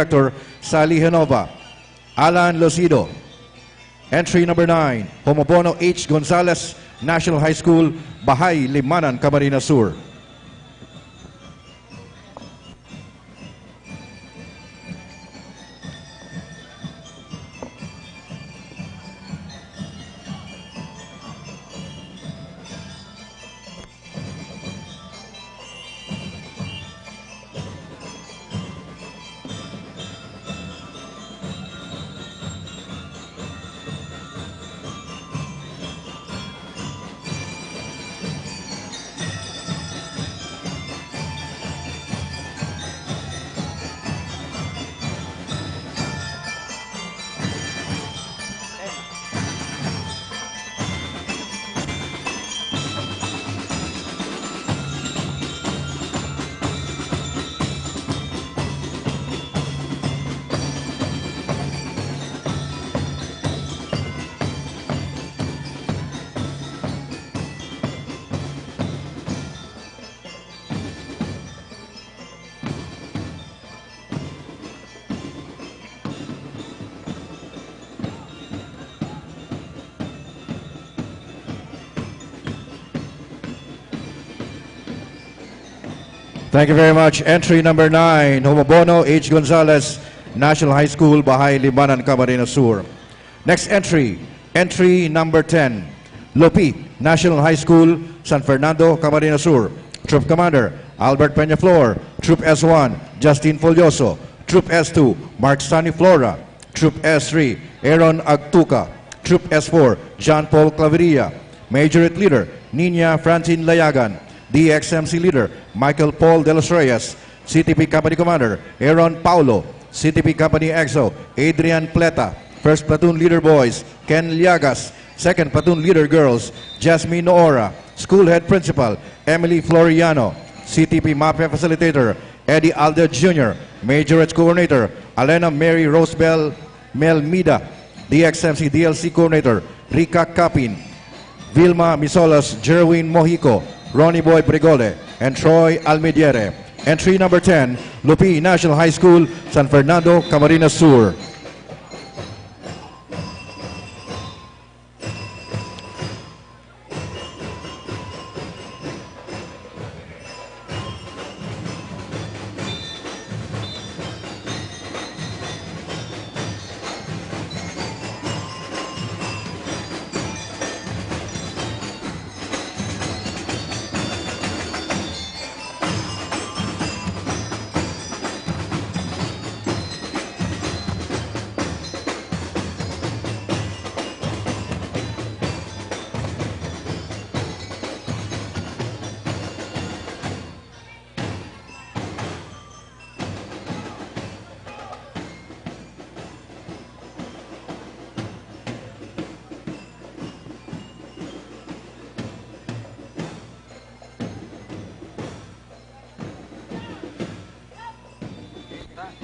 Director Sally Genova. Alan Lucido. Entry number 9, Homobono H. Gonzalez, National High School, Bahay, Limanan, Camarines Sur. Thank you very much. Entry number 9, Homobono H. Gonzalez, National High School, Bahay, Limanan, Camarines Sur. Next entry, entry number 10, Lopi, National High School, San Fernando, Camarines Sur. Troop Commander, Albert Peñaflor. Troop S1, Justin Folioso. Troop S2, Mark Sunny Flora. Troop S3, Aaron Agtuca. Troop S4, John Paul Claveria. Majorette Leader, Nina Francine Layagan. DXMC Leader, Michael Paul De Los Reyes. CTP Company Commander, Aaron Paulo. CTP Company EXO, Adrian Pleta. First Platoon Leader Boys, Ken Liagas. Second Platoon Leader Girls, Jasmine Noora. School Head Principal, Emily Floriano. CTP Mafia Facilitator, Eddie Alder Jr. Majorette Coordinator, Alena Mary Rosebell Melmida. DXMC DLC Coordinator, Rika Capin. Vilma Misolas, Jerwin Mojico. Ronnie Boy Brigole, and Troy Almidiere. Entry number 10, Lupi National High School, San Fernando, Camarines Sur.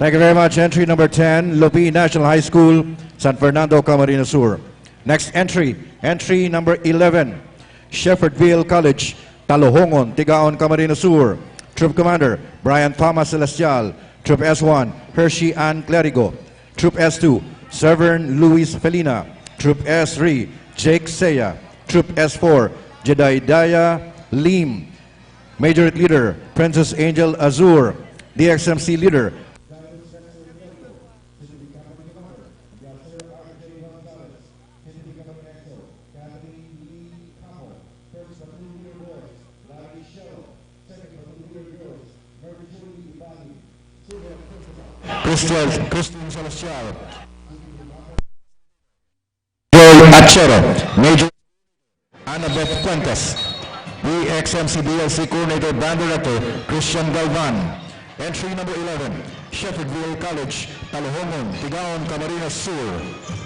Thank you very much. Entry number 10, Lopi National High School, San Fernando, Camarines Sur. Next entry, entry number 11, Shepherdville College, Talohongon, Tigaon, Camarines Sur. Troop Commander, Brian Thomas Celestial. Troop S1, Hershey Ann Clerigo. Troop S2, Severn Luis Felina. Troop S3, Jake Seya. Troop S4, Jedediah Lim. Majorette Leader, Princess Angel Azur. DXMC Leader, Christian Celestial. Joel Achero. Major Annabeth Fuentes. DXMC DLC Coordinator Band Director Christian Galvan. Entry number 11, Shepherdville College, Talohongon, Tigaon, Camarines Sur.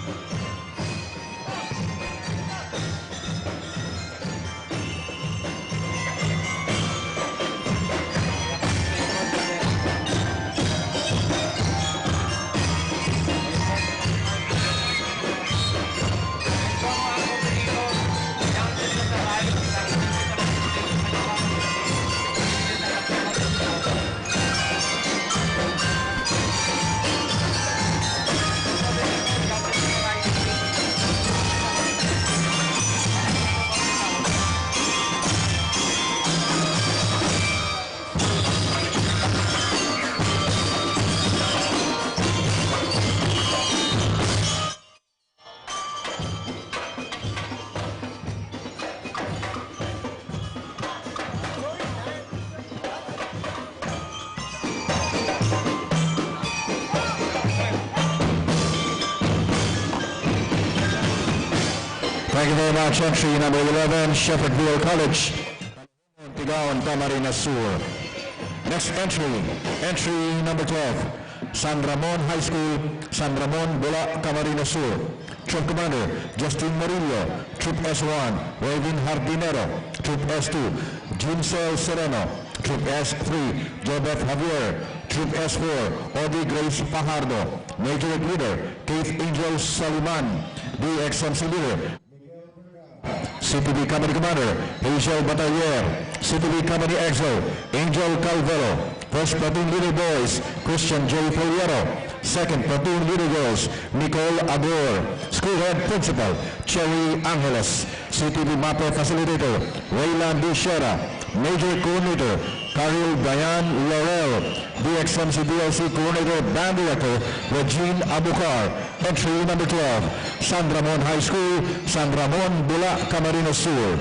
Thank you very much. Entry number 11, Shepherdville College, Tigaon, Camarines Sur. Next entry number 12, San Ramon High School, San Ramon, Bula, Camarines Sur. Troop Commander, Justin Murillo. Troop S1, Raven Hardinero. Troop S2, Jinsel Sereno. Troop S3, Jobeth Javier. Troop S4, Odi Grace Fajardo. Major Leader, Keith Angel Saliman. DXMC Leader, CTV Company Commander, Hazel Batalier. CTV Company EXO, Angel Calvero. First Platoon Leader Boys, Christian J. Poliero. Second Platoon Leader Girls, Nicole Agor. School Head Principal, Cherry Angeles. CTV MAPE Facilitator, Raylan Dushera. Major Coordinator, Karil Diane Laurel. DXMC DLC Coordinator, Band Director, Regine Abukar. Entry number 12, San Ramon High School, San Ramon, Bula, Camarines Sur.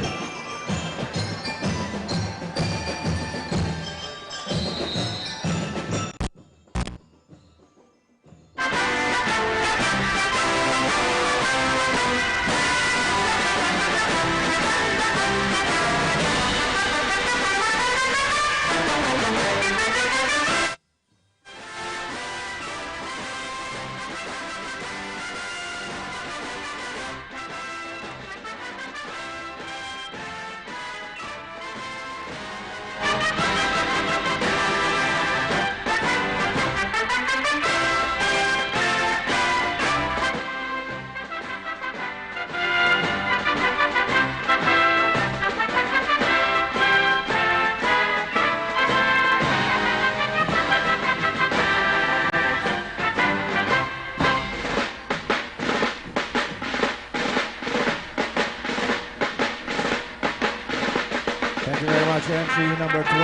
Thank you very much. Entry number 12,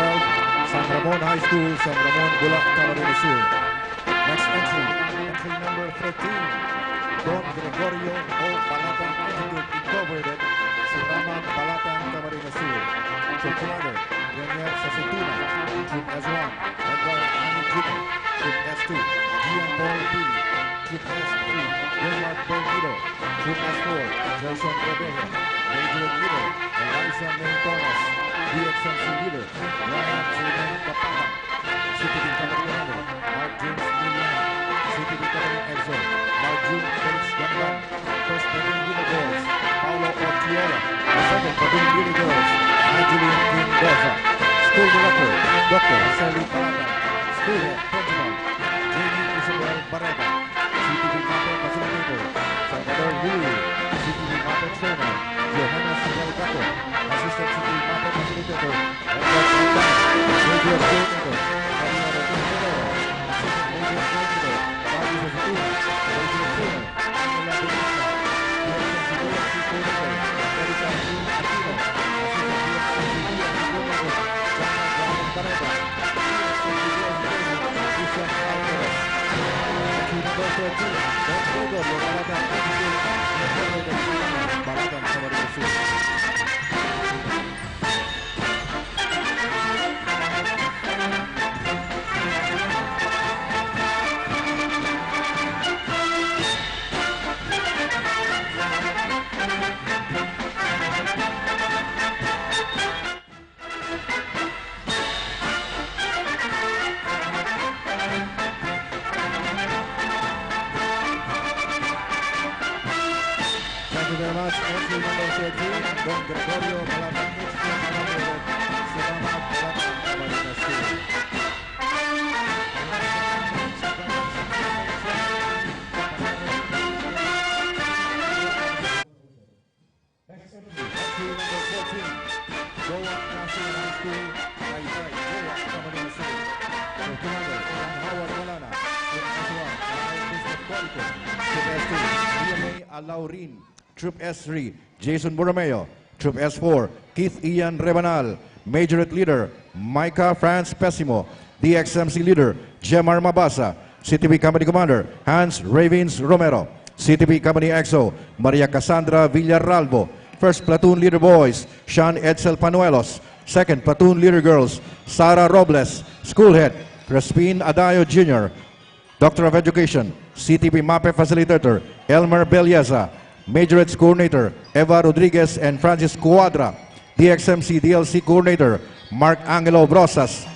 San Ramon High School, San Ramon, Bula, Camarines Sur. Next entry number 13, Don Gregorio O. Balatan Institute Incorporated, Siraman, Balatan, Camarines Sur. Troop Commander, Daniel Sasituna. Troop S1, Edward Ani Jr. Troop S2, Gian Paul Pili. Troop S3, Wilmar Bongido. Troop S4, Jason Rebecca. Major Leader, Eliza May Thomas. DXMC Leader, Ryan Zayden Kapata. CTV Company Commander, Mark James Milian. CTV Company EXO, Marjun Felix Gambang. First Platoon Leader Girls, Paulo Ortiola. Second Platoon Leader Girls, Angeline Mendoza. School Director, Dr. Sally Palata. School Head Principal, Jamie Isabel Barreta. CTV MAPE Facilitator, Salvador Lulu. CTV MAPE Trainer, Johanna Sibel Gato. Assistant CTV MAPE Facilitator, Edward Santana. Major Coordinator, Maria Rodriguez. Assistant Major Coordinator, Bobby Sasituna. Major Trainer, Angela Benita. DXMC DXC Coordinator, Erika Jean Aquino. Assistant DXMC DXC Coordinator, Jana Brian Barreta. DXMC DXC Coordinator, Christian Alvarez. Entry number 13, Don Gregorio Balatan Institute Incorporated, Balatan, Camarines Sur. Thank you very much. Entry number 13, Don Gregorio Balatan Institute Incorporated, Siraman, Balatan, Camarines Sur. Entry number 14, Goa National High School, Taytay, Goa, Camarines Sur. Troop Commander, Howard Malana. Troop S1, Christopher Qualico. Troop S2, DMA Alaurin. Troop S3, Jason Borromeo. Troop S4, Keith Ian Rebanal. Majorette Leader, Micah France Pesimo. DXMC Leader, Jemar Mabasa. CTV Company Commander, Hans Ravens Romero. CTV Company EXO, Maria Cassandra Villarralbo. First Platoon Leader Boys, Sean Edsel Panuelos. Second Platoon Leader Girls, Sara Robles. School Head, Crispin Adayo Jr. Doctor of Education, CTV MAPE Facilitator, Elmer Belieza. Majorettes Coordinator Eva Rodriguez and Francis Cuadra. DXMC DLC Coordinator Mark Angelo Brosas.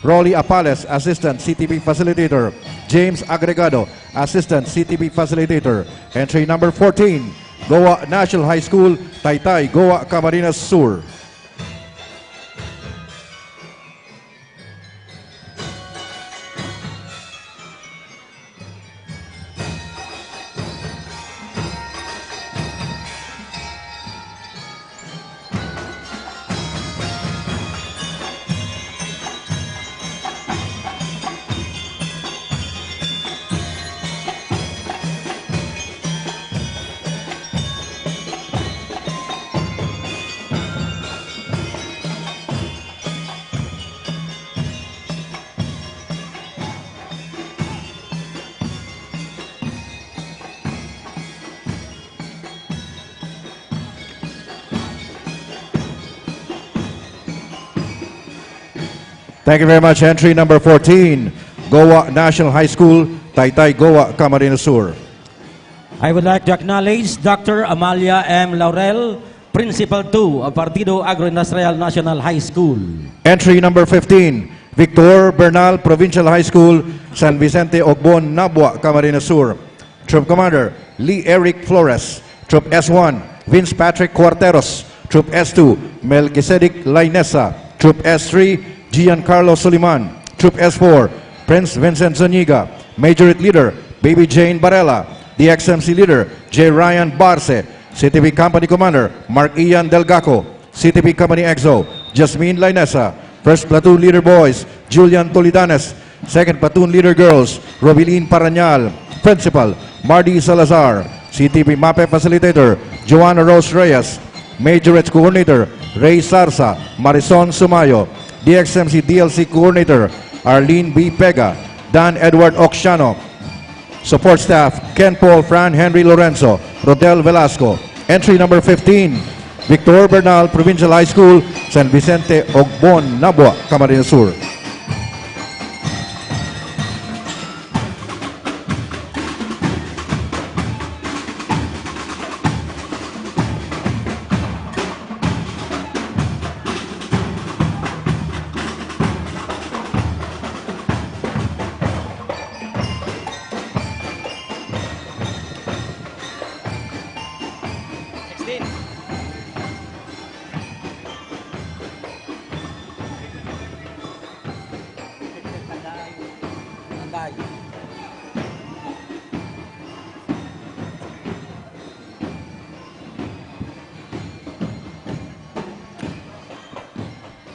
Rolly Apales, Assistant CTP Facilitator. James Agregado, Assistant CTP Facilitator. Entry number 14, Goa National High School, Taytay, Goa, Camarines Sur. Thank you very much. Entry number 14, Goa National High School, Taytay, Goa, Camarines Sur. I would like to acknowledge Dr. Amalia M. Laurel, Principal 2 of Partido Agroindustrial National High School. Entry number 15, Victor Bernal Provincial High School, San Vicente Ogbon, Nabua, Camarines Sur. Troop Commander Lee Eric Flores. Troop S1, Vince Patrick Cuarteros. Troop S2, Melchizedek Lainesa. Troop S3, Giancarlo Soliman. Troop S4, Prince Vincent Zuniga. Majorette Leader, Baby Jane Barela. DXMC Leader, J. Ryan Barce. CTP Company Commander, Mark Ian Delgaco. CTP Company EXO, Jasmine Lainesa. First Platoon Leader Boys, Julian Tolidanes. Second Platoon Leader Girls, Robilin Paranyal. Principal, Mardy Salazar. CTP MAPE Facilitator, Joanna Rose Reyes. Majorettes Coordinator, Ray Sarsa, Marison Sumayo. DXMC DLC Coordinator, Arlene B. Pega. Dan Edward Oxiano. Support Staff, Ken Paul Fran Henry Lorenzo. Rodel Velasco. Entry number 15, Victor Bernal Provincial High School, San Vicente Ogbon, Nabua, Camarines Sur.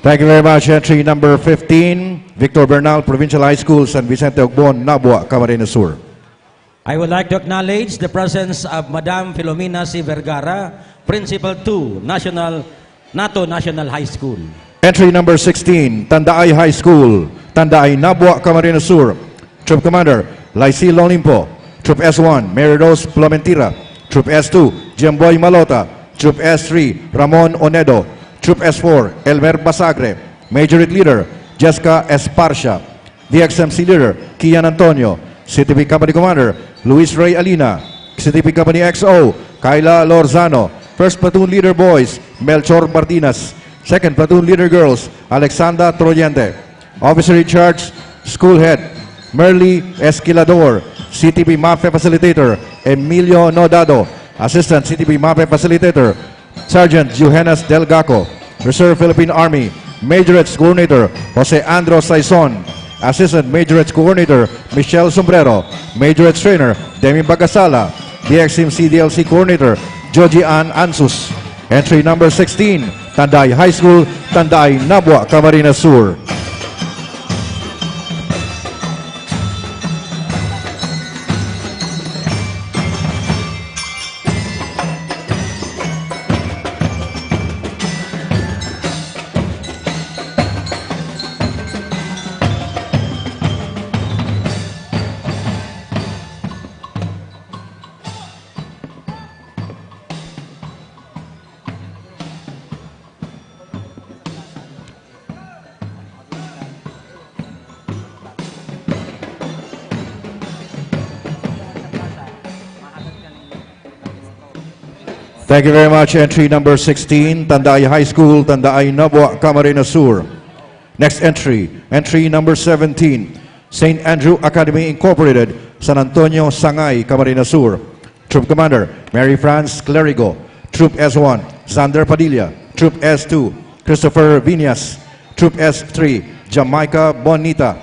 Thank you very much. Entry number 15, Victor Bernal Provincial High School, San Vicente Ogbon, Nabua, Camarines Sur. I would like to acknowledge the presence of Madam Filomena C. Vergara, Principal 2, NATO National High School. Entry number 16, Tandaay High School, Tandaay, Nabua, Camarines Sur. Troop Commander, Laisi Lolimpo. Troop S1, Mary Rose Plomentira. Troop S2, Jemboy Malota. Troop S3, Ramon Onedo. Troop S4, Elmer Basagre. Majorette Leader, Jessica Esparcia. DXMC Leader, Kian Antonio. CTP Company Commander, Luis Ray Alina. CTP Company XO, Kyla Lorzano. First Platoon Leader Boys, Melchor Martinez. Second Platoon Leader Girls, Alexandra Troyente. Officer in Charge, School Head, Merly Esquilador. CTP MAPE Facilitator, Emilio Nodado. Assistant CTP MAPE Facilitator, Sergeant Johannes Delgaco. Reserve Philippine Army, Majorettes Coordinator, Jose Andro Saison. Assistant Majorettes Coordinator, Michelle Sombrero. Majorettes Trainer, Demi Bagasala. DXMC DLC Coordinator, Joji Ann Ansus. Entry number 16, Tandaay High School, Tandaay, Nabua, Camarines Sur. Thank you very much. Entry number 16, Tandaay High School, Tandaay Nabwa, Camarines Sur. Next entry, entry number 17, St. Andrew Academy Incorporated, San Antonio, Sangay, Camarines Sur. Troop Commander, Mary France Clerigo. Troop S1, Xander Padilla. Troop S2, Christopher Viñas. Troop S3, Jamaica Bonita.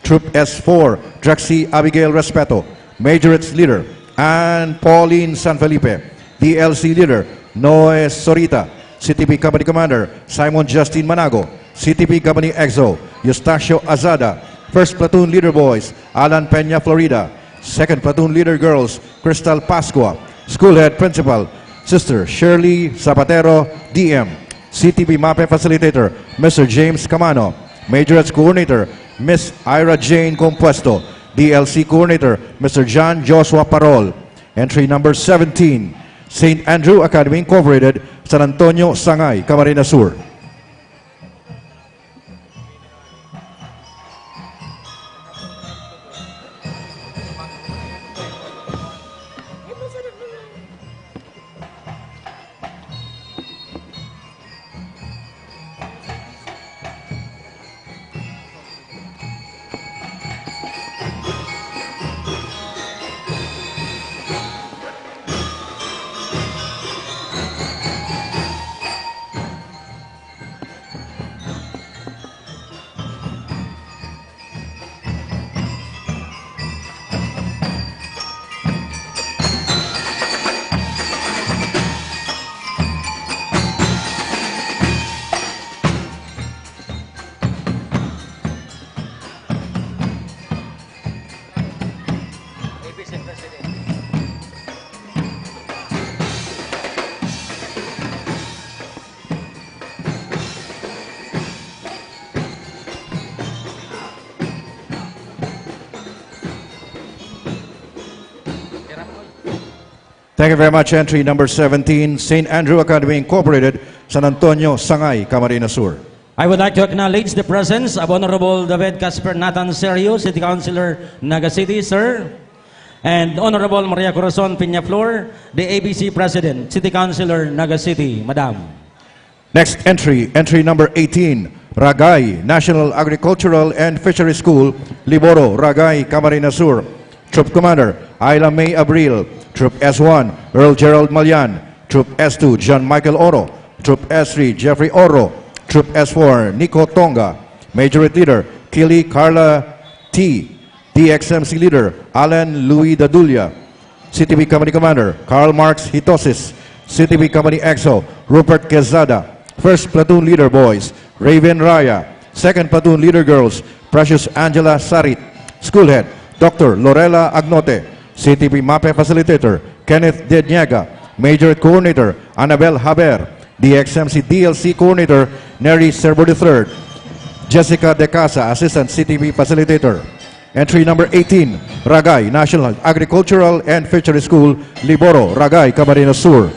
Troop S4, Drexy Abigail Respeto. Majorates Leader, and Pauline San Felipe. DLC Leader, Noe Sorita. CTP Company Commander, Simon Justin Manago. CTP Company EXO, Eustacio Azada. First Platoon Leader Boys, Alan Peña Florida. Second Platoon Leader Girls, Crystal Pascua. School Head Principal, Sister Shirley Zapatero, DM. CTP MAPE Facilitator, Mr. James Camano. Majorettes Coordinator, Miss Ira Jane Compuesto. DLC Coordinator, Mr. John Joshua Parol. Entry number 17, St. Andrew Academy Incorporated, San Antonio, Sangay, Camarines Sur. Thank you very much. Entry number 17, St. Andrew Academy Incorporated, San Antonio, Sangay, Camarines Sur. I would like to acknowledge the presence of Honorable David Casper Nathan Serio, City Councilor, Naga City, sir. And Honorable Maria Corazon Peñaflor, the ABC President, City Councilor, Naga City, Madam. Next entry, entry number 18, Ragay, National Agricultural and Fisheries School, Liboro, Ragay, Camarines Sur. Troop Commander, Ayla May Abril. Troop S1, Earl Gerald Malian. Troop S2, John Michael Oro. Troop S3, Jeffrey Oro. Troop S4, Nico Tonga. Majority Leader, Kili Carla T. DXMC Leader, Alan Louis Dadulia. CTV Company Commander, Karl Marx Hitosis. CTV Company EXO, Rupert Quezada. First Platoon Leader Boys, Raven Raya. Second Platoon Leader Girls, Precious Angela Sarit. School Head, Dr. Lorela Agnote. CTP MAPE Facilitator, Kenneth Dedniaga. Major Coordinator, Annabel Haber. DXMC DLC Coordinator, Neri Serbo III. Jessica De Casa, Assistant CTP Facilitator. Entry number 18, Ragay, National Agricultural and Fisheries School, Liboro, Ragay, Camarines Sur.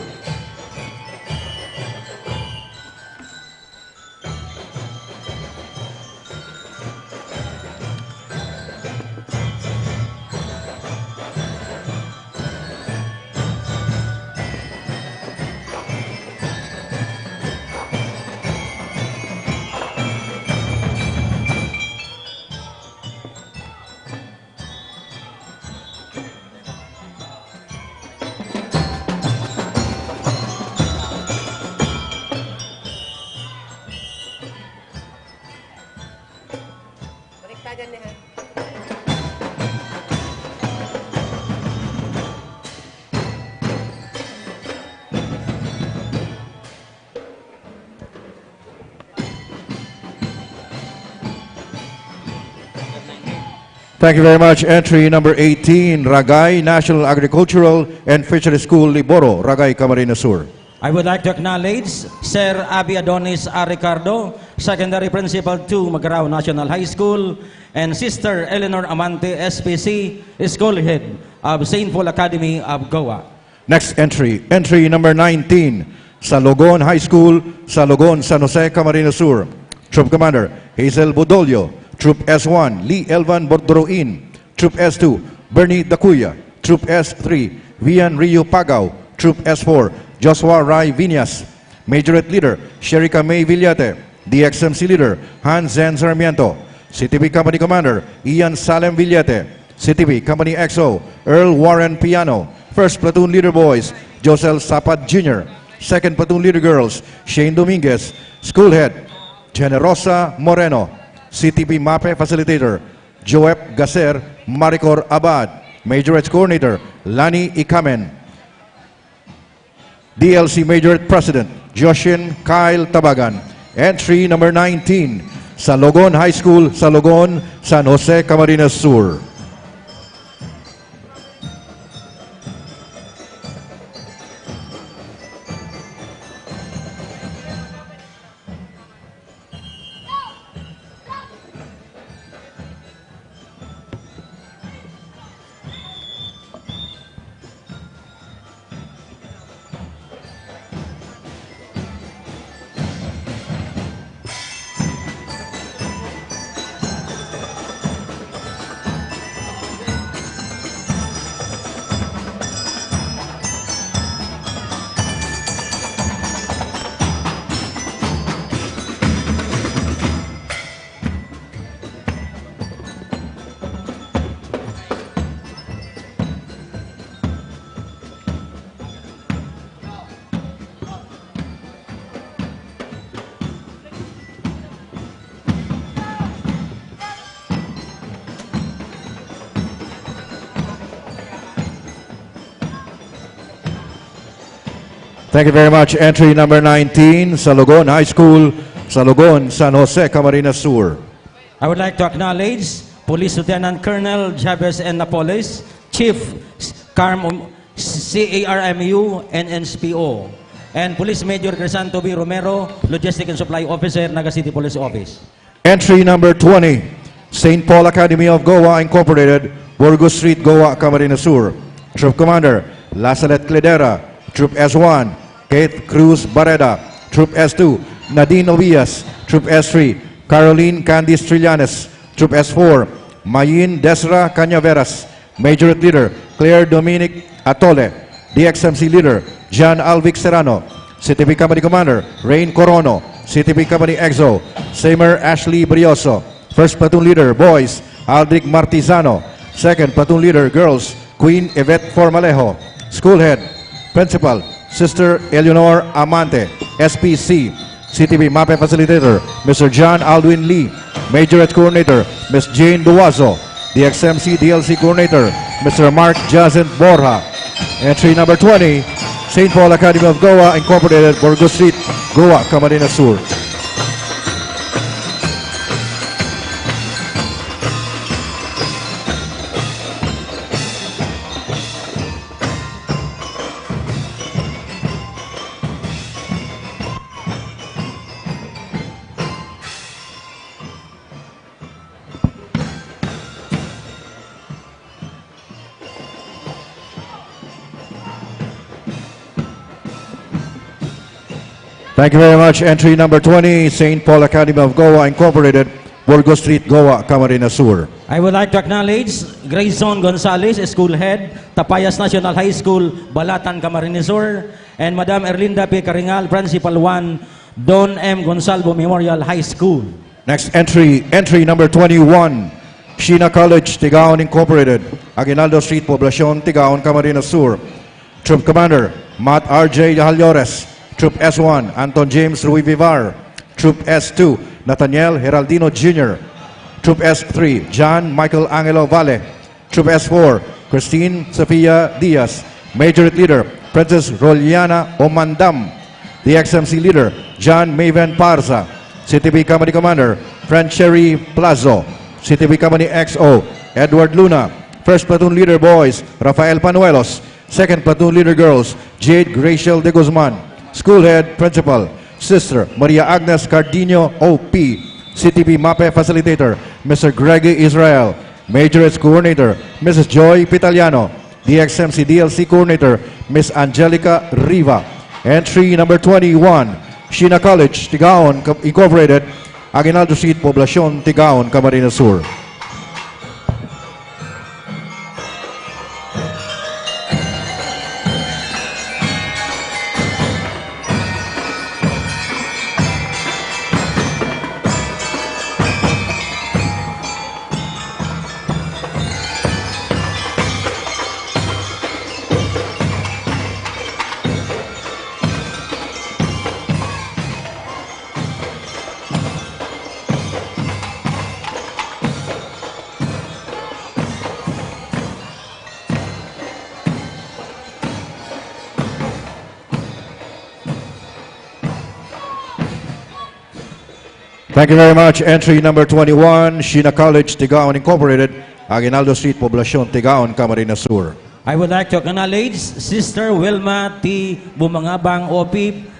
Thank you very much. Entry number 18, Ragay, National Agricultural and Fisheries School, Liboro, Ragay, Camarines Sur. I would like to acknowledge Sir Abi Adonis A. Ricardo, Secondary Principal 2, Magarao National High School, and Sister Eleanor Amante, SPC, School Head of St. Paul Academy of Goa. Next entry, entry number 19, Salogon High School, Salogon, San Jose, Camarines Sur. Troop Commander, Hazel Budolio. Troop S1, Lee Elvan Bordoruin. Troop S2, Bernie Dacuya. Troop S3, Vian Rio Pagao. Troop S4, Joshua Rai Viñas. Majorette Leader, Sherika May Villate. DXMC Leader, Hans Zen Sarmiento. CTV Company Commander, Ian Salem Villate. CTV Company XO, Earl Warren Piano. First Platoon Leader Boys, Josel Sapat Jr. Second Platoon Leader Girls, Shane Dominguez. School Head, Generosa Moreno. CTV MAPE Facilitator, Joep Gaser Maricor Abad. Majorettes Coordinator, Lani Ikamen. DLC Majorette President, Joshin Kyle Tabagan. Entry number 19, Salogon High School, Salogon, San Jose, Camarines Sur. Thank you very much. Entry number 19, Salogon High School, Salogon, San Jose, Camarines Sur. I would like to acknowledge Police Lieutenant Colonel Chavez N. Napoles, Chief CARMU, and NSPO, and Police Major Crisanto B. Romero, Logistic and Supply Officer, Naga City Police Office. Entry number 20, St. Paul Academy of Goa Incorporated, Burgos Street, Goa, Camarines Sur. Troop Commander, Lasalet Cledera. Troop S1, Kate Cruz Barreda. Troop S2, Nadine Ovias. Troop S3, Caroline Candice Trillanes. Troop S4, Mayin Desra Cañaveras. Majorette Leader, Claire Dominic Atole. DXMC Leader, John Alvic Serrano. CTV Company Commander, Rain Corono. CTV Company EXO, Samer Ashley Brioso. First Platoon Leader, Boys, Aldric Martizano. Second Platoon Leader, Girls, Queen Yvette Formalejo. School Head, Principal, Sister Eleanor Amante. SPC, CTV MAPE Facilitator, Mr. John Aldwin Lee. Majorette Coordinator, Ms. Jane Duazo. DXMC DLC Coordinator, Mr. Mark Jazent Borja. Entry number 20, St. Paul Academy of Goa Incorporated, Burgos Street, Goa, Camarines Sur. Thank you very much. Entry number 20, St. Paul Academy of Goa Incorporated, Burgos Street, Goa, Camarines Sur. I would like to acknowledge Grayson Gonzalez, School Head, Tapayas National High School, Balatan, Camarines Sur, and Madam Erlinda P. Caringal, Principal 1, Don M. Gonsalvo Memorial High School. Next entry number 21, Sheena College, Tigaon Incorporated, Aguinaldo Street, Poblacion, Tigaon, Camarines Sur. Troop Commander, Matt R.J. Jallores. Troop S1, Anton James Rui Vivar. Troop S2, Nathaniel Heraldino Jr. Troop S3, John Michael Angelo Valle. Troop S4, Christine Sofia Diaz. Majorette Leader, Princess Roliana Omandam. DXMC Leader, John Maven Parza. CTV Company Commander, French Cherry Plazo. CTV Company XO, Edward Luna. First Platoon Leader Boys, Rafael Panuelos. Second Platoon Leader Girls, Jade Graciel de Guzman. School Head, Principal, Sister Maria Agnes Cardino, OP. CTV MAPE Facilitator, Mr. Greggy Israel. Majorettes Coordinator, Mrs. Joy Pitaliano. DXMC DLC Coordinator, Miss Angelica Riva. Entry number 21, Sheena College, Tigaon Incorporated, Aguinaldo Street, Poblacion, Tigaon, Camarines Sur. Thank you very much. Entry number 21, Sheena College, Tigaon Incorporated, Aguinaldo Street, Poblacion, Tigaon, Camarines Sur. I would like to acknowledge Sister Wilma T. Bumangabang, OP,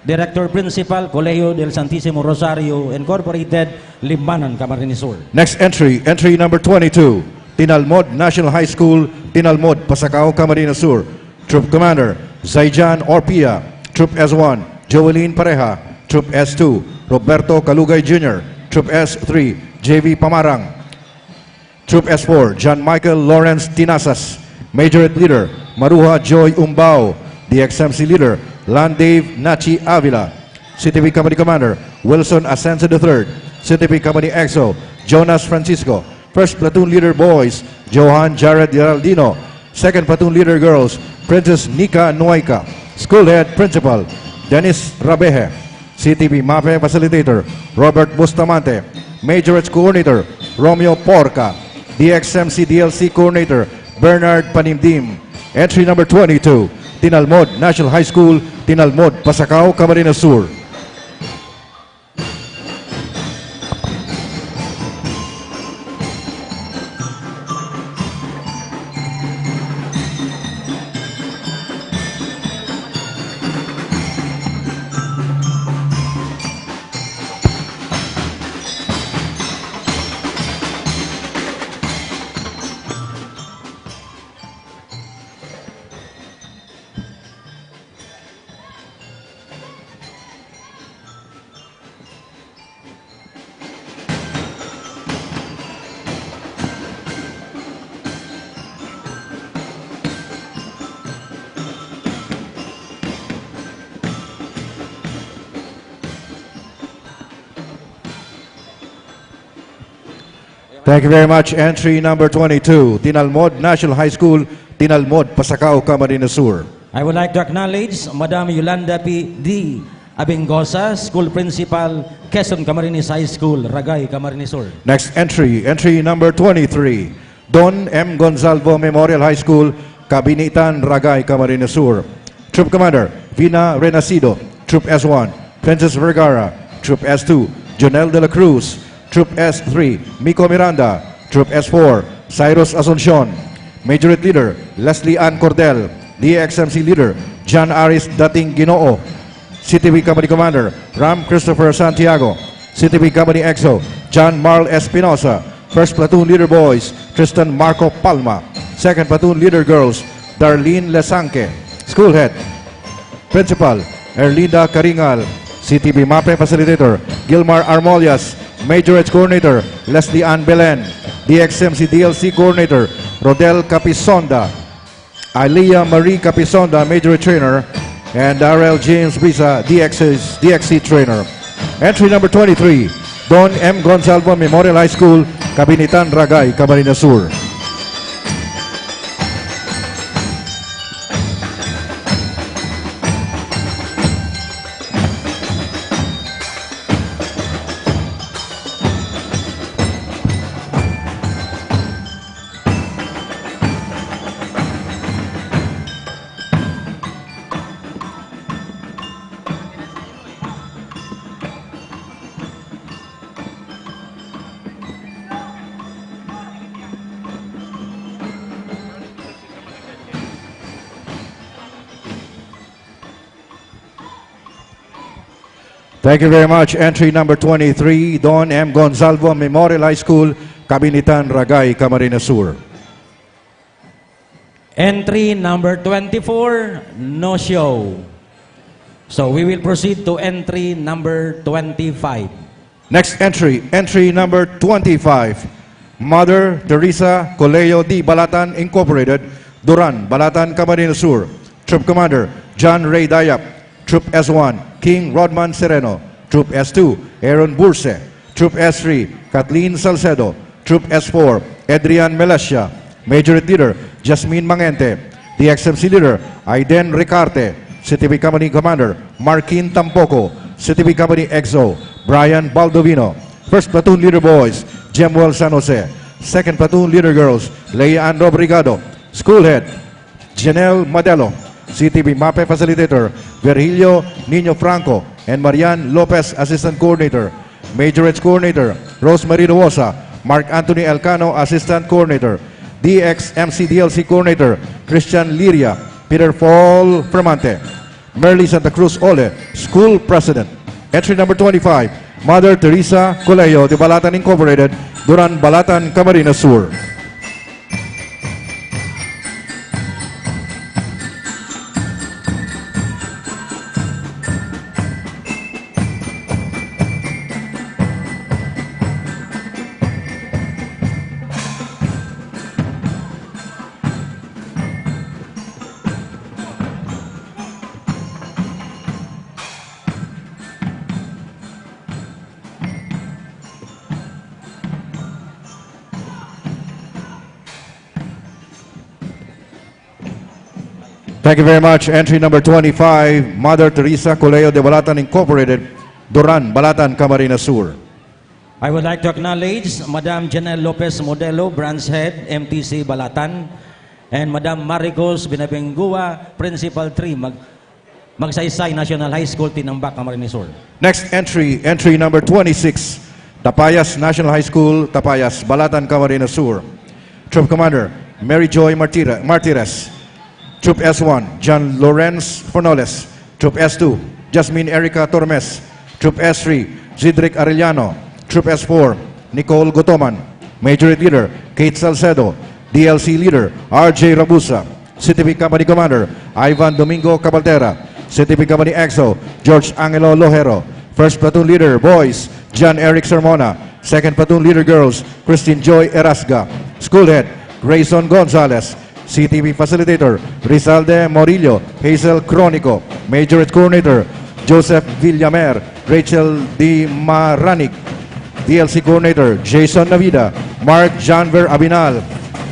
Director Principal, Colegio del Santissimo Rosario Incorporated, Libanon, Camarines Sur. Next entry, entry number 22, Tinalmod National High School, Tinalmod, Pasacao, Camarines Sur. Troop Commander, Zaijan Orpia. Troop S1, Joeline Pareja. Troop S2, Roberto Calugay Jr. Troop S3, JV Pamarang. Troop S4, John Michael Lawrence Tinasas. Majorette Leader, Maruha Joy Umbao. DXMC Leader, Landave Nachi Avila. CTV Company Commander, Wilson Ascenso III. CTV Company EXO, Jonas Francisco. First Platoon Leader Boys, Johan Jared Geraldino. Second Platoon Leader Girls, Princess Nika Nuayka. School Head Principal, Dennis Rabeje. CTV MAPE Facilitator, Robert Bustamante. Majorettes Coordinator, Romeo Porca. DXMC DLC Coordinator, Bernard Panimdim. Entry number 22, Tinalmod National High School, Tinalmod, Pasacao, Camarines Sur. Thank you very much. Entry number 22, Tinalmod National High School, Tinalmod, Pasacao, Camarines Sur. I would like to acknowledge Madam Yolanda P. D. Abingosa, School Principal, Quezon Camarines High School, Ragay, Camarines Sur. Next entry, entry number 23, Don M. Gonzalvo Memorial High School, Cabinitan, Ragay, Camarines Sur. Troop Commander, Vina Renacido. Troop S1, Princess Vergara. Troop S2, Jonel de la Cruz. Troop S3, Miko Miranda. Troop S4, Cyrus Asuncion. Majorette Leader, Leslie Ann Cordel. DXMC Leader, John Aris Dating Ginoo. CTV Company Commander, Ram Christopher Santiago. CTV Company EXO, John Marl Espinosa. First Platoon Leader Boys, Tristan Marco Palma. Second Platoon Leader Girls, Darlene Lesanque. School Head, Principal, Erlinda Caringal. CTV MAPE Facilitator, Gilmar Armolias. Majorettes Coordinator, Leslie Ann Belen. DXMC DLC Coordinator, Rodel Capisonda. Aliyah Marie Capisonda, Majorette Trainer. And Darrell James Brisa, DXC Trainer. Entry number 23, Don M. Gonzalvo Memorial High School, Cabinitan, Ragay, Camarines Sur. Thank you very much. Entry number 23, Don M. Gonzalvo Memorial High School, Cabinitan, Ragay, Camarines Sur. Entry number 24, no show. So we will proceed to entry number 25. Next entry, entry number 25, Mother Teresa Colegio di Balatan Incorporated, Duran, Balatan, Camarines Sur. Troop Commander, John Ray Dayap. Troop S1, King Rodman Sereno. Troop S2, Aaron Burse. Troop S3, Kathleen Salcedo. Troop S4, Adrian Melasia. Majorette Leader, Jasmine Mangente. DXMC Leader, Aiden Ricarte. CTV Company Commander, Markin Tampoco. CTV Company EXO, Brian Baldovino. First Platoon Leader Boys, Jemuel San Jose. Second Platoon Leader Girls, Leanne Brigado. School Head, Janelle Madelo. CTV MAPE Facilitator, Virgilio Nino Franco and Marian Lopez, Assistant Coordinator. Majorette Coordinator, Rosemary Rosa, Mark Anthony Elcano, Assistant Coordinator, DXMC-DLC Coordinator, Christian Liria, Peter Paul Fremante, Merly Santa Cruz Ole, School President. Entry number 25, Mother Teresa Colegio de Balatan Incorporated, Duran, Balatan, Camarines Sur. Thank you very much. Entry number 25, Mother Teresa Colegio de Balatan Incorporated, Duran, Balatan, Camarines Sur. I would like to acknowledge Madam Janelle Lopez Modelo, Branch Head, MTC Balatan, and Madam Maricos Binabengua, Principal 3, Magsaysay National High School, Tinambak, Camarines Sur. Next entry, entry number 26, Tapayas National High School, Tapayas, Balatan, Camarines Sur. Troop Commander, Mary Joy Martires. Troop S1, John Lawrence Fornoles. Troop S2, Jasmine Erica Tormes. Troop S3, Zidric Arellano. Troop S4, Nicole Gotoman. Majorette Leader, Kate Salcedo. DLC Leader, RJ Rabusa. CTV Company Commander, Ivan Domingo Cabaltera. CTV Company EXO, George Angelo Lojero. First Platoon Leader, Boys, John Eric Sermona. Second Platoon Leader, Girls, Christine Joy Erasga. School Head, Grayson Gonzalez. CTV Facilitator, Rizalde Morillo, Hazel Cronico. Majorette Coordinator, Joseph Villamer, Rachel D. Maranik. DLC Coordinator, Jason Navida, Mark Janver Abinal.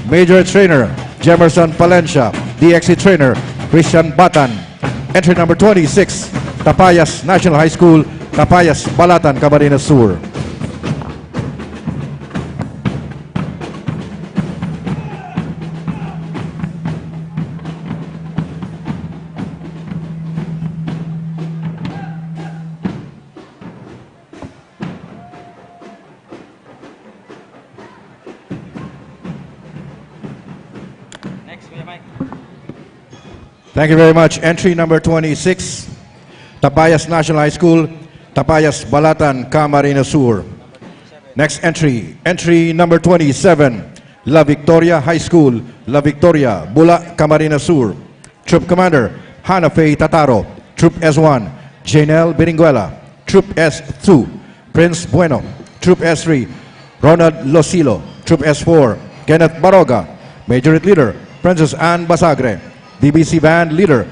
Majorette Trainer, Jemerson Palencia. DXC Trainer, Christian Batan. Entry number 26, Tapayas National High School, Tapayas, Balatan, Camarines Sur. Thank you very much. Entry number 26, Tapayas National High School, Tapayas, Balatan, Camarines Sur. Next entry, entry number 27, La Victoria High School, La Victoria, Bula, Camarines Sur. Troop Commander, Hana Faye Tataro. Troop S1, Janelle Beringuela. Troop S2, Prince Bueno. Troop S3, Ronald Losilo. Troop S4, Kenneth Baroga. Majorette Leader, Princess Anne Basagre. DBC Band Leader,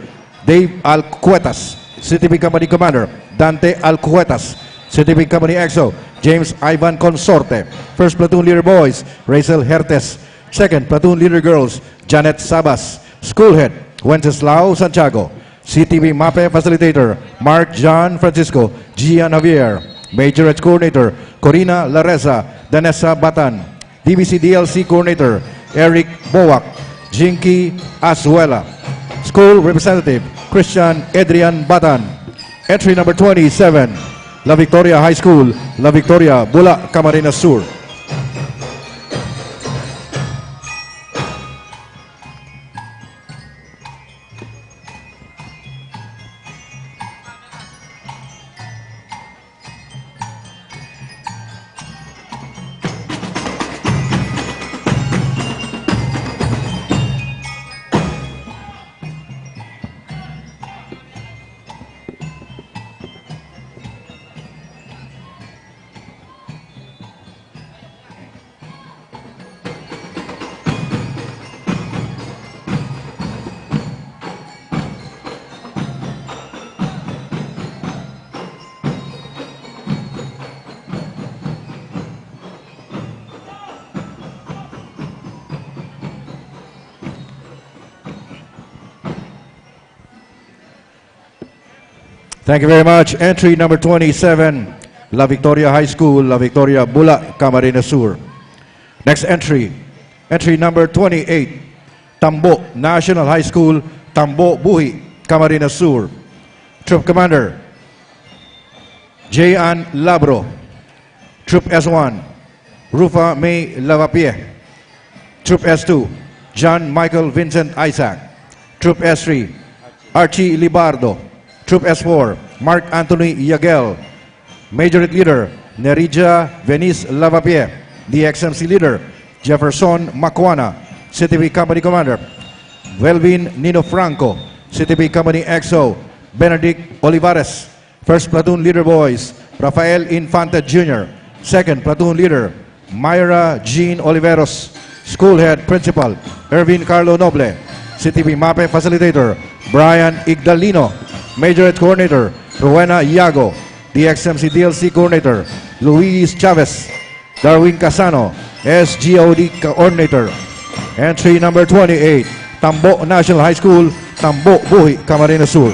Dave Alcuetas. CTV Company Commander, Dante Alcuetas. CTV Company EXO, James Ivan Consorte. First Platoon Leader Boys, Rachel Hertes. Second Platoon Leader Girls, Janet Sabas. School Head, Wenceslao Santiago. CTV MAPE Facilitator, Mark John Francisco, Gian Javier. Majorette Coordinator, Corina Lareza, Danessa Batan. DBC DLC Coordinator, Eric Boak, Jinky Azuela. School Representative, Christian Adrian Batan. Entry number 27, La Victoria High School, La Victoria, Bula, Camarines Sur. Thank you very much. Entry number 27, La Victoria High School, La Victoria, Bula, Camarines Sur. Next entry, entry number 28, Tambo National High School, Tambo, Buhi, Camarines Sur. Troop Commander, J.An. Labro. Troop S1, Rufa May Lavapie. Troop S2, John Michael Vincent Isaac. Troop S3, Archie Libardo. Troop S4, Mark Anthony Yagel. Majority Leader, Nerija Venice Lavapie. DXMC Leader, Jefferson Macuana. CTV Company Commander, Velvin Nino Franco. CTV Company XO, Benedict Olivares. First Platoon Leader Boys, Rafael Infante Jr. Second Platoon Leader, Myra Jean Oliveros. School Head Principal, Ervin Carlo Noble. CTV MAPE Facilitator, Brian Igdalino. Majorette Coordinator, Rowena Iago. DXMC DLC Coordinator, Luis Chavez. Darwin Casano, SGOD Coordinator. Entry number 28, Tambo National High School, Tambo Buhi, Camarines Sur.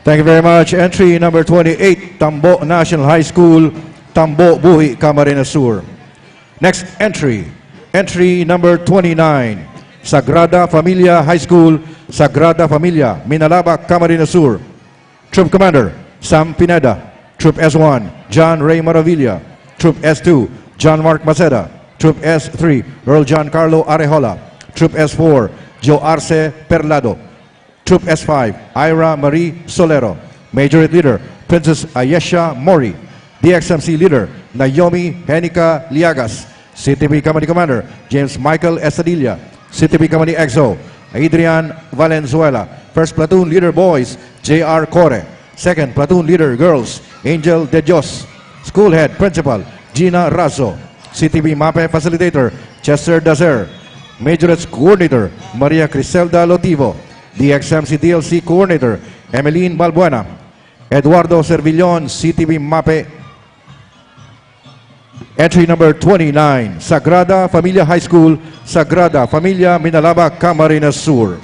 Thank you very much. Entry number 28, Tambo National High School, Tambo Buhi, Camarines Sur. Next entry, entry number 29, Sagrada Familia High School, Sagrada Familia, Minalaba, Camarines Sur. Troop Commander, Sam Pineda. Troop S1, John Ray Maravilla. Troop S2, John Mark Maceda. Troop S3, Earl John Carlo Arejola. Troop S4, Joe Arce Perlado. Troop S5, Ira Marie Solero. Majority Leader, Princess Ayesha Mori. DXMC Leader, Naomi Henica Liagas. CTV Company Commander, James Michael Estadilla. CTV Company XO, Adrian Valenzuela. First Platoon Leader Boys, J.R. Core. Second Platoon Leader Girls, Angel De Dios. School Head Principal, Gina Razo. CTV MAPE Facilitator, Chester Dazer. Majorettes Coordinator, Maria Criselda Lotivo. DXMC DLC Coordinator, Emeline Balbuena. Eduardo Servillon, CTV MAPE. Entry number 29, Sagrada Familia High School, Sagrada Familia Minalaba, Camarines Sur.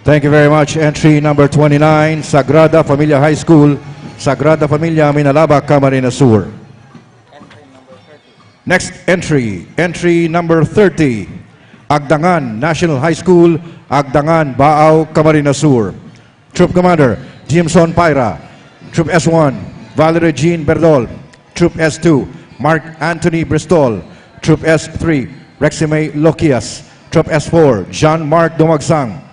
Thank you very much. Entry number 29, Sagrada Familia High School, Sagrada Familia Minalaba, Camarines Sur. Next entry, entry number 30, Agdangan National High School, Agdangan, Baao, Camarines Sur. Troop Commander, Jimson Pyra. Troop S1, Valerie Jean Berdol. Troop S2, Mark Anthony Bristol. Troop S3, Rexime Lokias. Troop S4, John Mark Dumagsang.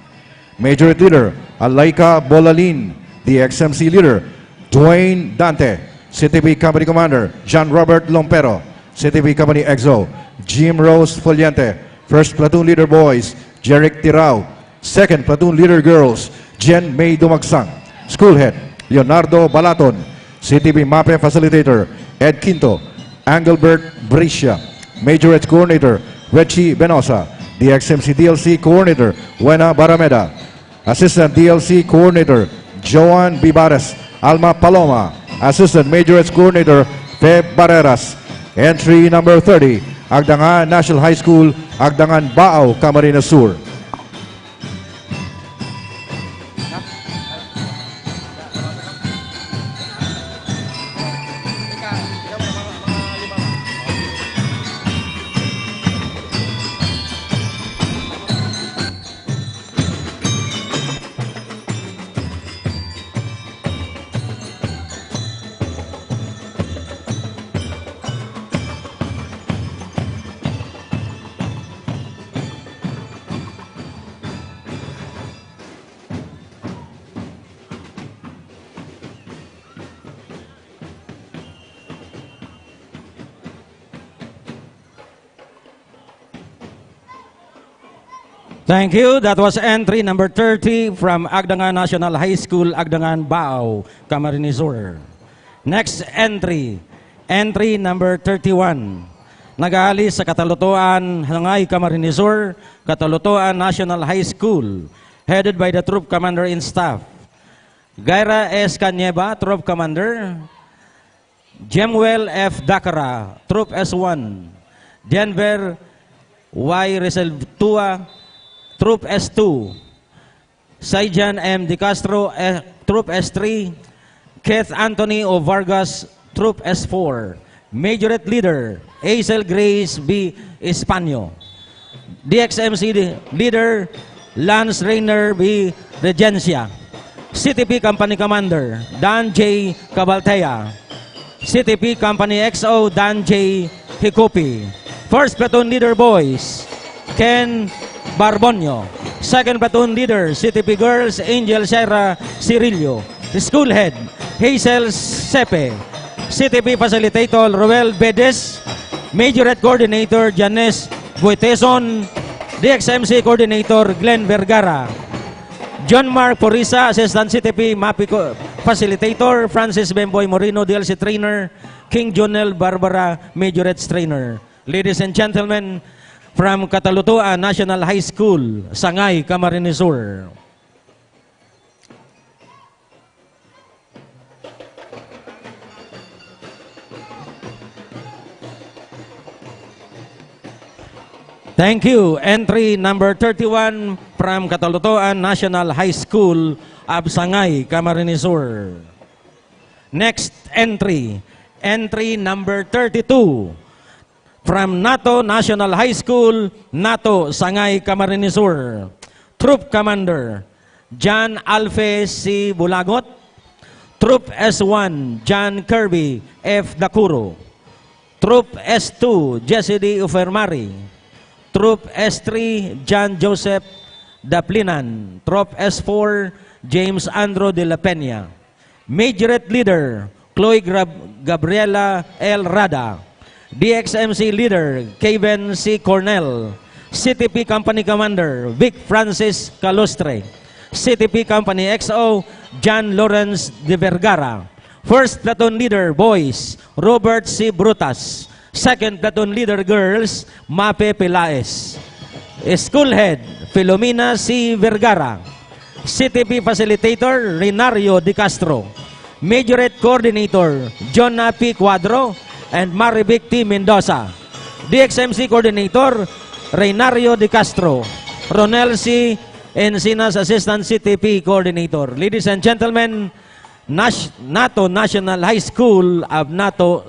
Majority Leader, Alaika Bolalin. The XMC Leader, Dwayne Dante. CTV Company Commander, John Robert Lompero. CTV Company XO, Jim Rose Foliante. First Platoon Leader Boys, Jeric Tirao. Second Platoon Leader Girls, Jen May Dumagsang. School Head, Leonardo Balaton. CTV MAPE Facilitator, Ed Quinto. Engelbert Brescia. Majorette Coordinator, Reggie Benosa. The XMC DLC Coordinator, Buena Barameda. Assistant DLC Coordinator, Joan Bibares. Alma Paloma. Assistant Majorettes Coordinator, Feb Barreras. Entry number 30, Agdangan National High School, Agdangan Baao, Camarines Sur. Thank you. That was entry number 30 from Agdangan National High School, Agdangan, Bao, Camarines Sur. Next entry, entry number 31. Nag-aalis sa Katalutuan, Hangay, Camarines Sur, Katalutuan National High School, headed by the Troop Commander in Staff. Gaira S. Canyeba, Troop Commander. Jemuel F. Dakara, Troop S1. Denver Y. Reservatua, Troop S2. Saijan M. De Castro, Troop S3. Keith Anthony O. Vargas, Troop S4. Majorette Leader, Hazel Grace B. Espanyo. DXMC Leader, Lance Rainer B. Regencia. CTP Company Commander, Dan J. Cabaltea. CTP Company XO, Dan J. Hikopi. First Platoon Leader Boys, Ken Barbonio. Second Platoon Leader, CTP Girls, Angel Sierra Cirillo. School Head, Hazel Sepe. CTP Facilitator, Roel Bedes. Majorette Coordinator, Janes Buiteson. DXMC Coordinator, Glenn Vergara. John Mark Porisa, Assistant CTP MAPI Facilitator. Francis Bemboy Moreno, DLC Trainer. King Jonel Barbara, Majorette Trainer. Ladies and gentlemen, from Katalutuan National High School, Sangay, Camarines Sur. Thank you. Entry number 31 from Katalutuan National High School, Absangay, Camarines Sur. Next entry, entry number 32 from NATO National High School, NATO, Sangay, Camarines Sur. Troop Commander, John Alfe C. Bulagot. Troop S1, John Kirby F. Dacuro. Troop S2, Jesse D. Ufermari. Troop S3, John Joseph Daplinan. Troop S4, James Andro de la Peña. Majorette Leader, Chloe Gabriela L. Rada. DXMC Leader, Kevin C. Cornell. CTP Company Commander, Vic Francis Calostre. CTP Company XO, John Lawrence de Vergara. First Platoon Leader, Boys, Robert C. Brutas. Second Platoon Leader, Girls, Mape Pelaez. School Head, Filomena C. Vergara. CTP Facilitator, Renario De Castro. Majorette Coordinator, Jonah P. Cuadro and Marivic T. Mendoza. DXMC Coordinator, Renario De Castro. Ronel C. Encinas, Assistant CTP Coordinator. Ladies and gentlemen, NATO National High School of NATO,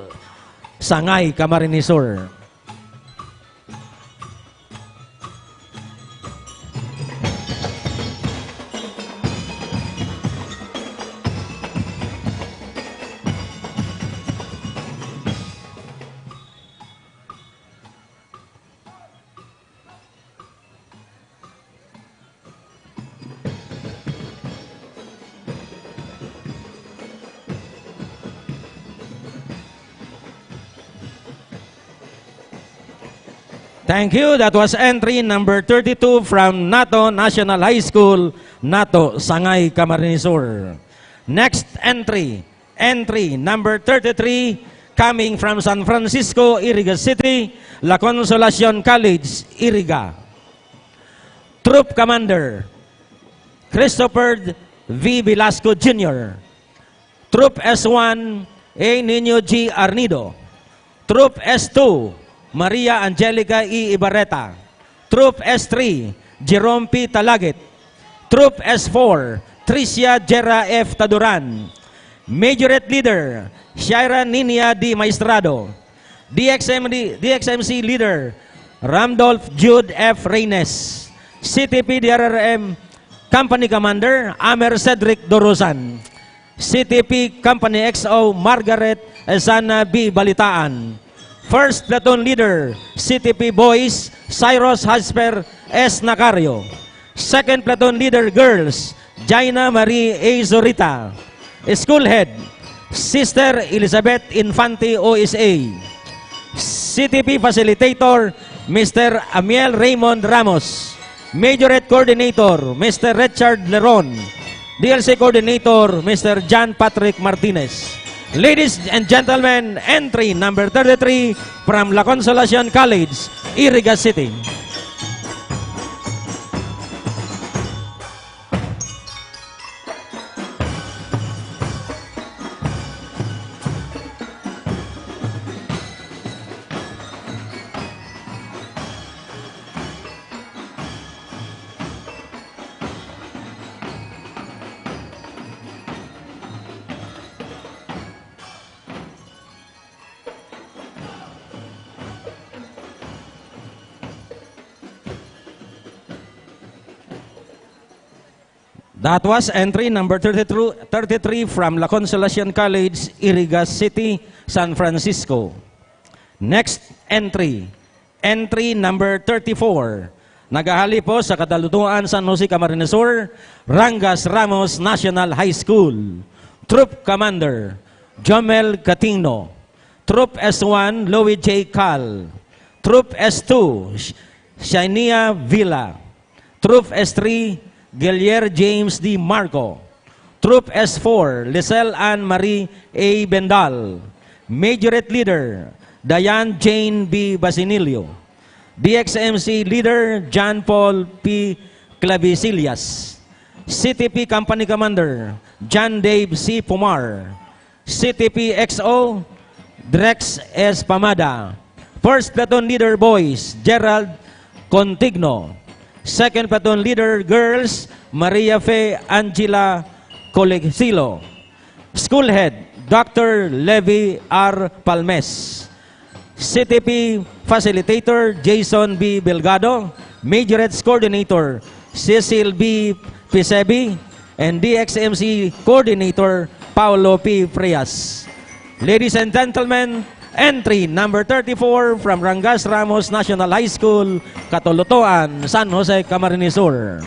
Sangay, Camarines Sur. Thank you. That was entry number 32 from NATO National High School, NATO, Sangay, Camarines Sur. Next entry, entry number 33, coming from San Francisco, Iriga City, La Consolacion College, Iriga. Troop Commander, Christopher V. Velasco Jr. Troop S1, A. Nino G. Arnido. Troop S2, Maria Angelica E. Ibarreta. Troop S3, Jerome P. Talagit. Troop S4, Tricia Jera F. Taduran. Majorette Leader, Shaira Ninia D. Maestrado. DXMC Leader, Ramdolph Jude F. Reynes. CTP DRRM Company Commander, Amer Cedric Dorosan. CTP Company XO, Margaret Esana B. Balitaan. First Platoon Leader, CTP Boys, Cyrus Hasper S. Nacario. Second Platoon Leader, Girls, Jaina Marie A. Zorita. School Head, Sister Elizabeth Infante OSA. CTP Facilitator, Mr. Amiel Raymond Ramos. Majorette Coordinator, Mr. Richard Leron. DLC Coordinator, Mr. John Patrick Martinez. Ladies and gentlemen, entry number 33 from La Consolacion College, Iriga City. That was entry number 33 from La Consolacion College, Iriga City, San Francisco. Next entry, entry number 34. Nagahali po sa Kadalutuan San Jose Camarines Sur, Rangas Ramos National High School. Troop Commander, Jomel Catino. Troop S1, Louis J. Cal. Troop S2, Shania Villa. Troop S3, Gilier James D. Marco. Troop S4, Lisel Ann Marie A. Bendal. Majorette Leader, Diane Jane B. Basinilio. DXMC Leader, John Paul P. Clavicilias. CTP Company Commander, John Dave C. Pomar. CTP XO, Drex S. Pamada. First Platoon Leader Boys, Gerald Contigno. Second Platoon Leader Girls, Maria Fe Angela Colegilo. School Head, Dr. Levi R. Palmes. CTP Facilitator, Jason B. Belgado. Majorettes Coordinator, Cecil B. Pisebi. And DXMC Coordinator, Paulo P. Frias. Ladies and gentlemen, entry number 34 from Rangas Ramos National High School, Katulutuan, San Jose, Camarines Sur.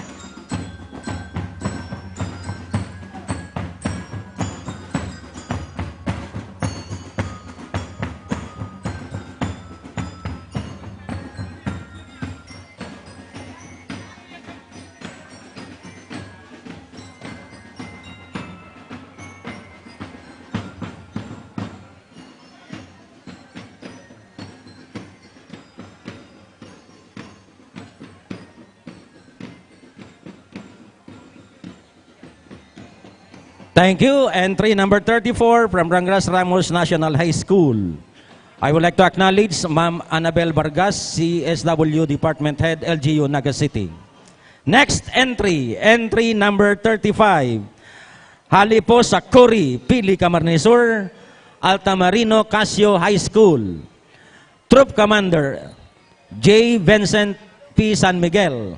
Thank you. Entry number 34 from Rangas Ramos National High School. I would like to acknowledge Ma'am Annabel Vargas, CSW Department Head, LGU, Naga City. Next entry, entry number 35. Hali po sa Curi, Pili, Camarines Sur, Altamarino Casio High School. Troop Commander, J. Vincent P. San Miguel.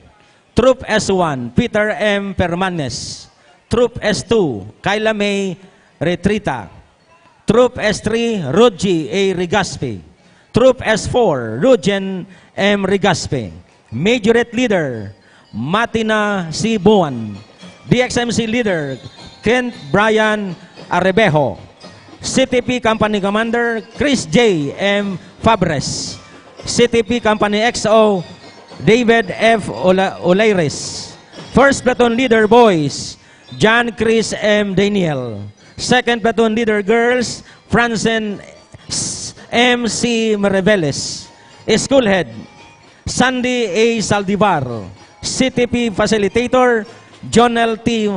Troop S1, Peter M. Permanes. Troop S2, Kyla May Retrita. Troop S3, Ruji A. Rigaspe. Troop S4, Rujen M. Rigaspe. Majorette Leader, Matina C. Buwan. DXMC Leader, Kent Brian Arebejo. CTP Company Commander, Chris J. M. Fabres. CTP Company XO, David F. Olaires. First Platoon Leader Boys, John Chris M. Daniel. Second Platoon Leader Girls, Francen M. C. Mareveles. School Head, Sandy A. Saldivar. CTP Facilitator, Jonel T.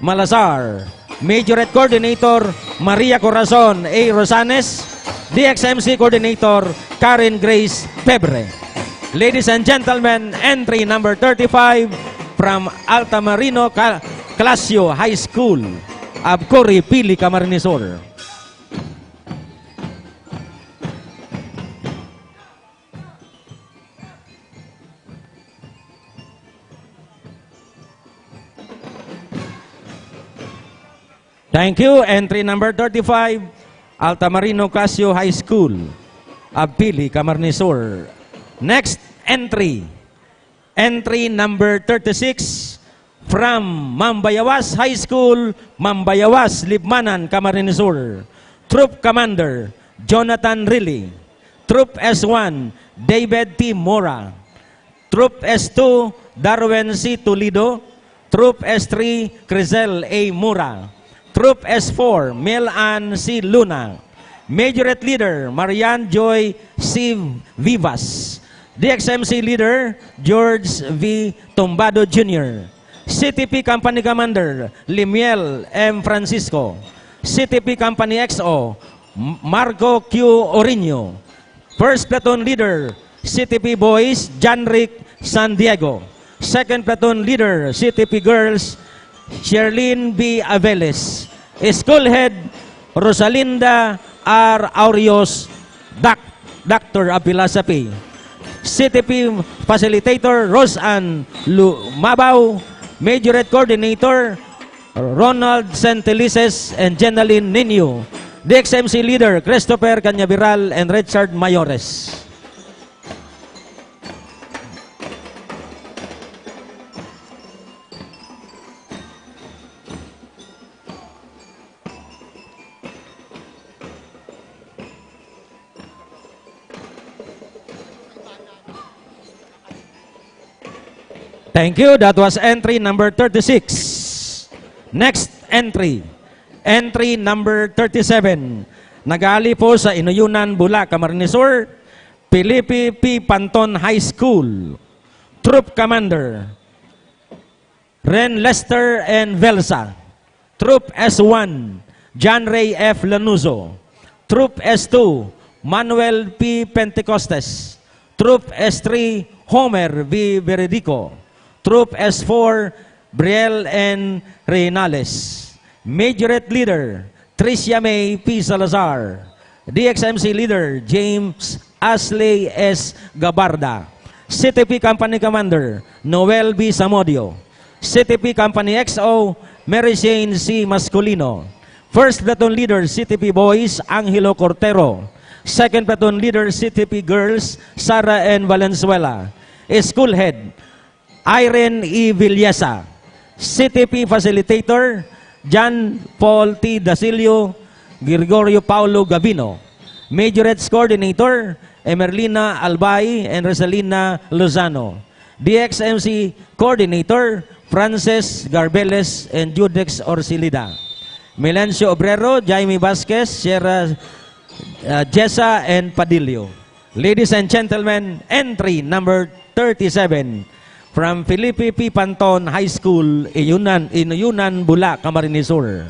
Malazar. Majorette Coordinator, Maria Corazon A. Rosanes. DXMC Coordinator, Karen Grace Pebre. Ladies and gentlemen, entry number 35 from Altamarino Clasio High School, Abcori, Pili, Camarines Sur. Thank you. Entry number 35, Altamarino Casio High School, Abpili, Camarines Sur. Next entry, entry number 36 from Mambayawas High School, Mambayawas, Libmanan, Camarines Sur. Troop Commander, Jonathan Riley. Troop S1, David T. Mora. Troop S2, Darwin C. Toledo. Troop S3, Crizel A. Mura. Troop S4, Melan C. Luna. Majorette Leader, Marian Joy C. Vivas. DXMC Leader, George V. Tombado Jr. CTP Company Commander, Limiel M. Francisco. CTP Company XO, Marco Q. Orino. First Platoon Leader, CTP Boys, Janric San Diego. Second Platoon Leader, CTP Girls, Sherlyn B. Aveles. School Head, Rosalinda R. Aurios, Dr. of Philosophy. CTP Facilitator, Roseanne Mabaw. Majorette Coordinator, Ronald Santelices and Jenaline Nino. DXMC Leader, Christopher Canyaviral and Richard Mayores. Thank you. That was entry number 36. Next entry. Entry number 37. Nagali po sa Inuyunan, Bulac, Camarines Sur, Felipe P. Panton High School. Troop Commander, Ren Lester and Velsa. Troop S1, John Ray F. Lanuzo. Troop S2, Manuel P. Pentecostes. Troop S3, Homer V. Veredico. Troop S4, Briel N. Reynales. Majorette Leader, Tricia May P. Salazar. DXMC Leader, James Asley S. Gabarda. CTP Company Commander, Noel B. Samodio. CTP Company XO, Mary Jane C. Masculino. First Platoon Leader, CTP Boys, Angelo Cortero. Second Platoon Leader, CTP Girls, Sara N. Valenzuela. School Head, Irene E. Villesa. CTP Facilitator, John Paul T. Dasilio, Gregorio Paulo Gavino. Majorettes Coordinator, Emerlina Albay and Rosalina Lozano. DXMC Coordinator, Frances Garbeles and Judex Orsilida. Melancio Obrero, Jaime Vasquez, Sierra Jessa and Padillo. Ladies and gentlemen, entry number 37 from Felipe P. Panton High School, Inuyunan, Bulac, Camarines Sur.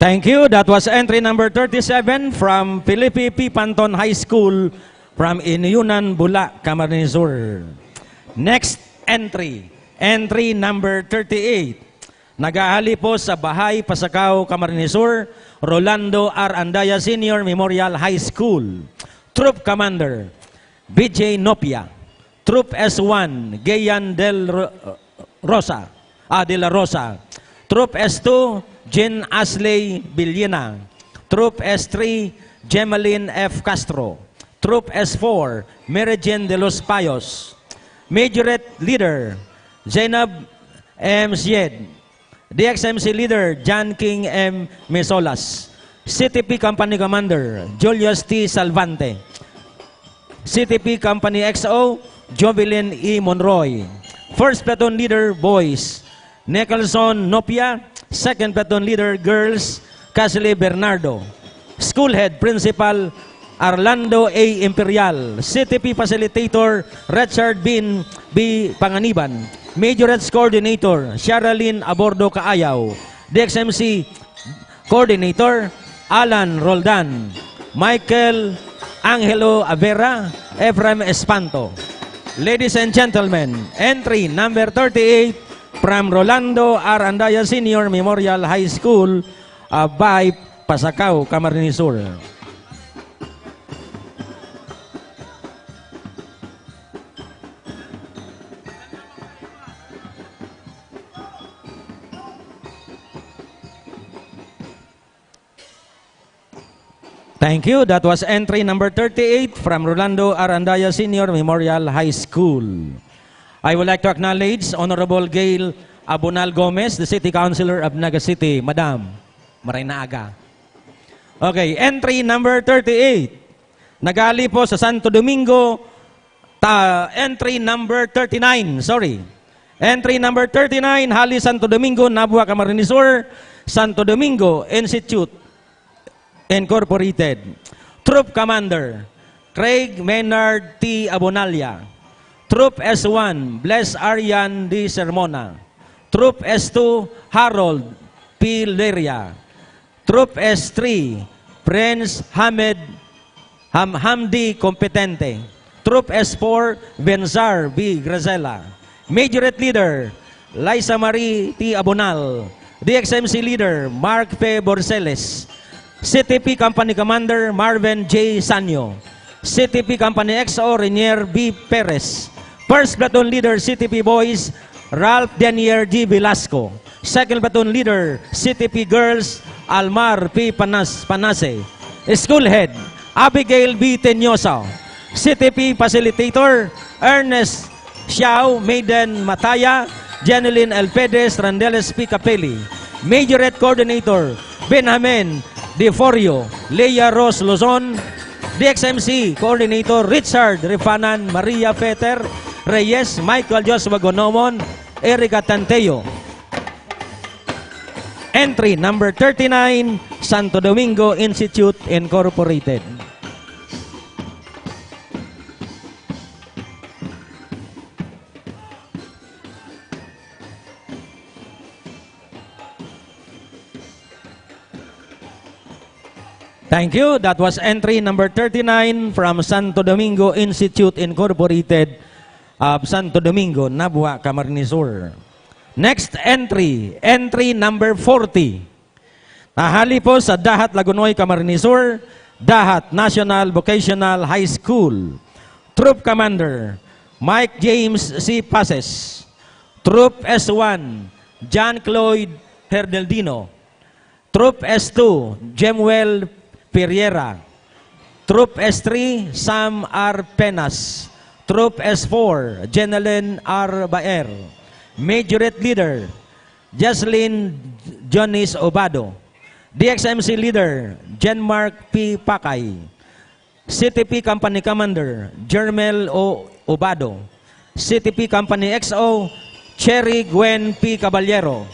Thank you. That was entry number 37 from Felipe P. Panton High School from Inuyunan, Bulac, Camarines Sur. Next entry, entry number 38. Nag-ahali po sa Bahay, Pasakaw, Camarines Sur, Rolando R. Andaya Senior Memorial High School. Troop Commander, BJ Nopia. Troop S1, Gayan de la Rosa. Troop S2, Jen Asley Villena. Troop S3, Gemaline F. Castro. Troop S4, Mary Jane de los Payos. Majorette Leader, Zainab M. Zied. DXMC Leader, John King M. Mesolas. CTP Company Commander, Julius T. Salvante. CTP Company XO, Jovelyn E. Monroy. First Platoon Leader, Boys, Nicholson Nopia. Second Platoon Leader, Girls, Casley Bernardo. School Head, Principal, Arlando A. Imperial. CTP Facilitator, Richard B. Panganiban. Majorettes Coordinator, Sharalyn Abordo Kaayaw. DXMC Coordinator, Alan Roldan. Michael Angelo Avera, Ephraim Espanto. Ladies and gentlemen, entry number 38 from Rolando Arandaya Senior Memorial High School, by Pasacao, Camarines Sur. Thank you. That was entry number 38 from Rolando Arandaya Senior Memorial High School. I would like to acknowledge Honorable Gail Abunal Gomez, the City Councilor of Naga City. Madam, maray na aga. Okay, entry number 38. Nagali po sa Santo Domingo, entry number 39, sorry. Entry number 39, Hali Santo Domingo, Nabua, Camarines Sur, Santo Domingo Institute Incorporated. Troop Commander, Craig Maynard T. Abonalia. Troop S1, Bless Arian D. Sermona. Troop S2, Harold P. Leria. Troop S3, Prince Hamdi Competente. Troop S4, Benzar B. Grazela. Majorette Leader, Liza Marie T. Abonal. DXMC Leader, Mark P. Borceles. CTP Company Commander, Marvin J. Sanyo. CTP Company XO, Renier B. Perez. First Platoon Leader, CTP Boys, Ralph Denier G. Velasco. Second Platoon Leader, CTP Girls, Almar P. Panase. School Head, Abigail B. Tenyosa. CTP Facilitator, Ernest Xiao Maiden Mataya, Janeline Elpedes Randeles P. Capelli. Majorette Coordinator, Benjamin Deforio, Leia Ros Lozon. DXMC Coordinator, Richard Rifanan, Maria Peter Reyes, Michael Joshua Gonomon, Erica Tanteo. Entry number 39, Santo Domingo Institute Incorporated. Thank you. That was entry number 39 from Santo Domingo Institute Incorporated of Santo Domingo, Nabua, Camarines Sur. Next entry, entry number 40. Nahali po sa Dahat Lagunoy, Camarines Sur, Dahat National Vocational High School. Troop Commander, Mike James C. Pases. Troop S1, John Cloyd Herdeldino. Troop S2, Jemuel Pereira. Troop S3, Sam R. Penas. Troop S4, Jeneline R. Baer. Majorette Leader, Jocelyn Jonis Obado. DXMC Leader, Jenmark P. Pakay. CTP Company Commander, Jermel O. Obado. CTP Company XO, Cherry Gwen P. Caballero.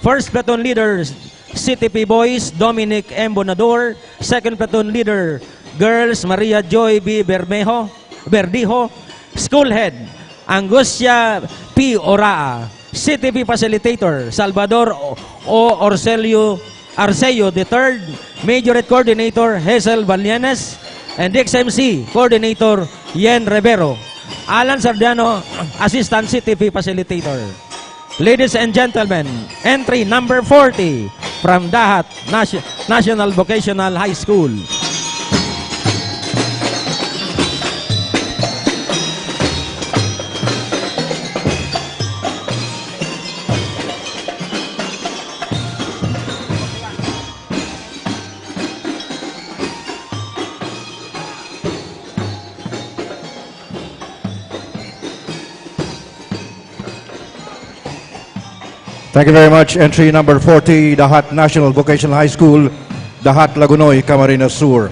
First Platoon Leader, CTP Boys, Dominic M. Bonador. Second Platoon Leader, Girls, Maria Joy B. Verdijo. School Head, Angustia P. Oraa. CTP Facilitator, Salvador O. Arceo III. Majorette Coordinator, Hazel Valyanes. And DXMC Coordinator, Yen Rivero. Alan Sardiano, Assistant CTP Facilitator. Ladies and gentlemen, entry number 40 from Dahat National Vocational High School. Thank you very much. Entry number 40, Dahat National Vocational High School, Dahat Lagunoy, Camarines Sur.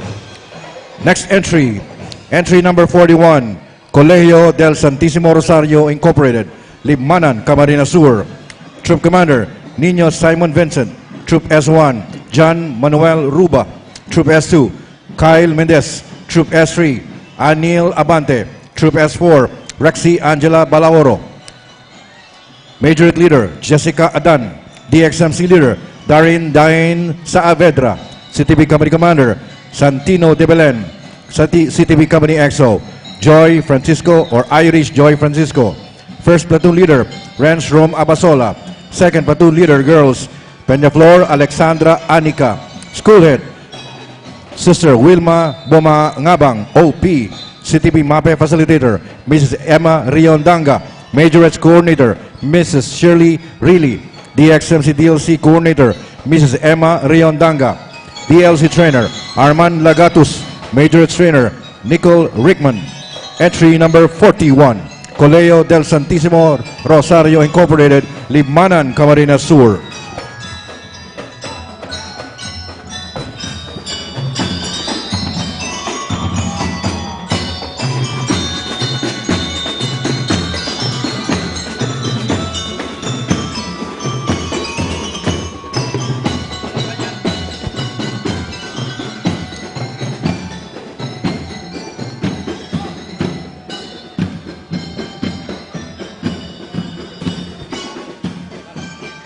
Next entry, entry number 41, Colegio del Santissimo Rosario Incorporated, Libmanan, Camarines Sur. Troop Commander, Nino Simon Vincent. Troop S1, John Manuel Ruba. Troop S2, Kyle Mendez. Troop S3, Anil Abante. Troop S4, Rexy Angela Balaoro. Major Leader, Jessica Adan. DXMC Leader, Darin Dain Saavedra. CTP Company Commander, Santino de Belen. CTP Company XO, Joy Francisco or Irish Joy Francisco. First platoon leader, Renz Rom Abasola. Second platoon leader, girls, Peñaflor Alexandra Anica. School head, Sister Wilma Boma Ngabang, OP. CTP MAPE facilitator, Mrs. Emma Riondanga. Majorettes coordinator, Mrs. Shirley Reilly. DXMC DLC coordinator, Mrs. Emma Riondanga. DLC trainer, Arman Lagatus. Majorettes trainer, Nicole Rickman. Entry number 41, Colegio del Santísimo Rosario Incorporated, Libmanan, Camarines Sur.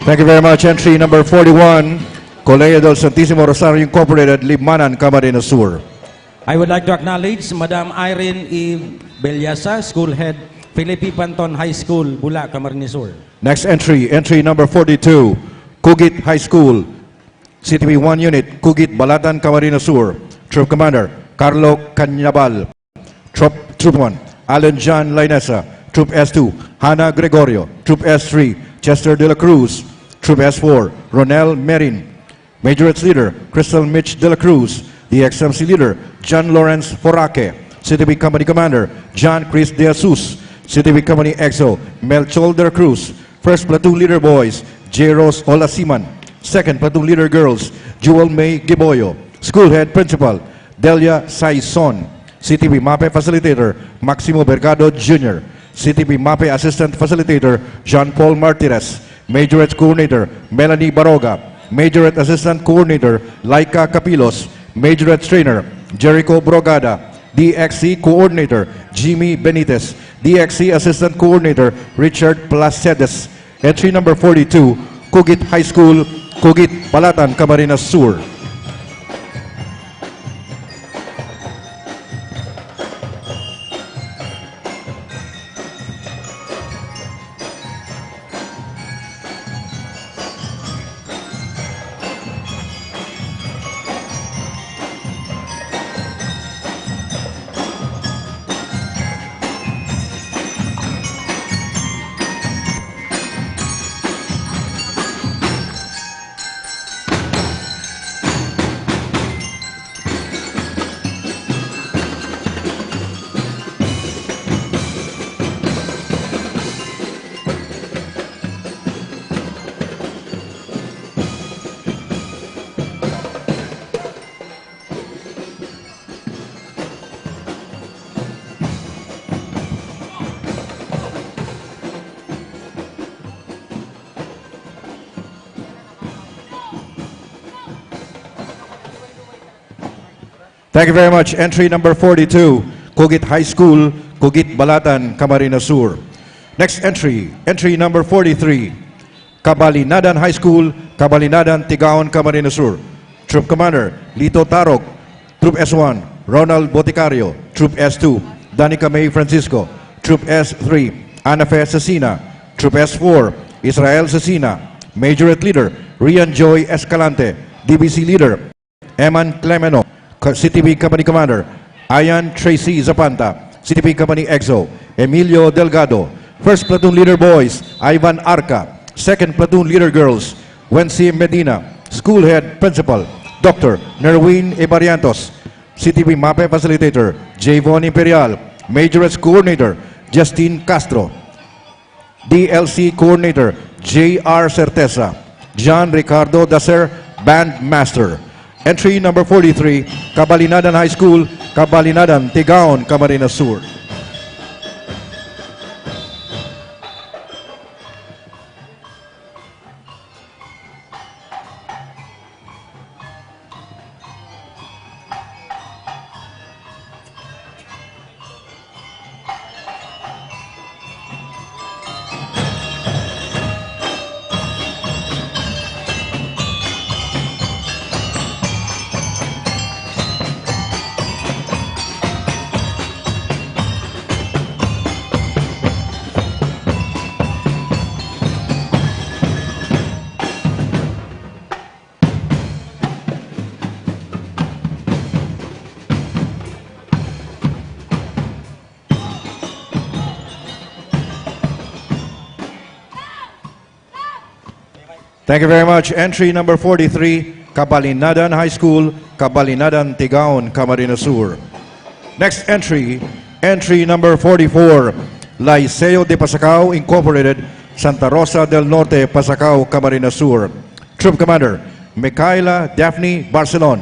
Thank you very much. Entry number 41, Colegio del Santísimo Rosario Incorporated, Libmanan, Camarines Sur. I would like to acknowledge Madam Irene E. Belyasa, School Head, Felipe Panton High School, Bula, Camarines Sur. Next entry, entry number 42, Cugit High School, CTP 1 Unit, Cugit, Balatan, Camarines Sur. Troop Commander, Carlo Cañabal. Troop 1, Alan John Lainesa. Troop S2, Hannah Gregorio. Troop S3, Chester De La Cruz. Troop S4, Ronel Merin. Majorettes leader, Crystal Mitch De La Cruz. The XMC leader, John Lawrence Foraque. CTP Company Commander, John Chris De Jesus. CTP Company EXO, Melchol De La Cruz. First Platoon Leader Boys, J. Rose Olasiman. Second Platoon Leader Girls, Jewel May Giboyo. School Head Principal, Delia Saison. CTP MAPE Facilitator, Maximo Bergado Jr. CTP MAPE Assistant Facilitator, Jean Paul Martirez. Majorette Coordinator, Melanie Baroga. Majorette Assistant Coordinator, Laika Capilos. Majorette Trainer, Jericho Brogada. DXC Coordinator, Jimmy Benitez. DXC Assistant Coordinator, Richard Placedes. Entry number 42, Cugit High School, Cugit, Balatan, Camarines Sur. Thank you very much. Entry number 42, Cugit High School, Cugit, Balatan, Camarines Sur. Next entry, entry number 43, Cabalinadan High School, Cabalinadan, Tigaon, Camarines Sur. Troop Commander, Lito Tarok. Troop S1, Ronald Boticario. Troop S2, Danica May Francisco. Troop S3, Anafe Cecina. Troop S4, Israel Cecina. Majorette Leader, Rian Joy Escalante. DBC Leader, Eman Clemeno. CTP Company Commander, Ayan Tracy Zapanta. CTP Company EXO, Emilio Delgado. First Platoon Leader Boys, Ivan Arca. Second Platoon Leader Girls, Wency Medina. School Head Principal, Dr. Nerwin Ibariantos. CTP MAPE Facilitator, Javon Imperial. Majorettes Coordinator, Justine Castro. DLC Coordinator, J.R. Certeza. John Ricardo Dacer, Band Master. Entry number 43, Cabalinadan High School, Cabalinadan, Tigaon, Camarines Sur. Thank you very much. Entry number 43, Cabalinadan High School, Cabalinadan, Tigaon, Camarines Sur. Next entry, entry number 44, Liceo de Pasacao Incorporated, Santa Rosa del Norte, Pasacao, Camarines Sur. Troop Commander, Micaela Daphne Barcelon.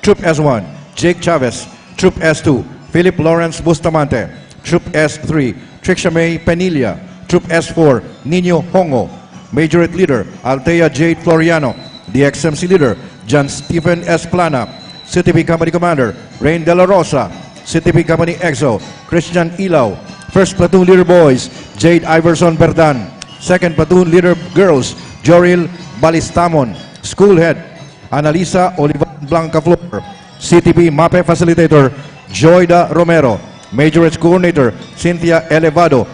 Troop S1, Jake Chavez. Troop S2, Philip Lawrence Bustamante. Troop S3, Tricia May Penilla. Troop S4, Nino Hongo. Majorate Leader, Altea Jade Floriano. The XMC Leader, John Stephen S. Plana. CTP Company Commander, Rain De La Rosa. CTP Company EXO, Christian Ilaw. First Platoon Leader Boys, Jade Iverson Berdan. Second Platoon Leader Girls, Joril Balistamon. School Head, Analisa Olivan Blanca Flor. CTP MAPE Facilitator, Joyda Romero. Majorate Coordinator, Cynthia Elevado.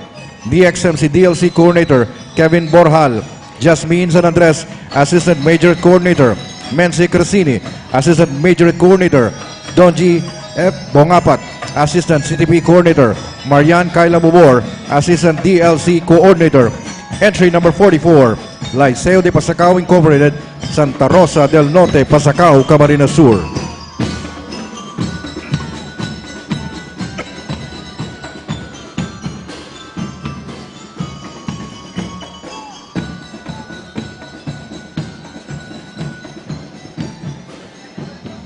DXMC DLC Coordinator, Kevin Borjal. Jasmine San Andres, Assistant Major Coordinator. Mency Crescini, Assistant Major Coordinator. Donji F. Bongapat, Assistant CTP Coordinator. Marian Kaila Bubor, Assistant DLC Coordinator. Entry number 44, Liceo de Pasacao Incorporated, Santa Rosa del Norte, Pasacao, Camarines Sur.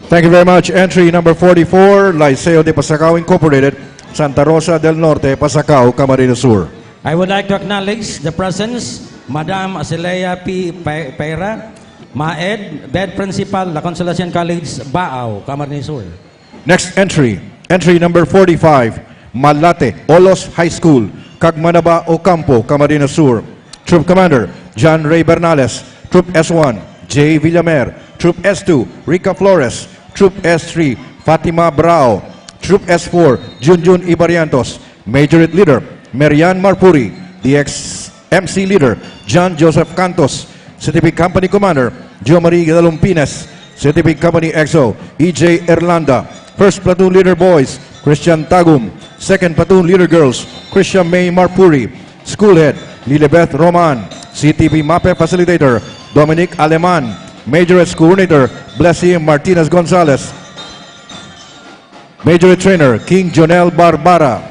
Thank you very much. Entry number 44, Liceo de Pasacao Incorporated, Santa Rosa del Norte, Pasacao, Camarines Sur. I would like to acknowledge the presence, Madam Asilea P. Peira, MAED, Bed Principal, La Consolacion College, Baao, Camarines Sur. Next entry, entry number 45, Malate, Olos High School, Cagmanaba, Ocampo, Camarines Sur. Troop Commander, John Ray Bernales. Troop S1, J. Villamer. Troop S2, Rica Flores. Troop S3, Fatima Brao. Troop S4, Junjun Ibariantos. Majorate Leader, Marian Marpuri. The ex-MC Leader, John Joseph Cantos. CTP Company Commander, Jo Marie Guadalumpines. CTP Company EXO, EJ Erlanda. First Platoon Leader Boys, Christian Tagum. Second Platoon Leader Girls, Christian May Marpuri. School Head, Lilibeth Roman. CTP MAPE Facilitator, Dominic Aleman. Majorate Coordinator, Blessy Martinez Gonzalez. Majorate Trainer, King Jonel Barbara.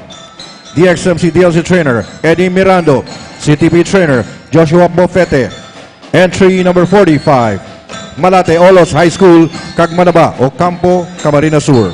DXMC DLC Trainer, Eddie Mirando. CTP Trainer, Joshua Bofete. Entry number 45, Malate Olos High School, Cagmanaba, Ocampo, Camarines Sur.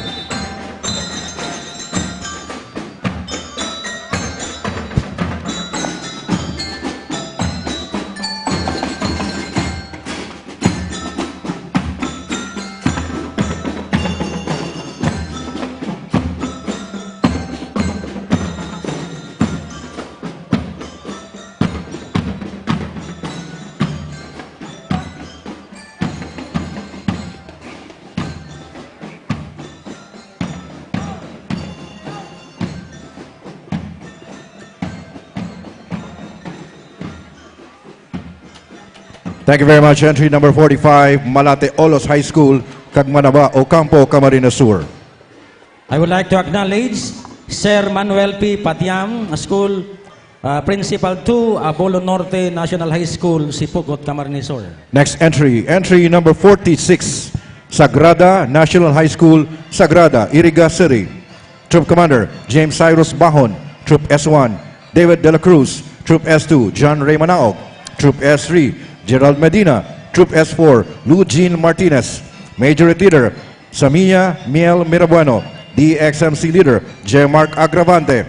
Thank you very much. Entry number 45, Malate Olos High School, Cagmanaba, Ocampo, Camarines Sur. I would like to acknowledge Sir Manuel P. Patiam, School Principal 2, Abolo Norte National High School, Sipugot, Camarines Sur. Next entry, entry number 46, Sagrada National High School, Sagrada, Iriga City. Troop Commander, James Cyrus Bahon. Troop S1, David De La Cruz. Troop S2, John Ray Manaog. Troop S3, Gerald Medina. Troop S4, Lou Jean Martinez. Majorate Leader, Samia Miel Mirabueno. DXMC Leader, J. Mark Agravante.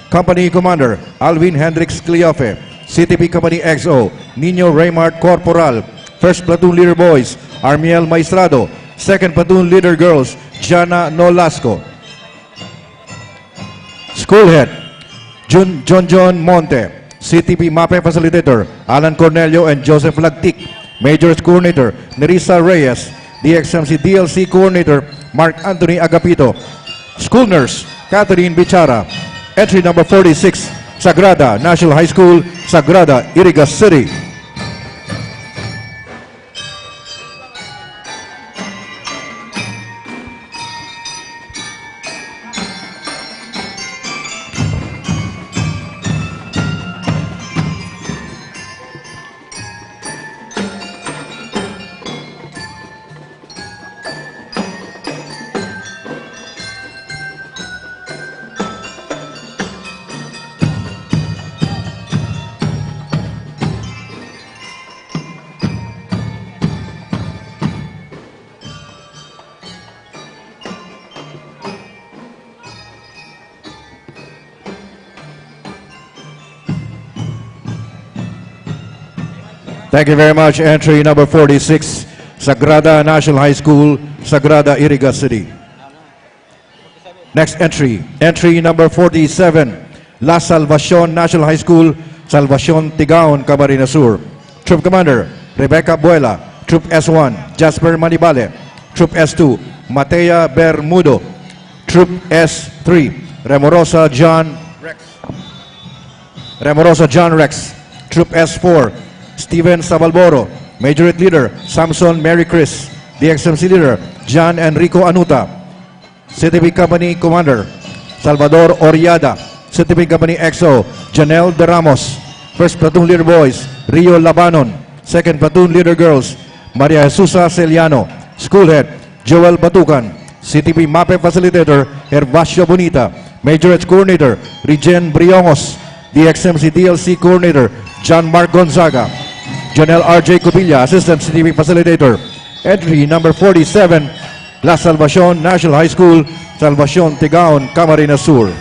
Company Commander, Alvin Hendrix Cleofe. CTP Company XO, Nino Raymart Corporal. First Platoon Leader Boys, Armiel Maestrado. Second Platoon Leader Girls, Jana Nolasco. School Head, John Monte. CTP MAPE Facilitator, Alan Cornelio and Joseph Lagtik. Major Coordinator, Nerissa Reyes. DXMC DLC Coordinator, Mark Anthony Agapito. School Nurse, Catherine Bichara. Entry number 46, Sagrada National High School, Sagrada, Iriga City. Thank you very much. Entry number 46, Sagrada National High School, Sagrada Iriga City. Next entry, entry number 47, La Salvacion National High School, Salvacion Tigaon, Camarines Sur. Troop Commander, Rebecca Buela. Troop S1, Jasper Manibale. Troop S2, Matea Bermudo. Troop S3, Remorosa John Rex. Troop S4, Steven Sabalboro. Majorate Leader, Samson Mary Chris. DXMC Leader, John Enrico Anuta. CTV Company Commander, Salvador Oriada. CTV Company XO, Janelle De Ramos. First Platoon Leader Boys, Rio Labanon. Second Platoon Leader Girls, Maria Jesusa Celiano. School Head, Joel Batucan. CTV MAPE Facilitator, Herbacio Bonita. Majorate Coordinator, Regen Briongos. DXMC DLC Coordinator, John Mark Gonzaga. Janelle RJ Cubilla, Assistant CTV Facilitator. Entry number 47, La Salvacion National High School, Salvacion Tigaon, Camarines Sur.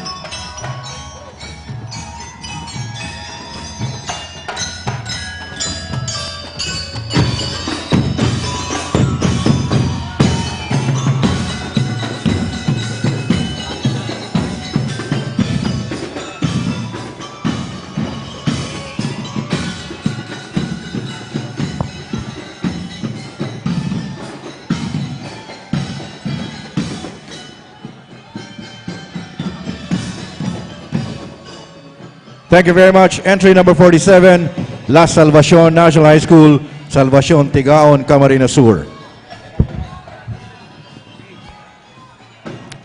Thank you very much. Entry number 47, La Salvacion National High School, Salvacion Tigaon, Camarines Sur.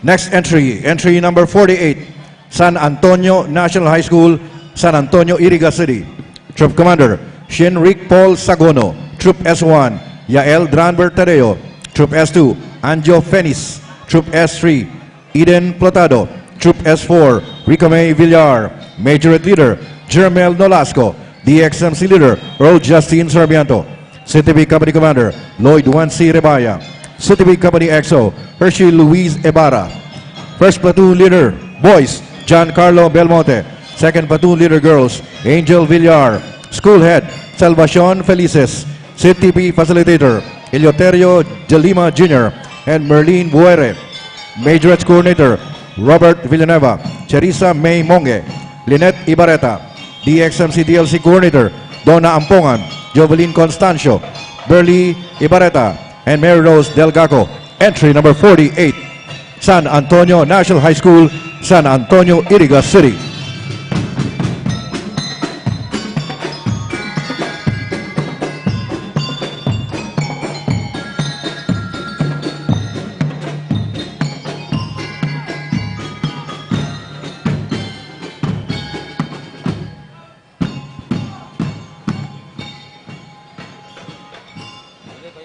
Next entry, entry number 48, San Antonio National High School, San Antonio, Iriga City. Troop Commander, Shinrick Paul Sagono. Troop S1, Yael Dranber Tadeo. Troop S2, Anjo Fenis. Troop S3, Eden Plotado. Troop S4, Ricome Villar. Majorate Leader, Jermel Nolasco. DXMC Leader, Earl Justine Sarmiento. CTV Company Commander, Lloyd Wansi Rebaya. CTV Company XO, Hershey Luis Ibarra. First Platoon Leader, Boys, Giancarlo Belmonte. Second Platoon Leader Girls, Angel Villar. School Head, Salvacion Felices. CTV Facilitator, Eleuterio De Lima Jr. and Merlene Buere. Majorate Coordinator, Robert Villanueva. Charissa May Monge. Lynette Ibareta. DXMC DLC Coordinator, Donna Ampongan. Jovelyn Constancio. Burley Ibareta. And Mary Rose Delgaco. Entry number 48, San Antonio National High School, San Antonio, Iriga City.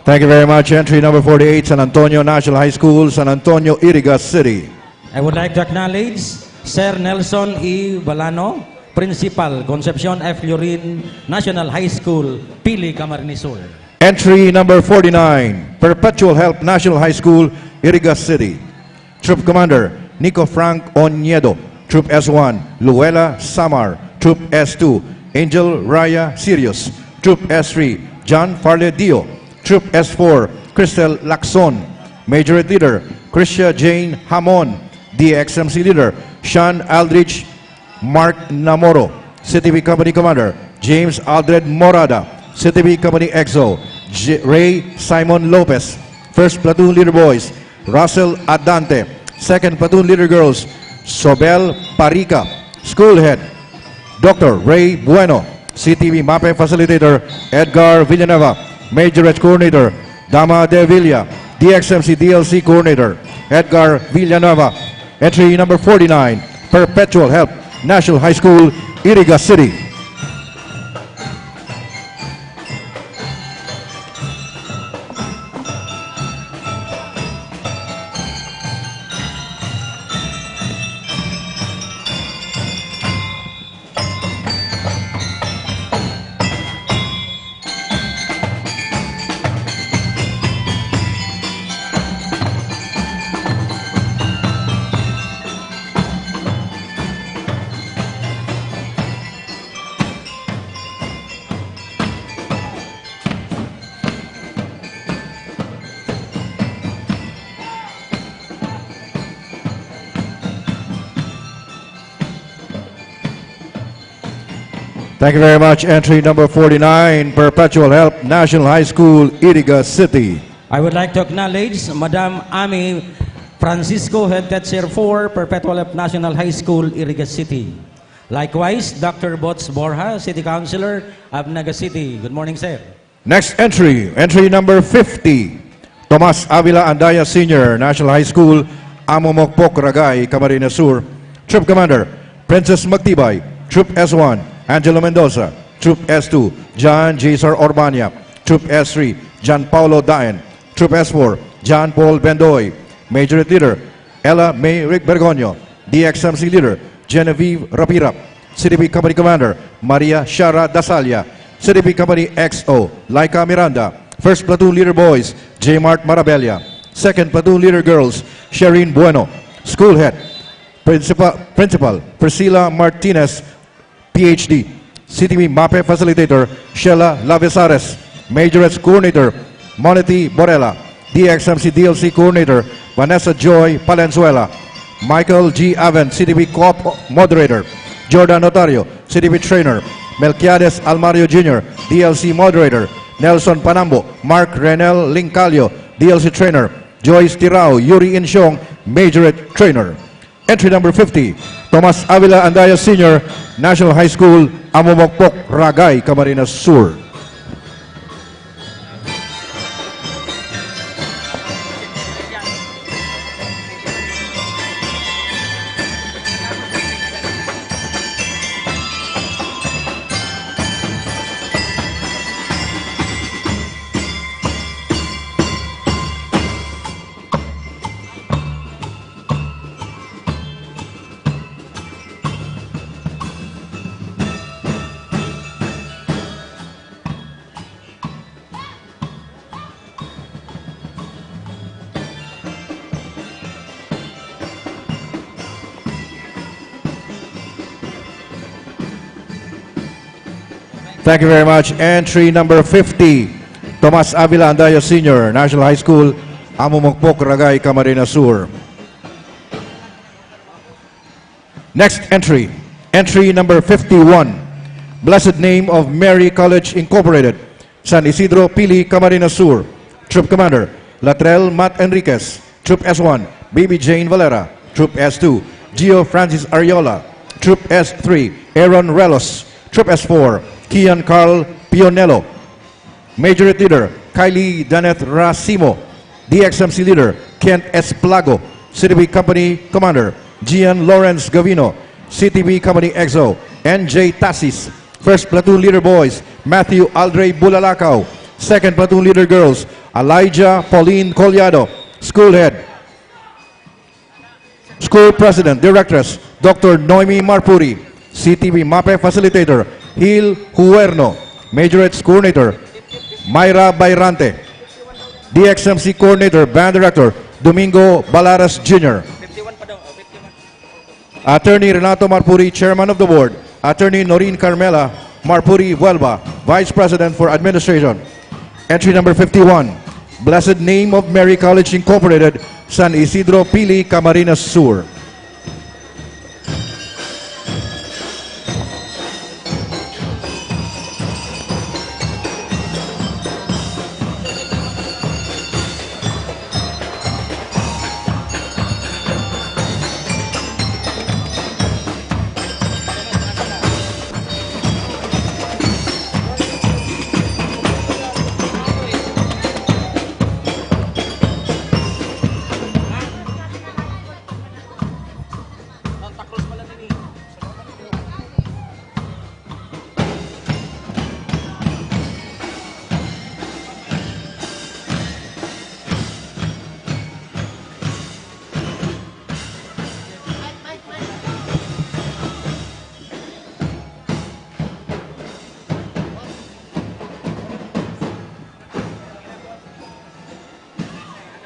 Thank you very much. Entry number 48, San Antonio National High School, San Antonio, Iriga City. I would like to acknowledge Sir Nelson E. Balano, Principal, Concepcion F. Llorin National High School, Pili, Camarines Sur. Entry number 49, Perpetual Help National High School, Iriga City. Troop Commander, Nico Frank Oniedo. Troop S1, Luella Samar. Troop S2, Angel Raya Sirius. Troop S3, John Farle Dio. Troop S4, Crystal Lacson. Majorate Leader, Christia Jane Hamon. DXMC Leader, Sean Aldrich Mark Namoro. CTV Company Commander, James Aldred Morada. CTV Company XO, Ray Simon Lopez. First Platoon Leader Boys, Russell Adante. Second Platoon Leader Girls, Sobel Parica. School Head, Dr. Ray Bueno. CTV MAPE Facilitator, Edgar Villanueva. Majorate Coordinator, Dama De Villa. DXMC DLC Coordinator, Edgar Villanueva. Entry number 49, Perpetual Help National High School, Iriga City. Thank you very much. Entry number 49, Perpetual Help National High School, Iriga City. I would like to acknowledge Madam Ami Francisco, Head Teacher 4, Perpetual Help National High School, Iriga City. Likewise, Dr. Bots Borja, City Councilor of Naga City. Good morning, sir. Next entry, entry number 50, Tomas Avila Andaya Sr., National High School, Amomokpok, Ragay, Camarines Sur. Troop Commander, Princess Magtibay. Troop S1, Angelo Mendoza. Troop S2, John J. Orbania. Troop S3, John Paulo Daen. Troop S4, John Paul Bendoy. Major Leader, Ella May Rick Bergoño. DXMC Leader, Genevieve Rapirap. CDP Company Commander, Maria Shara Dasalia. CDP Company XO, Laika Miranda. First Platoon Leader Boys, J. Mart Marabella. Second Platoon Leader Girls, Shereen Bueno. School Head, Principal Priscilla Martinez, PhD. CTV MAPE Facilitator, Sheila Lavesares. Majorettes Coordinator, Monity Borella. DXMC DLC Coordinator, Vanessa Joy Palenzuela. Michael G. Aven, CTV Co-op Moderator. Jordan Notario, CTV Trainer. Melquiades Almario Jr., DLC Moderator. Nelson Panambo, Mark Renel Lincalio, DLC Trainer. Joyce Tirao, Yuri Insyong, Majorette Trainer. Entry number 50, Tomas Avila Andaya Sr., National High School, Amomokpok, Ragay, Camarines Sur. Thank you very much. Entry number 50, Tomas Avila Andaya Sr., National High School, Amomokpok, Ragay, Camarines Sur. Next entry, entry number 51, Blessed Name of Mary College Incorporated, San Isidro Pili, Camarines Sur. Troop Commander, Latrell Matt Enriquez. Troop S1, Baby Jane Valera. Troop S2, Gio Francis Ariola. Troop S3, Aaron Relos. Troop S4, Kian Carl Pionello. Majorette Leader, Kylie Daneth Racimo. DXMC Leader, Kent S. Plago. CTV Company Commander, Gian Lawrence Gavino. CTV Company XO, NJ Tassis. First Platoon Leader Boys, Matthew Aldre Bulalakaw. Second Platoon Leader Girls, Elijah Pauline Collado. School Head, School President, Directress, Dr. Noemi Marpuri. CTV MAPE Facilitator, Hil Huerno. Majorettes Coordinator, Myra Bayrante. DXMC Coordinator, Band Director, Domingo Balaras Jr. Attorney Renato Marpuri, Chairman of the Board. Attorney Noreen Carmela Marpuri Huelva, Vice President for Administration. Entry number 51, Blessed Name of Mary College Incorporated, San Isidro Pili, Camarines Sur.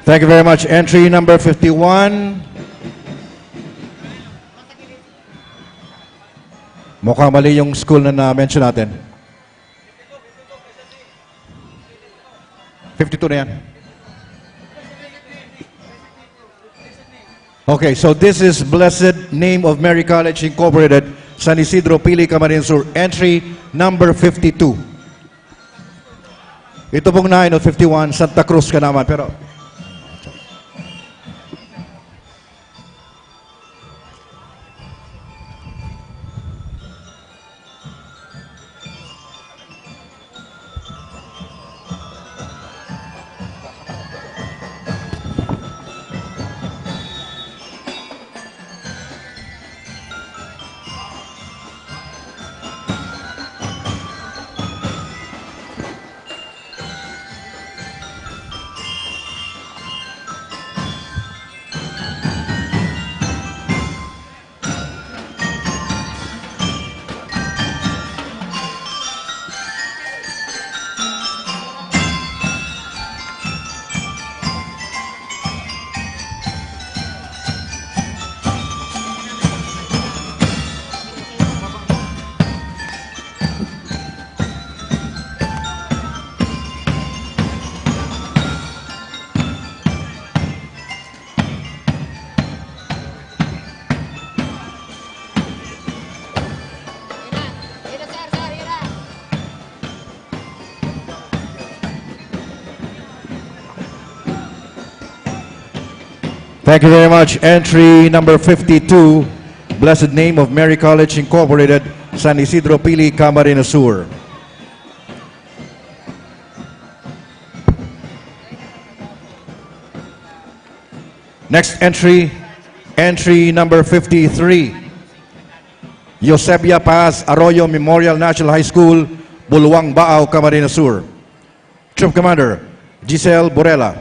Thank you very much. Entry number 51. Mukhang mali yung school na na-mention natin. 52 na yan. Okay, so this is Blessed Name of Mary College Incorporated, San Isidro Pili, Camarines Sur. Entry number 52. Ito pong 9 o 51, Santa Cruz ka naman. Pero thank you very much. Entry number 52, Blessed Name of Mary College Incorporated, San Isidro Pili, Camarines Sur. Next entry, entry number 53, Eusebia Paz Arroyo Memorial National High School, Bulwang Baao, Camarines Sur. Troop Commander, Giselle Borella.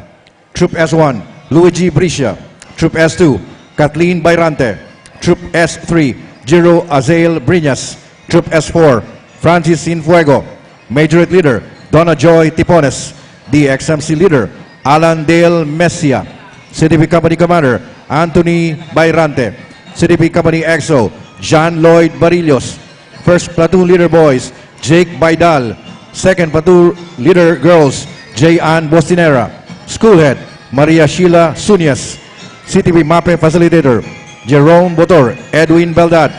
Troop S1, Luigi Brescia. Troop S2, Kathleen Bayrante. Troop S3, Jiro Azael Briñas. Troop S4, Francis Sinfuego. Majorette Leader, Donna Joy Tipones. DXMC Leader, Alan Dale Messia. CDP Company Commander, Anthony Bayrante. CDP Company EXO, John Lloyd Barillos. First Platoon Leader Boys, Jake Baidal. Second Platoon Leader Girls, J. Ann Bostinera. Schoolhead, Maria Sheila Sunyas. CTV MAPE Facilitator, Jerome Botor, Edwin Beldad.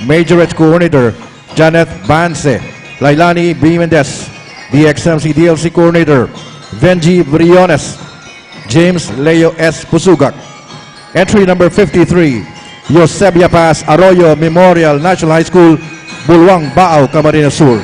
Majorette Coordinator, Janet Banse. Lailani B. Mendez. DXMC DLC Coordinator, Venji Briones. James Leo S. Pusugak. Entry number 53, Eusebia Paz Arroyo Memorial National High School, Bulwang Baao, Camarines Sur.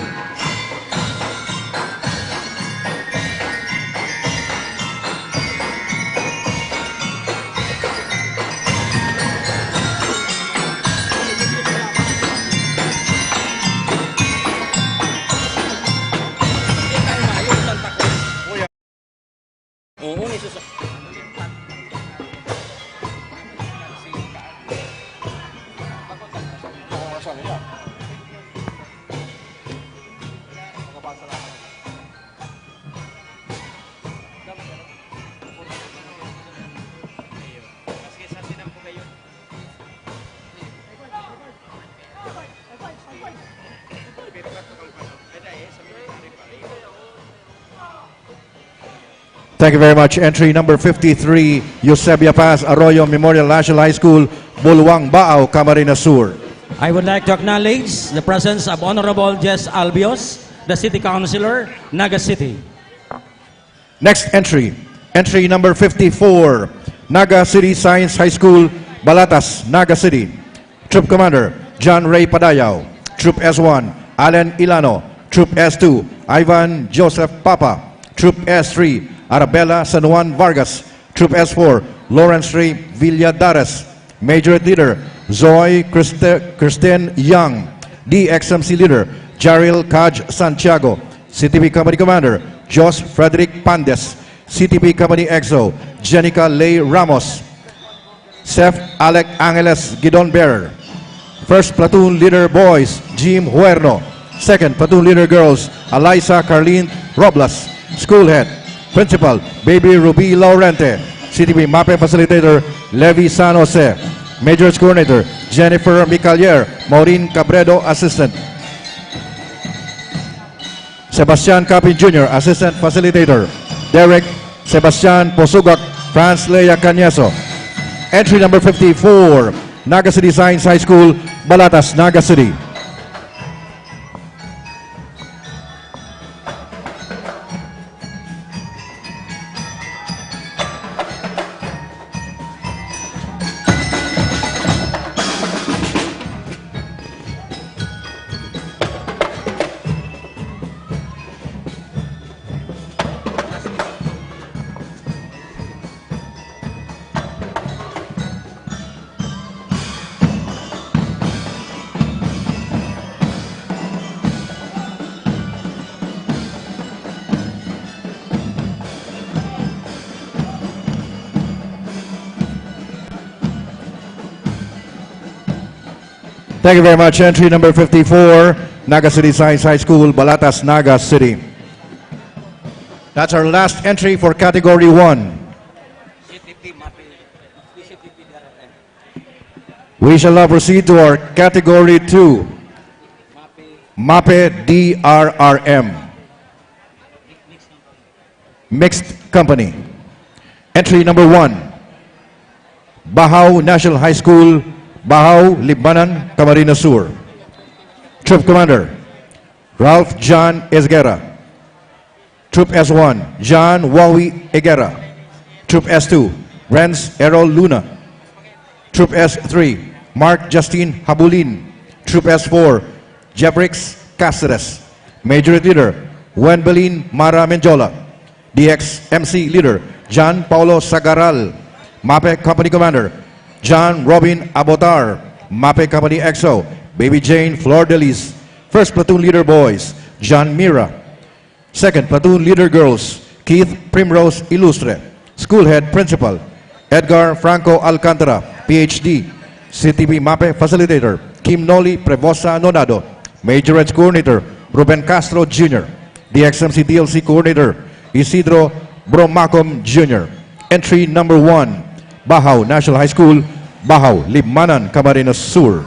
Thank you very much. Entry number 53, Eusebia Paz Arroyo Memorial National High School, Bulwang Baao, Camarines Sur. I would like to acknowledge the presence of Honorable Jess Albios, the City Councilor, Naga City. Next entry, entry number 54, Naga City Science High School, Balatas, Naga City. Troop Commander, John Ray Padayao. Troop S1, Allen Ilano. Troop S2, Ivan Joseph Papa. Troop S3, Arabella San Juan Vargas. Troop S4, Lawrence Ray Villadares. Majorette Leader, Zoe Kristen Young. DXMC Leader, Jaril Kaj Santiago. CTV Company Commander, Jos Frederick Pandes. CTV Company EXO, Jenica Lay Ramos. Seth Alec Angeles Gidon Bearer. First Platoon Leader Boys, Jim Huerno. Second Platoon Leader Girls, Eliza Carlene Robles. Schoolhead, Principal, Baby Ruby Laurente. CTV MAPE Facilitator, Levi San Jose. Majors Coordinator, Jennifer Micalier. Maureen Cabredo, Assistant. Sebastian Capin Jr., Assistant Facilitator. Derek Sebastian Posugak, Franz Lea Canyaso. Entry number 54, Naga City Science High School, Balatas, Naga City. Thank you very much. Entry number 54, Naga City Science High School, Balatas, Naga City. That's our last entry for Category 1. We shall now proceed to our Category 2, MAPE DRRM, Mixed Company. Entry number 1, Bahaw National High School, Bahaw, Libanan, Camarines Sur. Troop Commander, Ralph John Esguerra. Troop S1, John Wawi Egera. Troop S2, Renz Errol Luna. Troop S3, Mark Justine Habulin. Troop S4, Jebrix Cáceres. Major Leader, Wenbelin Mara Menjola. DX MC Leader, John Paulo Sagaral. MAPE Company Commander, John Robin Abotar. MAPE Company EXO, Baby Jane Flor Delis. First Platoon Leader Boys, John Mira. Second Platoon Leader Girls, Keith Primrose Ilustre. School Head Principal, Edgar Franco Alcantara, PhD. CTV MAPE Facilitator, Kim Noli Prevosa Nonado. Majorette Coordinator, Ruben Castro Jr. DXMC DLC Coordinator, Isidro Bromacom Jr. Entry number 1, Bahaw National High School, Bahaw, Libanan, Camarines Sur.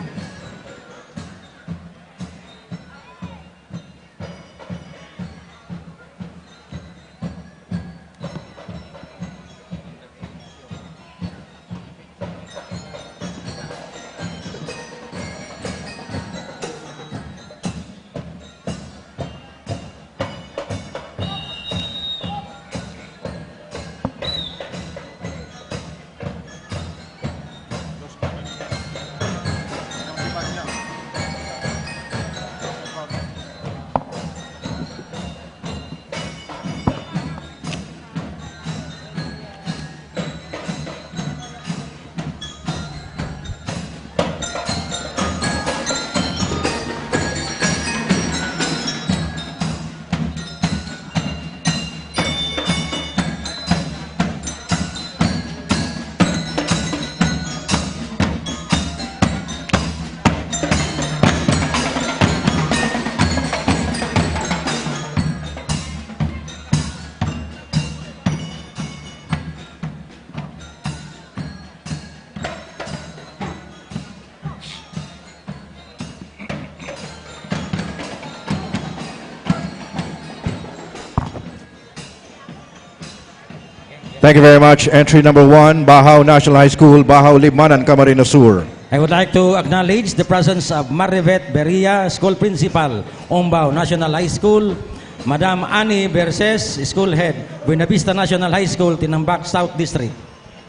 Thank you very much. Entry number 1, Bahaw National High School, Bahaw, Libanan, Camarines Sur. I would like to acknowledge the presence of Marivet Beria, School Principal, Ombao National High School, Madam Annie Berses, School Head, Buena Vista National High School, Tinambak South District.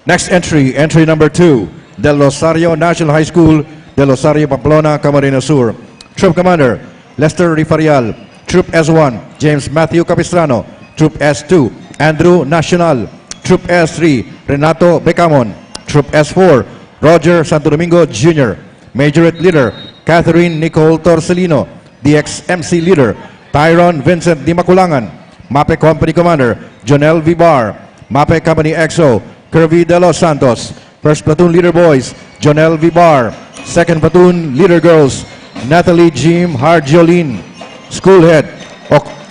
Next entry, entry number 2, Del Rosario National High School, Del Rosario, Pamplona, Camarines Sur. Troop Commander, Lester Rifarial. Troop S1, James Matthew Capistrano. Troop S2, Andrew Nacional. Troop S3, Renato Becamon. Troop S4, Roger Santo Domingo Jr. Majorette Leader, Catherine Nicole Torcelino. DXMC Leader, Tyron Vincent Dimaculangan. MAPE Company Commander, Jonel Vibar. MAPE Company EXO, Kirby De Los Santos. First Platoon Leader Boys, Jonel Vibar. Second Platoon Leader Girls, Natalie Jim Harjolin. School Head,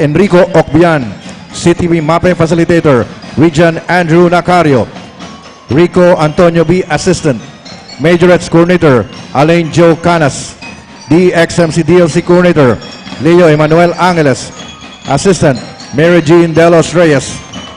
Enrico Ocbian. CTV MAPE Facilitator, Region Andrew Nacario. Rico Antonio B. Assistant. Majorettes Coordinator, Alain Joe Canas. DXMC DLC Coordinator, Leo Emmanuel Angeles. Assistant, Mary Jean Delos Reyes.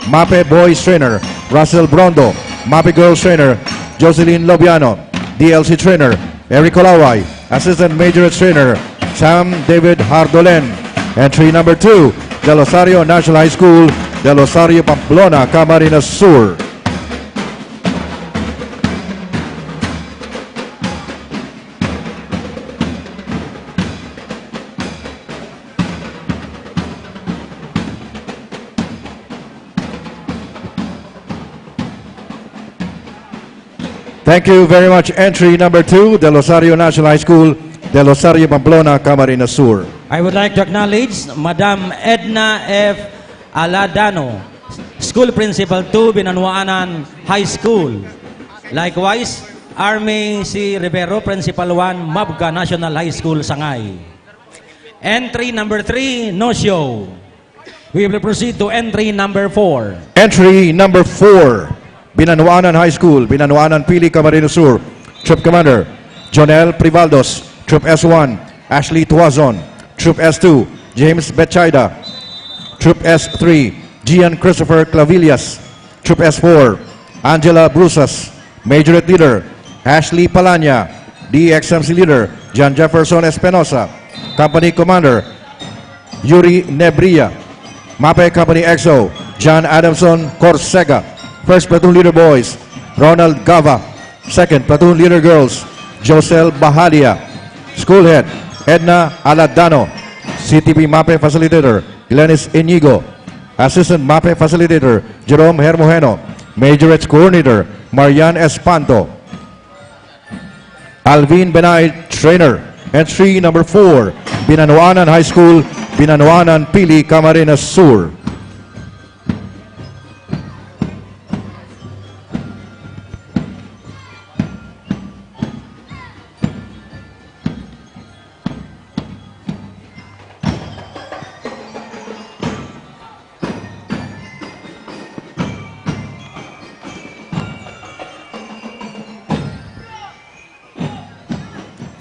MAPE Boys Trainer, Russell Brondo. MAPE Girls Trainer, Jocelyn Lobiano. DLC Trainer, Eric Olaway. Assistant Majorettes Trainer, Sam David Hardolen. Entry number 2, Del Rosario National High School, Del Rosario, Pamplona, Camarines Sur. Thank you very much. Entry number 2, Del Rosario National High School, Del Rosario, Pamplona, Camarines Sur. I would like to acknowledge Madam Edna F. Aladano, School Principal 2, Binanuanan High School. Likewise, Army C. Rivero, Principal 1, Mabga National High School, Sangay. Entry number 3, no show. We will proceed to entry number 4. Entry number 4, Binanuanan High School, Binanuanan Pili, Camarines Sur. Troop Commander, Jonel Privaldos. Troop S1, Ashley Tuazon. Troop S2, James Betchaida. Troop S3, Gian Christopher Clavillas. Troop S4, Angela Brusas. Majorette Leader, Ashley Palanya. DXMC Leader, John Jefferson Espinosa. Company Commander, Yuri Nebria. MAPE Company XO, John Adamson Corsega. First Platoon Leader Boys, Ronald Gava. Second Platoon Leader Girls, Josel Bahalia. School Head, Edna Aladano. CTP MAPE Facilitator, Glenis Inigo. Assistant MAPE Facilitator, Jerome Hermojeno. Majorettes Coordinator, Marian Espanto. Alvin Benay, Trainer. Entry number 4, Binanuanan High School, Binanuanan Pili, Camarines Sur.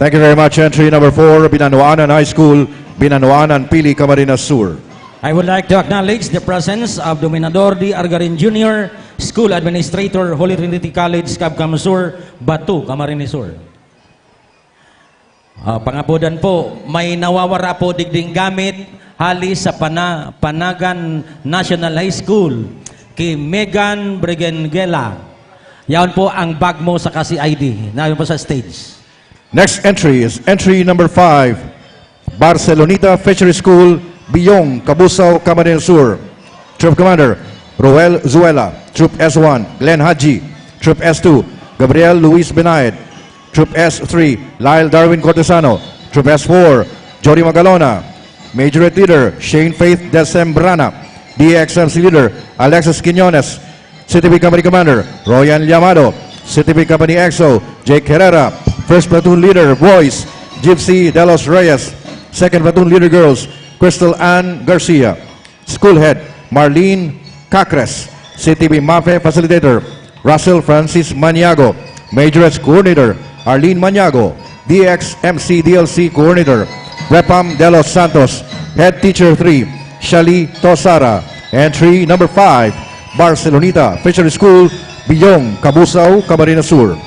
Thank you very much. Entry number 4, Binanuanan High School, Binanuanan Pili, Camarines Sur. I would like to acknowledge the presence of Dominador D. Argarin Jr., School Administrator, Holy Trinity College, Cabcam Sur, Batu, Camarines Sur. Pangapudan po, may nawawara po digding gamit hali sa Panagan National High School kay Megan Brigengela. Yan po ang bag mo sa kasi ID. Nayon po sa stage. Next entry is entry number 5, Barcelonita Fishery School, Biyong, Cabusao, Camarines Sur. Troop Commander, Roel Zuela. Troop S1, Glenn Haji. Troop S2, Gabriel Luis Benayed. Troop S3, Lyle Darwin Cortesano. Troop S4, Jody Magalona. Majorette Leader, Shane Faith Desembrana. DXMC Leader, Alexis Quinones. CTP Company Commander, Royan Llamado. CTP Company XO, Jake Herrera. First Platoon Leader, Boys, Gypsy De Los Reyes. Second Platoon Leader, Girls, Crystal Ann Garcia. School Head, Marlene Cacres. CTP MAPE Facilitator, Russell Francis Maniago. Majorettes Coordinator, Arlene Maniago. DXMC DLC Coordinator, Repam De Los Santos. Head Teacher 3, Shali Tosara. Entry number 5, Barcelonita Fishery School, Biyong, Cabusao, Camarines Sur.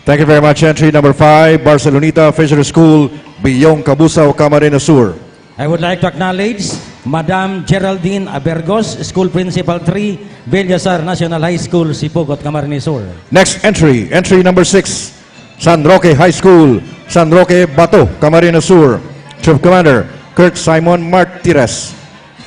Thank you very much. Entry number 5, Barcelonita Fishery School, Biyong, Cabusao, Camarines Sur. I would like to acknowledge Madam Geraldine Abergos, School Principal 3, Villasar National High School, Sipugot, Camarines Sur. Next entry, entry number 6, San Roque High School, San Roque, Bato, Camarines Sur. Troop Commander, Kirk Simon Martires.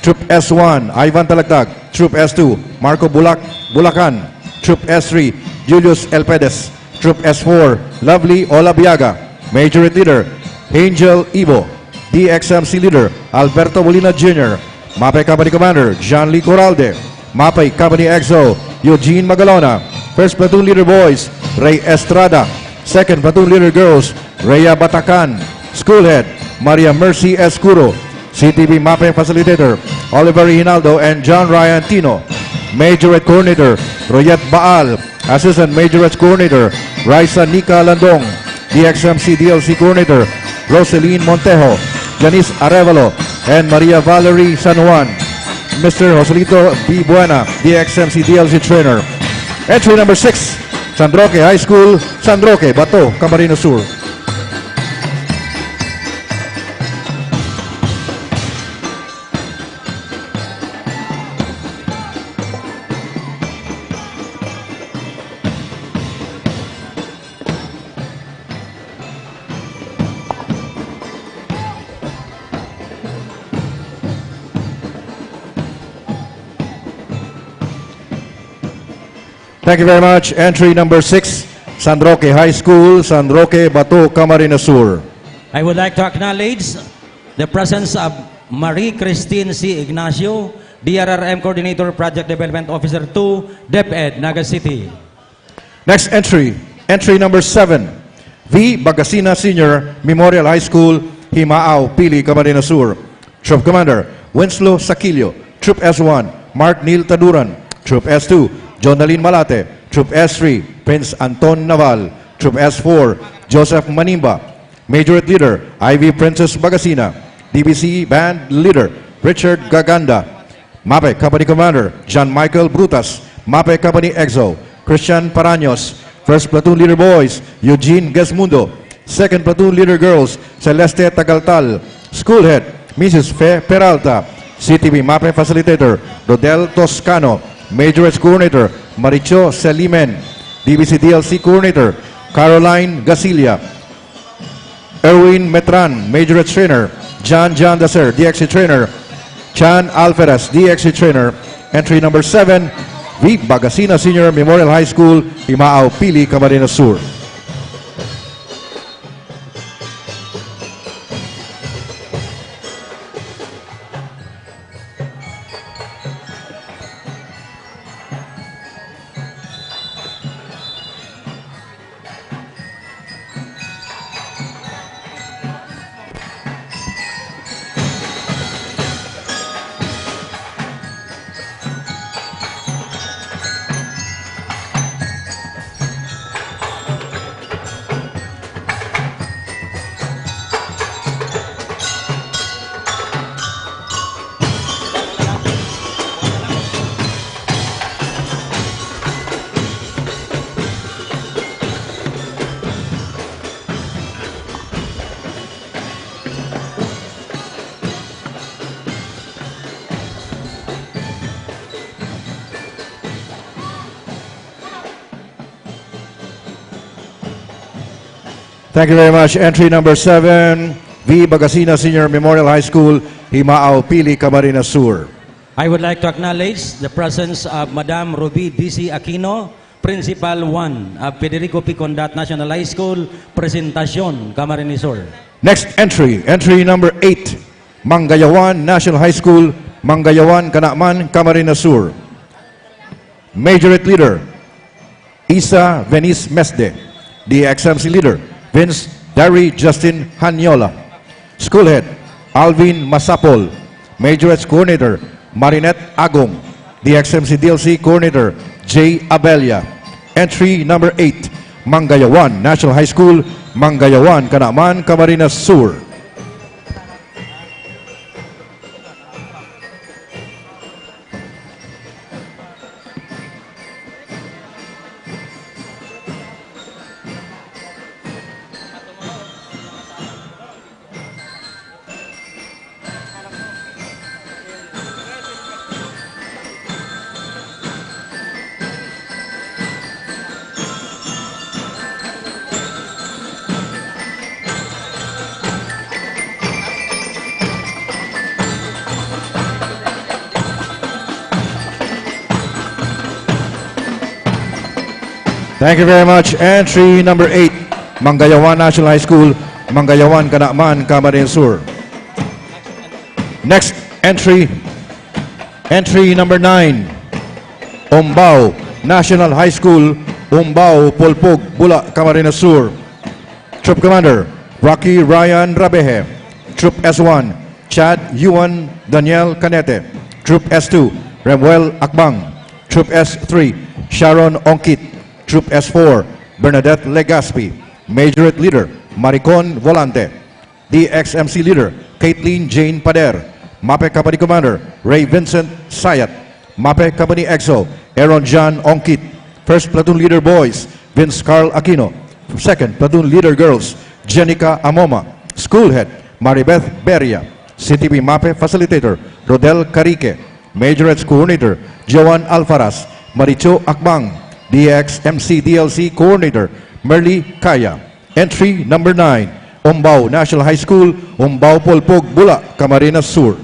Troop S1, Ivan Talagtag. Troop S2, Marco Bulacan. Troop S3, Julius Elpedes. Troop S4, Lovely Olabiaga. Majorette Leader, Angel Ibo. DXMC Leader, Alberto Molina Jr. MAPE Company Commander, John Lee Coralde. MAPE Company XO, Eugene Magalona. First Platoon Leader Boys, Ray Estrada. Second Platoon Leader Girls, Rhea Batacan. School Head, Maria Mercy Escuro. CTV MAPE Facilitator, Oliver Hinaldo and John Ryan Tino. Majorette Coordinator, Royet Baal. Assistant Majorette Coordinator, Raisa Nika Landong. DXMC DLC Coordinator, Roseline Montejo. Janice Arevalo and Maria Valerie San Juan. Mr. Joselito B. Buena, DXMC DLC Trainer. Entry number 6, San Roque High School, San Roque, Bato, Camarines Sur. Thank you very much. Entry number 6, San Roque High School, San Roque, Bato, Camarines Sur. I would like to acknowledge the presence of Marie Christine C. Ignacio, DRRM Coordinator, Project Development Officer 2, DepEd, Naga City. Next entry, entry number 7, V. Bagasina Senior Memorial High School, Himao, Pili, Camarines Sur. Troop Commander, Winslow Saquillo. Troop S1, Mark Neil Taduran. Troop S2, Jonalyn Malate. Troop S3, Prince Anton Naval. Troop S4, Joseph Manimba. Majorette Leader, Ivy Princess Bagasina. DBC Band Leader, Richard Gaganda. MAPE Company Commander, John Michael Brutas. MAPE Company EXO, Christian Paraños. First Platoon Leader Boys, Eugene Gesmundo. Second Platoon Leader Girls, Celeste Tagaltal. School Head, Mrs. Fe Peralta. CTV MAPE Facilitator, Rodel Toscano. Majorette Coordinator, Maricho Selimen. DBC DLC Coordinator, Caroline Gasilia. Erwin Metran, Majorette Trainer. John Daser, DXC Trainer. Chan Alferez, DXC Trainer. Entry number 7, V. Bagasina Senior Memorial High School, Himao, Pili, Camarines Sur. Thank you very much. Entry number 7, V. Bagasina Senior Memorial High School, Himao, Pili, Camarines Sur. I would like to acknowledge the presence of Madam Ruby D.C. Aquino, Principal 1 of Federico P. Condat National High School, Presentacion, Camarines Sur. Next entry, entry number 8, Mangayawan National High School, Mangayawan, Kanakman, Camarines Sur. Majorette Leader, Isa Venice Mesde. DXMC Leader, Vince Dari Justin Hanyola. School Head, Alvin Masapol. Majorette Coordinator, Marinette Agong. DXMC DLC Coordinator, J. Abelia. Entry number 8, Mangayawan National High School, Mangayawan, Kanakman, Camarines Sur. Thank you very much. Entry number 8, Mangayawan National High School, Mangayawan, Kanakman, Camarines Sur. Next entry, entry number 9, Umbao National High School, Umbao, Polpog, Bula, Camarines Sur. Troop Commander, Rocky Ryan Rabehe. Troop S1, Chad Yuan Daniel Canete. Troop S2, Remuel Akbang. Troop S3, Sharon Onkit. Troop S4, Bernadette Legaspi. Majorette Leader, Maricon Volante. DXMC Leader, Caitlin Jane Pader. MAPE Company Commander, Ray Vincent Sayat. MAPE Company EXO, Aaron John Onkit. First Platoon Leader Boys, Vince Carl Aquino. Second Platoon Leader Girls, Jenica Amoma. School Head, Maribeth Beria. CTV MAPE Facilitator, Rodel Carique. Majorettes Coordinator, Joan Alfaraz. Maricho Akbang. DXMC DLC Coordinator, Merly Kaya. Entry number 9, Umbao National High School, Umbao Polpog, Bula, Camarines Sur.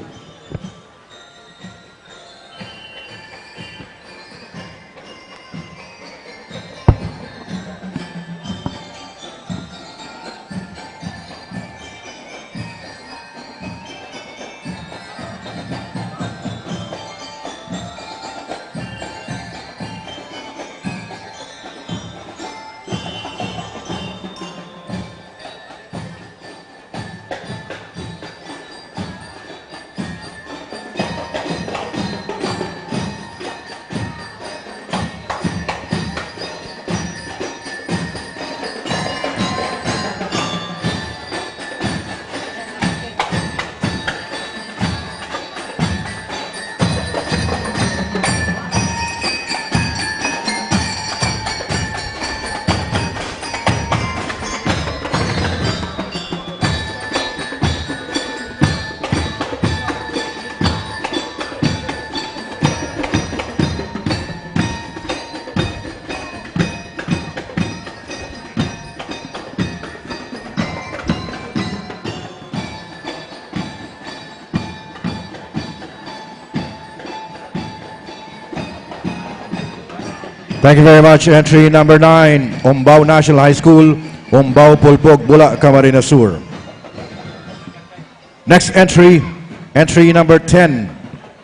Thank you very much. Entry number 9, Umbao National High School, Umbao Pulpog, Bula, Camarines Sur. Next entry, entry number 10,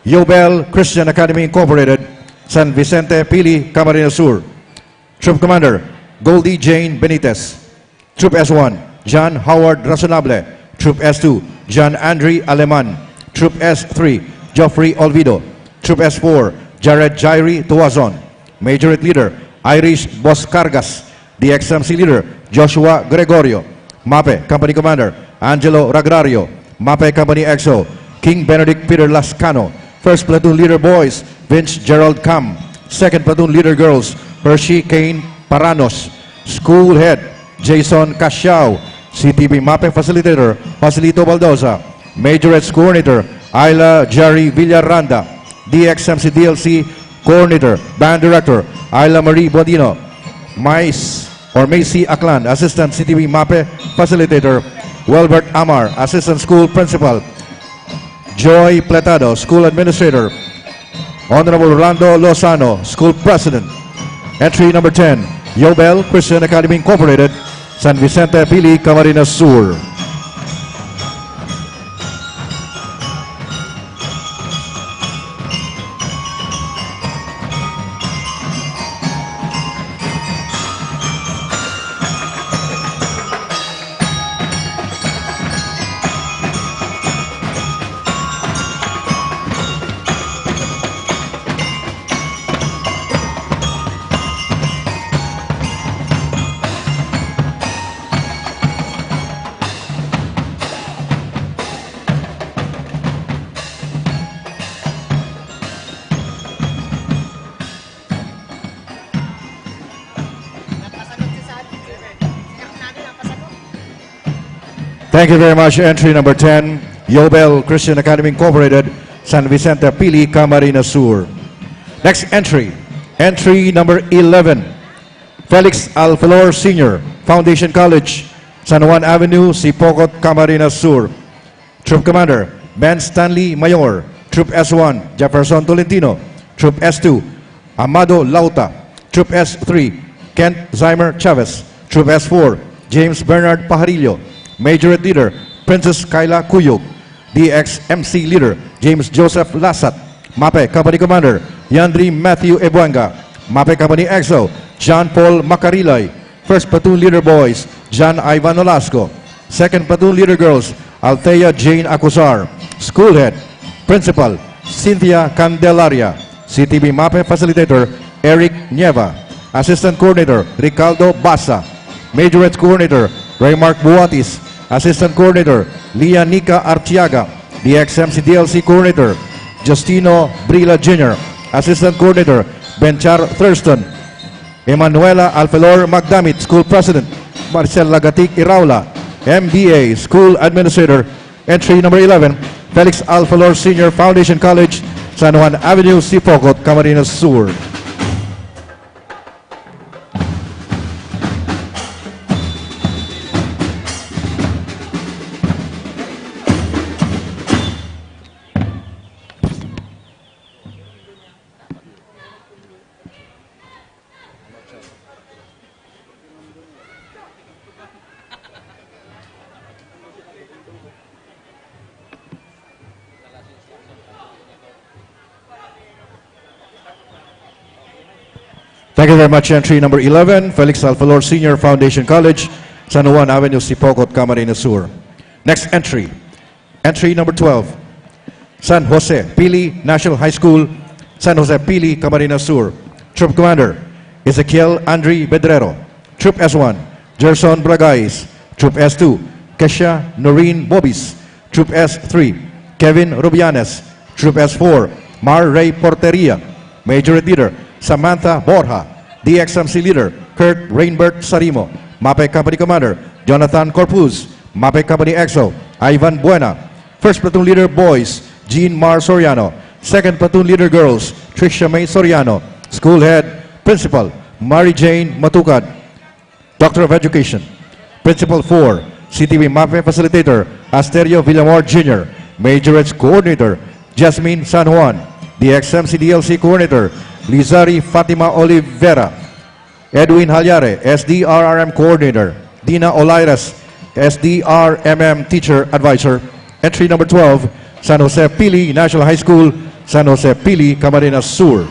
Yobel Christian Academy Incorporated, San Vicente, Pili, Camarines Sur. Troop Commander, Goldie Jane Benitez. Troop S1, John Howard Razonable. Troop S2, John Andre Aleman. Troop S3, Geoffrey Olvido. Troop S4, Jared Jairi Tuazon. Majorate Leader, Irish Boscargas. The XMC Leader, Joshua Gregorio. MAPE Company Commander, Angelo Ragrario. MAPE Company EXO, King Benedict Peter Lascano. First Platoon Leader Boys, Vince Gerald Cam. Second Platoon Leader Girls, Hershey Kane Paranos. School Head, Jason Casiao. CTB MAPE Facilitator, Joselito Baldoza. Majorettes Coordinator, Ayla Jerry Villaranda. DXMC DLC Coordinator, Band Director, Ayla Marie Bodino. Macy Aklan, Assistant CTB MAPE Facilitator, Welbert Amar, Assistant School Principal, Joy Platado, School Administrator, Honorable Rolando Lozano, School President. Entry number 10, Yobel Christian Academy Incorporated, San Vicente, Pili, Camarines Sur. Thank you very much. Entry number 10, Yobel Christian Academy Incorporated, San Vicente, Pili, Camarines Sur. Next entry, entry number 11, Felix Alfalor Sr., Foundation College, San Juan Avenue, Sipocot, Camarines Sur. Troop Commander, Ben Stanley Mayor. Troop S1, Jefferson Tolentino. Troop S2, Amado Lauta. Troop S3, Kent Zymer Chavez. Troop S4, James Bernard Pajarillo. Majorate Leader, Princess Kyla Kuyog. DXMC Leader, James Joseph Lasat. MAPE Company Commander, Yandri Matthew Ebuanga. MAPE Company EXO, John Paul Macarilay. First Platoon Leader Boys, John Ivan Olasco. Second Platoon Leader Girls, Althea Jane Acusar. School Head, Principal, Cynthia Candelaria. CTB MAPE Facilitator, Eric Nieva. Assistant Coordinator, Ricardo Basa. Majorette Coordinator, Raymark Buatis. Assistant Coordinator, Lia Nica Artiaga. DXMC DLC Coordinator, Justino Brila Jr. Assistant Coordinator, Benchar Thurston. Emanuela Alfalor Magdamit, School President, Marcel Lagatik Iraula. MBA, School Administrator. Entry number 11, Felix Alfalor Sr. Foundation College, San Juan Avenue, Sipocot, Camarines Sur. Thank you very much. Entry number 11, Felix Alfalor Sr. Foundation College, San Juan Avenue, Sipocot, Camarines Sur. Next entry, entry number 12, San Jose Pili National High School, San Jose Pili, Camarines Sur. Troop Commander, Ezekiel Andre Bedrero. Troop S1, Gerson Bragais. Troop S2, Kesha Noreen Bobis. Troop S3, Kevin Rubianes. Troop S4, Mar Ray Porteria. Majorate Leader, Samantha Borja. DXMC Leader, Kurt Rainbert Sarimo. MAPE Company Commander, Jonathan Corpus. MAPE Company EXO, Ivan Buena. First Platoon Leader Boys, Jean Mar Soriano. Second Platoon Leader Girls, Tricia May Soriano. School Head, Principal, Mary Jane Matukad. Doctor of Education. Principal 4, CTV MAPE Facilitator, Asterio Villamor Jr. Majorettes Coordinator, Jasmine San Juan. DXMC DLC Coordinator, Lizari Fatima Olivera. Edwin Halyare, SDRRM Coordinator. Dina Olaires, SDRMM Teacher Advisor. Entry number 12, San Jose Pili National High School, San Jose Pili, Camarines Sur.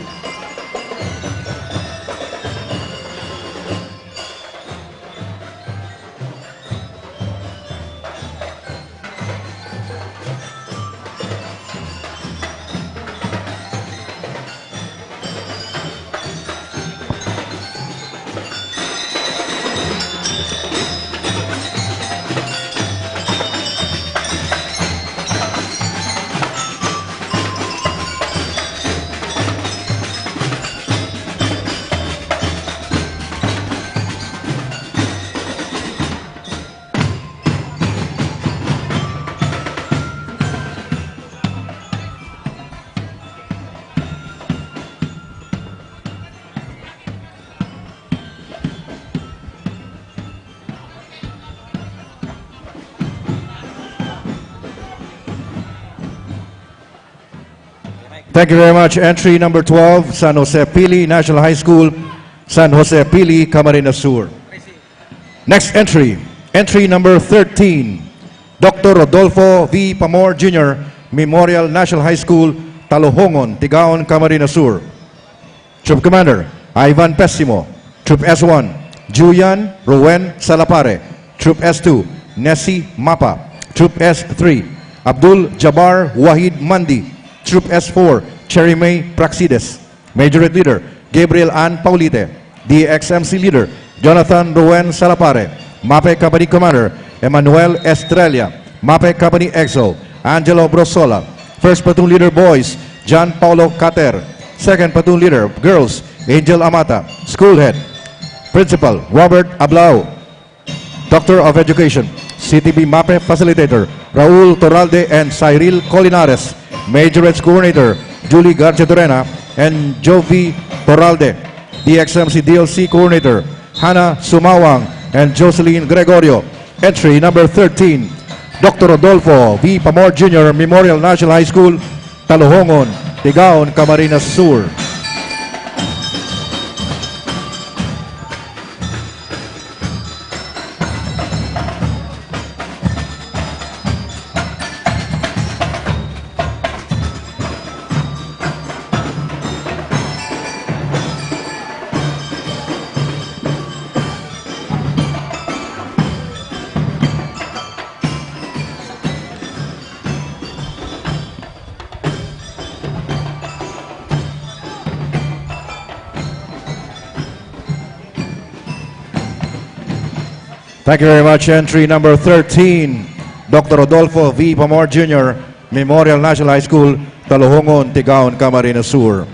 Thank you very much. Entry number 12, San Jose Pili National High School, San Jose Pili, Camarines Sur. Next entry, entry number 13, Dr. Rodolfo V. Pamor Jr., Memorial National High School, Talohongon, Tigaon, Camarines Sur. Troop Commander, Ivan Pessimo. Troop S1, Julian Rowen Salapare. Troop S2, Nessie Mapa. Troop S3, Abdul Jabbar Wahid Mandi. Troop S4, Cherry May Praxides. Majorette Leader, Gabriel Ann Paulite. DXMC Leader, Jonathan Rowen Salapare. MAPE Company Commander, Emmanuel Estrella. MAPE Company EXO, Angelo Brosola. First Platoon Leader Boys, John Paulo Cater. Second Platoon Leader Girls, Angel Amata. School Head, Principal Robert Ablao. Doctor of Education, CTB MAPE Facilitator, Raul Torralde and Cyril Colinares. Majorettes Coordinator, Julie Garcia-Torena and Jovi Torralde. DXMC DLC Coordinator, Hannah Sumawang and Jocelyn Gregorio. Entry number 13, Dr. Rodolfo V. Pamor Jr., Memorial National High School, Talohongon, Tigaon, Camarines Sur. Thank you very much. Entry number 13, Dr. Rodolfo V. Pamor Jr., Memorial National High School, Talohongon, Tigaon, Camarines Sur.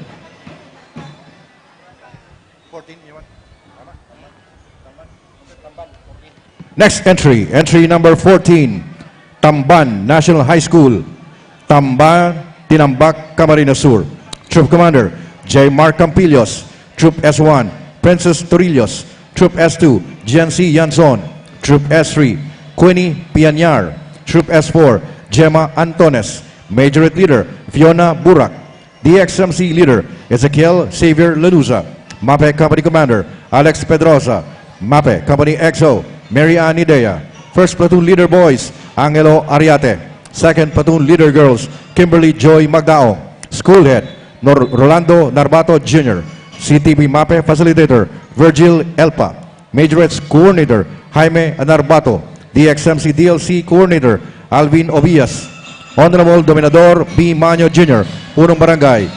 Next entry, entry number 14, Tamban National High School, Tamban, Tinambak, Camarines Sur. Troop Commander, J. Mark Campillos. Troop S1, Princess Torillos. Troop S2, Jency Yanzon. Troop S3, Queenie Pianyar. Troop S4, Gemma Antones. Majorette Leader, Fiona Burak. DXMC Leader, Ezekiel Xavier Lanuza. MAPE Company Commander, Alex Pedrosa. MAPE Company EXO, Mary Ann Idea. First Platoon Leader Boys, Angelo Ariate. Second Platoon Leader Girls, Kimberly Joy Magdao. School Head, Rolando Narbato Jr. CTP MAPE Facilitator, Virgil Elpa. Majorettes Coordinator, Jaime Anarbato. DXMC DLC Coordinator, Alvin Ovias. Honorable Dominador B. Manyo Jr., Punong Barangay.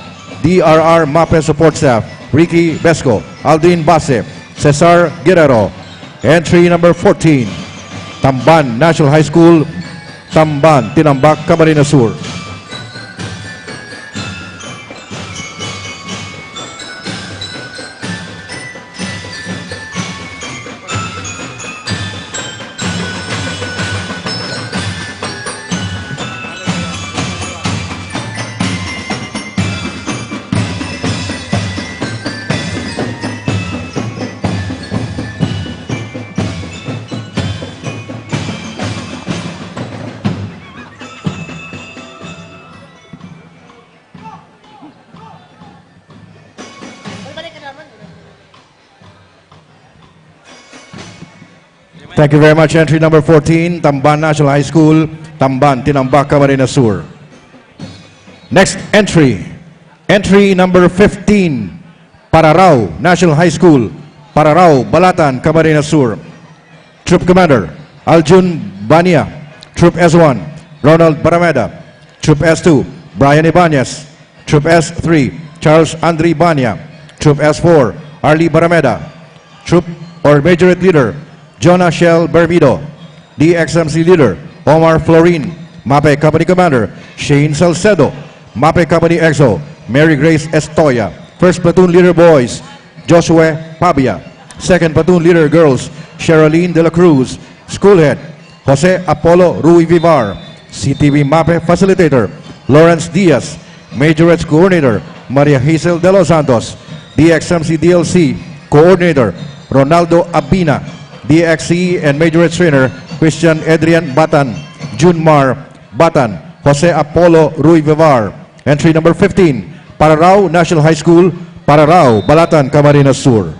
DRR MAPE Support Staff, Ricky Besco, Aldrin Base, Cesar Guerrero. Entry number 14, Tamban National High School, Tamban, Tinambak, Camarines Sur. Thank you very much. Entry number 14, Tamban National High School, Tamban, Tinambak, Camarines Sur. Next entry, entry number 15, Pararao National High School, Pararao, Balatan, Camarines Sur. Troop Commander, Aljun Bania. Troop S1, Ronald Barameda. Troop S2, Brian Ibanez. Troop S3, Charles Andre Bania. Troop S4, Arlie Barameda. Troop or Majorate Leader, Jonah Shell Bermido. DXMC Leader, Omar Florin. MAPE Company Commander, Shane Salcedo. MAPE Company EXO, Mary Grace Estoya. First Platoon Leader Boys, Joshua Pabia. Second Platoon Leader Girls, Sherilyn De La Cruz. School Head, Jose Apollo Rui Vivar. CTV MAPE Facilitator, Lawrence Diaz. Majorettes Coordinator, Maria Hazel De Los Santos. DXMC DLC Coordinator, Ronaldo Abina. DXC and Majorettes Trainer, Christian Adrian Batan. Junmar Batan. Jose Apollo Rui Vivar. Entry number 15, Pararao National High School, Pararao, Balatan, Camarines Sur.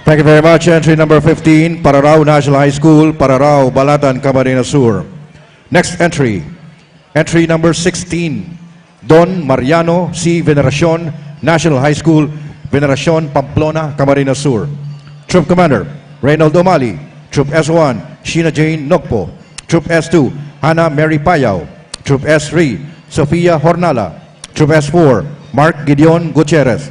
Thank you very much. Entry number 15, Pararao National High School, Pararao, Balatan, Camarines Sur. Next entry, entry number 16, Don Mariano C. Veneracion National High School, Veneracion, Pamplona, Camarines Sur. Troop Commander, Reynald O'Malley. Troop S1, Sheena Jane Nokpo. Troop S2, Hannah Mary Payao. Troop S3, Sofia Hornala. Troop S4, Mark Gideon Gutierrez.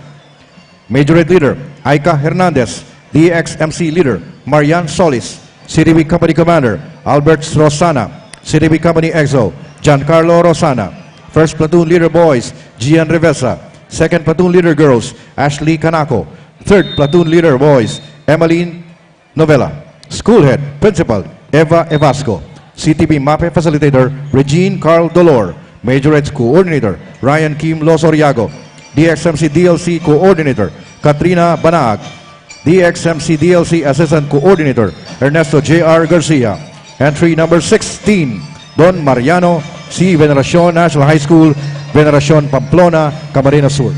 Majorate Leader, Aika Hernandez. DXMC Leader, Marian Solis. CDB Company Commander, Albert Rosana. CDB Company EXO, Giancarlo Rosana. First Platoon Leader Boys, Gian Rivesa. Second Platoon Leader Girls, Ashley Canaco. Third Platoon Leader Boys, Emmeline Novella. School Head, Principal, Eva Evasco. CTB MAPE Facilitator, Regine Carl Dolor. Majorettes Coordinator, Ryan Kim Losoriago. DXMC DLC Coordinator, Katrina Banag. DXMC DLC Assistant Coordinator, Ernesto J.R. Garcia. Entry number 16, Don Mariano C. Veneracion National High School, Veneracion, Pamplona, Camarines Sur.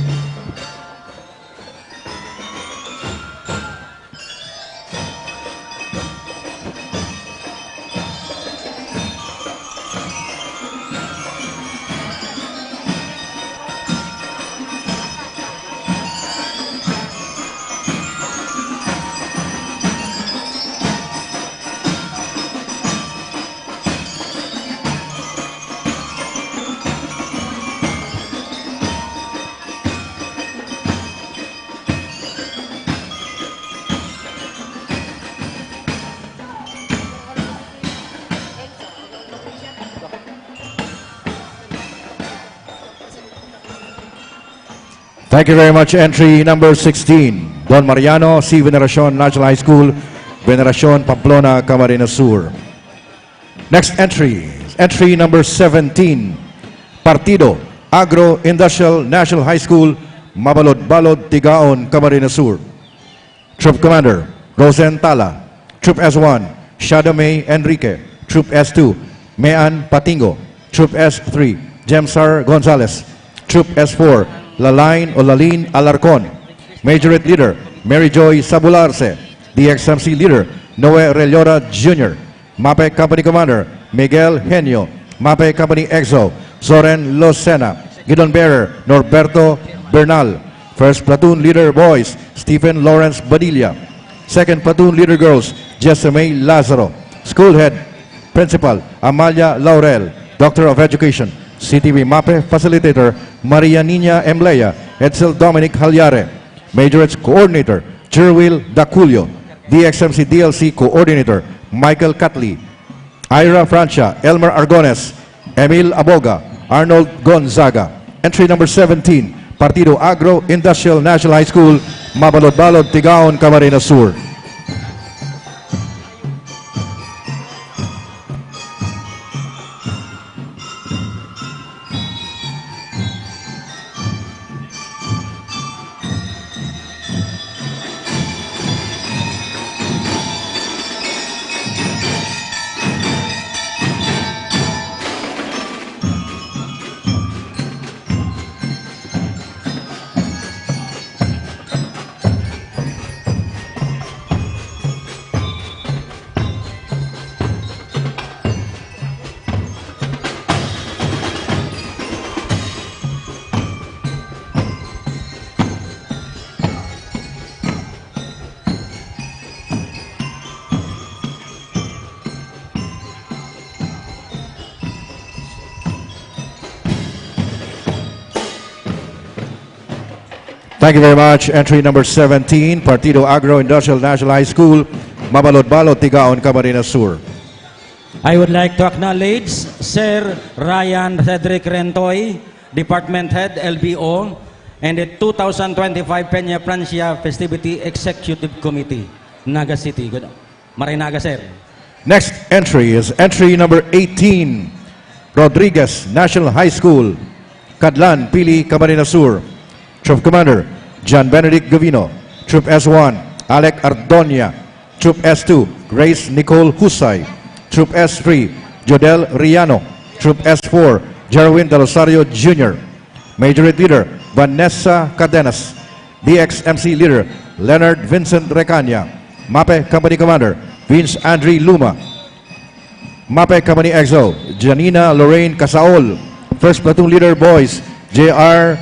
Thank you very much. Entry number 16, Don Mariano C. Veneracion National High School, Veneracion, Pamplona, Camarines Sur. Next entry, entry number 17, Partido Agro Industrial National High School, Mabalod-Balod, Tigaon, Camarines Sur. Troop Commander, Rosen Tala. Troop S1, Shadamay Enrique. Troop S2, Mean Patingo. Troop S3, Jemsar Gonzalez. Troop S4, Laline Alarcon. Majorate Leader, Mary Joy Sabularse. DXMC Leader, Noe Relora Jr. MAPE Company Commander, Miguel Henio. MAPE Company EXO, Zoren Losena. Gidon Bearer, Norberto Bernal. First Platoon Leader Boys, Stephen Lawrence Badilla. Second Platoon Leader Girls, Jessamay Lazaro. School Head, Principal Amalia Laurel, Doctor of Education, CTV MAPE Facilitator Maria Nina Emleya, Edsel Dominic Halyare, Majorates Coordinator Jerwil Daculio, DXMC DLC Coordinator Michael Catley, Ira Francia, Elmer Argones, Emil Aboga, Arnold Gonzaga. Entry number 17, Partido Agro Industrial National High School, Mabalod-Balod, Tigaon, Camarines Sur. Thank you very much. Entry number 17, Partido Agro Industrial National High School, Mabalod-Balod, Tigaon, Camarines Sur. I would like to acknowledge Sir Ryan Cedric Rentoy, Department Head, LBO, and the 2025 Peña Francia Festivity Executive Committee, Naga City. Good. Marinaga, sir. Next entry is entry number 18, Rodriguez National High School, Cadlan, Pili, Camarines Sur. Troop Commander John Benedict Gavino. Troop S1 Alec Ardonia. Troop S2 Grace Nicole Husay. Troop S3 Jodel Riano. Troop S4 Jerwin Del Rosario Jr. Majorate Leader Vanessa Cadenas. DXMC Leader Leonard Vincent Recania. MAPE Company Commander Vince Andre Luma. MAPE Company EXO Janina Lorraine Casaol. First Platoon Leader Boys J.R.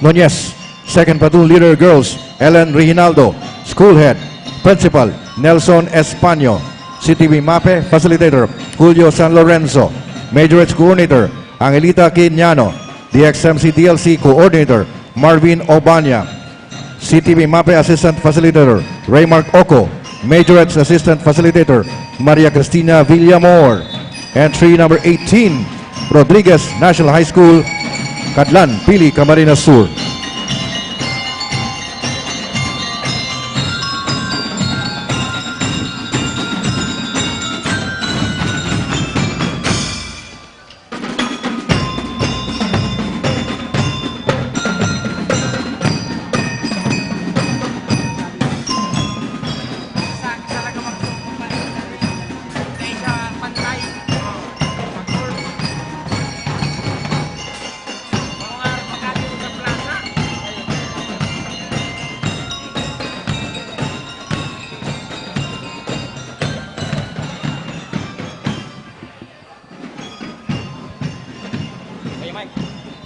Nunez. Second Platoon Leader Girls Ellen Reginaldo. School Head Principal Nelson Españo. CTV MAPE Facilitator Julio San Lorenzo. Majorates Coordinator Angelita Quiniano. DXMC DLC Coordinator Marvin Obanya. CTV MAPE Assistant Facilitator Raymark Oco. Majorates Assistant Facilitator Maria Cristina Villamor. Entry number 18, Rodriguez National High School, Cadlan, Pili, Camarines Sur.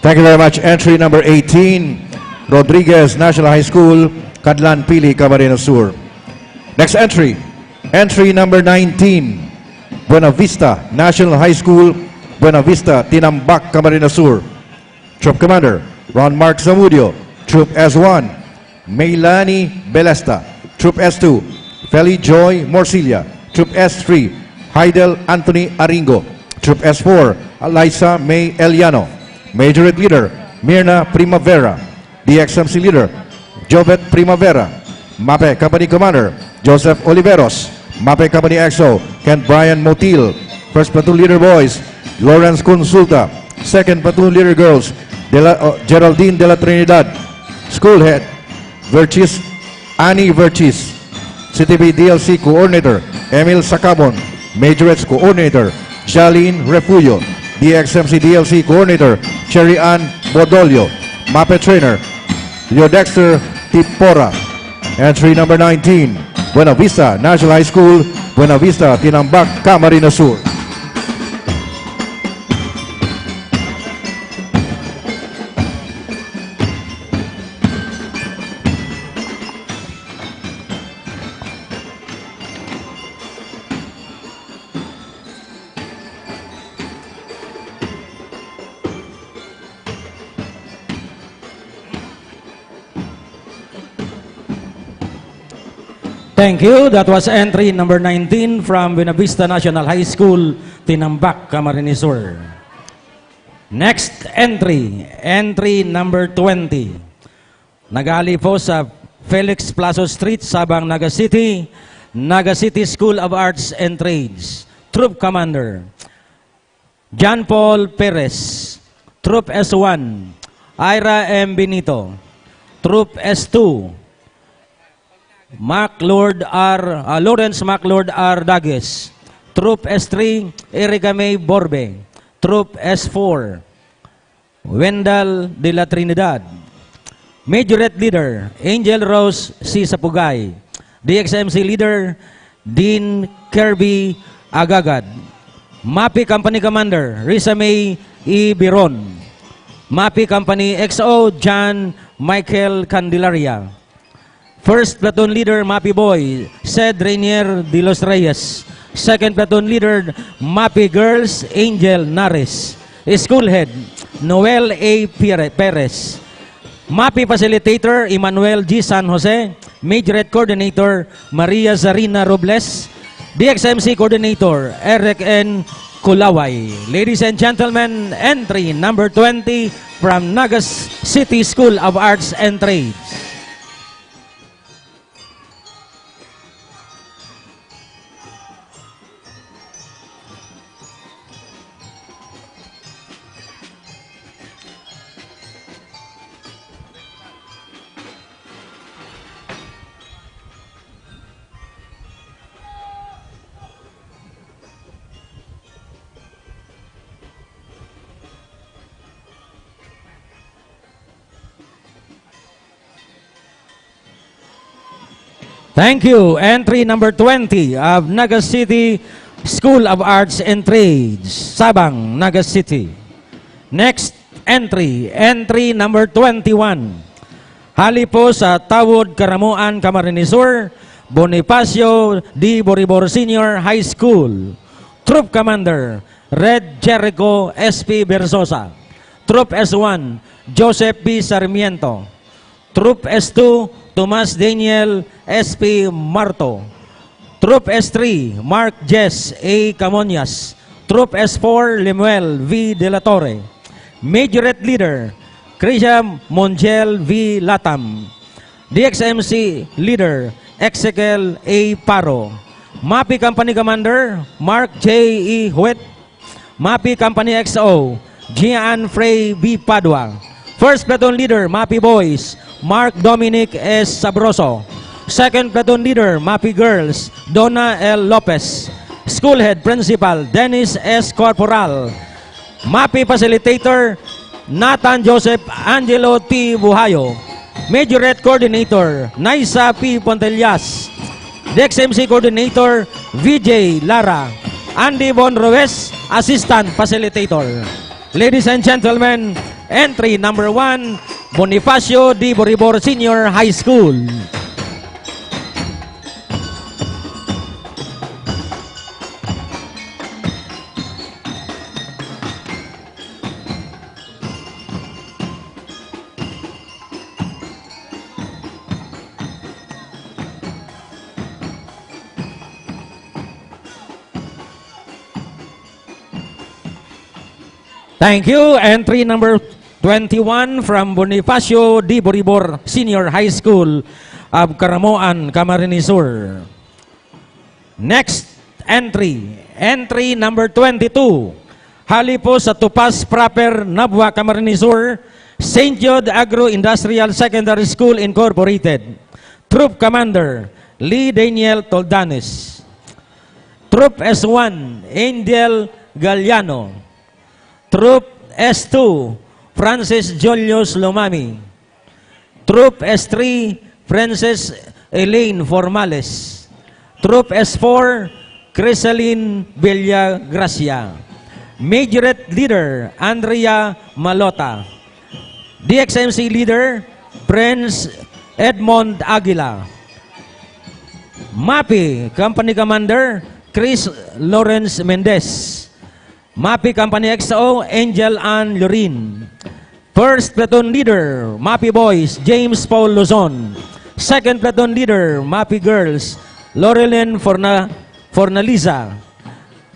Thank you very much. Entry number 18, Rodriguez National High School, Cadlan, Pili, Camarines Sur. Next entry, entry number 19, Buena Vista National High School, Buena Vista, Tinambak, Camarines Sur. Troop Commander, Ron Mark Zamudio. Troop S1, Meilani Belesta. Troop S2, Feli Joy Morcilla. Troop S3, Heidel Anthony Aringo. Troop S4, Eliza May Eliano. Majorate Leader, Mirna Primavera. DXMC Leader, Jovet Primavera. MAPE Company Commander, Joseph Oliveros. MAPE Company EXO, Kent Brian Motil. First Platoon Leader Boys, Lawrence Consulta. Second Platoon Leader Girls, Geraldine de la Trinidad. School Head, Verchis, Annie Verchis. CTV DLC Coordinator, Emil Sacabon. Majorates Coordinator, Jalene Refugio. DXMC DLC Coordinator, Cherry Ann Bodolio. MAPE Trainer, Leo Dexter Tipora. Entry number 19, Buena Vista National High School, Buena Vista, Tinambak, Camarines Sur. Thank you. That was entry number 19 from Buena Vista National High School, Tinambak, Camarines Sur. Next entry, entry number 20. Nagali po sa Felix Plazo Street, Sabang, Naga City School of Arts and Trades. Troop Commander, John Paul Perez. Troop S1, Ira M. Benito. Troop S2, Lawrence MacLord R. Dages. Troop S3, Erica May Borbe. Troop S4, Wendell de la Trinidad. Majorette Leader, Angel Rose C. Sapugay. DXMC Leader, Dean Kirby Agagad. MAPI Company Commander, Risa May E. Biron. MAPI Company XO, John Michael Candelaria. First Platoon Leader, MAPI Boy, Ced Rainier de los Reyes. Second Platoon Leader, MAPI Girls, Angel Nares. School Head, Noel A. Perez. MAPI Facilitator, Emmanuel G. San Jose. Majorette Coordinator, Maria Zarina Robles. DXMC Coordinator, Eric N. Kulaway. Ladies and gentlemen, entry number 20 from Nagas City School of Arts and Trades. Thank you. Entry number 20 of Naga City School of Arts and Trades, Sabang, Naga City. Next entry, entry number 21. Hali po sa Tawod, Karamuan, Camarines Sur, Bonifacio D. Boribor Senior High School. Troop Commander, Red Jericho S.P. Bersosa. Troop S1, Joseph B. Sarmiento. Troop S2, Tomas Daniel S.P. Marto. Troop S3, Mark Jess A. Camonias. Troop S4, Lemuel V. De La Torre. Majorette Leader, Krisha Montiel V. Latam. DXMC Leader, Exekel A. Paro. MAPI Company Commander, Mark J. E. Huet. MAPI Company XO, Gian Frey B. Padua. First Platoon Leader, MAPI Boys, Mark Dominic S. Sabroso. Second Platoon Leader, MAPI Girls, Donna L. Lopez. School Head Principal, Dennis S. Corporal. MAPI Facilitator, Nathan Joseph Angelo T. Buhayo. Majorette Coordinator, Naisa P. Pontellas. DXMC Coordinator, VJ Lara. Andy Von Ruiz, Assistant Facilitator. Ladies and gentlemen, entry number 1, Bonifacio D. Boribor Senior High School. Thank you. Entry number 21 from Bonifacio D. Boribor Senior High School of Karamoan, Camarines Sur. Next entry, entry number 22. Hali po sa Tupas Proper, Nabwa, Camarines Sur, St. Jude Agro-Industrial Secondary School Incorporated. Troop Commander, Lee Daniel Toldanes. Troop S1, Angel Galliano. Troop S2, Francis Julius Lumami. Troop S3, Frances Elaine Formales. Troop S4, Crisaline Villagracia. Majorette Leader, Andrea Malota. DXMC Leader, Prince Edmond Aguila. MAPI Company Commander, Chris Lawrence Mendez. MAPI Company XO, Angel Ann Lorin. First Platoon Leader, MAPI Boys, James Paul Luzon. Second Platoon Leader, MAPI Girls, Laurelyn Fornaliza.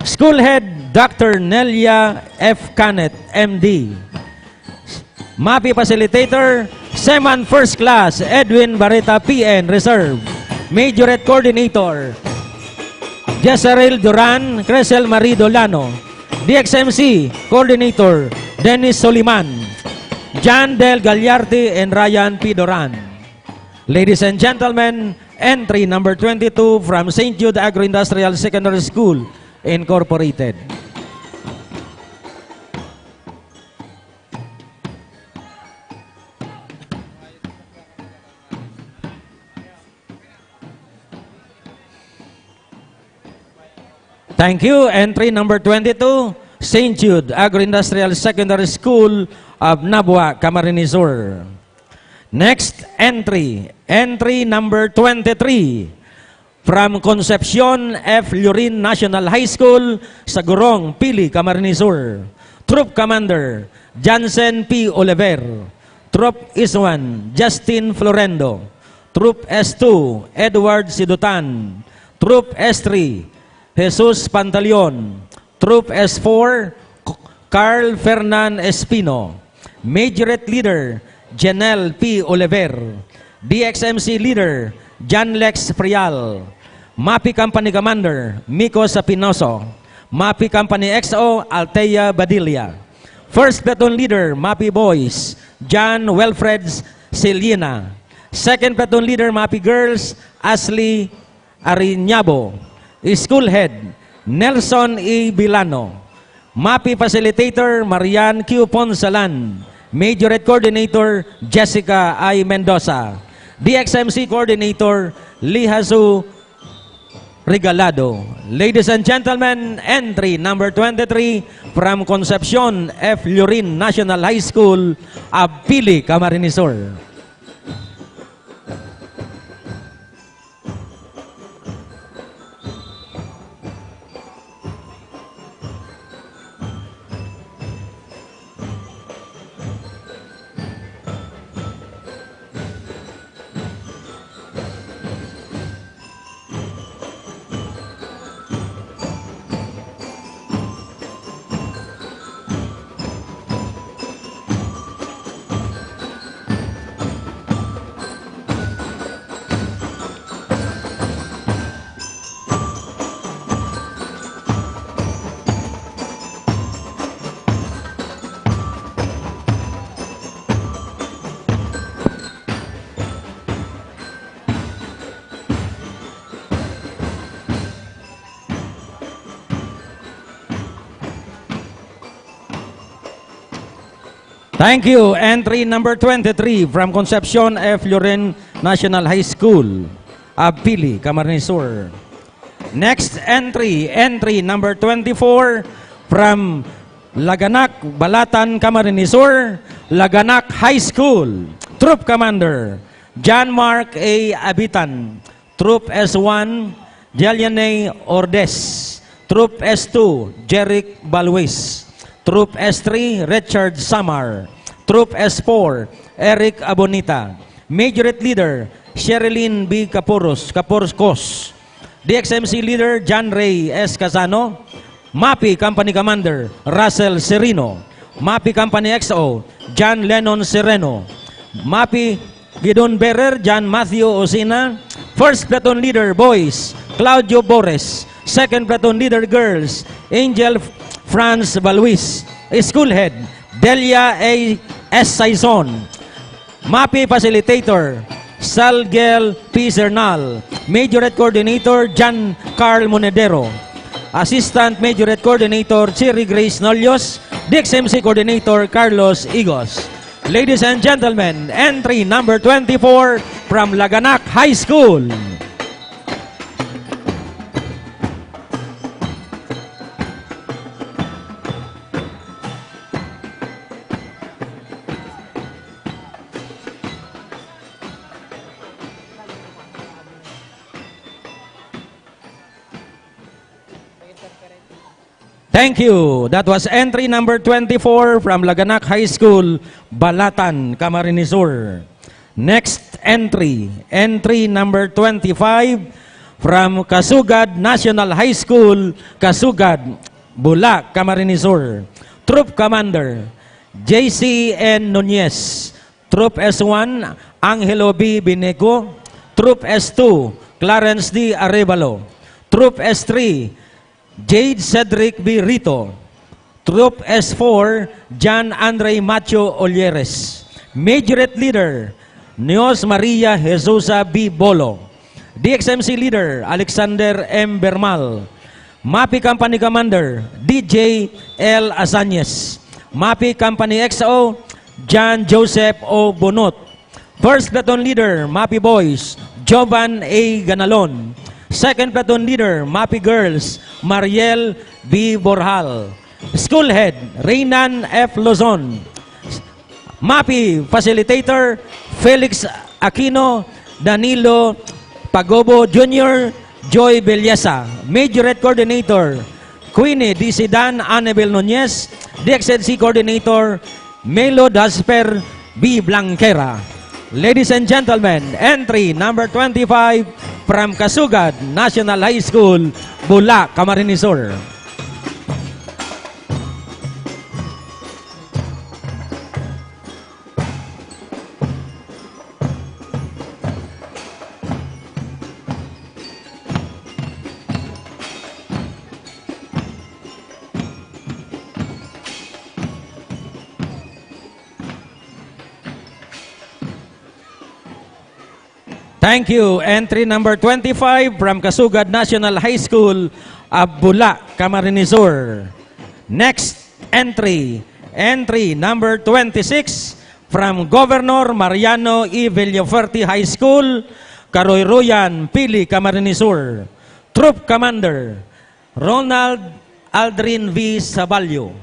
School Head, Dr. Nelia F. Canet, MD. MAPI Facilitator, Seman First Class, Edwin Barreta, PN, Reserve. Majorette Coordinator, Jezarel Duran, Crescel Marie Dolano. DXMC Coordinator, Dennis Soliman. John Del Gagliardi and Ryan P. Doran. Ladies and gentlemen, entry number 22 from St. Jude Agro-Industrial Secondary School, Incorporated. Thank you. Entry number 22, St. Jude Agro-Industrial Secondary School of Nabua, Camarines Sur. Next entry, entry number 23, from Concepcion F. Lurin National High School, Sagurong, Pili, Camarines Sur. Troop Commander, Jansen P. Oliver. Troop S1, Justin Florendo. Troop S2, Edward Sidutan. Troop S3, Jesus Pantaleon. Troop S4, Carl Fernan Espino. Majorette Leader, Janelle P. Oliver. DXMC Leader, John Lex Prial. MAPI Company Commander, Miko Sapinoso. MAPI Company XO, Altea Badilla. First Platoon Leader, MAPI Boys, John Wilfred Selina. Second Platoon Leader, MAPI Girls, Ashley Ariñabo. School Head, Nelson E. Bilano. MAPI Facilitator, Marian Q. Ponsalan. Majorette Coordinator, Jessica I. Mendoza. DXMC Coordinator, Lihazu Regalado. Ladies and gentlemen, entry number 23 from Concepcion F. Lurin National High School, Pili, Camarines Sur. Thank you. Entry number 23 from Concepcion F. Lurin National High School, Pili, Camarines Sur. Next entry, entry number 24 from Laganak, Balatan, Camarines Sur, Laganak High School. Troop Commander, John Mark A. Abitan. Troop S1, Jaliane Ordes. Troop S2, Jeric Balwis. Troop S3, Richard Samar. Troop S4, Eric Abonita. Majorette Leader, Sherilyn B. Kaporskos. DXMC Leader, John Ray S. Casano. MAPI Company Commander, Russell Serino. MAPI Company XO, John Lennon Sereno. MAPI Gidon Berer, John Matthew Osina. First Platoon Leader, Boys, Claudio Bores. Second Platoon Leader, Girls, Angel Franz Balwis. School Head, Delia A. S. Saison. MAPI Facilitator, Salgel P. Zernal. Majorette Coordinator, John Carl Monedero. Assistant Majorette Coordinator, Cherry Grace Nolios. DXMC Coordinator, Carlos Igos. Ladies and gentlemen, entry number 24 from Laganak High School. Thank you. That was entry number 24 from Laganak High School, Balatan, Camarines Sur. Next entry, entry number 25 from Kasugad National High School, Kasugad, Bulac, Camarines Sur. Troop Commander, JC.N. Nunez. Troop S1, Angelo B. Binego. Troop S2, Clarence D. Arevalo. Troop S3, Jade Cedric B. Rito. Troop S4, John Andre Macho Olieres. Majorette Leader, Neos Maria Jesusa B. Bolo. DXMC Leader, Alexander M. Bermal. MAPI Company Commander, DJ L. Asanyes. MAPI Company XO, John Joseph O. Bonot. First Platoon Leader, MAPI Boys, Jovan A. Ganalon. Second Platoon Leader, MAPI Girls, Mariel B. Borjal. School Head, Reynan F. Lozon. MAPI Facilitator, Felix Aquino, Danilo Pagobo Jr., Joy Belleza. Majorette Coordinator, Queenie D. Sidan, Annabel Nunez. DXNC Coordinator, Melo Dasper B. Blanquera. Ladies and gentlemen, entry number 25 from Kasugad National High School, Bulac, Camarines Sur. Thank you. Entry number 25 from Kasugad National High School, Bulac, Camarines Sur. Next entry, entry number 26 from Governor Mariano E. Villafuerte High School, Karoyroyan, Pili, Camarines Sur. Troop Commander, Ronald Aldrin V. Sabalyo.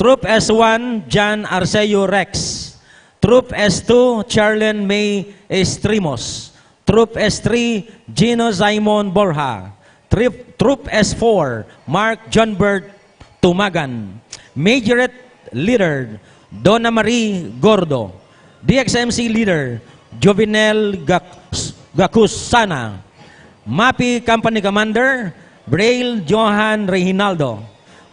Troop S1, John Arceo Rex. Troop S2, Charlene May Estrimos. Troop S3, Gino Simon Borja. Troop S4, Mark John Bert Tumagan. Majorette Leader, Donna Marie Gordo. DXMC Leader, Jovenel Gacusana. MAPI Company Commander, Braille Johan Reginaldo.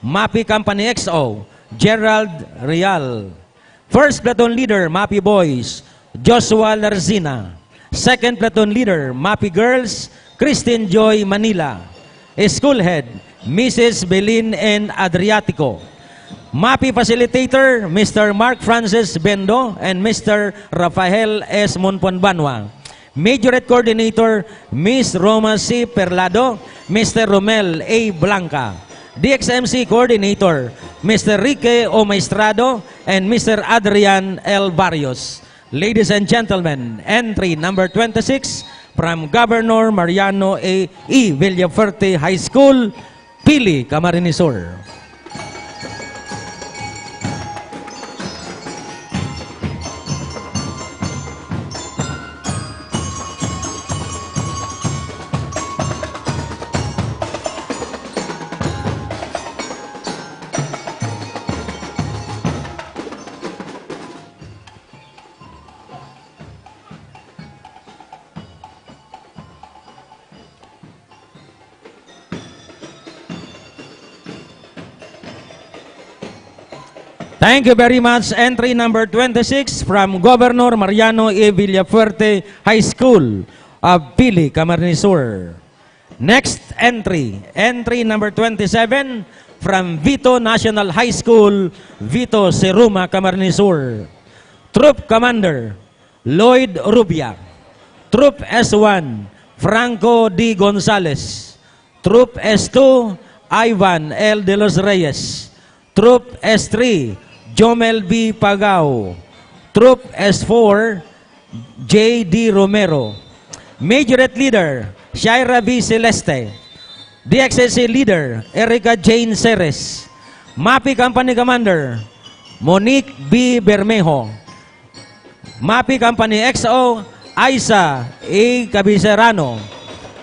MAPI Company XO, Gerald Real. First Platoon Leader, MAPI Boys, Joshua Larzina. Second Platoon Leader, MAPI Girls, Christine Joy Manila. School Head, Mrs. Belin N. Adriatico. MAPI Facilitator, Mr. Mark Francis Bendo and Mr. Rafael S. Monponbanwa. Majorette Coordinator, Ms. Roma C. Perlado, Mr. Romel A. Blanca. DXMC Coordinator, Mr. Rique O. Maestrado and Mr. Adrian L. Barrios. Ladies and gentlemen, entry number 26 from Governor Mariano A. E. Villafuerte High School, Pili, Camarines Sur. Thank you very much. Entry number 26 from Governor Mariano E. Villafuerte High School of Pili, Camarines Sur. Next entry, entry number 27 from Vito National High School, Vito Seruma, Camarines Sur. Troop Commander, Lloyd Rubia. Troop S1, Franco D. Gonzales. Troop S2, Ivan L. De Los Reyes. Troop S3, Jomel B. Pagao. Troop S4, J.D. Romero. Majorette Leader, Shaira B. Celeste. DXSC Leader, Erica Jane Ceres. MAPI Company Commander, Monique B. Bermejo. MAPI Company XO, Aiza A. Cabicerano.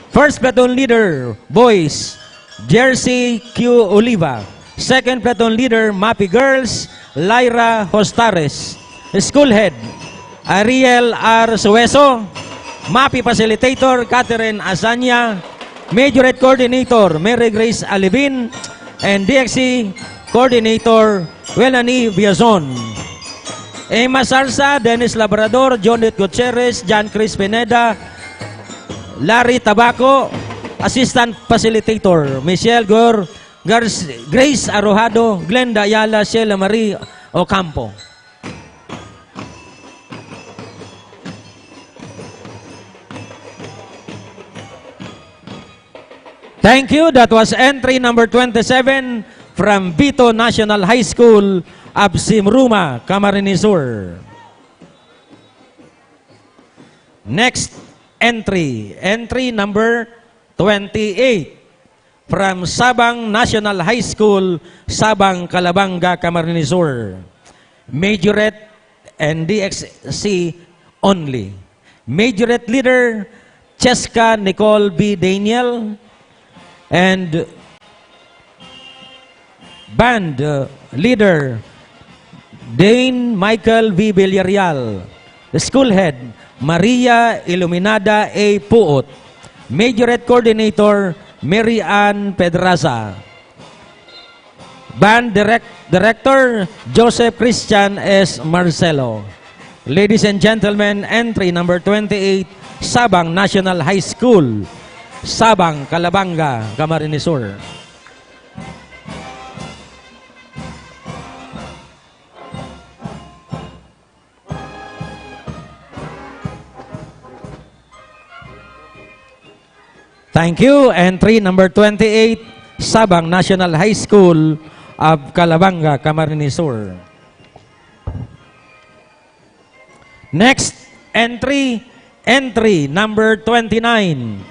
First Platoon Leader, Boys, Jersey Q. Oliva. Second Platoon Leader, MAPI Girls, Lyra Hostares. School Head, Ariel R. Sueso. MAPI Facilitator, Catherine Azanya. Majorette Coordinator Mary Grace Alibin, and DXC Coordinator Welani Biazon. Emma Sarsa, Dennis Labrador, Jonit Gutierrez, John Chris Pineda, Larry Tabaco, Assistant Facilitator Michelle Grace Arojado, Glenda Ayala, Sheila Marie Ocampo. Thank you. That was entry number 27 from Vito National High School, Absimruma, Camarines Sur. Next entry number 28 from Sabang National High School, Sabang, Calabanga, Camarines Sur. Majorette and DXC only. Majorette leader, Cheska Nicole B. Daniel, and band leader, Dane Michael V. Villarreal. The school head, Maria Iluminada A. Puot. Majorette coordinator, Mary Ann Pedraza. Band director, Joseph Christian S. Marcelo. Ladies and gentlemen, entry number 28, Sabang National High School, Sabang, Calabanga, Camarines Sur. Thank you. Entry number 28, Sabang National High School of Calabanga, Camarines Sur. Next entry number 29,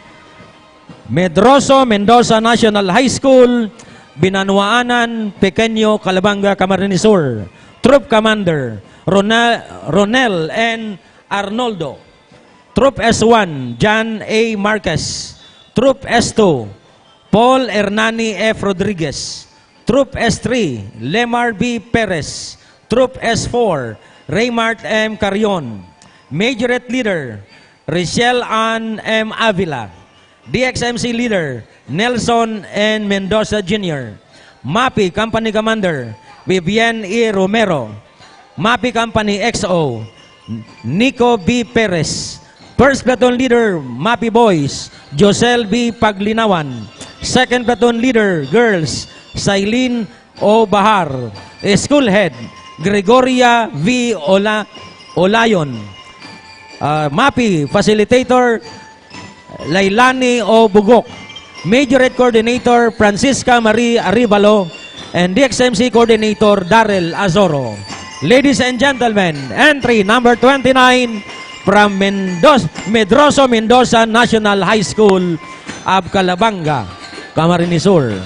Medroso Mendoza National High School, Binanuaanan, Pequeño, Calabanga, Camarines Sur. Troop Commander, Ronel N. Arnoldo. Troop S1, John A. Marquez. Troop S2, Paul Hernani F. Rodriguez. Troop S3, Lemar B. Perez. Troop S4, Raymart M. Carion. Majorette leader, Richelle Ann M. Avila. DXMC leader, Nelson N. Mendoza Jr. MAPI Company Commander, Vivian E. Romero. MAPI Company XO, Nico B. Perez. First Platoon leader, MAPI Boys, Josel B. Paglinawan. Second Platoon leader, Girls, Sailin O. Bahar. School head, Gregoria V. Olayon. MAPI Facilitator, Lailani O. Bugok. Majorette Coordinator, Francisca Marie Arivalo. And DXMC Coordinator, Darrell Azoro. Ladies and gentlemen, entry number 29 from Medroso Mendoza National High School of Calabanga, Camarines Sur.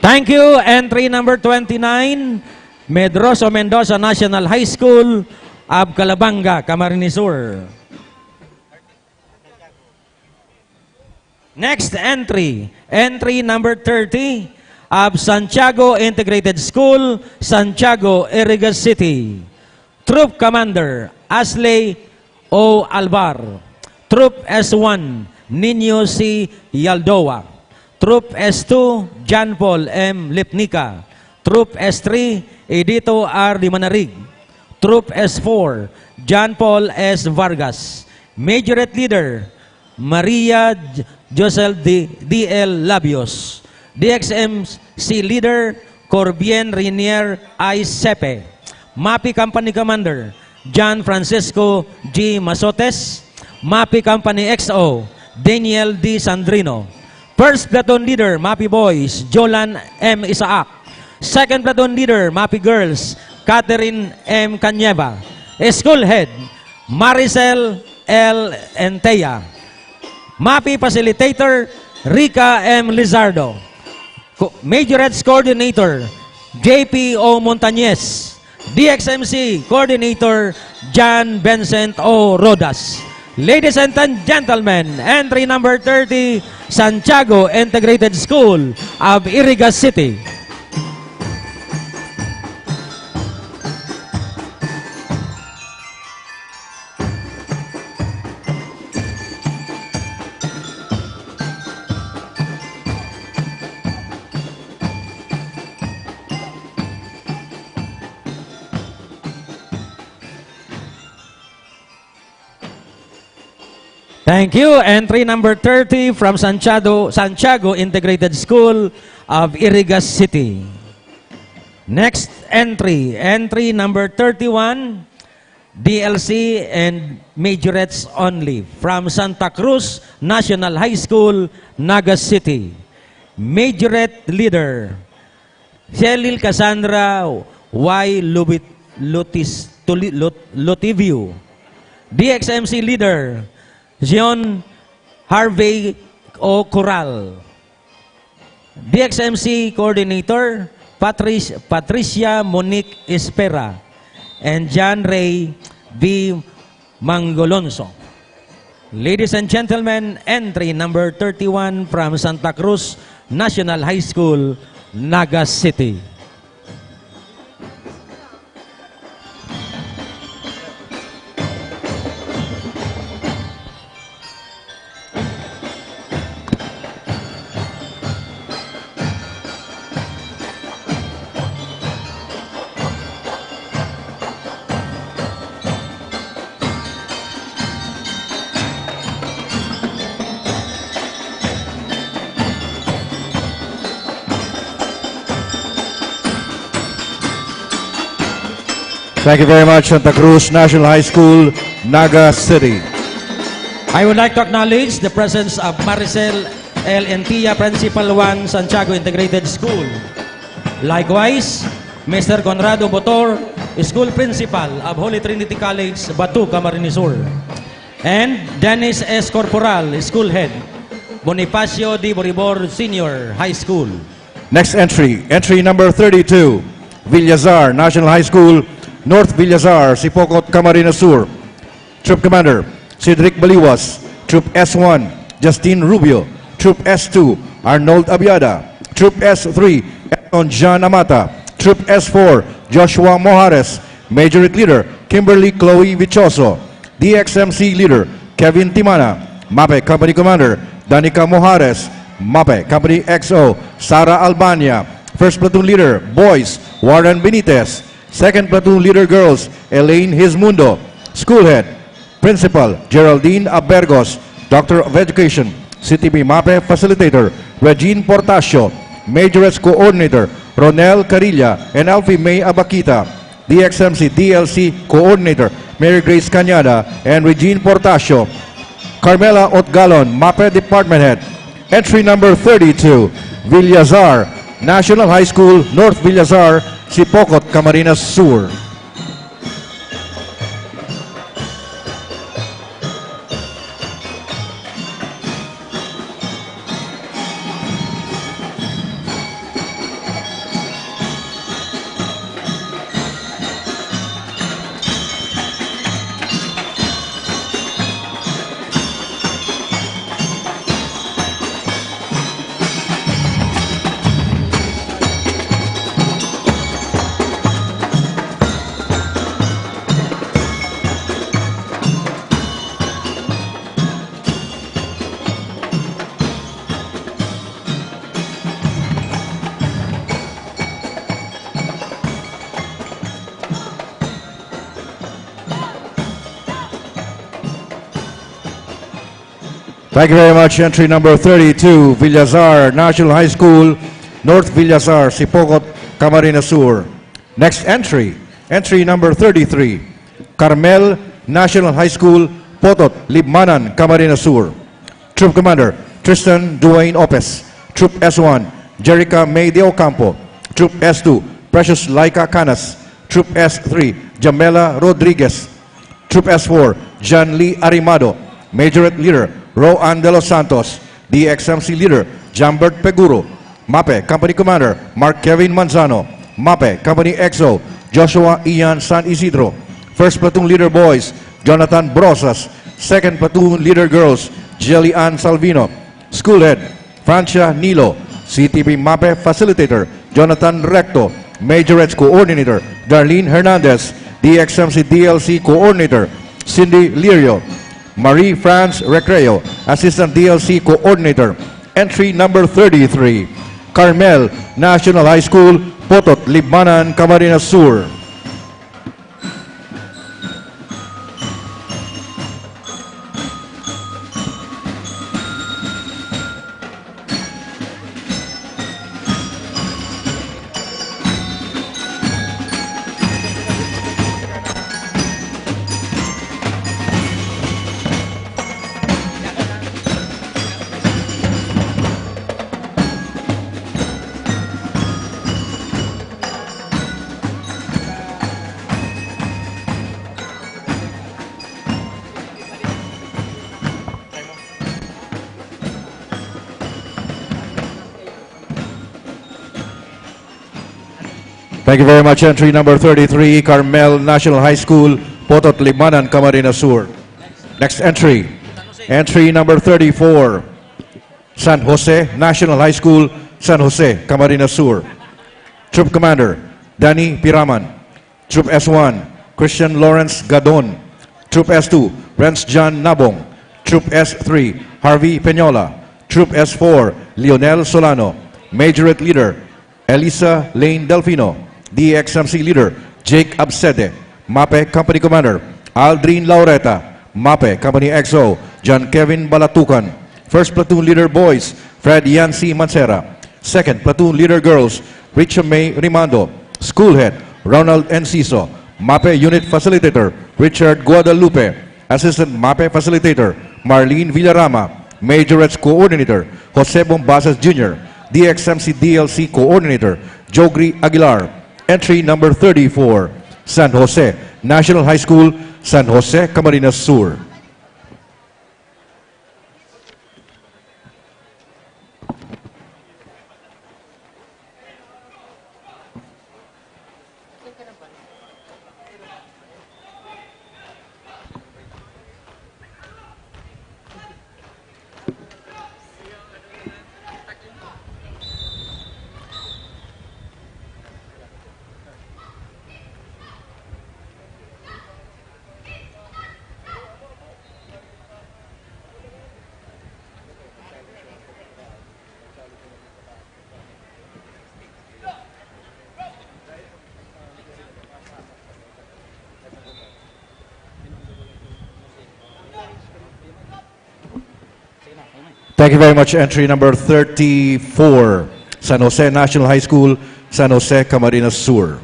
Thank you. Entry number 29, Medroso Mendoza National High School of Calabanga, Camarines Sur. Next entry number 30 of Santiago Integrated School, Santiago, Irigas City. Troop Commander, Asley O. Alvar. Troop S1, Nino C. Yaldoa. Troop S2, John Paul M. Lipnica. Troop S3, Edito R. Di Manarig. Troop S4, John Paul S. Vargas. Majorette leader, Maria Josel D.L. Labios. DXMC leader, Corbien Rinier I. Sepe. MAPI Company Commander, John Francisco G. Masotes. MAPI Company XO, Daniel D. Sandrino. First Platoon leader, MAPI Boys, Jolan M. Isaac. Second Platoon leader, MAPI Girls, Catherine M. Canyeva. School head, Maricel L. Entea. MAPI Facilitator, Rica M. Lizardo. Majorettes Coordinator, JP O. Montañez. DXMC Coordinator, John Vincent O. Rodas. Ladies and gentlemen, entry number 30, Santiago Integrated School of Iriga City. Thank you. Entry number 30 from Santiago Integrated School of Iriga City. Next entry, entry number 31, DLC and majorettes only from Santa Cruz National High School, Naga City. Majorette leader, Shelil Cassandra Y. Lutivio. DXMC leader, John Harvey O. Corral. DXMC coordinator, Patricia Monique Espera and John Ray V. Mangolonso. Ladies and gentlemen, entry number 31 from Santa Cruz National High School, Naga City. Thank you very much, Santa Cruz National High School, Naga City. I would like to acknowledge the presence of Maricel L. Entia, Principal 1, Santiago Integrated School. Likewise, Mr. Conrado Botor, School Principal of Holy Trinity College, Batu, Camarines Sur. And Dennis S. Corporal, School Head, Bonifacio D. Boribor Senior High School. Next entry, entry number 32, Villazar National High School, North Villazar, Sipocot, Camarines Sur. Troop Commander, Cedric Baliwas. Troop S1, Justine Rubio. Troop S2, Arnold Abiada. Troop S3, Edson John Amata. Troop S4, Joshua Mojares. Majorette Leader, Kimberly Chloe Vichoso. DXMC Leader, Kevin Timana. MAPE Company Commander, Danica Mojares. MAPE Company XO, Sara Albania. First Platoon Leader, Boys, Warren Benitez. Second Platoon Leader, Girls, Elaine Hismundo. School Head, Principal, Geraldine Abergos. Doctor of Education, CTB MAPE Facilitator, Regine Portasio. Majorettes Coordinator, Ronel Carilla and Alfie May Abakita. DXMC DLC Coordinator, Mary Grace Cañada and Regine Portasio. Carmela Otgalon, MAPE Department Head. Entry number 32, Villazar National High School, North Villazar, Sipocot, Camarines Sur. Thank you very much. Entry number 32, Villazar National High School, North Villazar, Sipocot, Camarines Sur. Next entry, entry number 33, Carmel National High School, Potot, Libmanan, Camarines Sur. Troop Commander, Tristan Duane Opes. Troop S1, Jerica May de Ocampo. Troop S2, Precious Laika Canas. Troop S3, Jamela Rodriguez. Troop S4, John Lee Arimado. Majorette Leader, Roan de los Santos. DXMC Leader, Jambert Peguro. MAPE Company Commander, Mark Kevin Manzano. MAPE Company XO, Joshua Ian San Isidro. First Platoon Leader, Boys, Jonathan Brosas. Second Platoon Leader Girls, Jelly Ann Salvino. School Head, Francia Nilo. CTB MAPE Facilitator, Jonathan Recto. Majorettes Coordinator, Darlene Hernandez. DXMC DLC Coordinator, Cindy Lirio. Marie France Recreo, Assistant DLC Coordinator. Entry number 33, Carmel National High School, Potot, Libmanan, Camarines Sur. Thank you very much. Entry number 33, Carmel National High School, Potot, Limanan, Camarines Sur. Next entry, entry number 34, San Jose National High School, San Jose, Camarines Sur. Troop Commander, Danny Piraman. Troop S1, Christian Lawrence Gadon. Troop S2, Renz John Nabong. Troop S3, Harvey Peñola. Troop S4, Lionel Solano. Majorette Leader, Elisa Lane Delfino. DXMC Leader, Jake Absede. MAPE Company Commander, Aldrin Laureta. MAPE Company XO, John Kevin Balatukan. First Platoon Leader Boys, Fred Yancy Mancera. Second Platoon Leader Girls, Richa May Rimando. School Head, Ronald Enciso. MAPE Unit Facilitator, Richard Guadalupe. Assistant MAPE Facilitator, Marlene Villarama. Majorettes Coordinator, Jose Bombasas Jr. DXMC DLC Coordinator, Jogri Aguilar. Entry number 34, San Jose National High School, San Jose, Camarines Sur. Thank you very much. Entry number 34, San Jose National High School, San Jose, Camarines Sur.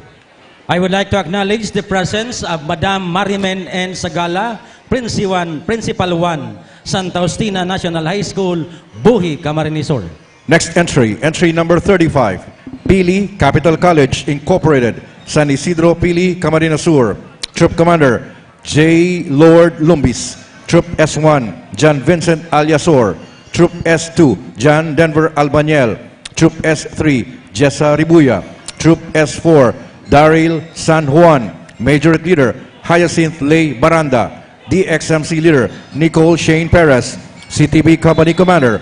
I would like to acknowledge the presence of Madam Marimen N. Sagala, Principal 1, Santa Justina National High School, Buhi, Camarines Sur. Next entry, entry number 35, Pili Capital College Incorporated, San Isidro Pili, Camarines Sur. Troop Commander, J. Lord Lumbis. Troop S1, John Vincent Aliasor. Troop S2, John Denver Albaniel. Troop S3, Jessa Ribuya. Troop S4, Daryl San Juan. Majorette Leader, Hyacinth Lay Baranda. DXMC Leader, Nicole Shane Perez. CTB Company Commander,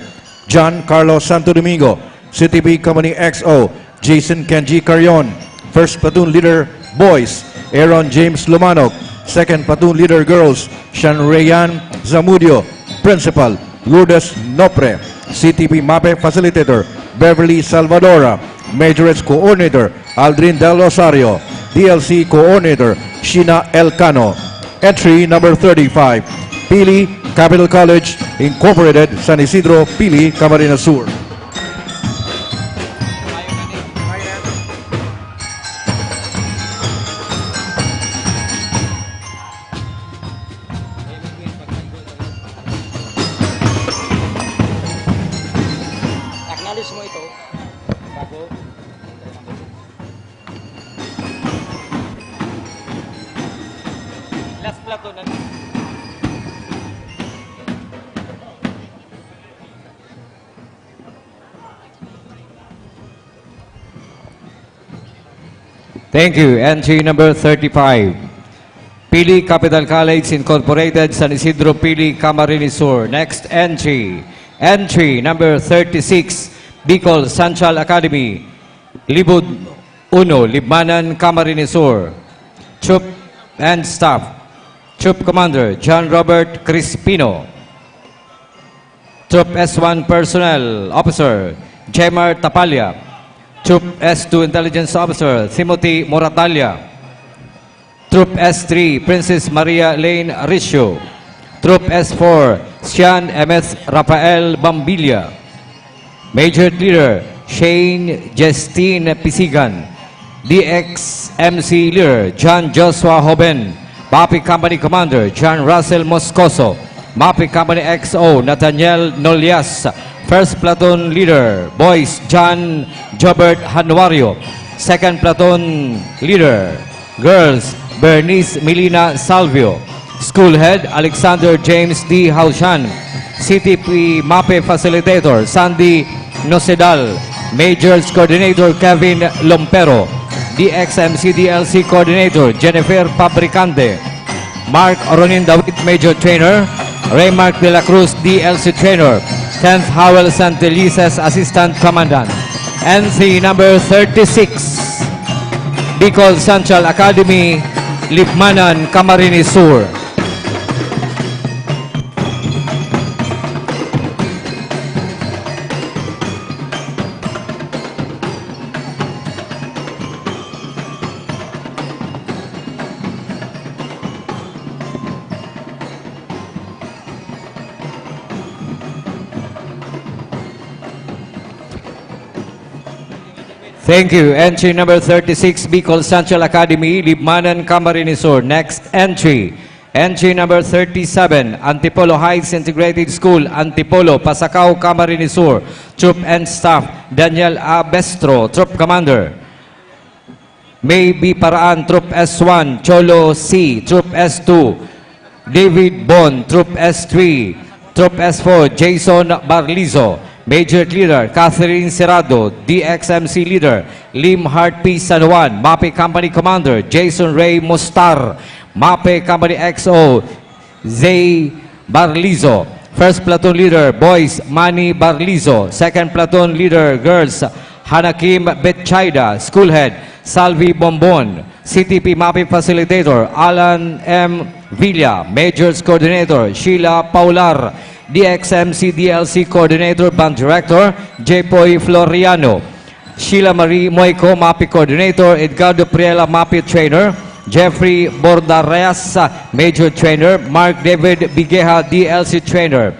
John Carlos Santo Domingo. CTB Company XO, Jason Kenji Carion. First Platoon Leader, Boys, Aaron James Lumanok. Second Platoon Leader, Girls, Shanrayan Zamudio. Principal, Lourdes Nopre. CTB MAPE Facilitator, Beverly Salvadora. Majorettes Coordinator, Aldrin Del Rosario. DLC Coordinator, Sheena Elcano. Entry number 35, Pili Capital College Incorporated, San Isidro, Pili, Camarines Sur. Acknowledge mo ito bago last platoon na. Thank you. Entry number 35, Pili Capital College Incorporated, San Isidro Pili, Camarines Sur. Next entry, entry number 36, Bicol Central Academy, Libud 1, Libmanan, Camarines Sur. Troop and Staff, Troop Commander John Robert Crispino. Troop S1 Personnel Officer Jemar Tapalya. Troop S2 Intelligence Officer Timothy Moratalia. Troop S3 Princess Maria Lane Ricio. Troop S4 Sian M.S. Rafael Bambilya. Major Leader Shane Justine Pisigan. DXMC Leader John Joshua Hoben. MAPI Company Commander John Russell Moscoso. MAPI Company XO Nathaniel Nolias. First Platoon Leader Boys John Jobert Januario. Second Platoon Leader Girls Bernice Melina Salvio. School Head Alexander James D. Haushan. CTP MAPE Facilitator Sandy Nosedal. Majors Coordinator Kevin Lompero. DXMCDLC Coordinator Jennifer Fabricante. Mark Oronin Dawit Major Trainer. Raymark de la Cruz DLC Trainer. 10th Howell Santelices Assistant Commandant. NC number 36, Bicol Central Academy, Libmanan, Camarines Sur. Thank you. Entry number 36, Bicol Central Academy, Libmanan, Camarines Sur. Next entry. Entry number 37, Antipolo Heights Integrated School, Antipolo, Pasacao, Camarines Sur. Troop and Staff, Daniel Abestro, Troop Commander. May B. Paraan, Troop S1, Cholo C, Troop S2, David Bon, Troop S3, Troop S4, Jason Barlizo. Major Leader, Catherine Serrado. DXMC Leader, Lim Hart P. San Juan. MAPE Company Commander, Jason Ray Mustar. MAPE Company XO, Zay Barlizo. First Platoon Leader, Boys, Manny Barlizo. Second Platoon Leader, Girls, Hanakim Betchaida. School Head, Salvi Bombon. CTP MAPE Facilitator, Alan M. Villa. Majors Coordinator, Sheila Paular. DXMC DLC Coordinator, Band Director, Jepoy Floriano. Sheila Marie Moico, MAPI Coordinator. Edgardo Priela, MAPI Trainer. Jeffrey Bordareas, Major Trainer. Mark David Bigeha, DLC Trainer.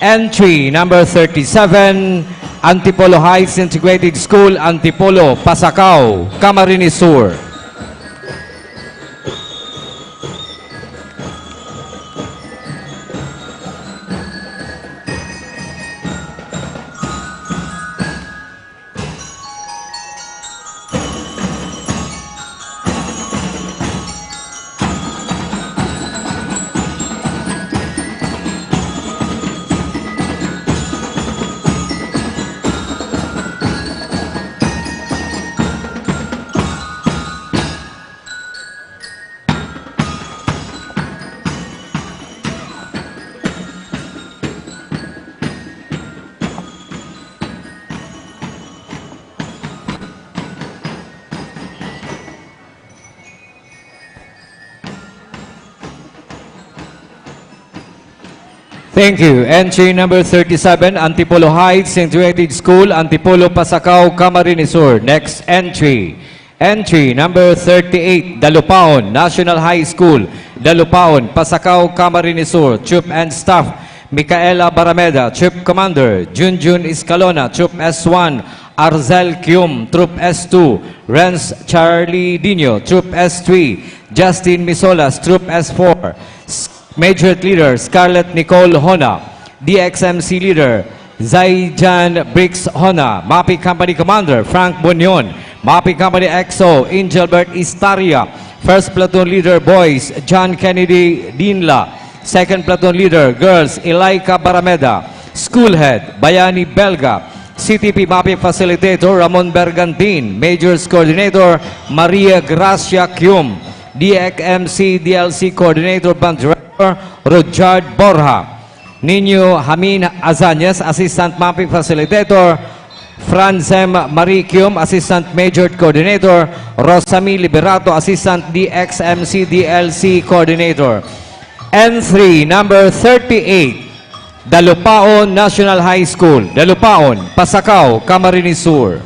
Entry number 37, Antipolo Heights Integrated School, Antipolo, Pasacao, Camarines Sur. Thank you. Entry number 37, Antipolo Heights Integrated School, Antipolo, Pasacao, Camarines Sur. Next entry. Entry number 38, Dalupaon National High School, Dalupaon, Pasacao, Camarines Sur. Troop and Staff, Micaela Barameda. Troop Commander, Junjun Escalona. Troop S1, Arzel Kium. Troop S2, Renz Charlie Dino. Troop S3, Justin Misolas. Troop S4, Major Leader, Scarlett Nicole Hona. DXMC Leader, Zaijan Briggs Hona. MAPI Company Commander, Frank Bunyon. MAPI Company XO, Angelbert Istaria. First Platoon Leader, Boys, John Kennedy Dinla. Second Platoon Leader, Girls, Ilaika Barameda. School Head, Bayani Belga. CTP MAPI Facilitator, Ramon Bergantin. Majors Coordinator, Maria Gracia Kium. DXMC DLC Coordinator Band Director Rojard Borja. Nino Hamin Azanyes, Assistant Mapping Facilitator. Franzem Maricium, Assistant Major Coordinator. Rosami Liberato, Assistant DXMC DLC Coordinator. N3, number 38, Dalupaon National High School, Dalupaon, Pasacao, Camarines Sur.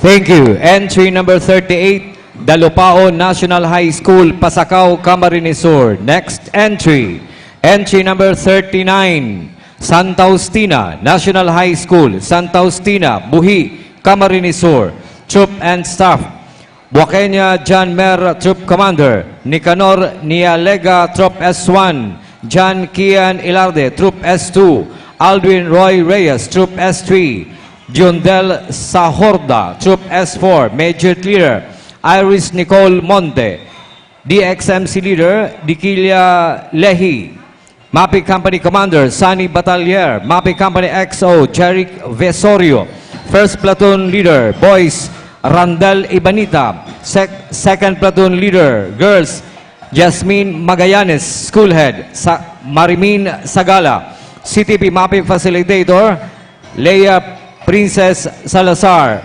Thank you. Entry number 38, Dalupaon National High School, Pasacao, Camarines Sur. Next entry, entry number 39, Santa Justina National High School, Santa Justina, Buhi, Camarines Sur. Troop and Staff, Buakenya John Mer, Troop Commander. Nicanor Nialega, Troop S1. John Kian Ilarde, Troop S2. Aldwin Roy Reyes, Troop S3. Jundel Sahorda, Troop S4, Major Leader. Iris Nicole Monte, DXMC Leader. Dikilia Lehi, Mapping Company Commander. Sunny Batalier, Mapping Company XO. Jeric Vesorio, First Platoon Leader. Boys, Randel Ibanita. Second Platoon Leader. Girls, Jasmine Magallanes, School Head. Marimin Sagala, CTP Mapping Facilitator. Leia Princess Salazar,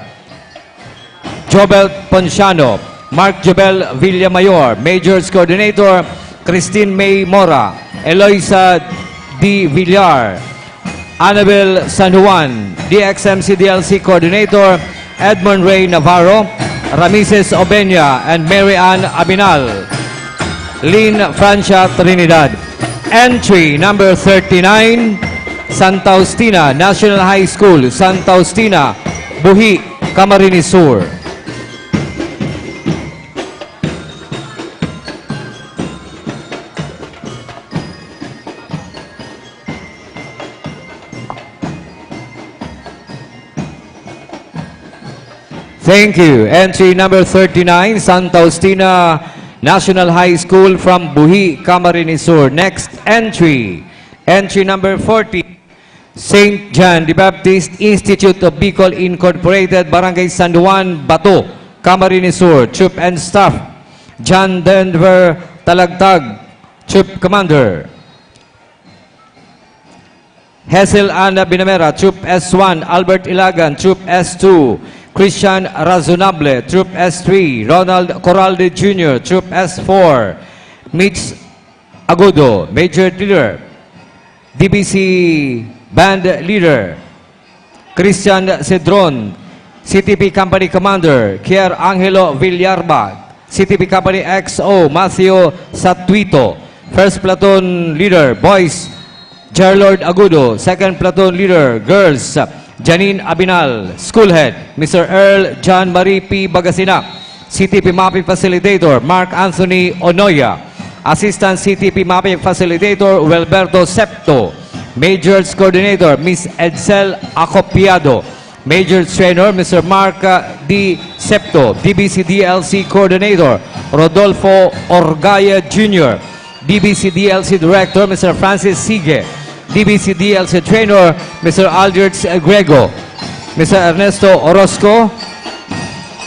Jobel Ponciano, Mark Jobel Villamayor, Majors Coordinator. Christine May Mora, Eloisa D. Villar, Annabel San Juan, DXMC DLC Coordinator. Edmond Ray Navarro, Ramises Obenya, and Mary Ann Abinal. Lynn Francia Trinidad. Entry number 39, Santa Justina National High School, Santa Justina, Buhi, Camarines Sur. Thank you. Entry number 39, Santa Justina National High School from Buhi, Camarines Sur. Next entry, entry number 40. St. John the Baptist Institute of Bicol Incorporated, Barangay San Juan, Bato, Camarines Sur. Troop and Staff, John Denver Talagtag, Troop Commander. Hazel Ana Binamera, Troop S1. Albert Ilagan, Troop S2. Christian Razonable, Troop S3. Ronald Corralde Jr., Troop S4. Mitch Agudo, Major Leader. DBC Band Leader. Christian Cedron, CTP Company Commander. Kier Angelo Villarba, CTP Company XO. Matthew Satuito, First Platoon Leader. Boys, Jarlord Agudo. Second Platoon Leader. Girls, Janine Abinal, School Head. Mr. Earl John Marie P. Bagasina, CTP Mapping Facilitator. Mark Anthony Onoya, Assistant CTP Mapping Facilitator. Wilberto Septo, Majors Coordinator. Miss Edsel Acopiado, Majors Trainer. Mr. Mark D. Septo, DBC DLC Coordinator. Rodolfo Orgaya Jr., DBC DLC Director. Mr. Francis Sige, DBC DLC Trainer. Mr. Aldrich Grego, Mr. Ernesto Orozco,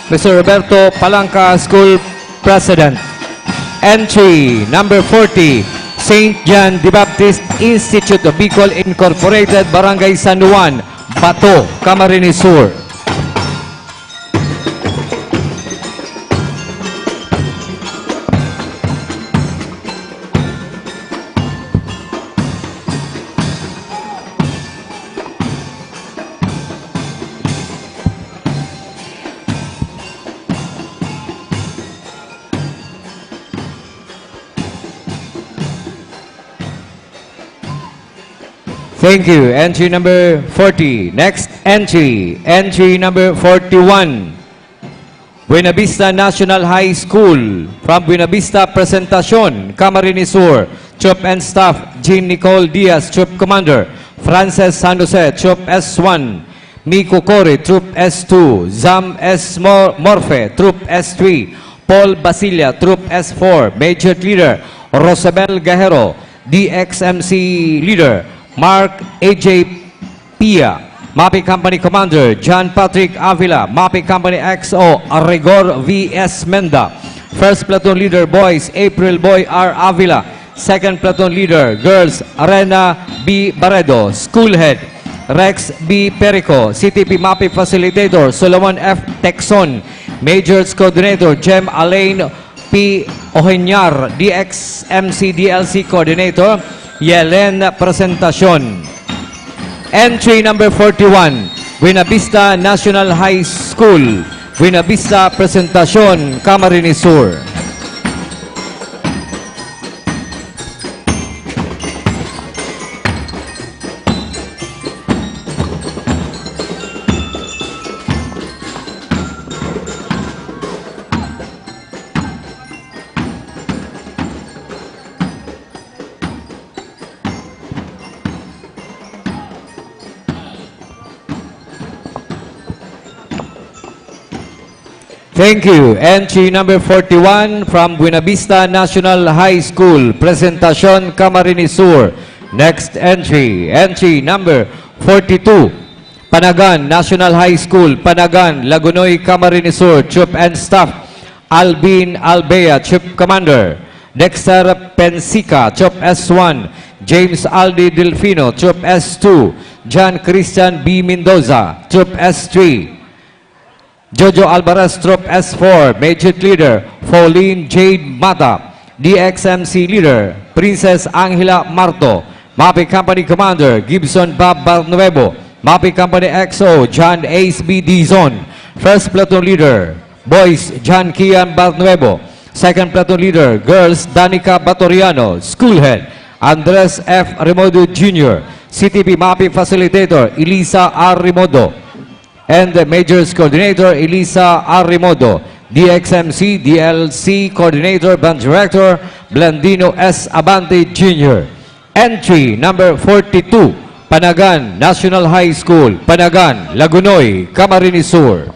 Mr. Roberto Palanca, School President. Entry number 40, St. John the Baptist Institute of Bicol Incorporated, Barangay San Juan, Bato, Camarines Sur. Thank you. Entry number 40. Next entry. Entry number 41. Buena Vista National High School. From Buena Vista, Presentacion, Camarines Sur. Troop and Staff, Jean Nicole Diaz, Troop Commander. Frances San Jose, Troop S1. Miko Cori, Troop S2. Zam S. Morfe, Troop S3. Paul Basilia, Troop S4. Major Leader, Rosabel Gajero, DXMC Leader. Mark AJ Pia, Mapi Company Commander. John Patrick Avila, Mapi Company XO. Arregor V.S. Menda. First Platoon Leader, Boys, April Boy R. Avila. Second Platoon Leader, Girls, Arena B. Baredo. School Head, Rex B. Perico. CTP Mapi Facilitator, Solomon F. Texon. Majors Coordinator, Jem Alain P. Ohenyar. DXMC DLC Coordinator, Yelen Presentacion. Entry number 41, Buena Vista National High School. Buena Vista Presentacion, Camarines Sur. Thank you. Entry number 41 from Buena Vista National High School, Presentacion, Camarines Sur. Next entry, entry number 42, Panagan National High School, Panagan, Lagunoy, Camarines Sur. Troop and Staff, Albin Albea, Troop Commander. Dexter Pensica, Troop S1. James Aldi Delfino, Troop S2. John Christian B. Mendoza, Troop S3. Jojo Alvarez, Troop S4. Major Leader, Pauline Jade Mata. DXMC Leader, Princess Angela Marto. Mapi Company Commander, Gibson Bob Barnuevo. Mapi Company XO, John Ace B. Dizon. First Platoon Leader, Boys, John Kian Barnuevo. Second Platoon Leader, Girls, Danica Batoriano. School Head, Andres F. Remodo Jr. CTP Mapi Facilitator, Elisa R. Remodo. And the Majors Coordinator, Elisa Arrimodo. DXMC, DLC Coordinator, Band Director, Blandino S. Abante Jr. Entry number 42, Panagan National High School, Panagan, Lagunoy, Camarines Sur.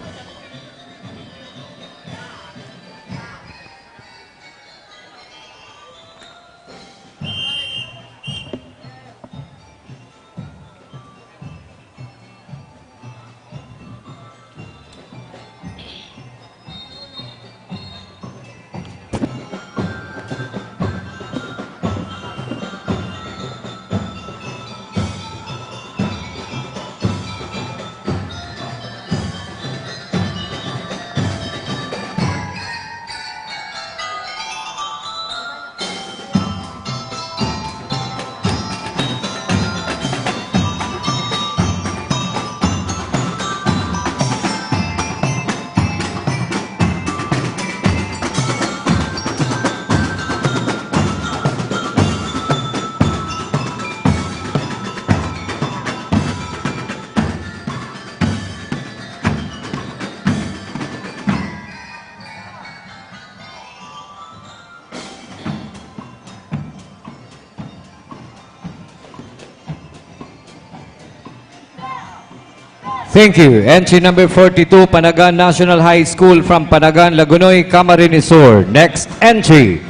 Thank you. Entry number 42, Panagan National High School from Panagan, Lagunoy, Camarines Sur. Next entry,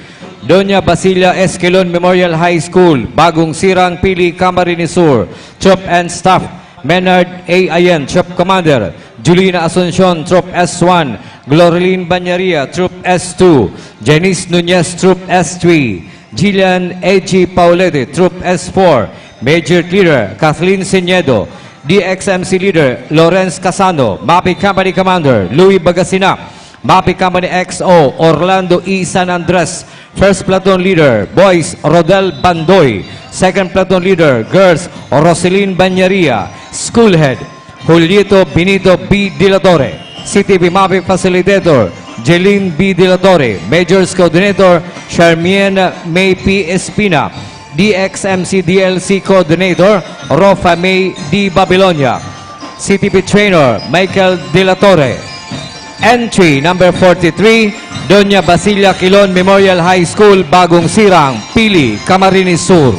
Doña Basilia Esquilon Memorial High School, Bagong Sirang Pili, Camarines Sur. Troop and Staff, Menard A. Ayen, Troop Commander. Julina Asuncion, Troop S1. Gloreline Banyaria, Troop S2. Janice Nunez, Troop S3. Jillian A.G. Paulete, Troop S4. Major Leader, Kathleen Senedo. DXMC Leader, Lawrence Casano. Mapi Company Commander, Louis Bagasina. Mapi Company XO, Orlando E. San Andres. First Platoon Leader, Boys, Rodel Bandoy. Second Platoon Leader, Girls, Roselyn Banyaria. School Head, Julito Benito B. Dilatore. CTP Mapi Facilitator, Jeline B. Dilatore. Majors Coordinator, Charmian May P. Espina. DXMC DLC Coordinator, Rofa May D. Babilonia. CTP Trainer, Michael De La Torre. Entry number 43, Doña Basilia Quilon Memorial High School, Bagong Sirang, Pili, Camarines Sur.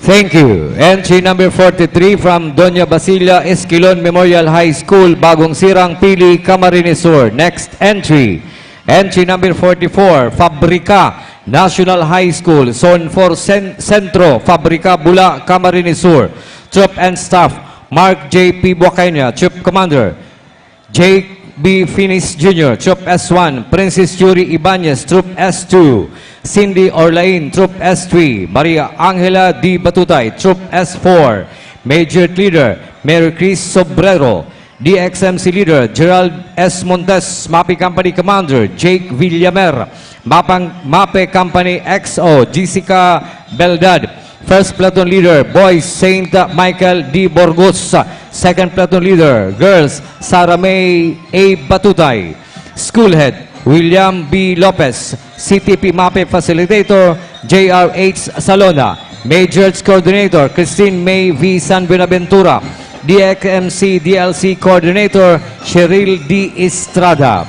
Thank you. Entry number 43 from Doña Basilia Esquilon Memorial High School, Bagong Sirang, Pili, Camarines Sur. Next entry. Entry number 44, Fabrica National High School, Zone 4 Centro, Fabrica, Bula, Camarines Sur. Troop and Staff, Mark J. P. Buacayna, Troop Commander. Jake B. Finis Jr., Troop S1. Princess Yuri Ibanez, Troop S2. Cindy Orlain, Troop S3. Maria Angela D. Batutay, Troop S4. Major Leader, Mary Chris Sobrero. DXMC Leader, Gerald S. Montes. MAPE Company Commander, Jake Villamer. MAPE Company XO, Jessica Beldad. First Platoon Leader, Boys, Saint Michael D. Borgos. Second Platoon Leader, Girls, Sarah May A. Batutay. School Head, William B. Lopez. CTP MAPE Facilitator, JRH Salona. Majors Coordinator, Christine May V. San Buenaventura. DXMC DLC Coordinator, Cheryl D. Estrada.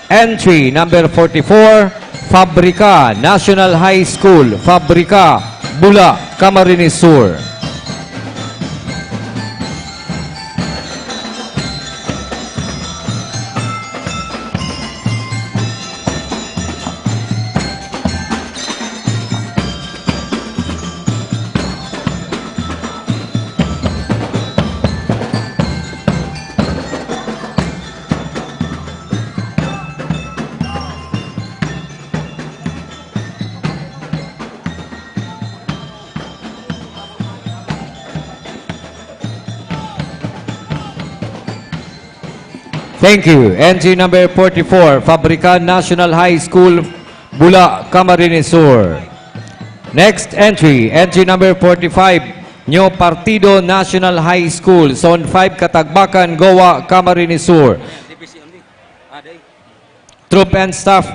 Entry number 44, Fabrica National High School, Fabrica, Bula, Camarines Sur. Thank you. Entry number 44, Fabrica National High School, Bula, Camarines Sur. Next entry, entry number 45, New Partido National High School, Zone 5, Katagbakan, Goa, Camarines Sur. Troop and Staff,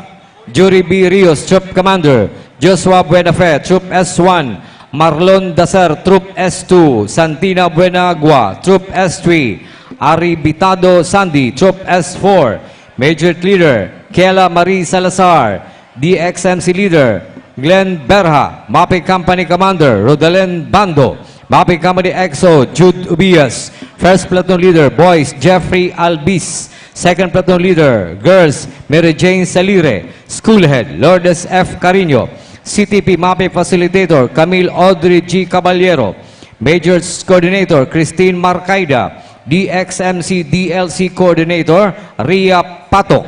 Jury B. Rios, Troop Commander. Joshua Buenafe, Troop S1. Marlon Dasar, Troop S2. Santina Buenagua, Troop S3. Ari Bitado Sandy, Troop S4. Major Leader, Kela Marie Salazar. DXMC Leader, Glenn Berha. MAPE Company Commander, Rodalen Bando. MAPE Company XO, Jude Ubias. First Platoon Leader, Boys, Jeffrey Albis. Second Platoon Leader, Girls, Mary Jane Salire. School Head, Lourdes F. Carino. CTP MAPE Facilitator, Camille Audrey G. Caballero. Majors Coordinator, Christine Marcaida. DXMC DLC Coordinator, Ria Patok.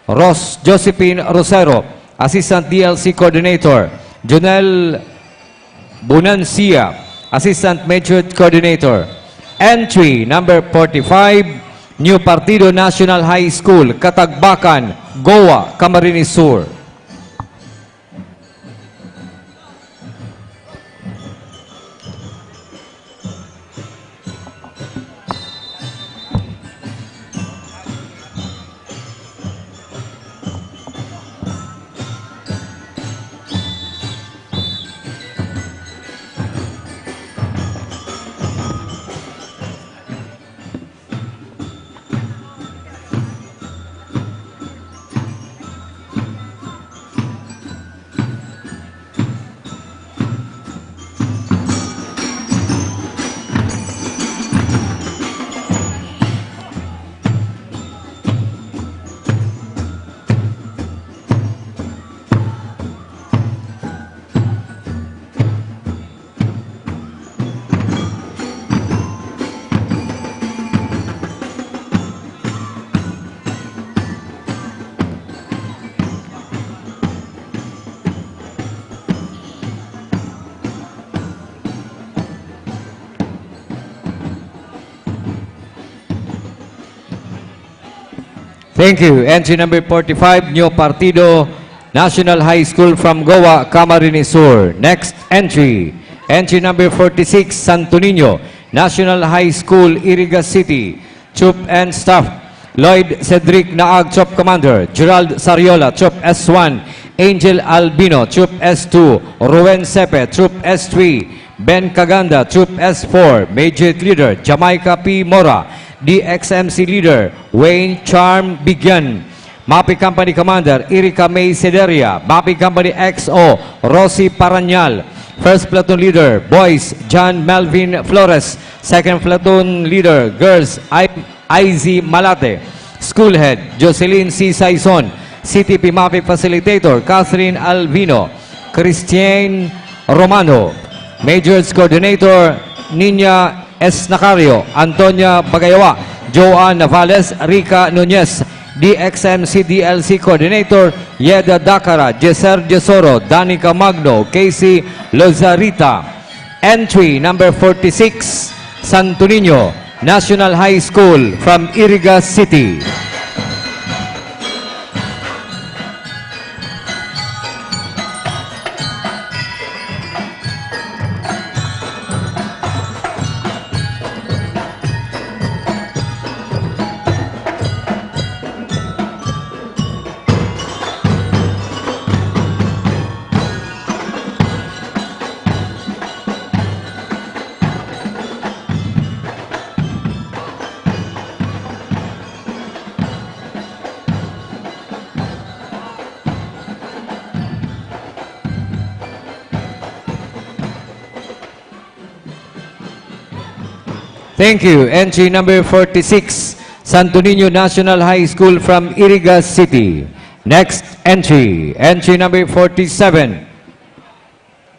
Ross Josephine Rosero. Assistant DLC Coordinator, Jonel Bunancia. Assistant Major Coordinator. Entry number 45, New Partido National High School, Katagbakan, Goa, Camarines Sur. Thank you. Entry number 45, New Partido National High School from Goa, Camarines Sur. Next entry. Entry number 46, Santo Niño National High School, Iriga City. Troop and Staff. Lloyd Cedric Naag, Troop Commander. Gerald Sariola, Troop S1. Angel Albino, Troop S2. Ruben Sepe, Troop S3. Ben Caganda, Troop S4. Major Leader, Jamaica P. Mora. DXMC Leader, Wayne Charm Bigyan. MAPI Company Commander, Erika May Sederia. MAPI Company XO, Rosie Paranyal. First Platoon Leader, Boys, John Melvin Flores. Second Platoon Leader, Girls, IZ Malate. School Head, Jocelyn C. Saison. CTP MAPI Facilitator, Catherine Alvino. Christine Romano. Majors Coordinator, Nina S. Nacario, Antonia Bagayawa, Joanne Navales, Rica Nunez. DXMC DLC Coordinator, Yeda Dakara, Jeser Jesoro, Danica Magno, Casey Lozarita. Entry number 46, Santo Niño National High School from Iriga City. Thank you. Entry number 46, Santo Niño National High School from Iriga City. Next entry. Entry number 47,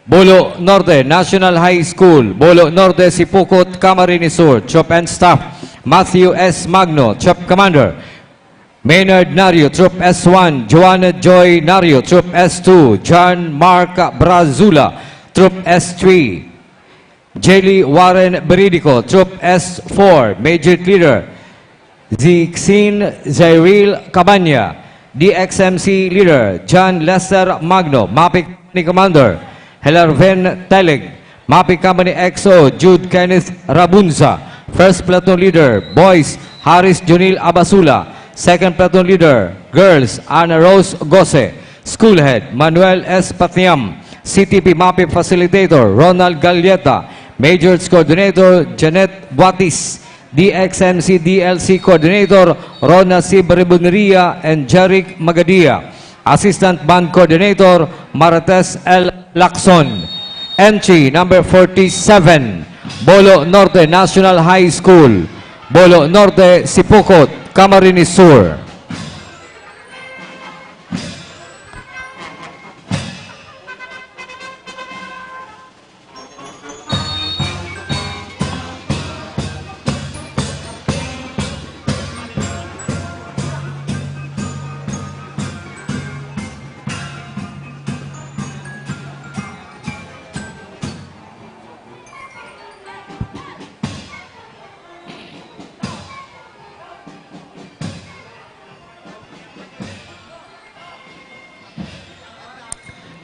Bolo Norte National High School, Bolo Norte, Sipukot, Camarines Sur. Troop and Staff, Matthew S. Magno, Troop Commander. Maynard Nario, Troop S1. Joanna Joy Nario, Troop S2. John Mark Brazula, Troop S3. Jelly Warren Beridico, Troop S4. Major Leader, Zixin Zairil Cabanya. DXMC Leader, John Lester Magno. MAPI Company Commander, Helarven Teleg. MAPI Company XO, Jude Kenneth Rabunza. First Platoon Leader, Boys, Haris Junil Abasula. Second Platoon Leader, Girls, Ana Rose Gose. School Head, Manuel S. Patiam. CTP MAPI Facilitator, Ronald Galleta. Majors Coordinator, Janet Buatis. DXMC DLC Coordinator, Rona C. Baribuneria and Jeric Magadia. Assistant Band Coordinator, Marites L. Lacson. Entry number 47, Bolo Norte National High School, Bolo Norte, Sipukot, Camarines Sur.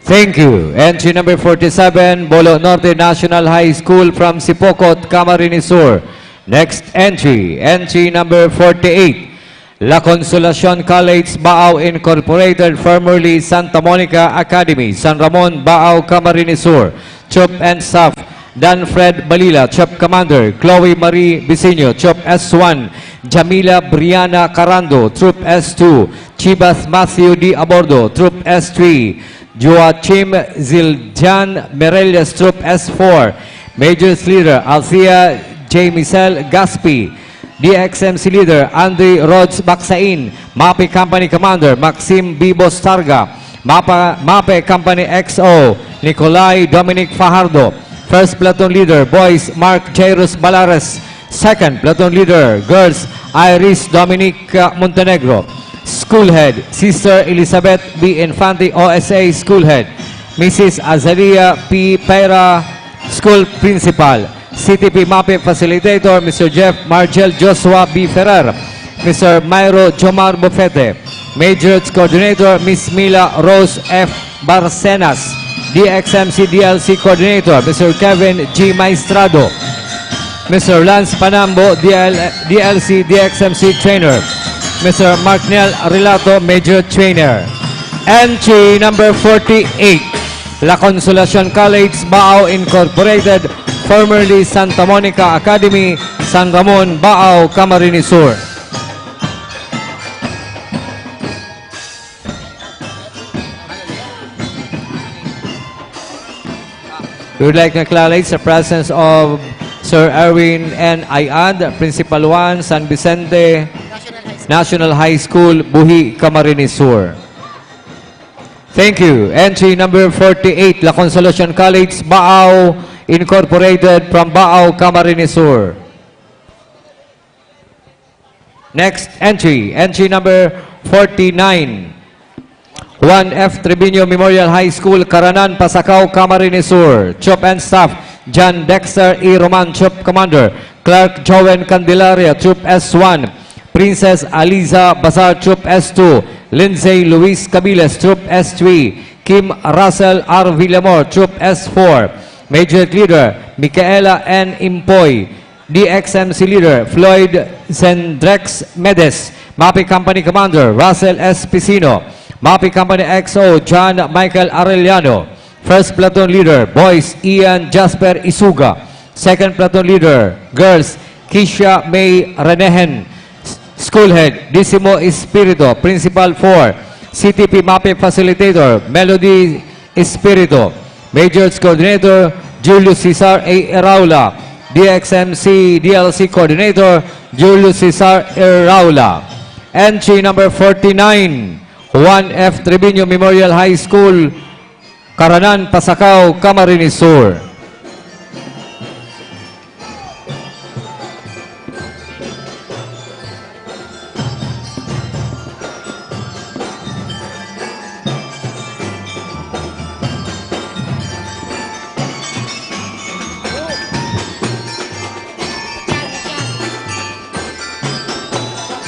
Thank you. Entry number 47, Bolo Norte National High School from Sipokot, Camarines Sur. Next entry, entry number 48, La Consolacion College, Baao Incorporated, formerly Santa Monica Academy, San Ramon, Baao, Camarines Sur. Troop and Staff, Dan Fred Balila, Troop Commander. Chloe Marie Bisinio, Troop S1. Jamila Briana Carando, Troop S2. Chibas Matthew D. Abordo, Troop S3. Joachim Ziljan Merelias, Troop S4. Majors Leader, Althea J. Michel Gaspi. DXMC Leader, Andy Rods Baksain. MAPI Company Commander, Maxim B. Bostarga. MAPE Company XO, Nicolai Dominic Fajardo. First Platoon Leader, Boys, Mark Jairus Balares. Second Platoon Leader, Girls, Iris Dominic Montenegro. School Head, Sister Elizabeth B. Infante, OSA School Head. Mrs. Azaria P. Pera, School Principal. CTP MAPI Facilitator, Mr. Jeff Margel Joshua B. Ferrer. Mr. Myro Jomar Bufete. Majors Coordinator, Ms. Mila Rose F. Barcenas. DXMC DLC Coordinator, Mr. Kevin G. Maestrado. Mr. Lance Panambo, DLC DXMC Trainer. Mr. Marknel Relato, Major Trainer. Entry number 48, La Consolacion College, Baao Incorporated, formerly Santa Monica Academy, San Ramon, Baao, Camarines Sur. We would like to acknowledge the presence of Sir Erwin N. Ayad, Principal 1, San Vicente National High School, Buhi, Camarines Sur. Thank you. Entry number 48, La Consolacion College, Baao Incorporated from Baao, Camarines Sur. Next entry, entry number 49. 1F Trevino Memorial High School, Karanan, Pasacao, Camarines Sur. Chop and Staff, John Dexter E. Roman, Chop Commander. Clark Joven Candelaria, Troop S1. Princess Aliza Bazar, Troop S2. Lindsay Luis Cabiles, Troop S3. Kim Russell R. Villamor, Troop S4. Major Leader, Micaela N. Impoy. DXMC Leader, Floyd Zendrex Medes. MAPI Company Commander, Russell S. Pisino. MAPI Company XO, John Michael Arellano. First Platoon Leader, Boys, Ian Jasper Isuga. Second Platoon Leader, Girls, Kisha May Renehen. School Head, Disimo Espirito. Principal 4, CTP MAPI Facilitator, Melody Espirito. Majors Coordinator, Julius Cesar A. Eraula. DXMC DLC Coordinator, Julius Cesar Eraula. Entry number 49, 1F Trevino Memorial High School, Karanan, Pasacao, Camarines Sur.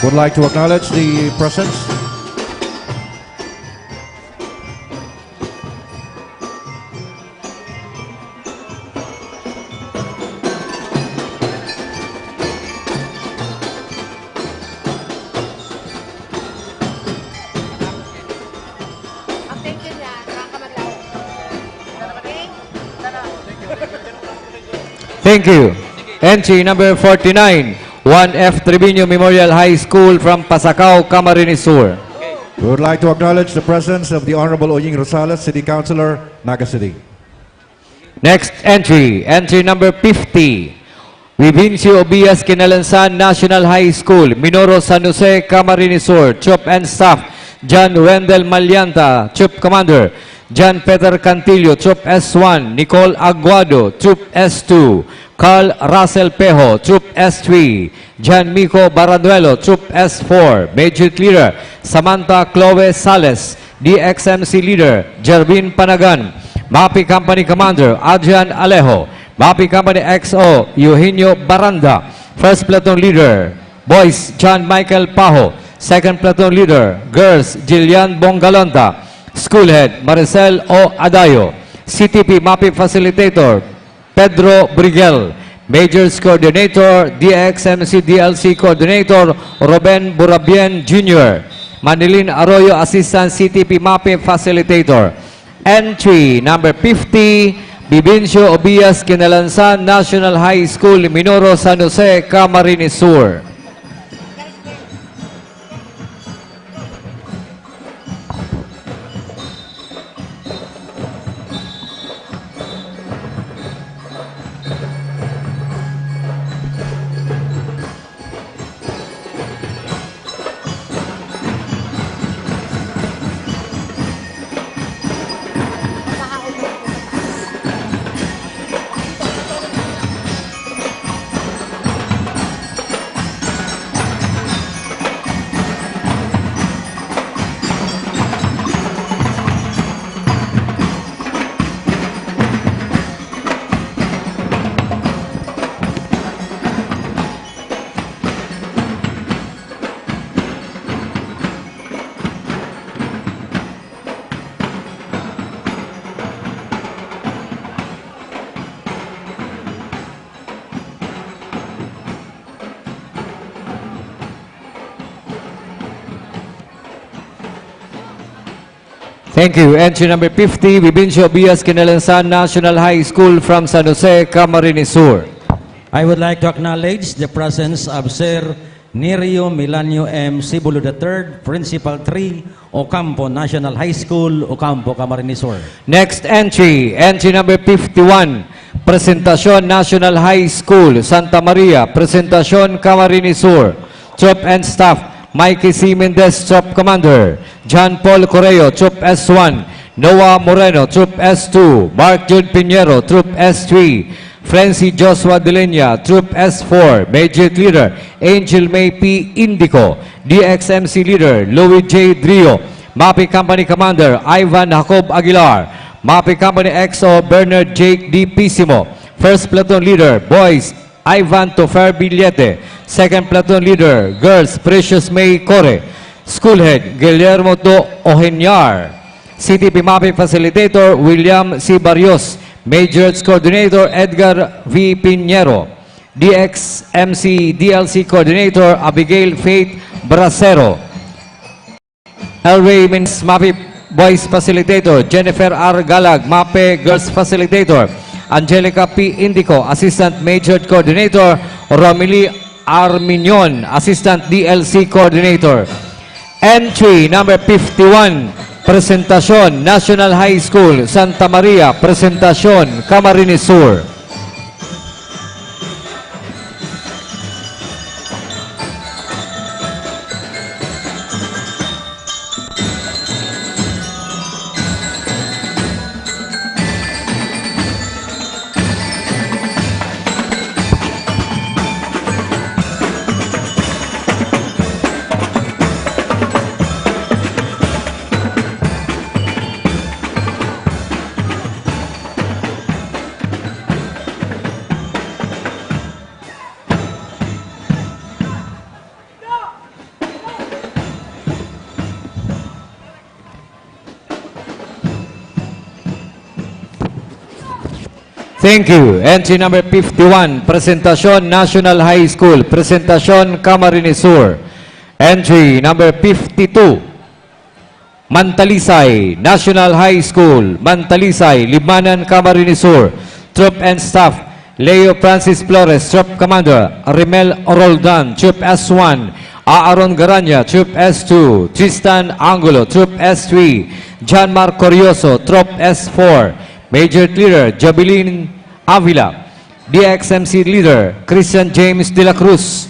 Would like to acknowledge the presence. Thank you na. Nakakamaglaw. Thank you. Entry number 49, 1F Trevino Memorial High School from Pasacao, Camarines Sur. We would like to acknowledge the presence of the Honorable Oying Rosales, City Councilor, Naga City. Next entry, entry number 50, Vivincio Obias Kinalansan National High School, Minoro, San Jose, Camarines Sur. Chop and Staff, John Wendell Malianta, Chop Commander. John Peter Cantillo, Troop S1. Nicole Aguado, Troop S2. Carl Russell Pejo, Troop S3. John Mico Baraduelo, Troop S4. Major Leader, Samantha Chloe Sales. DXMC Leader, Jervin Panagan. MAPI Company Commander, Adrian Alejo. MAPI Company XO, Eugenio Baranda. First Platoon Leader, Boys, John Michael Pajo. Second Platoon Leader, Girls, Jillian Bongalonta. School Head, Maricel O. Adayo. CTP MAPI Facilitator, Pedro Brigel. Majors Coordinator, DXMC DLC Coordinator, Ruben Burabien Jr. Manilin Arroyo, Assistant CTP MAPI Facilitator. Entry number 50, Vivincio Obias Kinalansan National High School, Minoro, San Jose, Camarines Sur. Thank you. Entry number 50, Vivencio Bias Kinalansan National High School from San Jose, Camarines Sur. I would like to acknowledge the presence of Sir Nerio Milanio M. Sibulo III, Principal 3, Ocampo National High School, Ocampo, Camarines Sur. Next entry, entry number 51, Presentacion National High School, Santa Maria, Presentacion, Camarines Sur. Troop and Staff, Mikey C. Mendez, Troop Commander. John Paul Correo, Troop S1. Noah Moreno, Troop S2. Mark Jude Pinheiro, Troop S3. Francie Joshua Delenia, Troop S4. Major Leader, Angel May P. Indico. DXMC Leader, Louis J. Drio. MAPI Company Commander, Ivan Jacob Aguilar. MAPI Company XO, Bernard Jake D. Pisimo. First Platoon Leader, Boys, Ivan Tofer Billete. Second Platoon Leader, Girls, Precious May Core. School Head, Guillermo Do Ojenyar. CTP MAPI Facilitator, William C. Barrios. Majors Coordinator, Edgar V. Pinheiro. DXMC DLC Coordinator, Abigail Faith Bracero. Elray Mins MAPI Boys Facilitator, Jennifer R. Galag. MAPE Girls Facilitator, Angelica P. Indico. Assistant Major Coordinator, Romilly Arminion. Assistant DLC Coordinator. Entry number 51, Presentacion National High School, Santa Maria, Presentacion, Camarines Sur. Thank you. Entry number 51, Presentacion National High School, Presentacion, Camarines Sur. Entry number 52, Mantalisay National High School, Mantalisay, Libmanan, Camarines Sur. Troop and Staff, Leo Francis Flores, Troop Commander. Rimel Roldan, Troop S1. Aaron Garanya, Troop S2. Tristan Angulo, Troop S3. John Mark Corioso, Troop S4. Major Leader, Jabilin Avila. DXMC Leader, Christian James De La Cruz.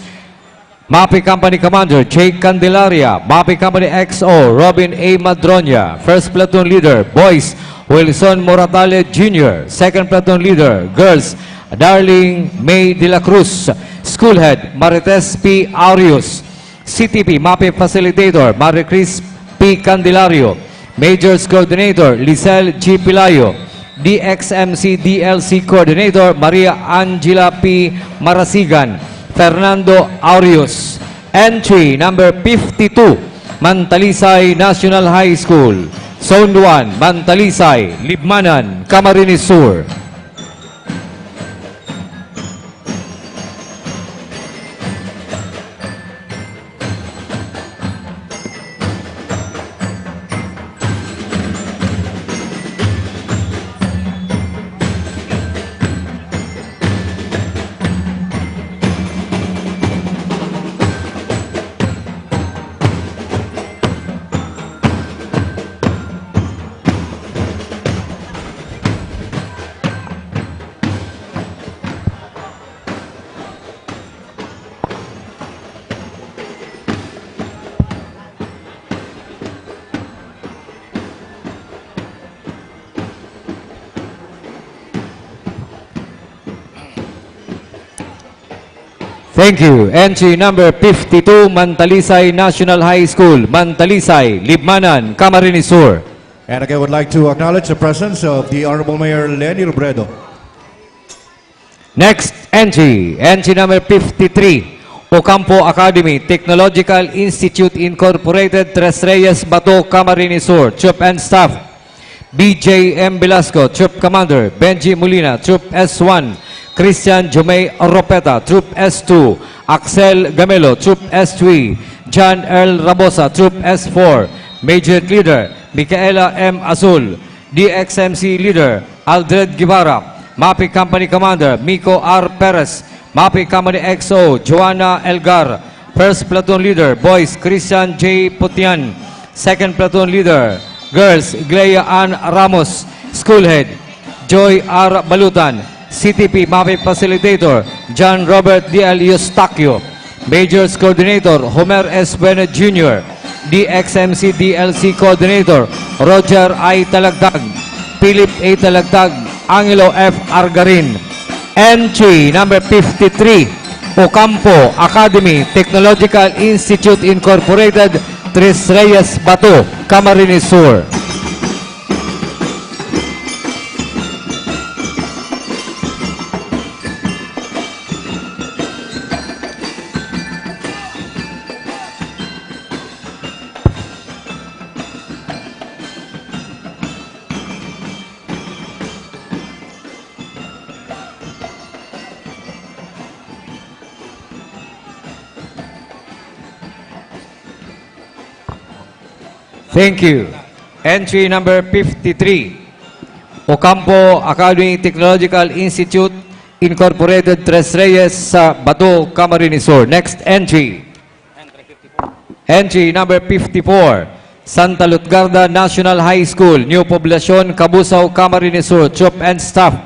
MAPI Company Commander, Jake Candelaria. MAPI Company XO, Robin A. Madronya. First Platoon Leader, Boys, Wilson Moratale Jr. Second Platoon Leader, Girls, Darling May De La Cruz. School Head, Marites P. Arius. CTP, MAPI Facilitator, Maricris P. Candelario. Majors Coordinator, Lisel G. Pilayo. DXMC DLC Coordinator, Maria Angela P. Marasigan. Fernando Arius. Entry number 52, Mantalisay National High School. Zone 1, Mantalisay, Libmanan, Camarines Sur. Thank you. Entry number 52, Mantalisay National High School, Mantalisay, Libmanan, Camarines Sur. And again, I would like to acknowledge the presence of the Honorable Mayor Lenny Robredo. Next entry, entry number 53, Ocampo Academy, Technological Institute Incorporated, Tres Reyes, Bato, Camarines Sur. Troop and Staff, BJ M. Velasco, Troop Commander. Benji Molina, Troop S1. Christian Jomay Ropeta, Troop S2. Axel Gamelo, Troop S3. John Earl Rabosa, Troop S4. Major Leader, Micaela M. Azul. DXMC Leader, Aldred Guevara. MAPI Company Commander, Miko R. Perez. MAPI Company XO, Joanna Elgar. First Platoon Leader, Boys, Christian J. Putian. Second Platoon Leader, Girls, Iglea Ann Ramos. School Head, Joy R. Balutan. CTP MAPI Facilitator, John Robert D.L. Eustaquio. Majors Coordinator, Homer S. Bennett Jr. DXMC DLC Coordinator, Roger I. Talagtag. Philip A. Talagtag, Angelo F. Argarin. Entry number 53, Ocampo Academy Technological Institute Incorporated, Tres Reyes, Bato, Camarines Sur. Thank you. Entry number 53, Ocampo Academy Technological Institute Incorporated, Tres Reyes, sa Bato, Camarines Sur. Next entry. Entry number 54, Santa Lutgarda National High School, New Poblacion, Cabusao, Camarines Sur. Troop and Staff,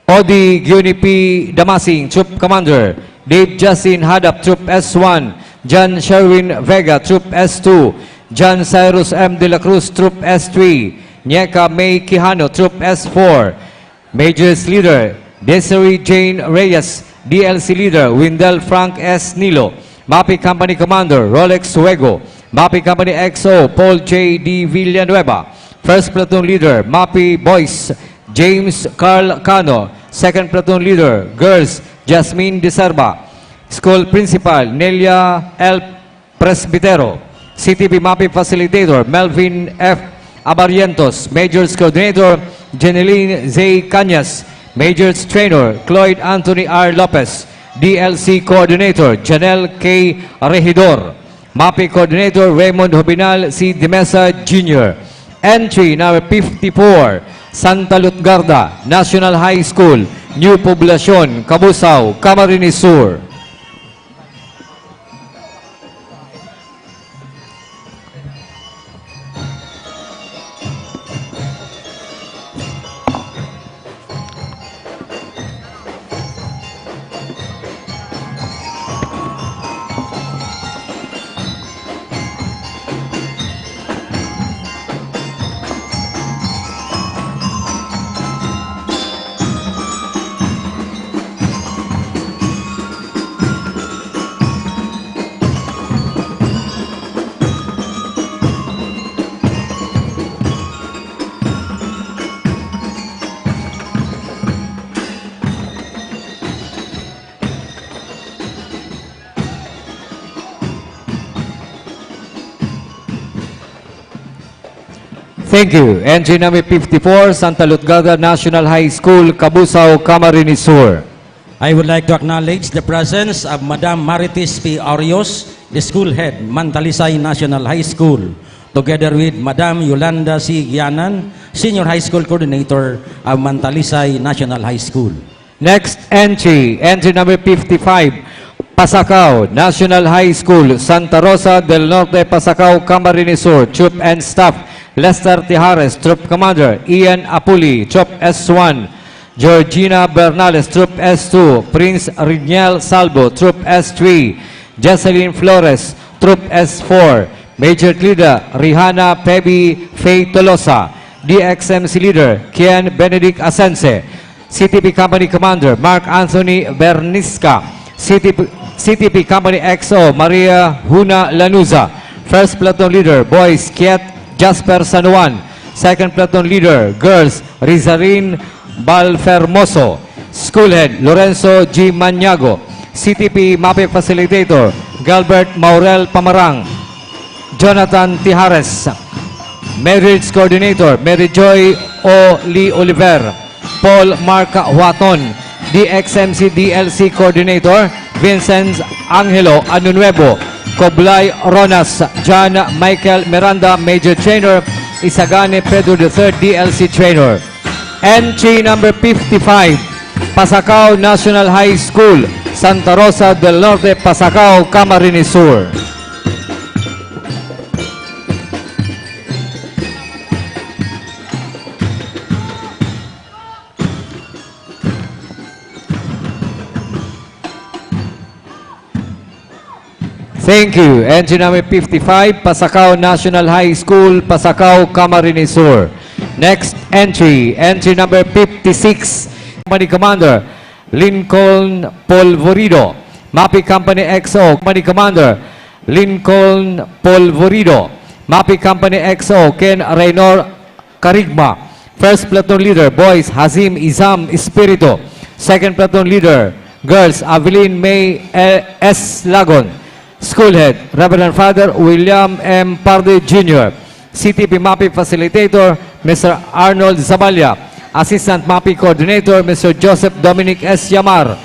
Odi Giunipi Damasing, Troop Commander. Dave Justin Hadap, Troop S1. John Sherwin Vega, Troop S2. John Cyrus M. De La Cruz, Troop S3. Nyeka May Quijano, Troop S4. Majors Leader, Desiree Jane Reyes. DLC Leader, Windel Frank S. Nilo. MAPI Company Commander, Rolex Suego. MAPI Company XO, Paul J. D. Villanueva. First Platoon Leader, MAPI Boys, James Carl Cano. Second Platoon Leader, Girls, Jasmine De Serba. School Principal, Nelia L. Presbitero. CTP MAPI Facilitator, Melvin F. Abarientos. Majors Coordinator, Jeneline Z. Cañas. Majors Trainer, Cloyd Anthony R. Lopez. DLC Coordinator, Janelle K. Regidor. MAPI Coordinator, Raymond Hobinal C. Demesa Jr. Entry number 54, Santa Lutgarda National High School, New Poblacion, Cabusao, Camarines Sur. Thank you. Entry number 54, Santa Lutgarda National High School, Cabusao, Camarines Sur. I would like to acknowledge the presence of Madam Maritis P. Arios, the school head, Mantalisay National High School, together with Madam Yolanda C. Gianan, Senior High School Coordinator of Mantalisay National High School. Next entry, entry number 55, Pasacao National High School, Santa Rosa del Norte, Pasacao, Camarines Sur. Troop and Staff, Lester Tijares, Troop Commander. Ian Apuli, Troop S1. Georgina Bernales, Troop S2. Prince Rignel Salvo, Troop S3. Jocelyn Flores, Troop S4. Major Leader, Rihanna Pebi Faye Tolosa. DXMC Leader, Kian Benedict Asense. CTP Company Commander, Mark Anthony Bernisca. CTP Company XO, Maria Huna Lanuza. First Platoon Leader, Boys, Kiet Jasper San Juan. Second Platoon Leader, Girls, Rizarin Balfermoso. School Head, Lorenzo G. Maniago. CTP MAPI Facilitator, Galbert Maurel Pamarang. Jonathan Tijares. Marriage Coordinator, Mary Joy O. Lee Oliver. Paul Marca Huaton. DXMC DLC Coordinator, Vincent Angelo Anunuevo. Coblay Ronas, John Michael Miranda, Major Trainer, Isagane Pedro III, DLC Trainer. Entry number 55, Pasacao National High School, Santa Rosa del Norte, Pasacao, Camarines Sur. Thank you. Entry number 55, Pasacao National High School, Pasacao, Camarines Sur. Next entry, entry number 56, Company Commander, Lincoln Polvorido. Mapi Company XO, Company Commander, Lincoln Polvorido. Mapi Company XO, Ken Raynor Carigma. First Platoon Leader, Boys, Hazim Izam Espirito. Second Platoon Leader, Girls, Avelin May S. Lagon. School Head, Reverend Father William M. Parde Jr. CTP MAPI Facilitator, Mr. Arnold Zabalya. Assistant MAPI Coordinator, Mr. Joseph Dominic S. Yamar.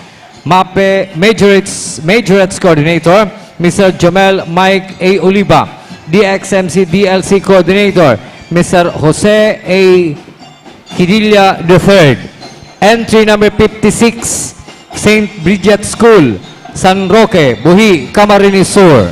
MAPE Majorettes Coordinator, Mr. Jomel Mike A. Oliva. DXMC DLC Coordinator, Mr. Jose A. Kidilla III. Entry number 56, St. Bridget School, San Roque, Buhi, Camarines Sur.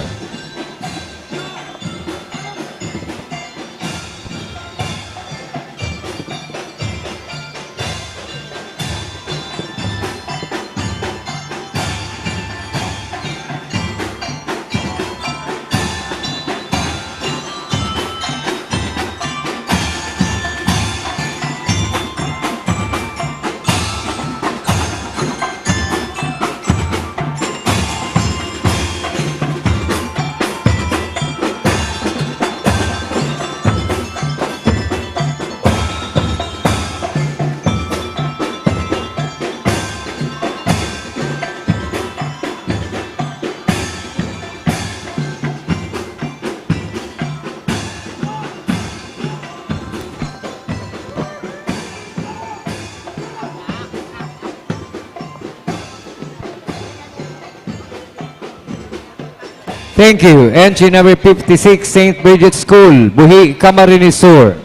Thank you. Entry number 56, St. Bridget School, Buhi, Camarines Sur.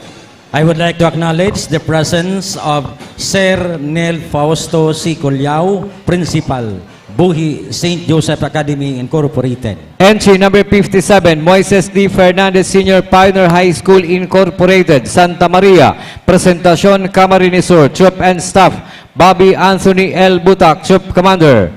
I would like to acknowledge the presence of Sir Nel Fausto C. Culyao, Principal, Buhi St. Joseph Academy Incorporated. Entry number 57, Moises D. Fernandez Senior Pioneer High School Incorporated, Santa Maria. Presentacion, Camarines Sur. Troop and Staff, Bobby Anthony L. Butak, Troop Commander.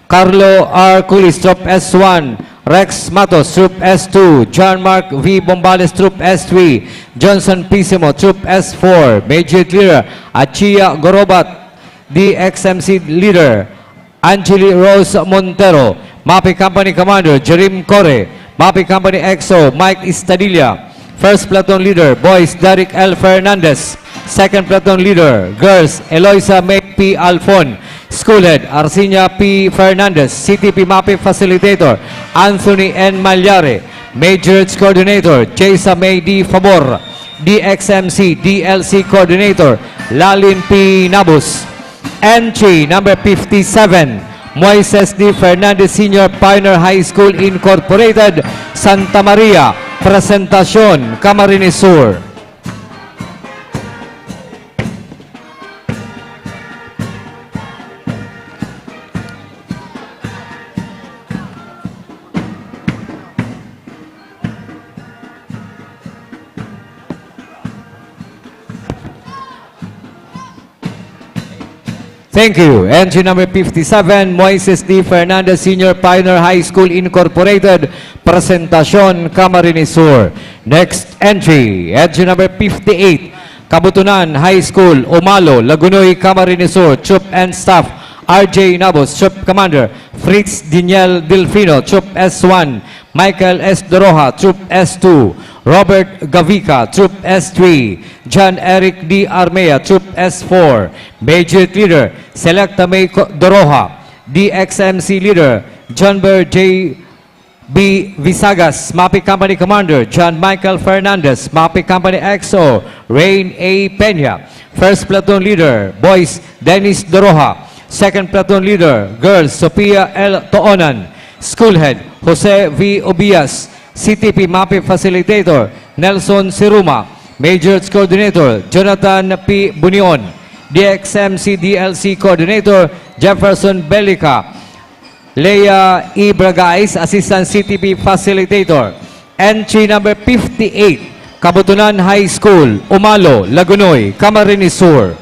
Carlo R. Culis, Troop S1. Rex Matos, Troop S2. John Mark V. Bombales, Troop S3. Johnson Pisimo, Troop S4. Major Leader, Achia Gorobat, DXMC Leader. Angeli Rose Montero. MAPI Company Commander, Jerim Core. MAPI Company XO, Mike Istadilla. First Platoon Leader, Boys, Derek L. Fernandez. Second Platoon Leader, Girls, Eloisa May P. Alfon. School Head, Arsinia P. Fernandez. CTP MAPI Facilitator, Anthony N. Malyare. Majors Coordinator, Chesa May D. Favor. DXMC DLC Coordinator, Lalin P. Nabus. Entry number 57, Moises D. Fernandez Senior Pioneer High School Incorporated, Santa Maria. Presentacion, Camarines Sur. Thank you. Entry number 57, Moises D. Fernandez Senior Pioneer High School Incorporated, Presentacion, Camarines Sur. Next entry, entry number 58, Kabutunan High School, Umalo, Lagunoy, Camarines Sur. Troop and Staff, RJ Nabos, Troop Commander. Fritz Daniel Delfino, Troop S1. Michael S. Doroha, Troop S2. Robert Gavica, Troop S3. John Eric D. Armea, Troop S4. Major Leader, Selecta May Doroha. DXMC Leader, John Ber J. B. Visagas. MAPI Company Commander, John Michael Fernandez. MAPI Company XO, Rain A. Peña. First Platoon Leader, Boys, Dennis Doroha. Second Platoon Leader, Girls, Sophia L. Toonan. School Head, Jose V. Obias, CTP MAPE Facilitator, Nelson Siruma, Majors Coordinator, Jonathan P. Bunion, DXMC DLC Coordinator, Jefferson Belica, Leia E. Bragais, Assistant CTP Facilitator. Entry number 58, Kabutunan High School, Umalo, Lagunoy, Camarines Sur.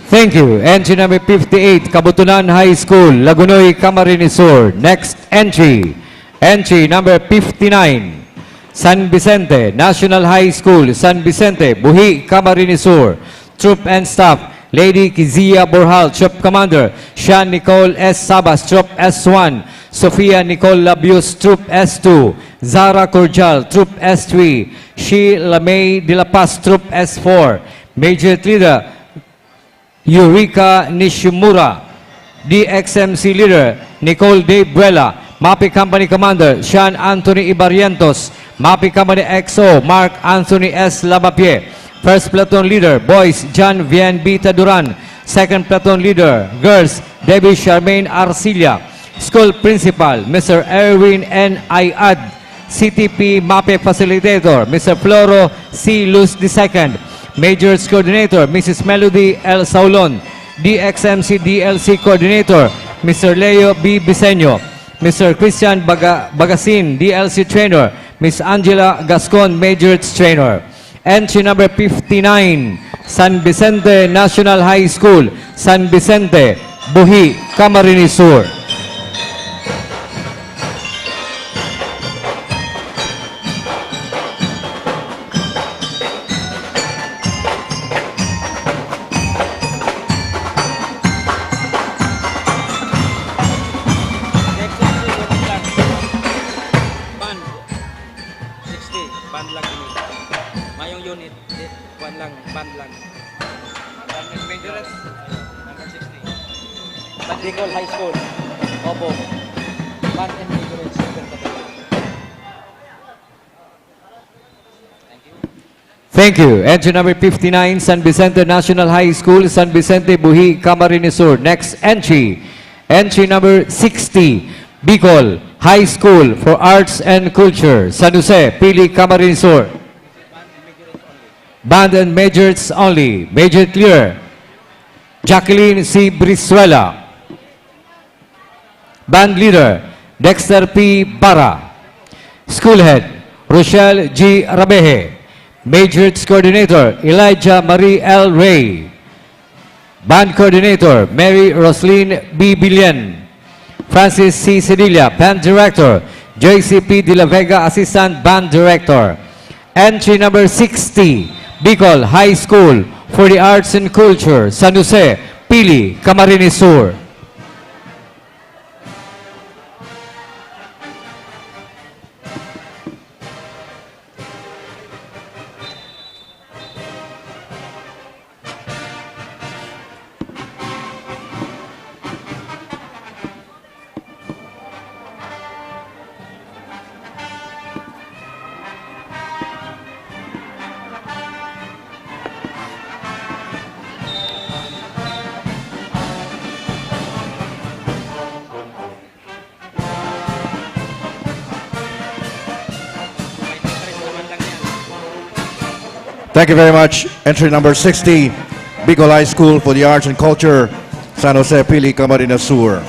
Thank you. Entry number 58, Kabutunan High School, Lagunoy, Camarines Sur. Next entry. Entry number 59, San Vicente National High School, San Vicente, Buhi, Camarines Sur. Troop and Staff, Lady Kizia Borhal, Troop Commander, Sean Nicole S. Sabas, Troop S1, Sofia Nicole Labius, Troop S2, Zara Cordial, Troop S3, Shi Lamay de la Paz, Troop S4, Major Leader, Eureka Nishimura, DXMC Leader, Nicole De Buela, MAPI Company Commander, Sean Anthony Ibarrientos, MAPI Company XO, Mark Anthony S. Labapie, First Platoon Leader, Boys, John Vien Bita Duran, Second Platoon Leader, Girls, Debbie Charmaine Arcilla, School Principal, Mr. Erwin N. Ayad, CTP MAPE Facilitator, Mr. Floro C. Luz II, Majors Coordinator, Mrs. Melody L. Saulon, DXMC DLC Coordinator, Mr. Leo B. Biseño, Mr. Christian Bagasin, DLC Trainer, Ms. Angela Gascon, Majors Trainer. Entry number 59, San Vicente National High School, San Vicente, Buhi, Camarines Sur. Band 60, band lang ini. Mayong unit, band lang, band lang. Number 60. Bandicol High School. Opo. Band and Majorette, second category. Thank you. Thank you. Entry number 59, San Vicente National High School, San Vicente, Buhi, Camarines Sur. Next entry. Entry number 60, Bicol High School for Arts and Culture, San Jose, Pili, Camarines Sur. Band and Majors only. Major clear. Jacqueline C. Brizuela. Band leader, Dexter P. Barra. School head, Rochelle G. Rabeje. Majors coordinator, Elijah Marie L. Ray. Band coordinator, Mary Roslyn B. Billion. Francis C. Cedilla, band director, Joyce P. De La Vega, assistant band director. Entry number 60, Bicol High School for the Arts and Culture, San Jose, Pili, Camarines Sur. Thank you very much. Entry number 60, Bicol High School for the Arts and Culture, San Jose, Pili, Camarines Sur.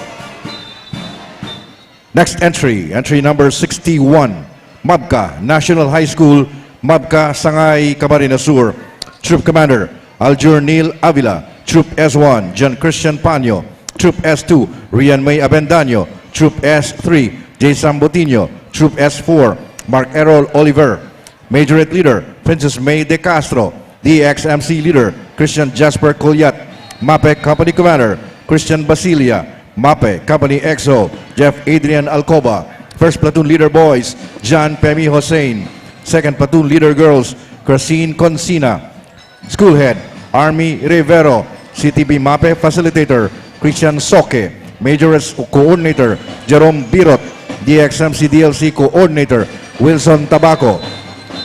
Next entry, entry number 61, Mabka National High School, Mabka Sangay, Camarines Sur. Troop Commander Aljur Neil Avila. Troop S1 John Christian Panyo. Troop S2 Rian May Avendaño. Troop S3 Jason Botinho. Troop S4 Mark Errol Oliver. Majorette Leader Princess May De Castro. DXMC Leader Christian Jasper Colyat. MAPE Company Commander Christian Basilia. MAPE Company EXO Jeff Adrian Alcoba. First Platoon Leader Boys John Pemi Hossein. Second Platoon Leader Girls Christine Consina. School Head Army Rivero. CTB MAPE Facilitator Christian Soke. Majorette Coordinator Jerome Birot. DXMC DLC Coordinator Wilson Tabaco.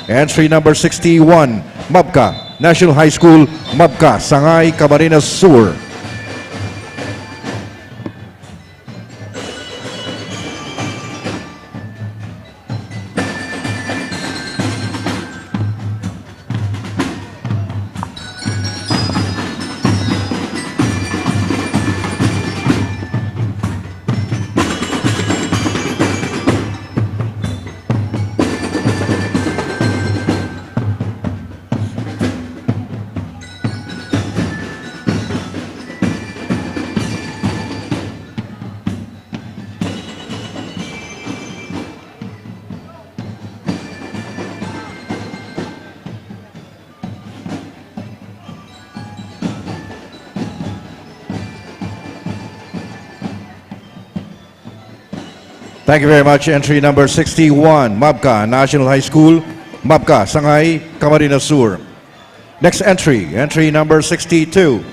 Entry number 61, Mabka National High School, Mabka Sangay, Camarines Sur. Thank you very much. Entry number 61, Mabka National High School, Mabka Sangay, Camarines Sur. Next entry, entry number 62,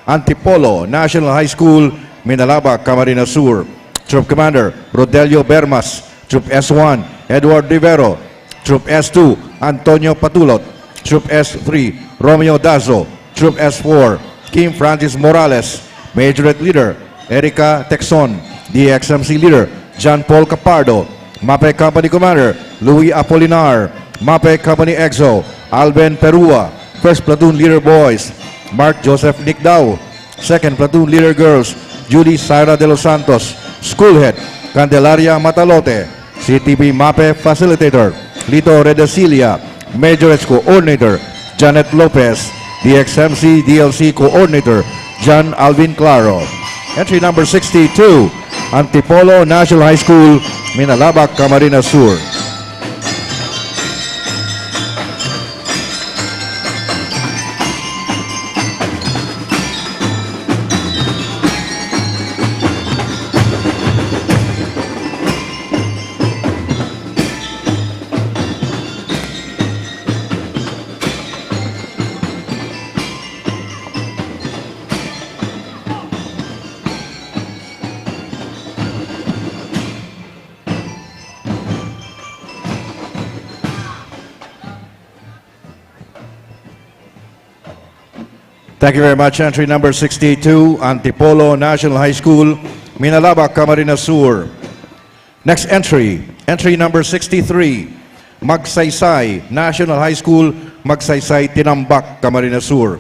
Antipolo National High School, Minalaba, Camarines Sur. Troop Commander Rodelio Bermas. Troop S1 Edward Rivero. Troop S2 Antonio Patulot. Troop S3 Romeo Dazo. Troop S4 Kim Francis Morales. Majorette Leader Erica Texon. DXMC Leader John Paul Capardo. MAPE Company Commander Louis Apolinar. MAPE Company EXO Alben Perua. First Platoon Leader Boys Mark Joseph Nicdao. Second Platoon Leader Girls Julie Saira de los Santos. School Head Candelaria Matalote. CTB MAPE Facilitator Lito Redesilia. Majorette Coordinator Janet Lopez. DXMC DLC Coordinator John Alvin Claro. Entry number 62, Antipolo National High School, Minalabak, Camarines Sur. Thank you very much. Entry number 62, Antipolo National High School, Minalabak, Camarines Sur. Next entry, entry number 63, Magsaysay National High School, Magsaysay, Tinambak, Camarines Sur.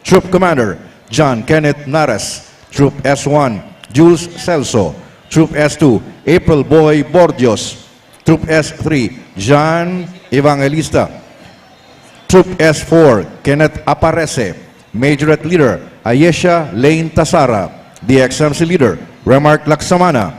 Troop Commander, John Kenneth Nares. Troop S1, Jules Celso. Troop S2, April Boy Bordios. Troop S3, John Evangelista. Troop S4, Kenneth Aparece. Majorette Leader, Ayesha Lane Tasara. DXMC Leader, Remark Laksamana.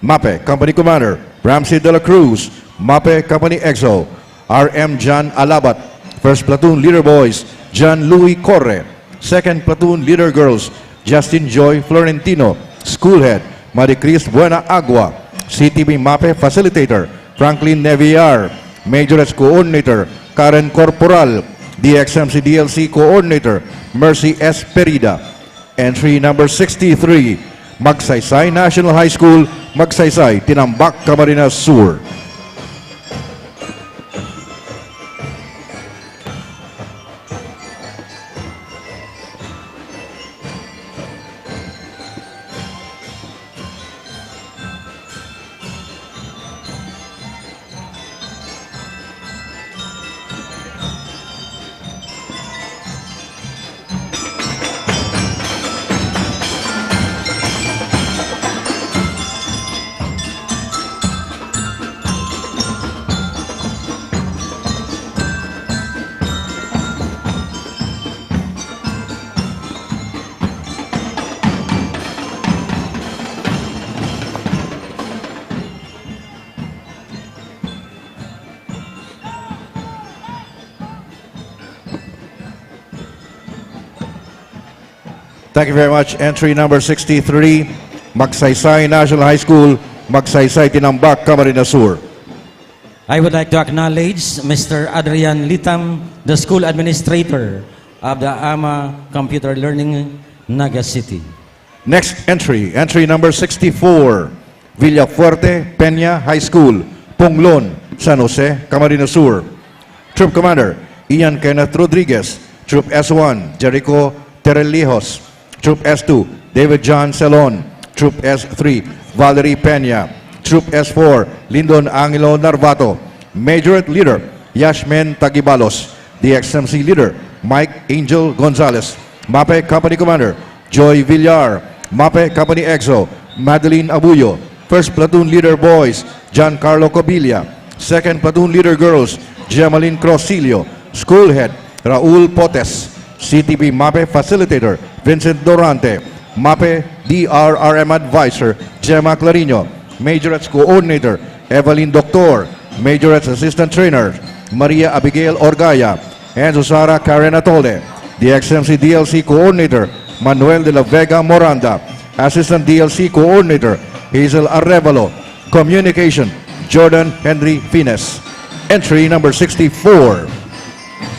MAPE Company Commander, Ramsey De La Cruz. MAPE Company EXO, RM John Alabat. First Platoon Leader Boys, John Louis Corre. Second Platoon Leader Girls, Justin Joy Florentino. School Head, Maricris Buena Agua. CTB MAPE Facilitator, Franklin Neviar. Majorette Coordinator, Karen Corporal. DXMC DLC Coordinator, Mercy S. Perida. Entry number 63, Magsaysay National High School, Magsaysay, Tinambak, Camarines Sur. Thank you very much. Entry number 63, Magsaysay National High School, Magsaysay Tinambak, Camarines Sur. I would like to acknowledge Mr. Adrian Litam, the school administrator of the AMA Computer Learning, Naga City. Next entry, entry number 64, Villafuerte Peña High School, Punglon, San Jose, Camarines Sur. Troop Commander, Ian Kenneth Rodriguez. Troop S1, Jericho Terrelijos. Troop S2, David John Celon. Troop S3, Valerie Peña. Troop S4, Lindon Angelo Narvato. Majorette Leader, Yasmin Tagibalos. DXMC Leader, Mike Angel Gonzalez. MAPE Company Commander, Joy Villar. MAPE Company EXO, Madeline Abuyo. First Platoon Leader Boys, Giancarlo Cobilla. Second Platoon Leader Girls, Gemaline Crossilio. School Head, Raul Potes. CTP MAPE Facilitator, Vincent Dorante. MAPE DRRM Advisor, Gemma Clarino. Majorettes Coordinator, Evelyn Doctor. Majorettes Assistant Trainer, Maria Abigail Orgaya. And Susara Karen Atole. The XMC DLC Coordinator, Manuel de la Vega Moranda. Assistant DLC Coordinator, Hazel Arevalo. Communication, Jordan Henry Fines. Entry number 64,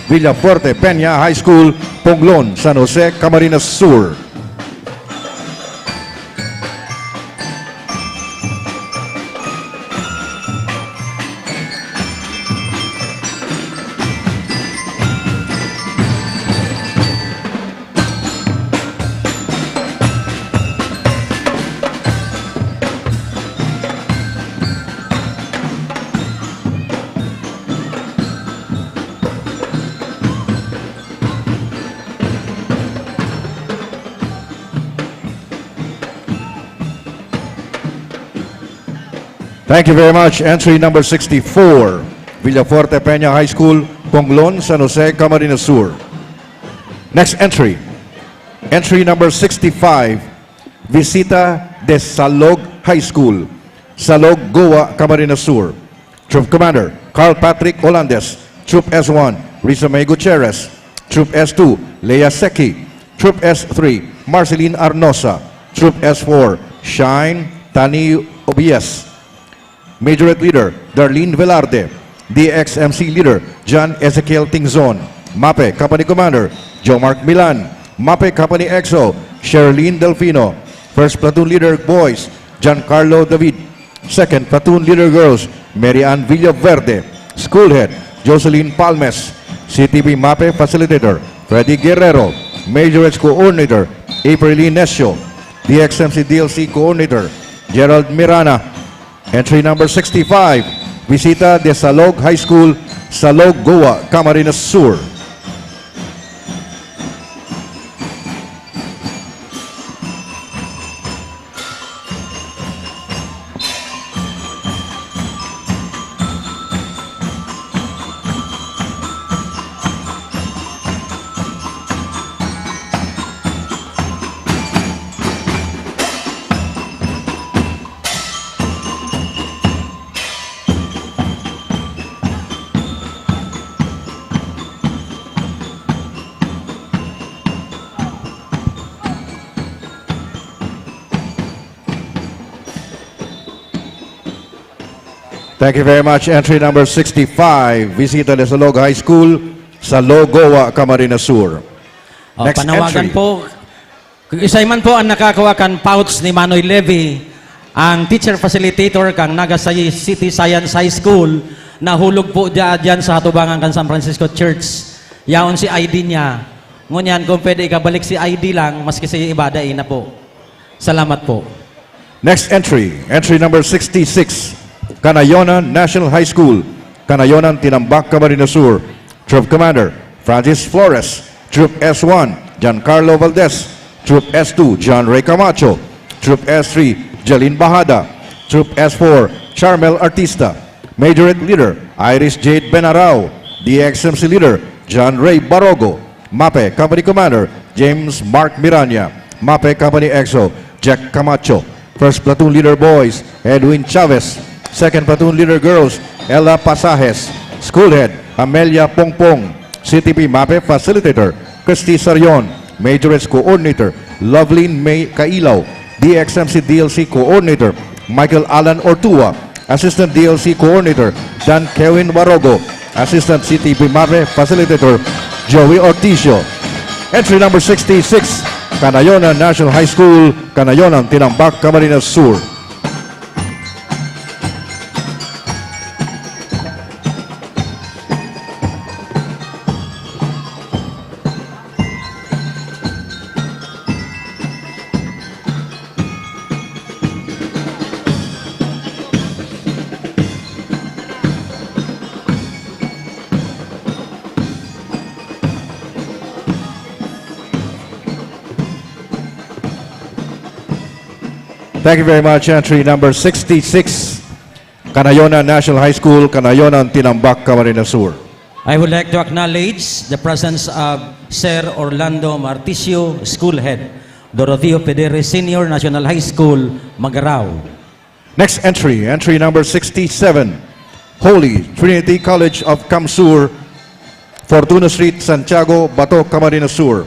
Villafuerte Peña High School, Punglon, San Jose, Camarines Sur. Thank you very much. Entry number 64, Villafuerte Peña High School, Punglon, San Jose, Camarines Sur. Next entry, entry number 65, Visita de Salog High School, Salog, Goa, Camarines Sur. Troop Commander, Carl Patrick Olandes. Troop S1, Risa May Gutierrez. Troop S2, Lea Seki. Troop S3, Marceline Arnosa. Troop S4, Shine Tani Obies. Majorette Leader, Darlene Velarde. DXMC Leader, John Ezekiel Tingzon. MAPE Company Commander, Joe Mark Milan. MAPE Company EXO, Sherilyn Delfino. First Platoon Leader Boys, Giancarlo David. Second Platoon Leader Girls, Mary Ann Villaverde. School Head, Jocelyn Palmes. CTV MAPE Facilitator, Freddy Guerrero. Majorettes Coordinator, April Nesio. DXMC DLC Coordinator, Gerald Mirana. Entry number 65, Visita de Salog High School, Salog, Goa, Camarines Sur. Thank you very much. Entry number 65, Visita de Salog High School, Salog, Goa, Camarines Sur. Next Panawagan entry. po, isay man po ang nakakawakan pouch ni Manoy Levy, ang teacher facilitator kang Nagasay City Science High School, nahulog po dyan sa hatubangan kan San Francisco Church. Yaon si ID niya. Ngunyan, kung pwede ikabalik si ID lang, maski sa ibada, na po. Salamat po. Next entry, entry number 66, Canayonan National High School, Canayonan, Tinambak, Camarines Sur. Troop Commander, Francis Flores. Troop S1, Giancarlo Valdez. Troop S2, John Ray Camacho. Troop S3, Jalin Bahada. Troop S4, Charmel Artista. Majorette Leader, Iris Jade Benarao. DXMC Leader, John Ray Barogo. MAPE Company Commander, James Mark Miranya. MAPE Company EXO, Jack Camacho. First Platoon Leader Boys, Edwin Chavez. Second Platoon Leader Girls, Ella Pasajes. School Head, Amelia Pongpong. CTP MAPE Facilitator, Christy Sarion. Majorettes Coordinator, Loveline May Kailaw, DXMC DLC Coordinator Michael Alan Ortua, Assistant DLC Coordinator Dan Kevin Barogo, Assistant CTP MAPE Facilitator Joey Orticio. Entry number 66, Canayonan National High School, Canayonan, Tinambak, Camarines Sur. Thank you very much. Entry number 66, Canayonan National High School, Canayonan, Tinambak, Camarines Sur. I would like to acknowledge the presence of Sir Orlando Marticio, School Head, Doroteo Pedere Senior National High School, Magarao. Next entry, entry number 67, Holy Trinity College of Kamsur, Fortuna Street, Santiago, Bato, Camarines Sur.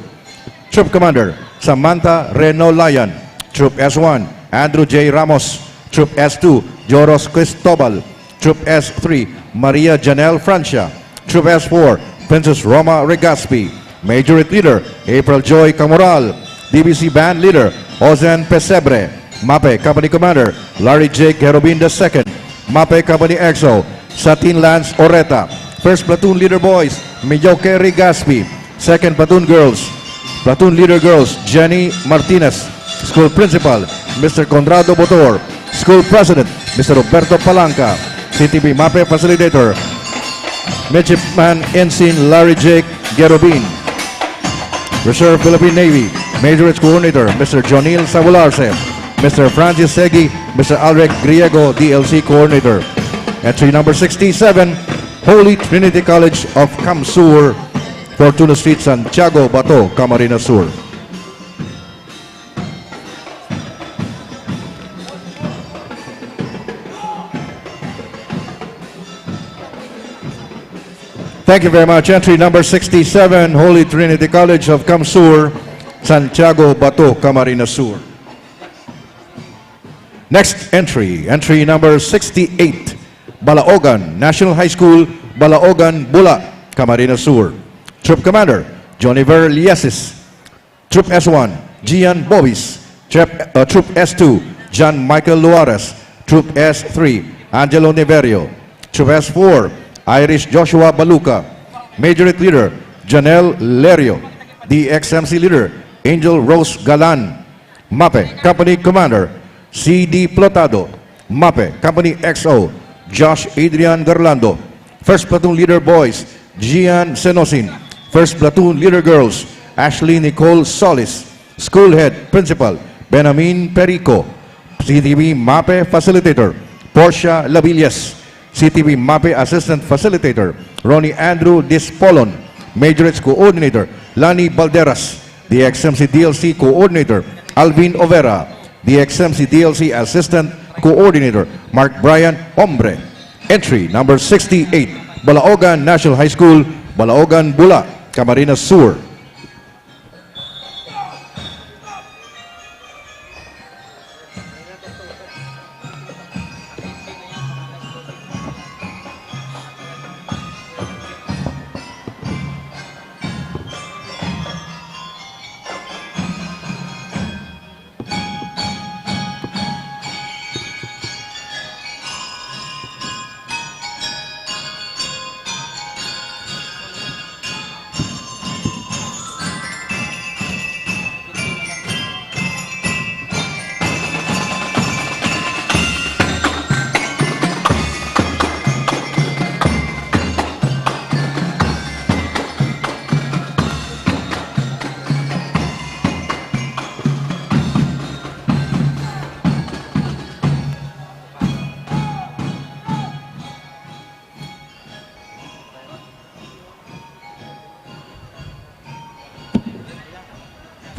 Troop Commander, Samantha Reno Layan. Troop S1, Andrew J. Ramos. Troop S2, Joros Cristobal. Troop S3, Maria Janelle Francia. Troop S4, Princess Roma Regaspi. Major Leader, April Joy Camoral. DBC Band Leader, Ozen Pesebre. MAPE Company Commander, Larry J. Gerobin II. MAPE Company EXO, Satin Lance Oreta. First Platoon Leader Boys, Miyoke Regaspi. Second Platoon Leader Girls, Jenny Martinez. School Principal, Mr. Conrado Botor. School President, Mr. Roberto Palanca. CTP MAPE Facilitator, Midshipman Ensign Larry J. Gerobin. Reserve Philippine Navy, Majorage Coordinator, Mr. Jonil Sabularse. Mr. Francis Segi, Mr. Alrec Griego, DLC Coordinator. Entry number 67, Holy Trinity College of Kamsur, Fortuna Street, Santiago, Bato, Camarines Sur. Thank you very much. Entry number 67, Holy Trinity College of Kamsur, Santiago, Bato, Camarines Sur. Next entry, entry number 68, Balaogan National High School, Balaogan, Bula, Camarines Sur. Troop Commander, Joniver Liesis. Troop S1, Gian Bobis. Troop S2, John Michael Luares. Troop S3, Angelo Niverio. Troop S4, Irish Joshua Baluka. Major Leader, Janelle Lerio. DXMC Leader, Angel Rose Galan. MAPE Company Commander, CD Plotado. MAPE Company XO, Josh Adrian Garlando. First Platoon Leader Boys, Gian Senosin. First Platoon Leader Girls, Ashley Nicole Solis. School Head Principal, Benamin Perico. CTV MAPE Facilitator, Portia Lavillas. CTV MAPE Assistant Facilitator, Ronnie Andrew Dispolon. Majorage Coordinator, Lani Balderas. DXMC DLC Coordinator, Alvin Overa. DXMC DLC Assistant Coordinator, Mark Brian Hombre. Entry number 68, Balaogan National High School, Balaogan, Bula, Camarines Sur.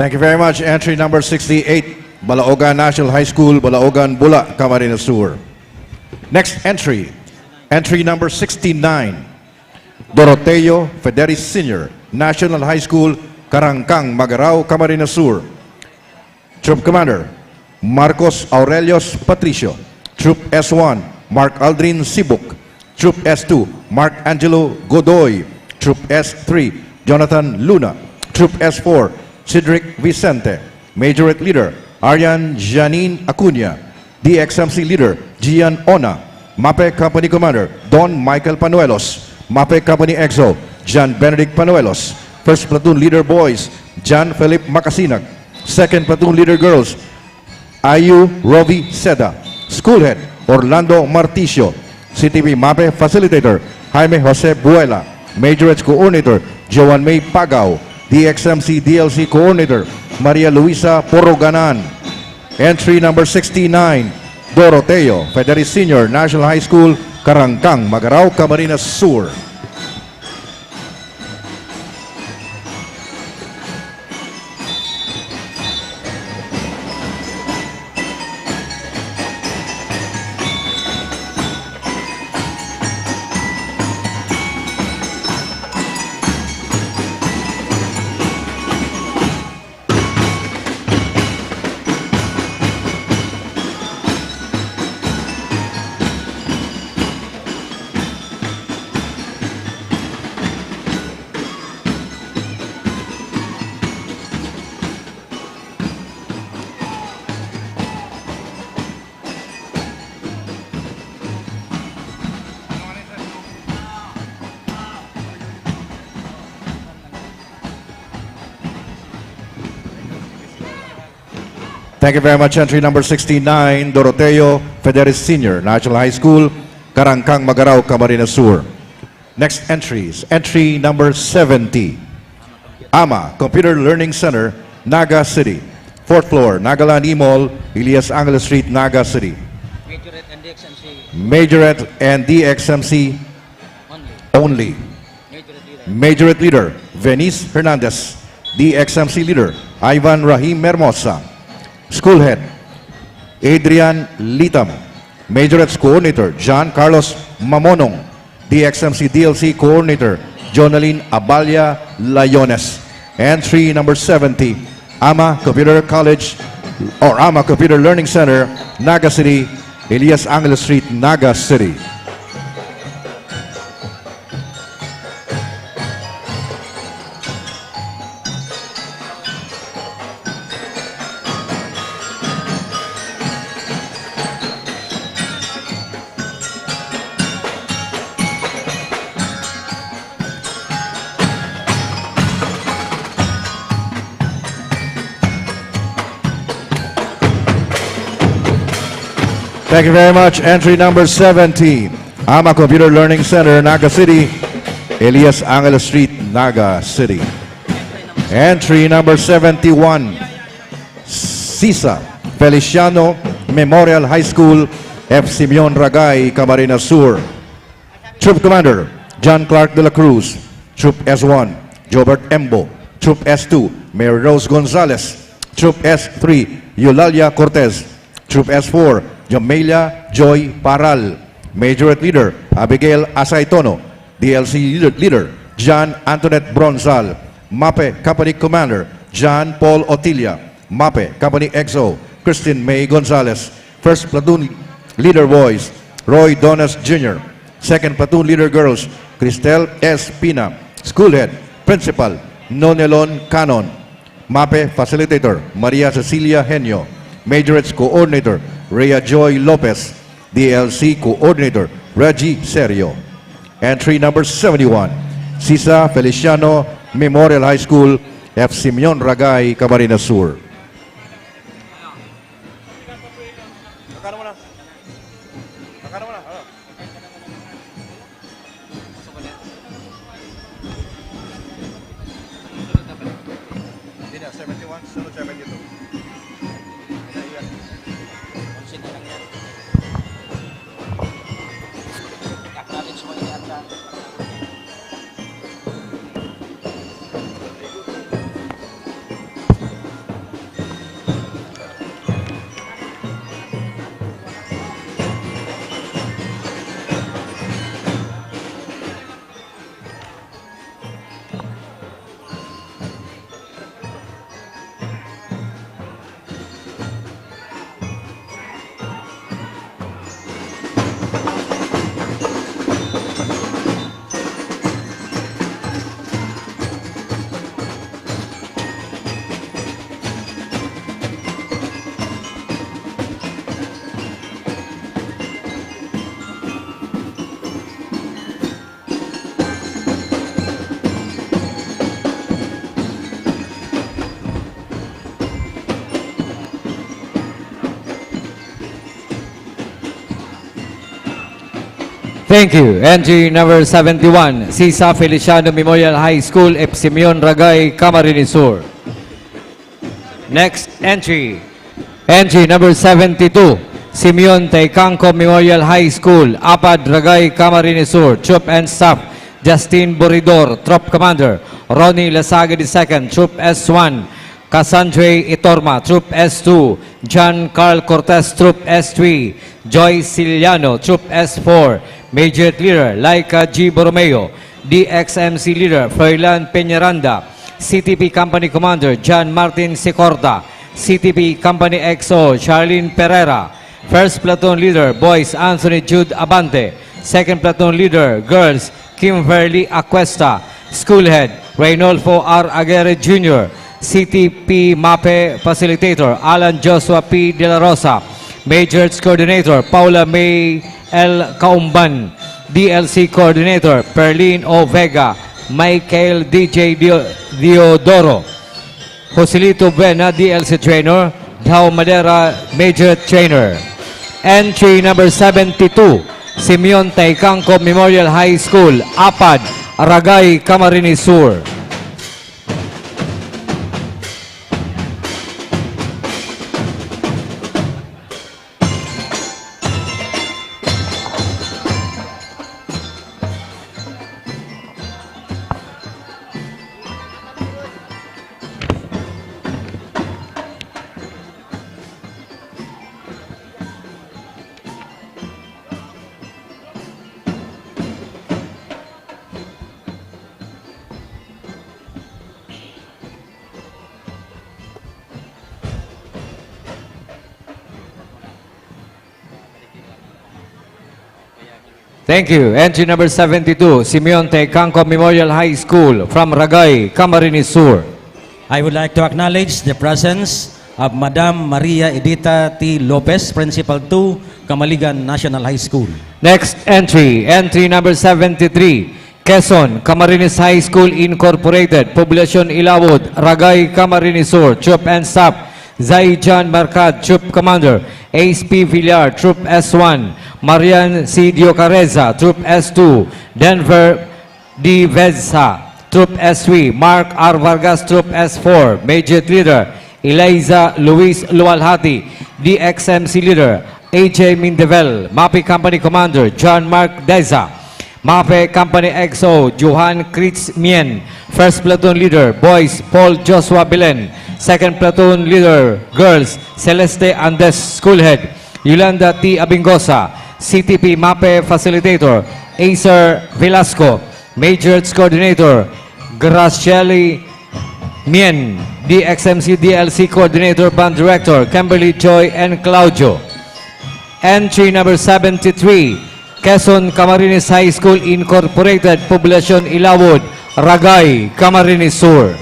Thank you very much. Entry number 68, Balaogan National High School, Balaogan, Bula, Camarines Sur. Next entry, entry number 69, Doroteo Federis Senior, National High School, Karangkang, Magarao, Camarines Sur. Troop Commander Marcos Aurelios Patricio. Troop S1 Mark Aldrin Sibuk. Troop S2 Mark Angelo Godoy. Troop S3 Jonathan Luna. Troop S4 Cedric Vicente. Majorette Leader Arian Janine Acuña. DXMC Leader Gian Ona. MAPE Company Commander Don Michael Panuelos. MAPE Company EXO John Benedict Panuelos. First Platoon Leader Boys John Philip Macasinag. Second Platoon Leader Girls Ayu Rovi Seda. School Head Orlando Marticio. CTV MAPE Facilitator Jaime Jose Buela. Majorettes Coordinator Joan May Pagao. DXMC DLC Coordinator Maria Luisa Poroganan. Entry number 69 Doroteo Federis Senior National High School, Karangkang, Magarao, Camarines Sur. Thank you very much. Entry number 69, Doroteo Federis Senior, National High School, Karangkang, Magarao, Camarines Sur. Next entries. Entry number 70, AMA, Computer Learning Center, Naga City. Fourth floor, Nagaland E-Mall, Elias Angeles Street, Naga City. Majorette and DXMC Majorette and DXMC only. Majorette Leader, Venice Hernandez. DXMC Leader, Ivan Rahim Mermosa. School Head, Adrian Litam. Majorettes Coordinator, John Carlos Mamonong. DXMC DLC Coordinator, Jonaline Abalia Layones. Entry number 70, AMA Computer College or AMA Computer Learning Center, Naga City, Elias Angeles Street, Naga City. Thank you very much. Entry number 70, AMA Computer Learning Center, Naga City, Elias Angeles Street, Naga City. Entry number 71, CISA Feliciano Memorial High School, F. Simeon Ragay, Camarines Sur. Troop Commander, John Clark de la Cruz. Troop S1, Jobert Embo. Troop S2, Mary Rose Gonzalez. Troop S3, Eulalia Cortez. Troop S4, Jamelia Joy Paral. Majorette Leader, Abigail Asaitono. DLC Leader, John Antoinette Bronzal. MAPE Company Commander, John Paul Otilia. MAPE Company EXO, Christine May Gonzalez. First Platoon Leader Boys, Roy Donas Jr. Second Platoon Leader Girls, Cristel S. Pina. School Head, Principal, Nonelon Canon. MAPE Facilitator, Maria Cecilia Henyo. Majorettes Coordinator, Rhea Joy Lopez. DLC Coordinator, Reggie Serio. Entry number 71, CISA Feliciano Memorial High School, F. Simeon Ragay, Camarines Sur. Thank you. Entry number 71, Sisa Feliciano Memorial High School, F. Simeon Ragay, Camarines Sur. Next entry. Entry number 72, Simeon Taycangco Memorial High School, Apad Ragay, Camarines Sur. Troop and Staff, Justin Buridor, Troop Commander. Ronnie Lasaga II, Troop S1. Cassandre Itorma, Troop S2. John Carl Cortez, Troop S3. Joy Siliano, Troop S4. Major Leader Laika G. Borromeo. DXMC Leader Froilan Peñaranda. CTP Company Commander John Martin Sicorda. CTP Company XO Charlene Pereira. First Platoon Leader Boys Anthony Jude Abante. Second Platoon Leader Girls Kimberly Acuesta. School Head Reynolfo R. Aguirre Jr. CTP MAPE Facilitator Alan Joshua P. De La Rosa. Majors Coordinator Paula May L. Kaumban. DLC Coordinator Perlin O. Vega. Michael DJ Diodoro. Joselito Buena, DLC Trainer. Dhao Madera, Major Trainer. Entry number 72, Simeon Taycangco Memorial High School, Apad, Aragay, Camarines Sur. Thank you. Entry number 72, Simeon Taycangco Memorial High School from Ragay, Camarines Sur. I would like to acknowledge the presence of Madam Maria Edita T. Lopez, Principal 2, Kamaligan National High School. Next entry, entry number 73, Quezon, Camarines High School Incorporated, Poblacion Ilawod, Ragay, Camarines Sur. Troop and Staff, Zai John Marcad, Troop Commander. Ace P. Villar, Troop S1. Marian C. Diocareza, Troop S2. Denver D. Vezza, Troop S3. Mark R. Vargas, Troop S4. Major Leader Eliza Luis Lualhati. DXMC Leader AJ Mindevel. MAPE Company Commander John Mark Deza. MAPE Company XO Johan Kritz Mien. First Platoon Leader Boys Paul Joshua Belen. Second Platoon Leader Girls Celeste Andes. School Head Yolanda T. Abingosa. CTP MAPE Facilitator Acer Velasco. Majors Coordinator Gracieli Mien. DXMC DLC Coordinator Band Director Kimberly Joy and Claudio. Entry number 73, Quezon Camarines High School Incorporated, Poblacion Ilawod, Ragay, Camarines Sur.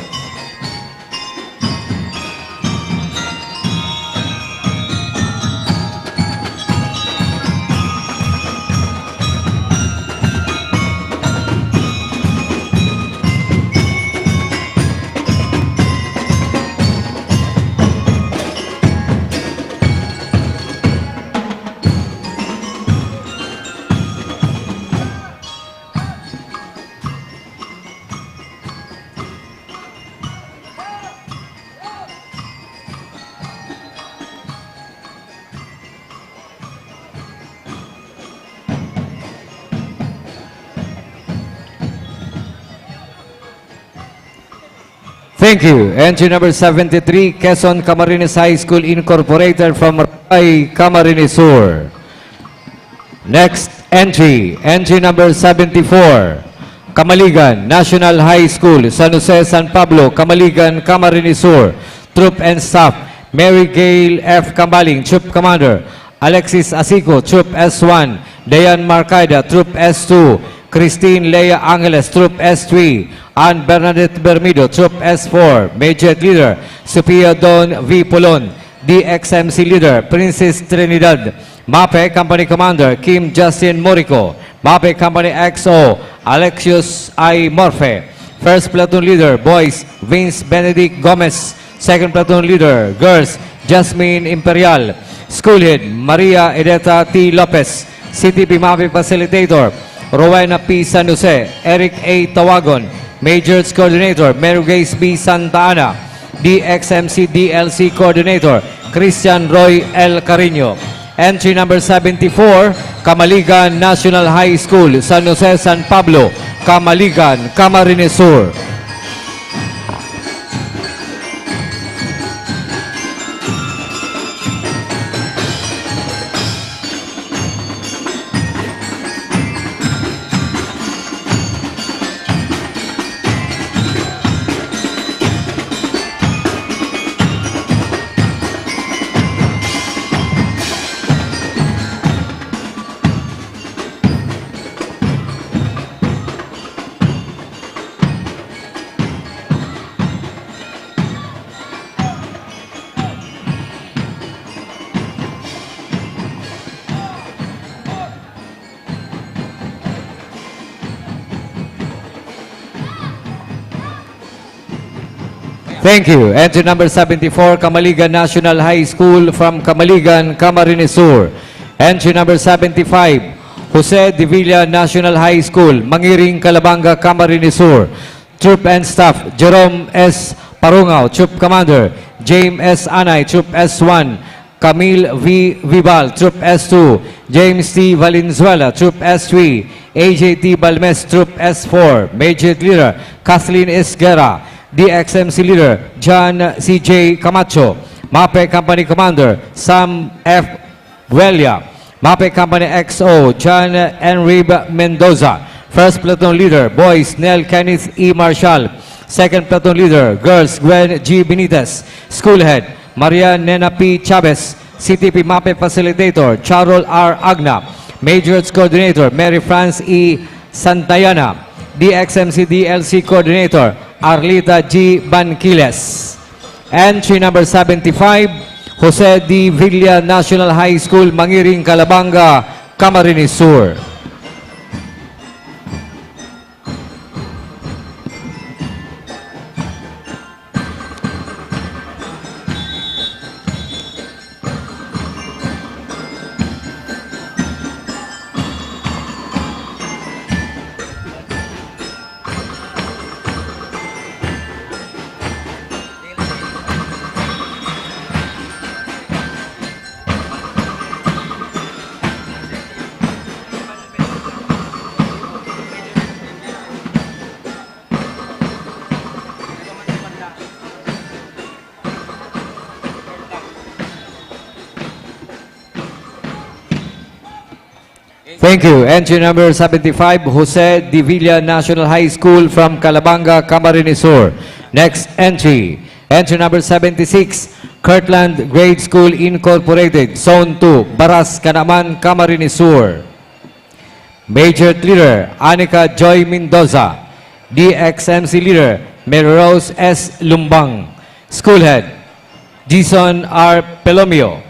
Thank you. Entry number 73, Quezon Camarines High School Incorporated from Ragay, Camarines Sur. Next entry, entry number 74, Kamaligan National High School, San Jose, San Pablo, Kamaligan, Camarines Sur. Troop and Staff, Mary Gail F. Kambaling, Troop Commander. Alexis Asico, Troop S1. Dayan Marcaida, Troop S2. Christine Lea Angeles, Troop S3. Ann Bernadette Bermido, Troop S4. Major Leader, Sophia Don V. Polon. DXMC Leader, Princess Trinidad. MAPE Company Commander, Kim Justin Morico. MAPE Company XO, Alexius I. Morfe. First Platoon Leader, Boys, Vince Benedict Gomez. Second Platoon Leader, Girls, Jasmine Imperial. School Head, Maria Edeta T. Lopez. CTP MAPE Facilitator, Rowena P. San Jose, Eric A. Tawagon, Majors Coordinator, Merugays B. Santa Ana, DXMC DLC Coordinator, Christian Roy L. Carino. Entry number 74, Camaligan National High School, San Jose, San Pablo, Camaligan, Camarines Sur. Thank you. Entry number 74, Camaligan National High School from Camaligan, Camarines Sur. Entry number 75, Jose de Villa National High School, Mangiring, Calabanga, Camarines Sur. Troop and Staff, Jerome S. Parungao, Troop Commander, James S. Anay, Troop S1, Camille V. Vibal, Troop S2, James T. Valenzuela, Troop S3, AJT Balmes, Troop S4, Major Leader, Kathleen Esguerra, DXMC Leader, John C.J. Camacho, MAPE Company Commander, Sam F. Buelia, MAPE Company XO, John Enribe Mendoza, First Platoon Leader, Boys, Nell Kenneth E. Marshall, Second Platoon Leader, Girls, Gwen G. Benitez, School Head, Maria Nena P. Chavez, CTP MAPE Facilitator, Charol R. Agna, Majors Coordinator, Mary France E. Santayana, DXMC DLC Coordinator, Arlita G. Banquiles. Entry number 75, Jose D. Villa National High School, Mangiring, Calabanga, Camarines Sur. Thank you. Entry number 75, Jose de Villa National High School from Calabanga, Camarines Sur. Next entry. Entry number 76, Kirtland Grade School Incorporated, Zone 2, Baras, Canaman, Camarines Sur. Major Leader, Anika Joy Mendoza. DXMC Leader, Mary Rose S. Lumbang. School Head, Jason R. Pelomio.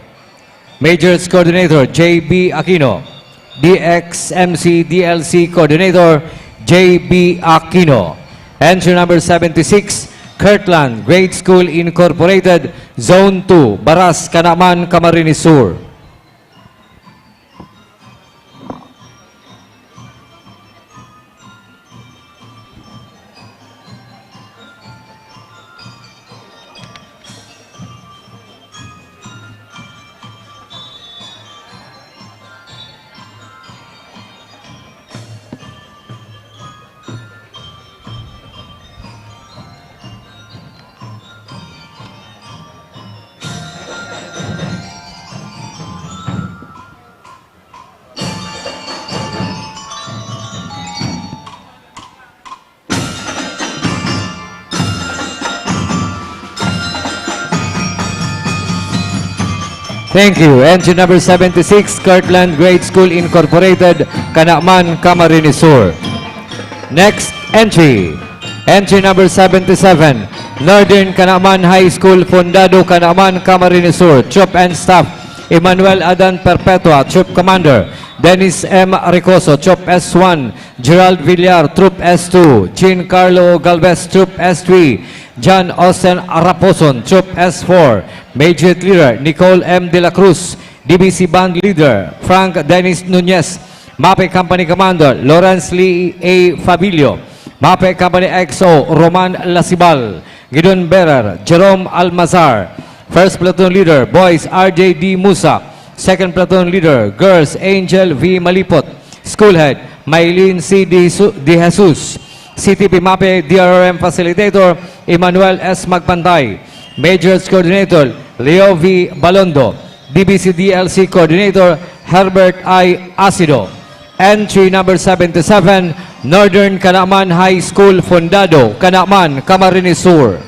Majors Coordinator, J.B. Aquino. DXMC DLC Coordinator, J.B. Aquino. Entry number 76, Kirtland Grade School Incorporated, Zone 2, Baras, Canaman, Camarines Sur. Thank you. Entry number 76, Kirtland Grade School Incorporated, Canaman, Camarines Sur. Next entry. Entry number 77, Northern Canaman High School, Fundado, Canaman, Camarines Sur. Troop and Staff, Emmanuel Adan Perpetua, Troop Commander. Dennis M. Ricoso, Troop S1. Gerald Villar, Troop S2. Giancarlo Galvez, Troop S3. John Austin Araposon, Troop S4. Major Leader, Nicole M. De La Cruz, DBC Band Leader, Frank Dennis Nunez. MAPE Company Commander, Lawrence Lee A. Fabilio. MAPE Company XO, Roman Lasibal. Gideon Berer, Jerome Almazar. First Platoon Leader, Boys, RJ D. Musa. Second Platoon Leader, Girls, Angel V. Malipot. School Head, Maylene C. De Jesus. CTP MAPE DRRM Facilitator, Emmanuel S. Magpantay. Majors Coordinator, Leo V. Balondo. DBC DLC Coordinator, Herbert I. Asido. Entry number 77, Northern Canaaman High School Fundado, Canaaman, Camarines Sur.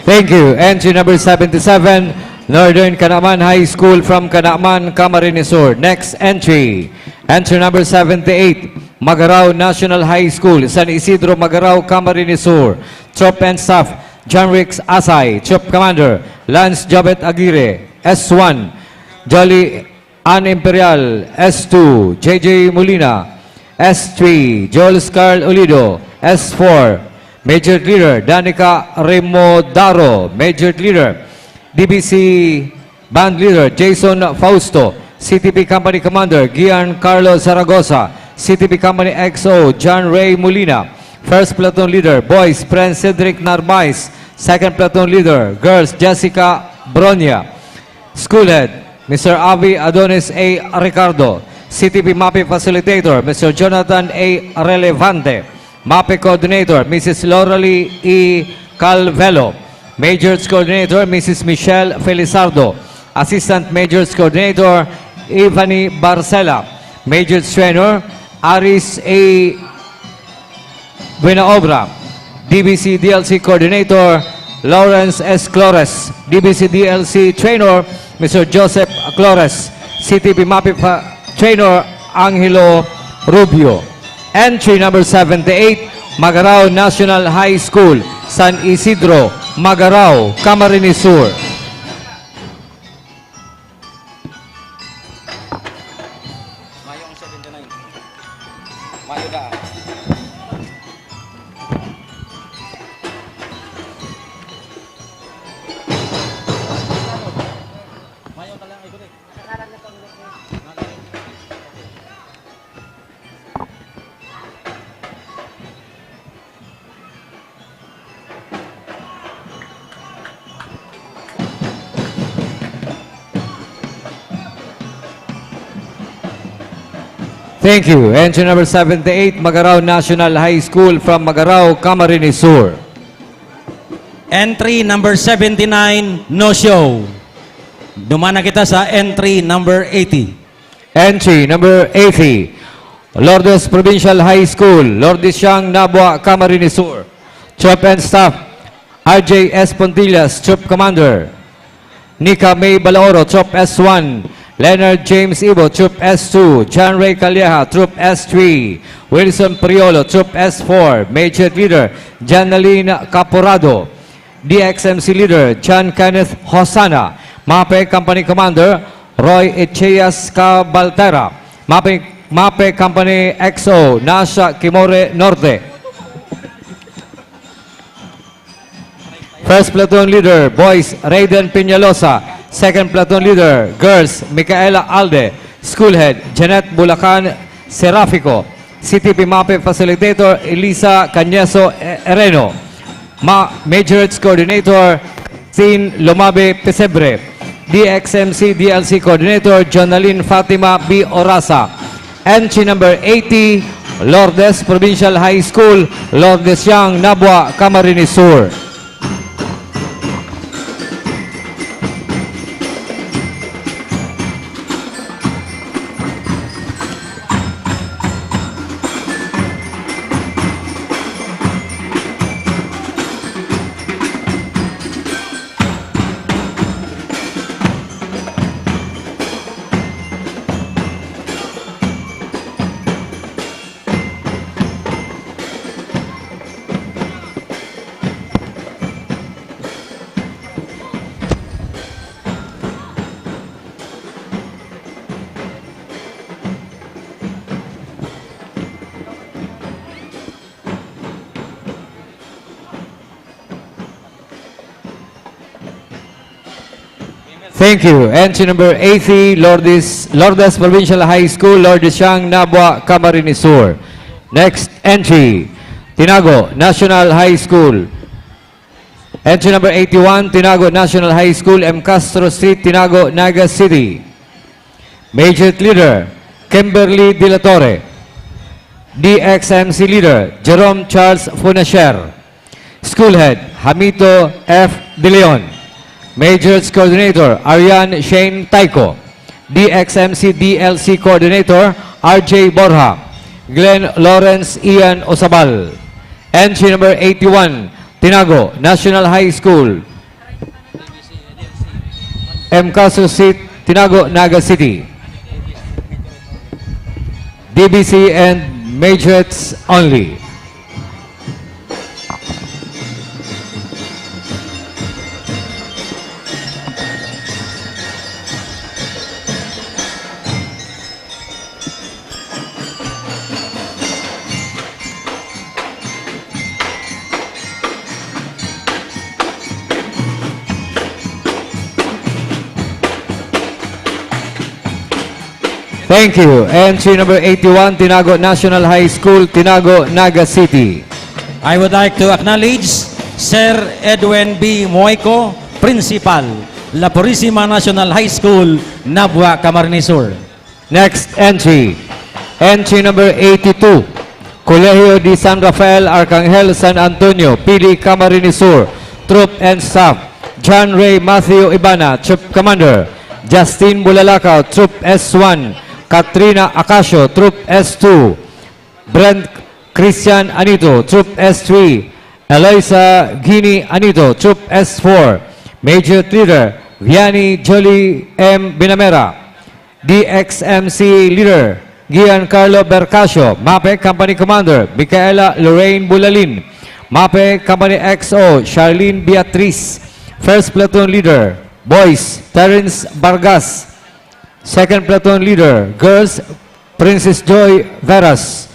Thank you. Entry number 77, Northern Canaaman High School from Canaaman, Camarines Sur. Next entry. Entry number 78, Magarao National High School, San Isidro, Magarao, Camarines Sur. Troop and Staff, John Ricks Asay. Troop Commander, Lance Jabet Aguirre. S1, Jolly Ann Imperial. S2, JJ Molina. S3, Joel Carl Olido. S4, Major Leader, Danica Remodaro. Major Leader, DBC Band Leader, Jason Fausto. CTP Company Commander, Gian Carlo Zaragoza. CTP Company XO, John Ray Molina. First Platoon Leader, Boys, Prince Cedric Narvaez. Second Platoon Leader, Girls, Jessica Bronya. School Head, Mr. Avi Adonis A. Ricardo. CTP MAPE Facilitator, Mr. Jonathan A. Relevante. MAPE Coordinator, Mrs. Loralie E. Calvelo. Majors Coordinator, Mrs. Michelle Felizardo. Assistant Majors Coordinator, Ivani Barcela. Majors Trainer, Aris A. Buenaobra. DBC DLC Coordinator, Lawrence S. Clores. DBC DLC Trainer, Mr. Joseph Clores. CTP MAPE Trainer, Angelo Rubio. Entry number 78, Magarao National High School, San Isidro, Magarao, Camarines Sur. Mayong 79. Mayo ka. Mayo ka lang ikaw rin. Thank you. Entry number 78, Magarao National High School from Magarao, Camarines Sur. Entry number 79, no show. Dumana kita sa entry number 80. Entry number 80, Lourdes Provincial High School, Lourdes Siang, Nabua, Camarines Sur. Troop and Staff, RJ S. Pontillas, Troop Commander. Nika May Balaoro, Troop S1. Leonard James Ibo, Troop S2. John Ray Calleja, Troop S3. Wilson Priolo, Troop S4. Major Leader, Janaline Caporado. DXMC Leader, John Kenneth Hosana. MAPE Company Commander, Roy Echeas Cabaltera. MAPE Company XO, Nasha Kimore Norte. First Platoon Leader, Boys, Raiden Peñalosa. Second Platoon Leader, Girls, Micaela Alde. School Head, Janet Bulacan Serafico. CTP MAPE Facilitator, Elisa Cañeso Ereno. Majors Coordinator, Sin Lomabe Pesebre. DXMC DLC Coordinator, Jonalyn Fatima B. Orasa. Entry number 80, Lourdes Provincial High School, Lourdes Yang, Nabua, Camarines Sur. Thank you. Entry number 80, Lourdes Provincial High School, Lourdes Yang, Nabua, Camarines Sur. Next entry, Tinago National High School. Entry number 81, Tinago National High School, M. Castro Street, Tinago, Naga City. Major Leader, Kimberly De La Torre. DXMC Leader, Jerome Charles Funasher. School Head, Hamito F. De Leon. Majors Coordinator, Arian Shane Taiko. DXMC DLC Coordinator, RJ Borja. Glenn Lawrence Ian Osabal. Entry number 81, Tinago National High School. M. Castro Street, Tinago, Naga City. DBC and majorettes only. Thank you. Entry number 81, Tinago National High School, Tinago, Naga City. I would like to acknowledge Sir Edwin B. Moico, Principal, La Purisima National High School, Nabua, Camarines Sur. Next entry. Entry number 82, Colegio de San Rafael, Arcangel, San Antonio, Pili, Camarines Sur. Troop and Staff, John Ray Matthew Ibana, Troop Commander. Justin Bulalakaw, Troop S1. Katrina Acacio, Troop S2. Brent Christian Anito, Troop S3. Eloisa Guinea Anito, Troop S4. Major Leader, Vianney Jolie M. Binamera. DXMC Leader, Giancarlo Bercasio. MAPE Company Commander, Micaela Lorraine Bulalin. MAPE Company XO, Charlene Beatriz. First Platoon Leader, Boys, Terence Vargas. Second Platoon Leader, Girls, Princess Joy Veras.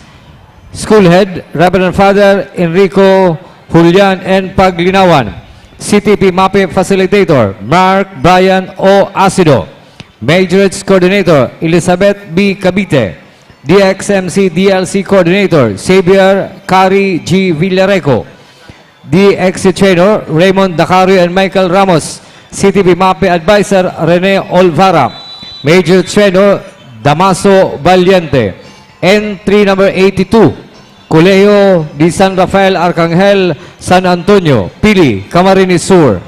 School Head, Reverend Father Enrico Julian N. Paglinawan. CTP MAPE Facilitator, Mark Brian O. Acido. Majorates Coordinator, Elizabeth B. Cavite. DXMC DLC Coordinator, Xavier Cari G. Villareco. DXC Trainer, Raymond Dacario and Michael Ramos. CTP MAPE Advisor, Rene Olvara. Major Trainer, Damaso Valiente. Entry number 82, Colegio de San Rafael, Arcangel, San Antonio, Pili, Camarines Sur.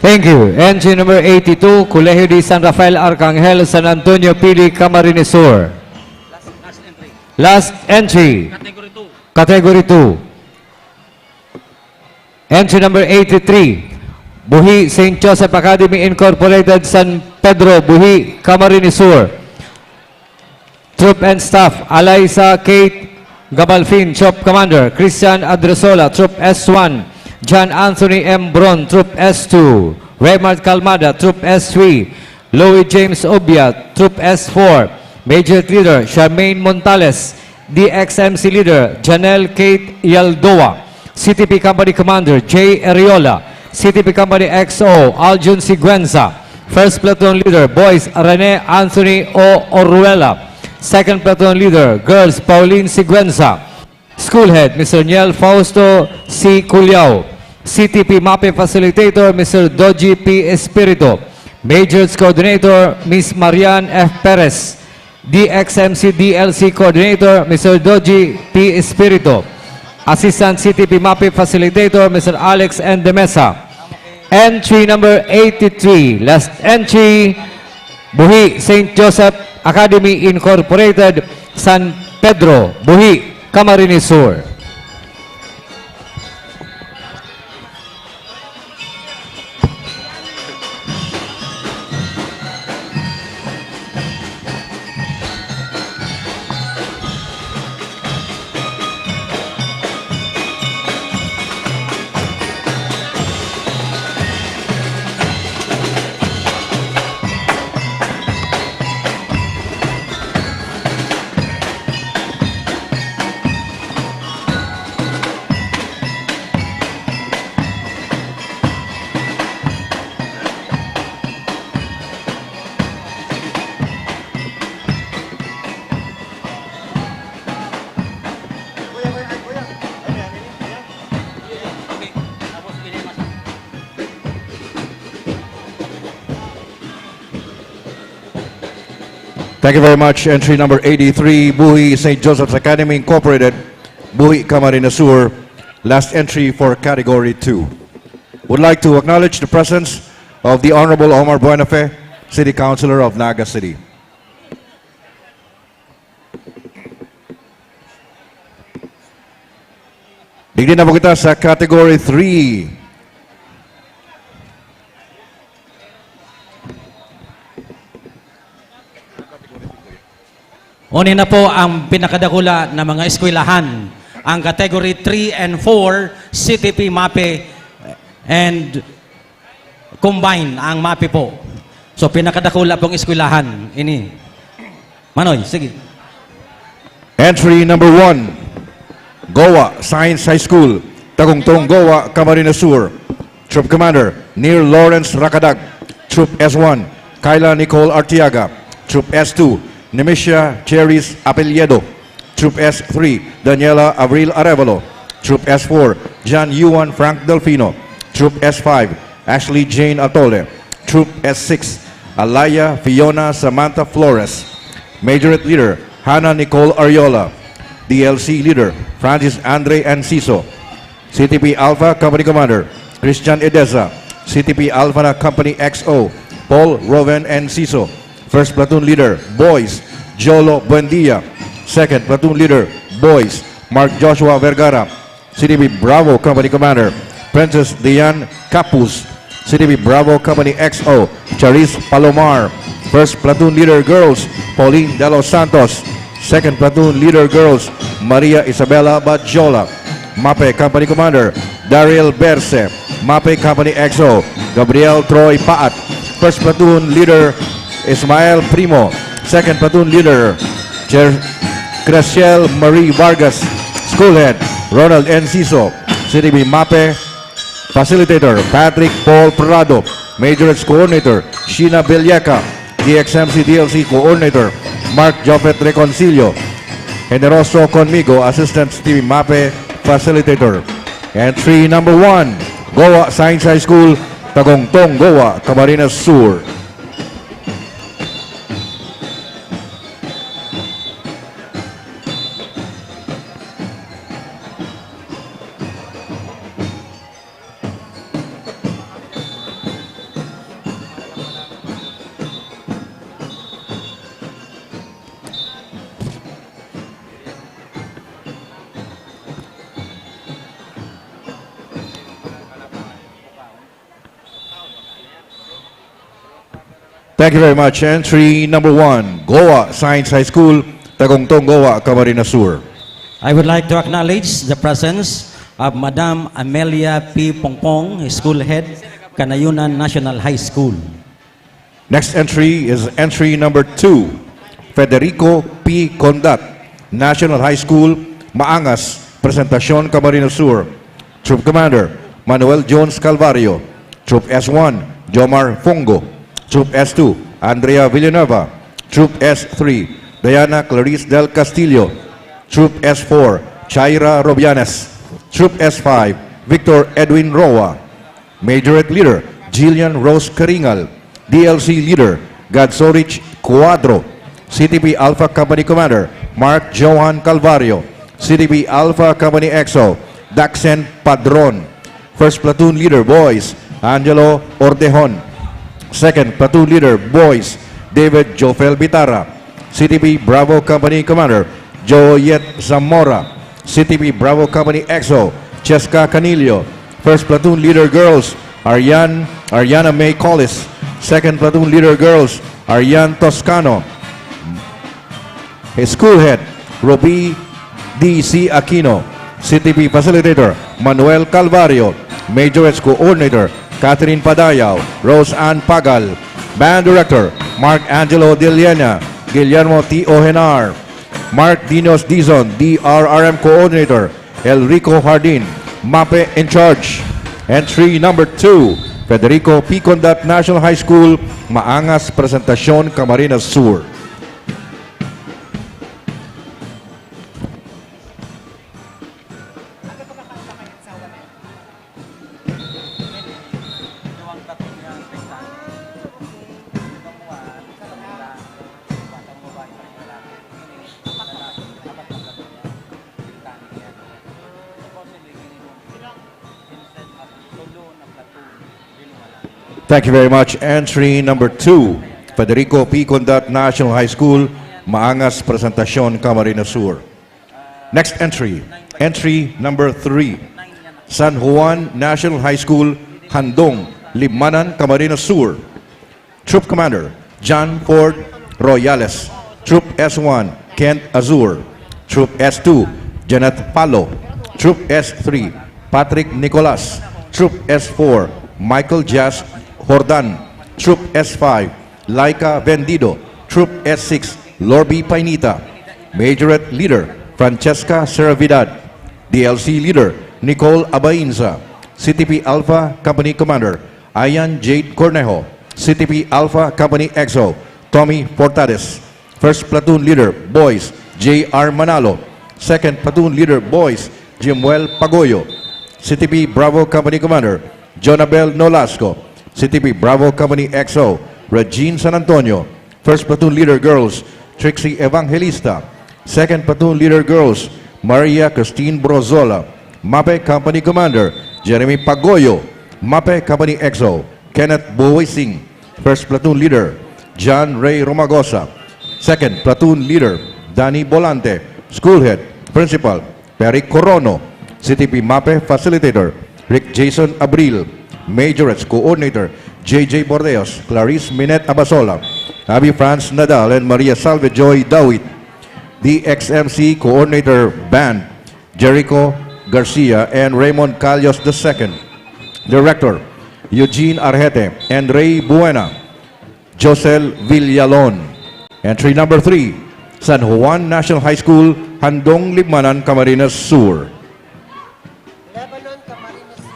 Thank you. Entry number 82, Colegio de San Rafael Arcangel, San Antonio, Pili, Camarines Sur. Last entry. Category 2. Entry number 83, Buhi St. Joseph Academy Incorporated, San Pedro, Buhi, Camarines Sur. Troop and Staff, Alaysa Kate Gabalfin, Troop Commander, Christian Adresola, Troop S1, John Anthony M. Bron, Troop S2, Raymond Calmada, Troop S3, Louis James Obia, Troop S4, Major Leader Charmaine Montales, DXMC Leader Janelle Kate Yaldoa, CTP Company Commander J. Ariola, CTP Company XO Aljun Siguenza, First Platoon Leader Boys Rene Anthony O. Oruela, Second Platoon Leader Girls Pauline Siguenza, School Head Mr. Niel Fausto C. Culiao, CTP MAPE Facilitator Mr. Doji P. Espirito, Majors Coordinator Ms. Marian F. Perez, DXMC DLC Coordinator Mr. Doji P. Espirito, Assistant CTP MAPE Facilitator Mr. Alex N. De Mesa. Entry number 83, last entry, Buhi St. Joseph Academy Incorporated, San Pedro, Buhi, Camarines Sur. Thank you very much. Entry number 83, Buhi St. Joseph's Academy Incorporated, Buhi, Camarines Sur. Last entry for Category 2. Would like to acknowledge the presence of the Honorable Omar Buenafe, City Councilor of Naga City. Digdin na po kita sa Category 3. Unin na po ang pinakadakula na mga eskwelahan. Ang Category 3 and 4, CTP MAPE and combine ang MAPE po. So pinakadakula pong eskwelahan. Ini. Manoy, sige. Entry number 1, Goa Science High School, Tagungtong, Goa, Camarines Sur. Troop Commander, Neil Lawrence Rakadag. Troop S1, Kyla Nicole Artiaga. Troop S2, Nemesia Cheris Apeliedo. Troop S3, Daniela Avril Arevalo. Troop S4, John Yuan Frank Delfino. Troop S5, Ashley Jane Atole. Troop S6, Alaya Fiona Samantha Flores. Majorette Leader, Hannah Nicole Ariola. DLC Leader, Francis Andre Enciso. CTP Alpha Company Commander, Christian Edeza. CTP Alpha na Company XO, Paul Roven Enciso. First Platoon Leader, Boys, Jolo Buendia. Second Platoon Leader, Boys, Mark Joshua Vergara. CTP Bravo Company Commander, Princess Diane Capus. CTP Bravo Company XO, Charis Palomar. First Platoon Leader, Girls, Pauline De Los Santos. Second Platoon Leader, Girls, Maria Isabella Badjola. MAPE Company Commander, Daryl Berse. MAPE Company XO, Gabriel Troy Paat. First Platoon Leader, Ismael Primo. Second Platoon Leader, Cresciel Marie Vargas. School Head, Ronald Enciso. CTP MAPE Facilitator, Patrick Paul Prado. Majorette Coordinator, Sheena Belleca. DXMC DLC Coordinator, Mark Joffet Reconcilio. Generoso Conmigo, Assistant CTP MAPE Facilitator. Entry number 1, Goa Science High School, Tagungtong, Goa, Camarines Sur. Thank you very much. Entry number 1, Goa Science High School, Tagongtong, Goa, Camarines Sur. I would like to acknowledge the presence of Madam Amelia P. Pongpong, School Head, Kanayunan National High School. Next entry is entry number 2, Federico P. Condat, National High School, Maangas, Presentacion, Camarines Sur. Troop Commander, Manuel Jones Calvario. Troop S1, Jomar Fongo. Troop S2, Andrea Villanueva. Troop S3, Diana Clarice Del Castillo. Troop S4, Chaira Robianes. Troop S5, Victor Edwin Roa. Majorette Leader, Jillian Rose Caringal. DLC Leader, Godsorich Cuadro. CTP Alpha Company Commander, Mark Johan Calvario. CTP Alpha Company EXO, Daxen Padron. First Platoon Leader, Boys, Angelo Ordejon. Second Platoon Leader, Boys, David Jofel Bitara. CTP Bravo Company Commander, Joyet Zamora. CTP Bravo Company EXO, Cheska Canillo. First Platoon Leader, Girls, Ariana May Collis. Second Platoon Leader, Girls, Ariane Toscano. School Head, Roby D.C. Aquino. CTP Facilitator, Manuel Calvario. Majorettes Coordinator, Catherine Padayaw, Rose Ann Pagal. Band Director, Mark Angelo Diliena, Guillermo T. Ojenar. Mark Dinos Dizon, DRRM Coordinator, Elrico Hardin. MAPE in charge. Entry number 2, Federico P. Condat National High School, Maangas, Presentacion, Camarines Sur. Thank you very much. Entry number 2, Federico P. Condat National High School, Maangas, Presentacion, Camarines Sur. Next entry, entry number 3, San Juan National High School, Handong, Libmanan, Camarines Sur. Troop Commander, John Ford Royales. Troop S1, Kent Azur. Troop S2, Janet Palo. Troop S3, Patrick Nicolas. Troop S4, Michael Jas Jordan. Troop S5, Laika Vendido. Troop S6, Lorby Painita. Majorette Leader, Francesca Seravidad. DLC Leader, Nicole Abainza. CTP Alpha Company Commander, Ayan Jade Cornejo. CTP Alpha Company EXO, Tommy Portades. First Platoon Leader, Boys, J.R. Manalo. Second Platoon Leader, Boys, Jimuel Pagoyo. CTP Bravo Company Commander, Jonabel Nolasco. CTP Bravo Company EXO, Regine San Antonio. First Platoon Leader, Girls, Trixie Evangelista. Second Platoon Leader, Girls, Maria Christine Brozola. MAPE Company Commander, Jeremy Pagoyo. MAPE Company EXO, Kenneth Buwising. First Platoon Leader, John Ray Romagosa. Second Platoon Leader, Danny Bolante. School Head, Principal, Perry Corono. CTP MAPE Facilitator, Rick Jason Abril. Majorettes Coordinator, JJ Bordeos, Clarice Minette Abasola. Abby France Nadal and Maria Salve Joy Dawit. DXMC Coordinator, Band, Jericho Garcia and Raymond Calios II. Director, Eugene Arjete and Ray Buena. Josel Villalon. Entry number 3, San Juan National High School, Handong, Libmanan, Camarines Sur. Lebanon, Camarines Sur.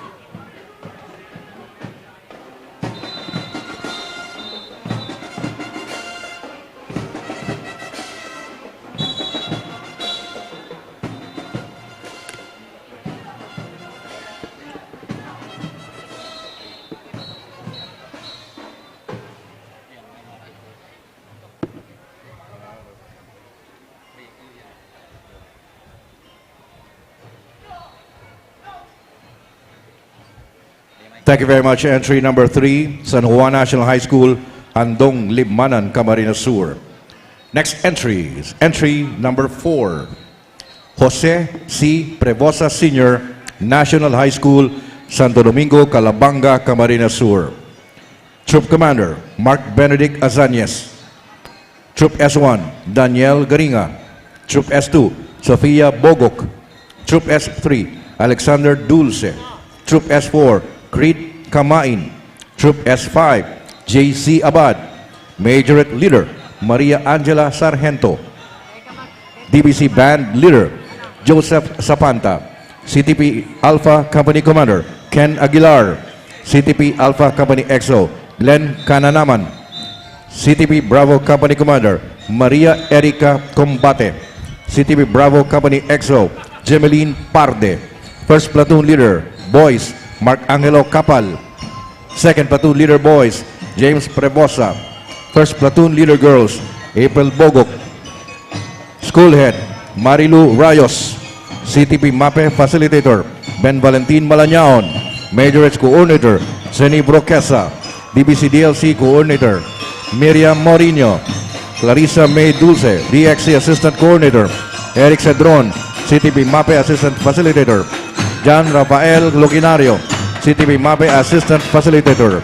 Thank you very much. Entry number 3, San Juan National High School, Handong, Libmanan, Camarines Sur. Next entry is entry number 4, Jose C. Prevosa Sr., National High School, Santo Domingo, Calabanga, Camarines Sur. Troop Commander Mark Benedict Azanyes. Troop S1 Daniel Garinga. Troop S2 Sofia Bogok. Troop S3 Alexander Dulce. Troop S4 Creed Kamain. Troop S5 JC Abad. Majorette Leader Maria Angela Sargento. DBC Band Leader Joseph Sapanta. CTP Alpha Company Commander Ken Aguilar. CTP Alpha Company XO Glenn Kananaman. CTP Bravo Company Commander Maria Erica Combate. CTP Bravo Company XO Jemeline Parde. First Platoon Leader Boys Mark Angelo Capal. Second Platoon Leader Boys James Prebosa. First Platoon Leader Girls April Bogok. School Head Marilu Rayos. CTP MAPE Facilitator Ben Valentin Malañaon. Majorettes Coordinator Zeni Broquesa. DBC DLC Coordinator Miriam Morino. Clarissa May Dulce, DXC Assistant Coordinator Eric Cedron. CTP MAPE Assistant Facilitator John Rafael Luginario. CTP MAPE Assistant Facilitator.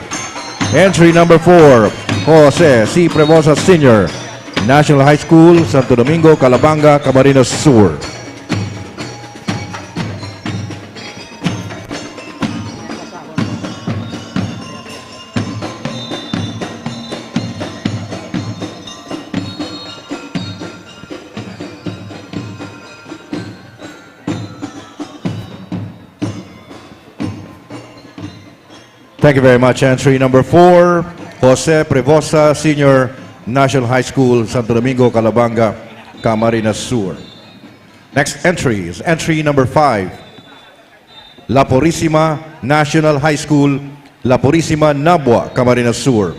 Entry number 4, Jose C. Prevosa Sr., National High School, Santo Domingo, Calabanga, Camarines Sur. Thank you very much. Entry number 4, Jose Prevosa Sr., National High School, Santo Domingo, Calabanga, Camarines Sur. Next entry is entry number 5, La Purísima National High School, La Purísima Nabua, Camarines Sur.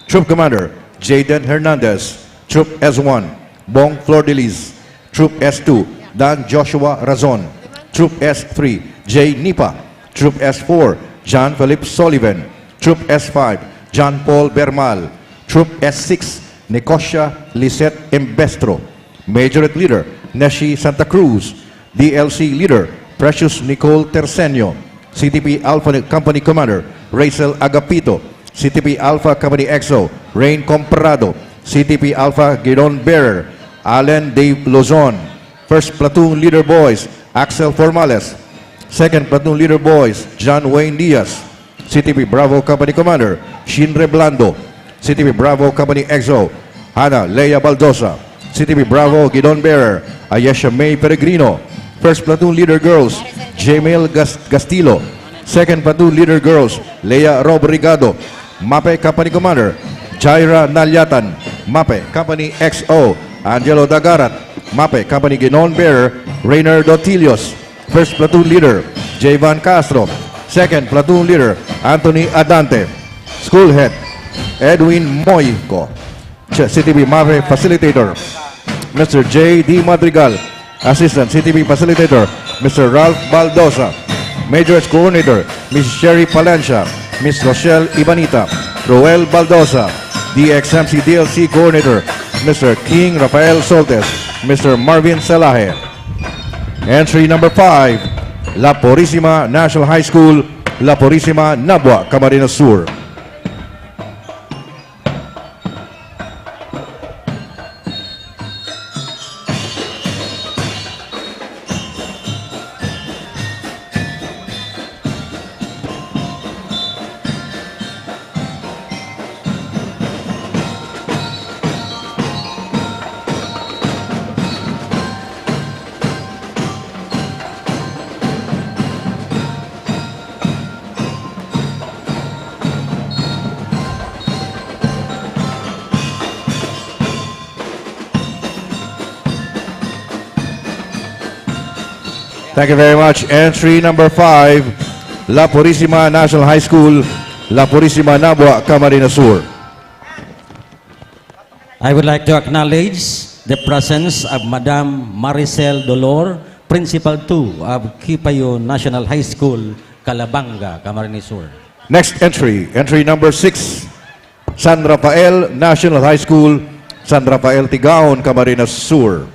Troop Commander Jaden Hernandez. Troop S1 Bong Flordelis. Troop S2 Dan Joshua Razon. Troop S3 J. Nipa. Troop S4 John Philip Sullivan. Troop S5 John Paul Bermal. Troop S6 Nicosia Lisette Embestro. Majorette Leader Neshi Santa Cruz. DLC Leader Precious Nicole Tersenio. CTP Alpha Company Commander Rachel Agapito. CTP Alpha Company XO Rain Comprado. CTP Alpha Giron Bearer Allen Dave Lozon. First Platoon Leader Boys Axel Formales. Second Platoon Leader Boys John Wayne Diaz. CTP Bravo Company Commander Shin Reblando. CTP Bravo Company XO Hannah Leia Baldosa. CTP Bravo Gidon Bearer Ayesha May Peregrino. First Platoon Leader Girls Jamil Gastillo. Second Platoon Leader Girls Leia Robrigado. MAPE Company Commander Jaira Nalyatan. MAPE Company XO Angelo Dagarat. MAPE Company Ginon Bearer Rainer Dotilios. First Platoon Leader Javan Castro. Second Platoon Leader Anthony Adante. School Head Edwin Moico. CTP MAPE Facilitator Mr. J. D. Madrigal. Assistant CTP Facilitator Mr. Ralph Baldosa. Majors Coordinator Ms. Sherry Palencia. Ms. Rochelle Ibanita. Roel Baldosa. DXMC DLC Coordinator Mr. King Rafael Soltes. Mr. Marvin Salahe. Entry number 5, La Purísima National High School, La Purísima Nabua, Camarines Sur. Thank you very much. Entry number 5, La Purísima National High School, La Purísima Nabua, Camarines Sur. I would like to acknowledge the presence of Madam Maricel Dolor, Principal 2 of Kipayo National High School, Calabanga, Camarines Sur. Next entry, entry number 6, San Rafael National High School, San Rafael Tigaon, Camarines Sur.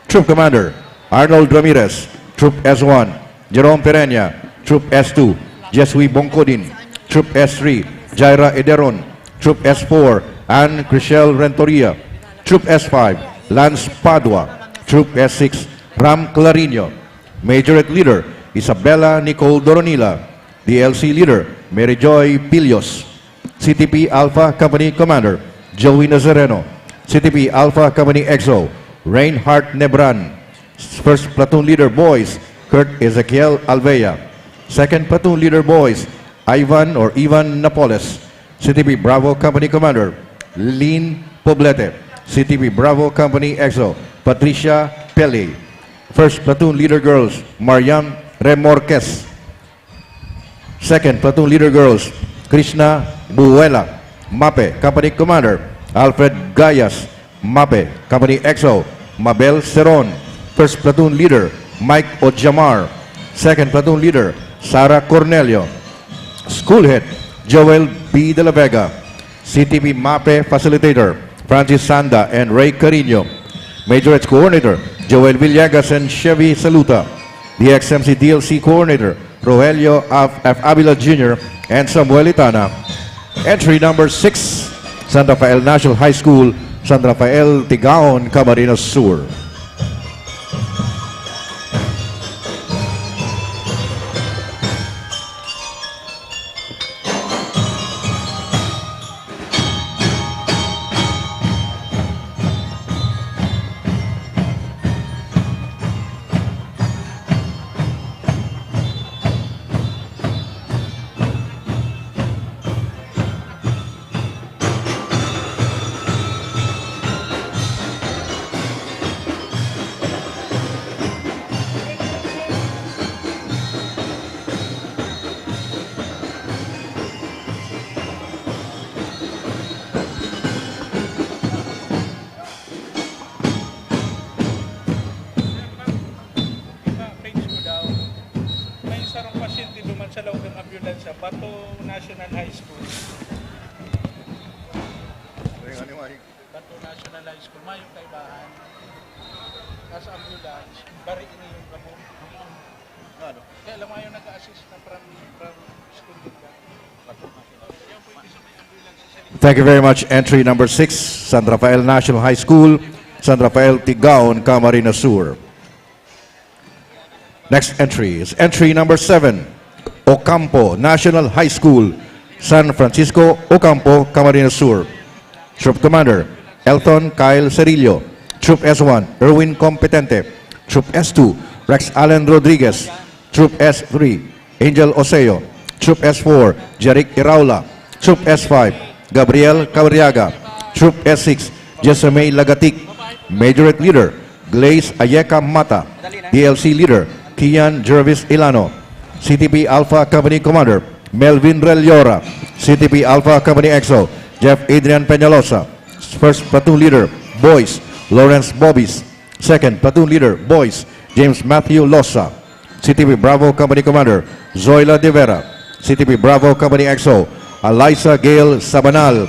Troop Commander Arnold Ramirez. Troop S1 Jerome Perenya. Troop S2 Jesui Bongkodin. Troop S3 Jaira Ederon. Troop S4, Ann Chriselle Rentoria. Troop S5, Lance Padua. Troop S6, Ram Clarino. Majorette Leader, Isabella Nicole Doronila. DLC Leader, Mary Joy Pilios. CTP Alpha Company Commander, Joey Nazareno. CTP Alpha Company EXO, Reinhardt Nebran. First Platoon Leader Boys, Kurt Ezekiel Alvea. Second Platoon Leader Boys, Ivan Napoles. CTP Bravo Company Commander, Lynn Poblete. CTP Bravo Company EXO, Patricia Pele. First Platoon Leader Girls, Mariam Remorquez. Second Platoon Leader Girls, Krishna Buela. MAPE Company Commander, Alfred Gayas. MAPE Company EXO, Mabel Seron. First Platoon Leader, Mike Ojamar. Second Platoon Leader, Sara Cornelio. School Head, Joel B. De La Vega. CTP MAPE Facilitator, Francis Sanda and Ray Carino. Majorettes Coordinator, Joel Villegas and Chevy Saluta. The XMC DLC Coordinator, Rogelio F. Avila Jr. and Samuel Itana. Entry number 6, San Rafael National High School, San Rafael Tigaon, Camarines Sur. May isang pasyente duman sa loob ng ambulansya, Bato National High School. Bato National High School, mayong kaibahan. Nasa ambulance, bari ini yung kamo. Kaya lang mayong nag-assist na from school din ka. Yung pwede sa may ambulance sa Thank you very much. Entry number 6, San Rafael National High School, San Rafael Tigaon, Camarines Sur. Next entry is entry number 7, Ocampo National High School, San Francisco, Ocampo, Camarines Sur. Troop Commander, Elton Kyle Cerillo. Troop S1, Erwin Competente. Troop S2, Rex Allen Rodriguez. Troop S3, Angel Oseo. Troop S4, Jeric Iraula. Troop S5, Gabriel Cabriaga. Troop S6, Jessamay Lagatik. Majorette Leader, Glaze Ayeka Mata. DLC Leader, Kian Jervis Ilano. CTP Alpha Company Commander, Melvin Reliora. CTP Alpha Company EXO, Jeff Adrian Peñalosa. First Platoon Leader, Boys, Lawrence Bobis. Second Platoon Leader, Boys, James Matthew Losa. CTP Bravo Company Commander, Zoila De Vera. CTP Bravo Company EXO, Eliza Gale Sabanal.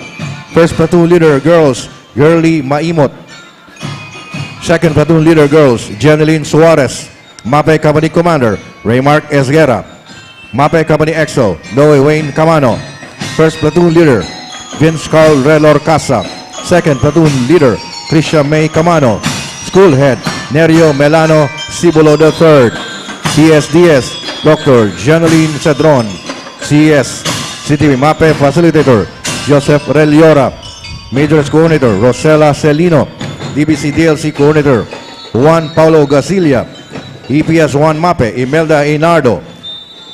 First Platoon Leader, Girls, Girly Maimot. Second Platoon Leader, Girls, Jeneline Suarez. MAPE Company Commander, Raymark Esguera. MAPE Company EXO, Noe Wayne Camano. First Platoon Leader, Vince Carl Relor Casa. Second Platoon Leader, Krisha May Camano. School Head, Nerio Melano Cibulo III. CSDS, Dr. Jeneline Cedron. CS, CTP MAPE Facilitator, Joseph Reliora. Majors Coordinator, Rosela Celino. DBC DLC Coordinator, Juan Paulo Gasilia. EPS 1 MAPE, Imelda Inardo.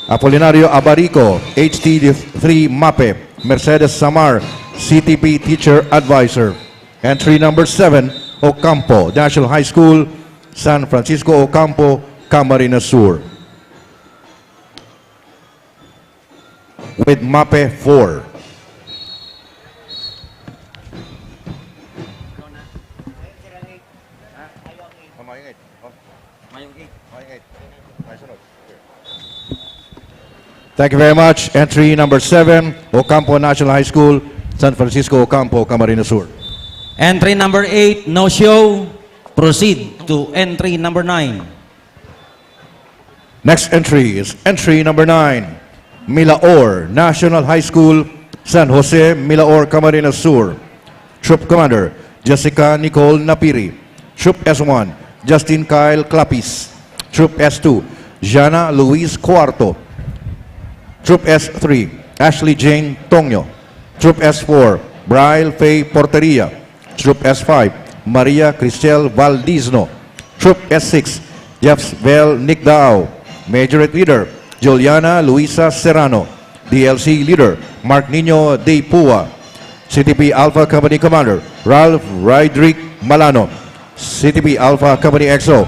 Apolinario Abarico, HT3 MAPE, Mercedes Samar, CTP Teacher Advisor. Entry number 7, Ocampo National High School, San Francisco Ocampo, Camarines Sur. With MAPE 4. Thank you very much. Entry number 7, Ocampo National High School, San Francisco Ocampo, Camarines Sur. Entry number 8, no show. Proceed to entry number 9. Next entry is entry number 9, Milaor National High School, San Jose Milaor Camarines Sur. Troop Commander Jessica Nicole Napiri. Troop S1 Justin Kyle Clapis. Troop S2 Jana Luis Cuarto. Troop S3 Ashley Jane Tongyo. Troop S4 Braille Faye Porteria. Troop S5 Maria Cristel Valdizno. Troop S6 Jeffsvel Nickdao. Majorette Leader Juliana Luisa Serrano. DLC Leader Mark Nino De Pua. CTP Alpha Company Commander Ralph Rydrick Malano. CTP Alpha Company XO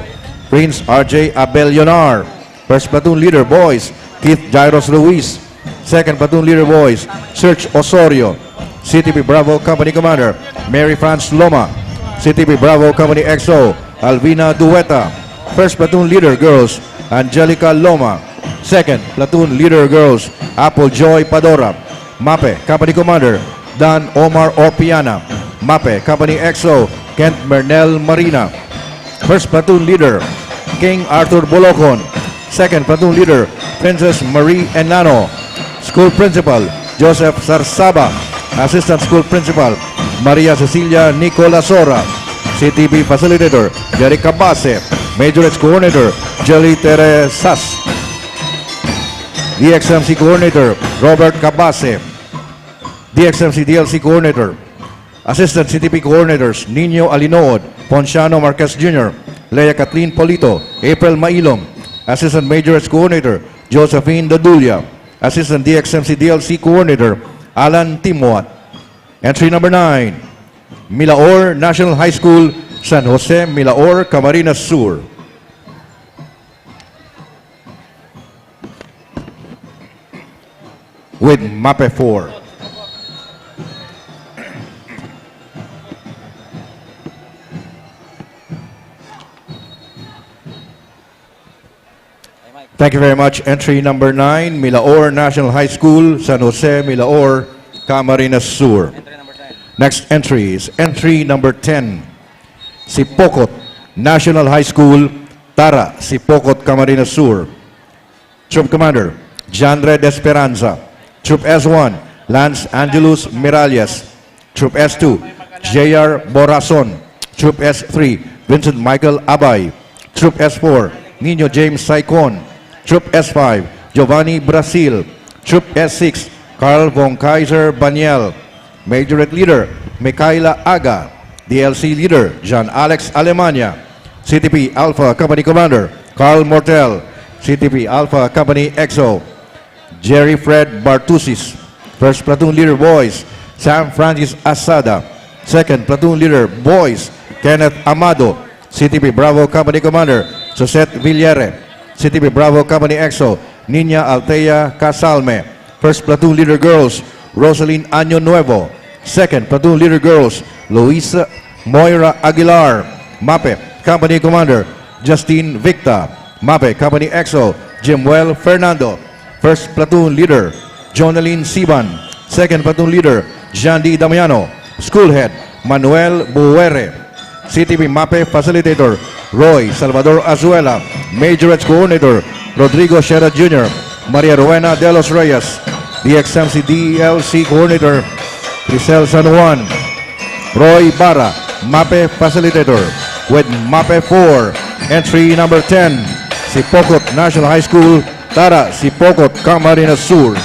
Prince RJ Abelionar. First Platoon Leader Boys Keith Jairus Luis. Second Platoon Leader Boys Serge Osorio. CTP Bravo Company Commander Mary France Loma. CTP Bravo Company XO Alvina Dueta. First Platoon Leader Girls Angelica Loma. Second Platoon Leader Girls Apple Joy Padora. MAPE Company Commander Dan Omar Orpiana. MAPE Company XO Kent Mernel Marina. First Platoon Leader King Arthur Bolocon. Second Platoon Leader Princess Marie Enano. School Principal Joseph Sarsaba. Assistant School Principal Maria Cecilia Nicola Sora. CTP Facilitator Jerry Cabase. Majorettes Coordinator Jelly Teresas. DXMC Coordinator Robert Cabase. DXMC DLC Coordinator Assistant CTP Coordinators Nino Alinood, Ponciano Marquez Jr., Leia Kathleen Polito, April Mailom. Assistant Majorettes Coordinator Josephine Dadulia. Assistant DXMC DLC Coordinator Alan Timoat. Entry number 9, Milaor National High School, San Jose Milaor, Camarines Sur. With MAPE 4. Thank you very much. Entry number 9, Milaor National High School, San Jose Milaor, Camarines Sur. Next entry is entry number 10, Sipokot National High School, Tara, Sipokot, Camarines Sur. Troop Commander Janre Desperanza. Troop S1 Lance Angelus Miralles. Troop S2 J.R. Borason. Troop S3 Vincent Michael Abay. Troop S4 Nino James Saicon. Troop S5 Giovanni Brasil. Troop S6 Carl von Kaiser Baniel. Majorette Leader Micaela Aga. DLC Leader John Alex Alemania. CTP Alpha Company Commander Carl Mortel. CTP Alpha Company XO Jerry Fred Bartusis. First Platoon Leader Boys Sam Francis Asada. Second Platoon Leader Boys Kenneth Amado. CTP Bravo Company Commander Josette Villere. CTP Bravo Company XO Nina Altea Casalme. First Platoon Leader Girls Rosaline Año Nuevo. Second Platoon Leader Girls Luisa Moira Aguilar. MAPE Company Commander Justine Victa. MAPE Company XO Jimuel Fernando. First Platoon Leader Jonaline Siban. Second Platoon Leader Jandy Damiano. School Head Manuel Buere. CTP MAPE Facilitator Roy Salvador Azuela. Majorettes Coordinator Rodrigo Shera Jr. Maria Rowena de los Reyes. DXMC DLC Coordinator Crisel San Juan. Roy Barra, MAPE Facilitator. With MAPE 4, entry number 10, Sipokot National High School, Tara, Sipokot, Camarines Sur.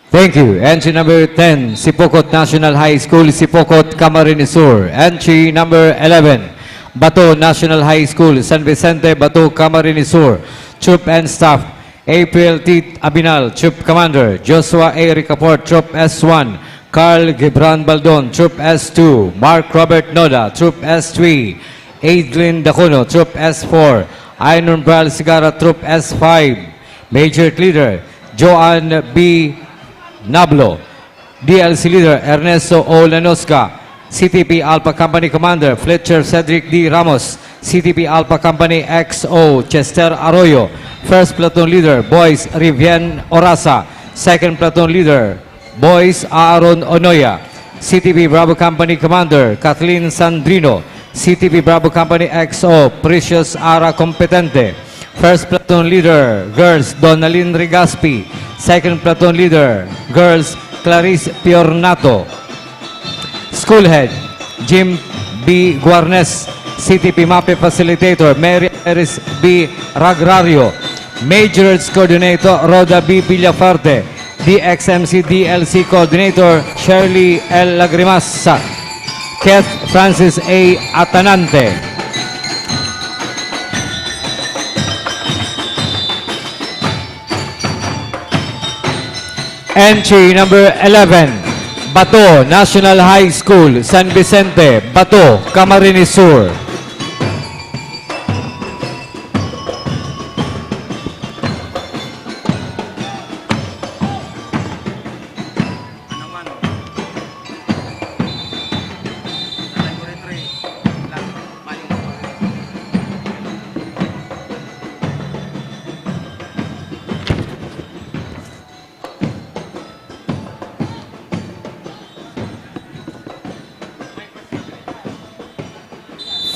Thank you. Entry number 10, Sipokot National High School, Sipokot, Camarines Sur. Entry number 11, Bato National High School, San Vicente, Bato, Camarines Sur. Troop and Staff, April T. Abinal, Troop Commander. Joshua A. Ricaport, Troop S1. Carl Gibran Baldon, Troop S2. Mark Robert Noda, Troop S3. Adlin Dacuno, Troop S4. Aynon Bral Sigara, Troop S5. Major Leader, Joan B. Nablo. DLC Leader, Ernesto O. Lanosca. CTP Alpha Company Commander, Fletcher Cedric D. Ramos. CTP Alpha Company XO, Chester Arroyo. First Platoon Leader, Boys Rivian Orasa. Second Platoon Leader, Boys Aaron Onoya. CTP Bravo Company Commander, Kathleen Sandrino. CTP Bravo Company XO, Precious Ara Competente. First Platoon Leader, Girls Donalyn Regaspi. Second Platoon Leader, Girls Clarice Piornato. School Head, Jim B. Guarnes. CTP MAPE Facilitator, Mary Eris B. Ragrario. Majors Coordinator, Roda B. Villafarte. DXMC DLC Coordinator, Shirley L. Lagrimasa. Keith Francis A. Atanante. Entry number 11, Bato National High School, San Vicente, Bato, Camarines Sur.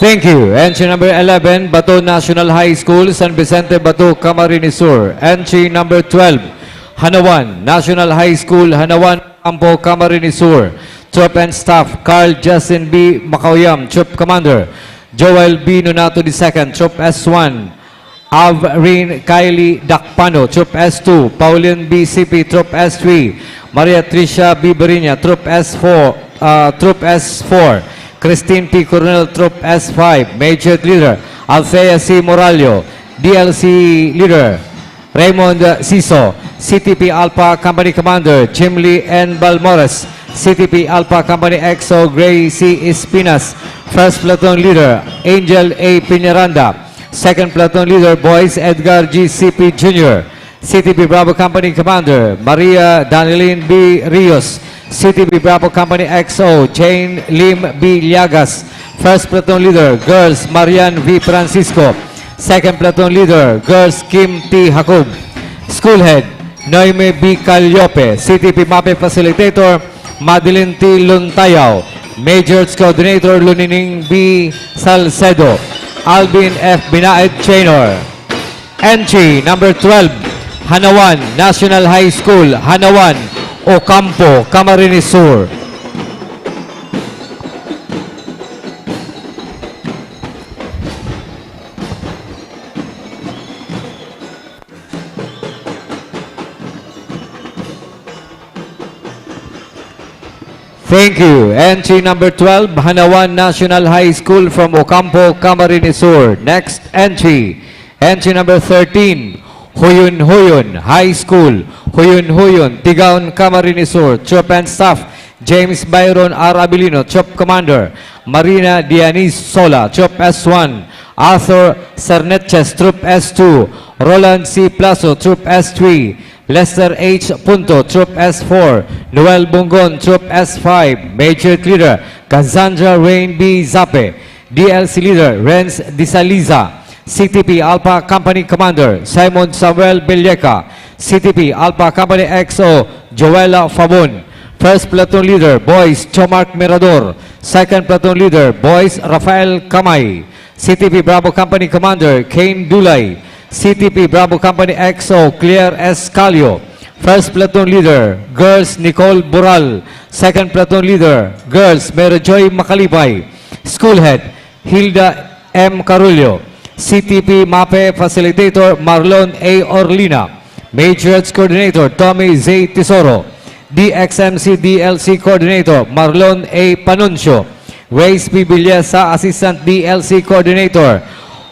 Thank you. Entry number 11, Bato National High School, San Vicente, Bato, Camarines Sur. Entry number 12, Hanawan National High School, Hanawan, Campo, Camarines Sur. Troop and Staff, Carl Justin B. Macauyam, Troop Commander. Joel B. Nonato II, Troop S1. Avrin Kylie Dakpano, Troop S2. Pauline B. CP, Troop S3. Maria Tricia B. Barinya, Troop S4. Troop S4. Christine P. Coronel, Troop S5. Major Leader, Althea C. Moralio. DLC Leader, Raymond Siso. CTP Alpha Company Commander, Jimly N. Balmores. CTP Alpha Company XO, Gray C. Espinas. First Platoon Leader, Angel A. Piñaranda. Second Platoon Leader, Boys Edgar G. CP Jr. CTP Bravo Company Commander, Maria Daneline B. Rios. CTP Bravo Company XO, Jane Lim B. Llagas. First Platoon Leader, Girls Marian V. Francisco. Second Platoon Leader, Girls Kim T. Jacob. School Head, Noime B. Calyope. CTP MAPE Facilitator, Madeline T. Luntayaw. Majors Coordinator, Lunining B. Salcedo. Alvin F. Binaed Chainor. Entry number 12, Hanawan National High School, Hanawan, Ocampo, Camarines Sur. Thank you. Entry number 12, Hanawan National High School from Ocampo, Camarines Sur. Next entry. Entry number 13, Huyun Huyun High School, Huyun Huyun, Tigaon, Camarines Sur. Troop and Staff, James Byron R. Abilino, Troop Commander. Marina Dianis Sola, Troop S1. Arthur Cerneches, Troop S2. Roland C. Plazo, Troop S3. Lester H. Punto, Troop S4. Noel Bungon, Troop S5. Major Leader, Cassandra Rain B. Zape. DLC Leader, Renz Disaliza. CTP Alpha Company Commander, Simon Samuel Belleca. CTP Alpha Company XO, Joella Favon. First Platoon Leader, Boys Chomark Mirador. Second Platoon Leader, Boys Rafael Kamay. CTP Bravo Company Commander, Kane Dulay. CTP Bravo Company XO, Claire S. Calio. First Platoon Leader, Girls Nicole Bural. Second Platoon Leader, Girls Merijoy Makalipay. School Head, Hilda M. Carullo. CTP MAPE Facilitator, Marlon A. Orlina. Majors Coordinator, Tommy Z. Tesoro. DXMC DLC Coordinator, Marlon A. Panuncio. Grace P. Villesa, Assistant DLC Coordinator.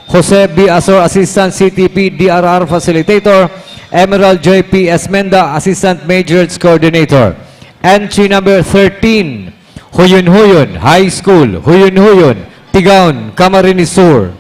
Jose B. Asor, Assistant CTP DRR Facilitator. Emerald Joy P. Esmenda, Assistant Majors Coordinator. Entry number 13, Huyun High School, Huyun, Tigaon, Camarines Sur.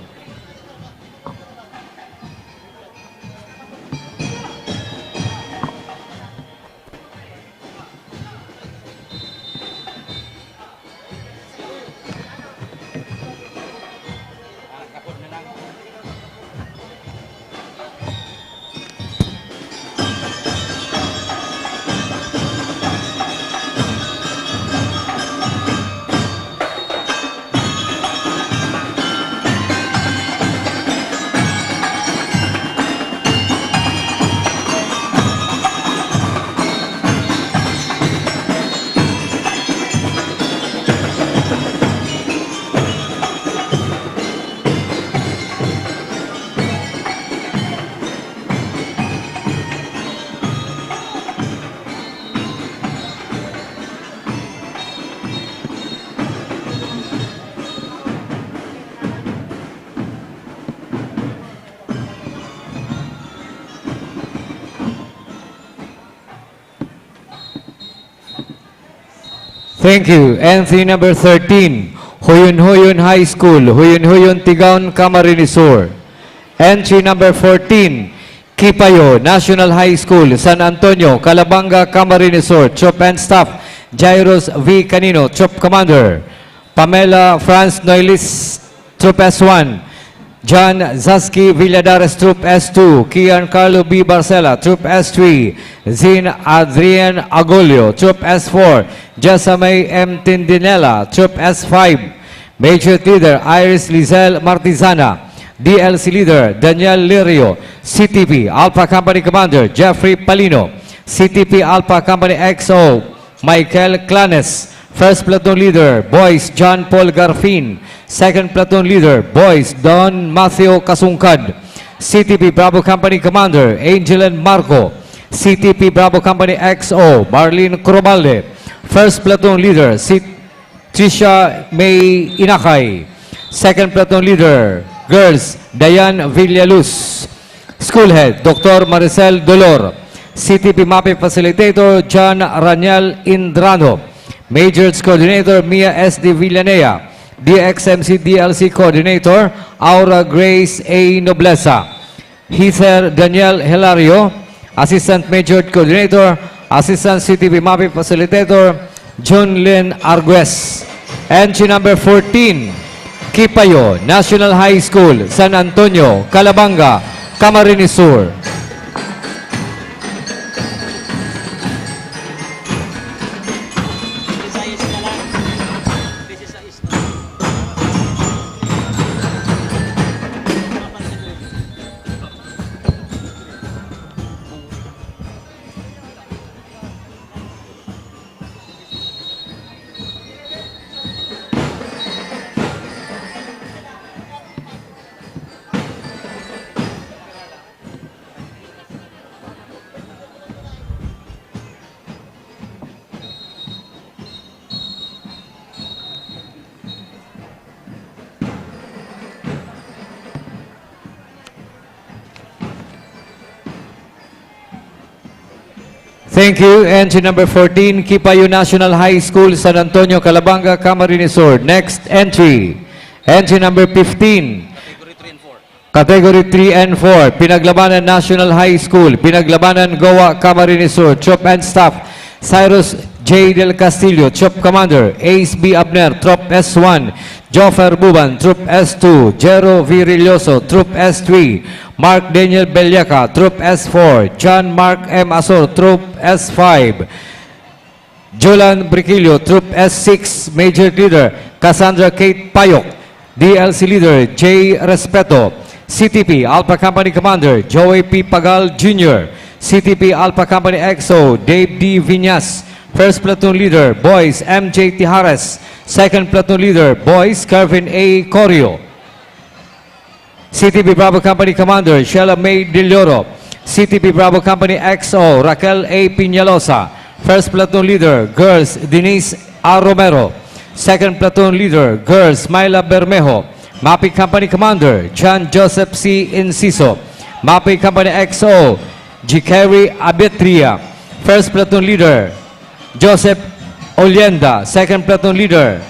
Thank you. Entry number 13, Huyun High School, Huyun, Tigaon, Camarines Sur. Entry number 14, Kipayo National High School, San Antonio, Calabanga, Camarines Sur. Troop and Staff, Jairus V. Canino, Troop Commander. Pamela France Noilis, Troop S1. John Zaski Villadares, Troop S2. Kian Carlo B. Barcela, Troop S3. Zin Adrian Agolio, Troop S4. Jasamay M. Tindinela, Troop S5. Major Leader Iris Lizelle Martizana. DLC Leader Daniel Lirio. CTP Alpha Company Commander Jeffrey Palino. CTP Alpha Company XO Michael Clanes. First Platoon Leader Boys John Paul Garfin. Second Platoon Leader Boys Don Matthew Kasungkad. CTP Bravo Company Commander Angelen Marco. CTP Bravo Company XO Marlene Crobalde. First Platoon Leader Trisha May Inakay. Second Platoon Leader Girls Dayan Villaluz. School Head Dr. Maricel Dolor. CTP MAPE Facilitator John Raniel Indrano. Majors Coordinator Mia S.D. Villanea. DXMC DLC Coordinator Aura Grace A. Noblesa. Heather Daniel Hilario. Assistant Major Coordinator, Assistant CTP MAPE Facilitator John Lynn Arguez. Entry number 14, Kipayo National High School, San Antonio, Calabanga, Camarines Sur. Thank you. Entry number 14, Kipayo National High School, San Antonio, Calabanga, Camarines Sur. Next entry. Entry number 15. Category 3 and 4, Pinaglabanan National High School, Pinaglabanan Goa, Camarines Sur. Troop and Staff, Cyrus J. Del Castillo, Troop Commander. Ace B. Abner, Troop S1. Joffer Buban, Troop S2. Jero Virilloso, Troop S3. Mark Daniel Belyaca, Troop S4. John Mark M. Asor, Troop S5. Jolan Briquillo, Troop S6. Major Leader Cassandra Kate Payok. DLC Leader J. Respeto. CTP Alpha Company Commander Joey P. Pagal Jr. CTP Alpha Company XO Dave D. Viñas. First Platoon Leader Boys MJ Tijares. Second Platoon Leader Boys Kervin A. Corio. CTP Bravo Company Commander Sheila May Del Oro. CTP Bravo Company XO Raquel A. Piñalosa. First Platoon Leader, Girls Denise R. Romero. Second Platoon Leader, Girls Myla Bermejo. Mapping Company Commander, John Joseph C. Inciso. Mapping Company XO, Gikeri Abetria. First Platoon Leader, Joseph Olienda. Second Platoon Leader,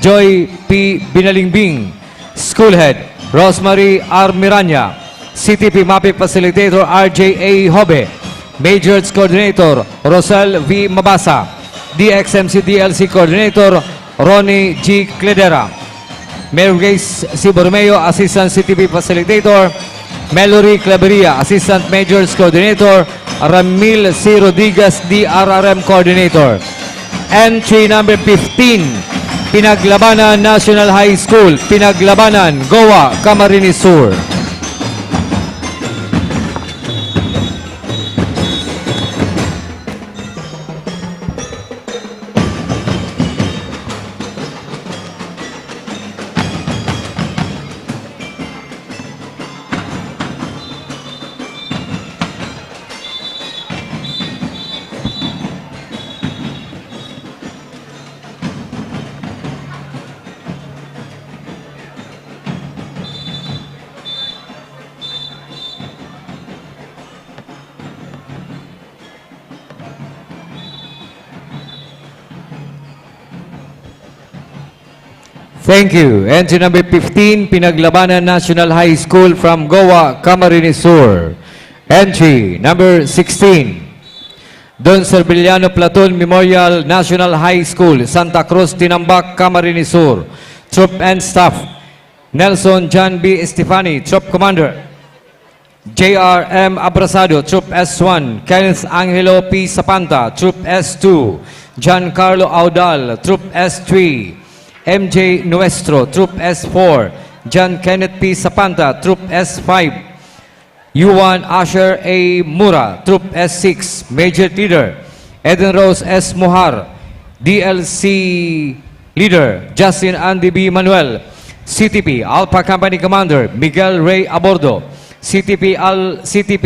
Joy P. Binalingbing. School Head, Rosemary R. Miranya. CTP Mapping Facilitator, RJ A. Hobe. Majors Coordinator, Rosel V. Mabasa. DXMC DLC Coordinator, Ronnie G. Cledera. Mayor Grace C. Borromeo, Assistant CTP Facilitator. Mallory Claveria, Assistant Majors Coordinator. Ramil C. Rodriguez, DRRM Coordinator. Entry number 15, Pinaglabanan National High School, Pinaglabanan, Goa, Camarines Sur. Thank you. Entry number 15, Pinaglabanan National High School from Goa, Camarines Sur. Entry number 16, Don Serviliano Platoon Memorial National High School, Santa Cruz, Tinambak, Camarines Sur. Troop and Staff, Nelson John B. Estefani, Troop Commander. J.R.M. Abrasado, Troop S1. Kenneth Angelo P. Sapanta, Troop S2. Giancarlo Audal, Troop S3. MJ Nuestro, Troop S4. John Kenneth P. Sapanta, Troop S5. Yuan Asher A. Mura, Troop S6. Major Leader, Eden Rose S. Mohar. DLC Leader, Justin Andy B. Manuel. CTP Alpha Company Commander, Miguel Ray Abordo. CTP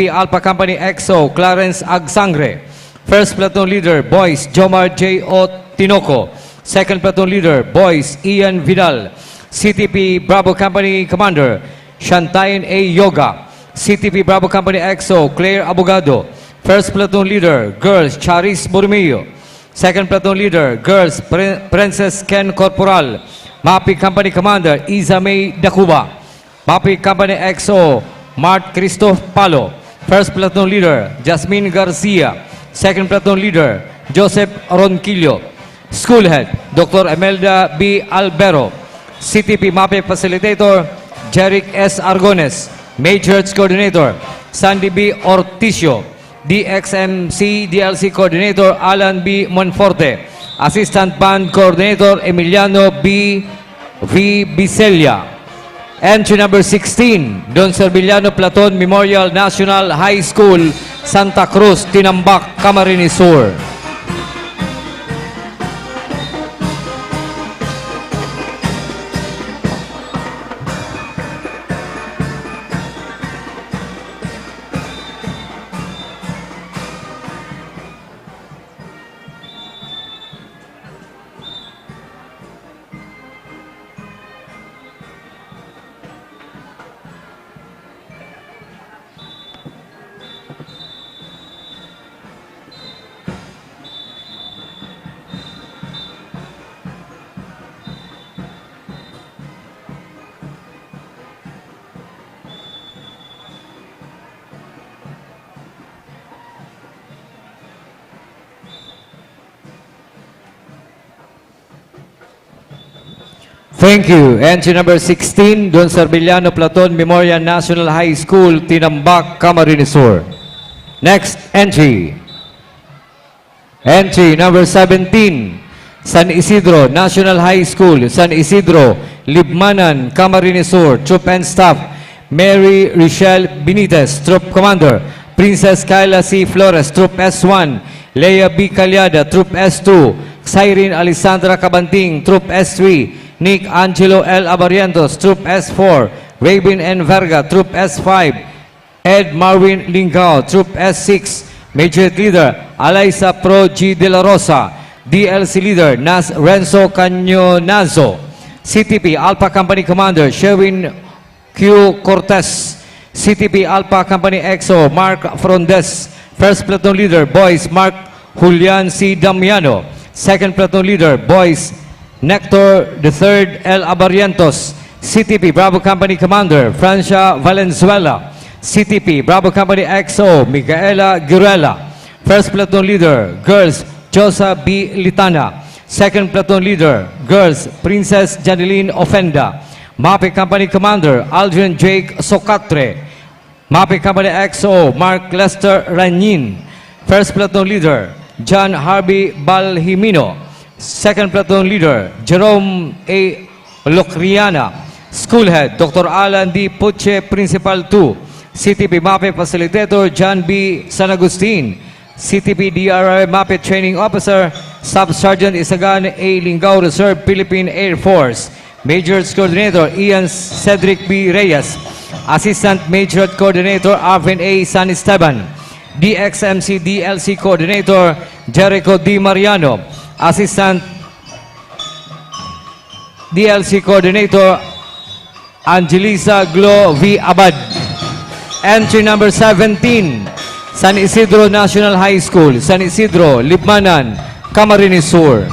Alpha Company XO, Clarence Agsangre. First Platoon Leader, Boys, Jomar J. O. Tinoco. Second Platoon Leader, Boys, Ian Vidal. CTP Bravo Company Commander, Shantayan A. Yoga. CTP Bravo Company XO, Claire Abogado. First Platoon Leader, Girls, Charis Borromeo. Second Platoon Leader, Girls, Princess Ken Corporal. Mapping Company Commander, Isa May Dacuba. Mapping Company XO, Mart Christoph Palo. First Platoon Leader, Jasmine Garcia. Second Platoon Leader, Joseph Ronquillo. School Head, Dr. Emelda B. Albero. CTP Mapping Facilitator, Jeric S. Argones. Majors Coordinator, Sandy B. Orticio. DXMC DLC Coordinator, Alan B. Monforte. Assistant Band Coordinator, Emiliano B. V. Biselia. Entry number 16, Don Serviliano Platoon Memorial National High School, Santa Cruz, Tinambak, Camarines Sur. Thank you. Entry number 16, Don Serviliano Platoon Memorial National High School, Tinambak, Camarines Sur. Next entry. Entry number 17, San Isidro National High School, San Isidro, Libmanan, Camarines Sur. Troop and Staff, Mary Richelle Benitez, Troop Commander. Princess Kyla C. Flores, Troop S1. Leia B. Calyada, Troop S2. Cyrene Alessandra Cabanting, Troop S3. Nick Angelo L. Abarientos, Troop S4. Rabin N. Verga, Troop S5. Ed Marvin Lingao, Troop S6. Major Leader Alaysa Pro G. De La Rosa. DLC Leader Nas Renzo Cañonazo. CTP Alpha Company Commander Sherwin Q. Cortez. CTP Alpha Company XO Mark Frondes. First Platoon Leader Boys Mark Julian C. Damiano. Second Platoon Leader Boys Nector III L. Abarientos. CTP Bravo Company Commander Francia Valenzuela. CTP Bravo Company XO Micaela Guerrela. First Platoon Leader Girls Josa B. Litana. Second Platoon Leader Girls Princess Janeline Ofenda. MAPE Company Commander Aldrin Jake Socatre. MAPE Company XO Mark Lester Ranin. First Platoon Leader John Harvey Balhimino. Second Platoon Leader Jerome A. Locriana. School Head Dr. Alan D. Puche Principal 2. CTP MAPE Facilitator John B. San Agustin. CTP DRI MAPE Training Officer Sub Sergeant Isagan A. Lingao Reserve Philippine Air Force. Majors Coordinator Ian Cedric B. Reyes. Assistant Major Coordinator Arvin A. San Esteban. DXMC DLC Coordinator Jericho D. Mariano. Assistant DLC Coordinator Angelisa Glo V. Abad. Entry number 17, San Isidro National High School, San Isidro, Libmanan, Camarines Sur.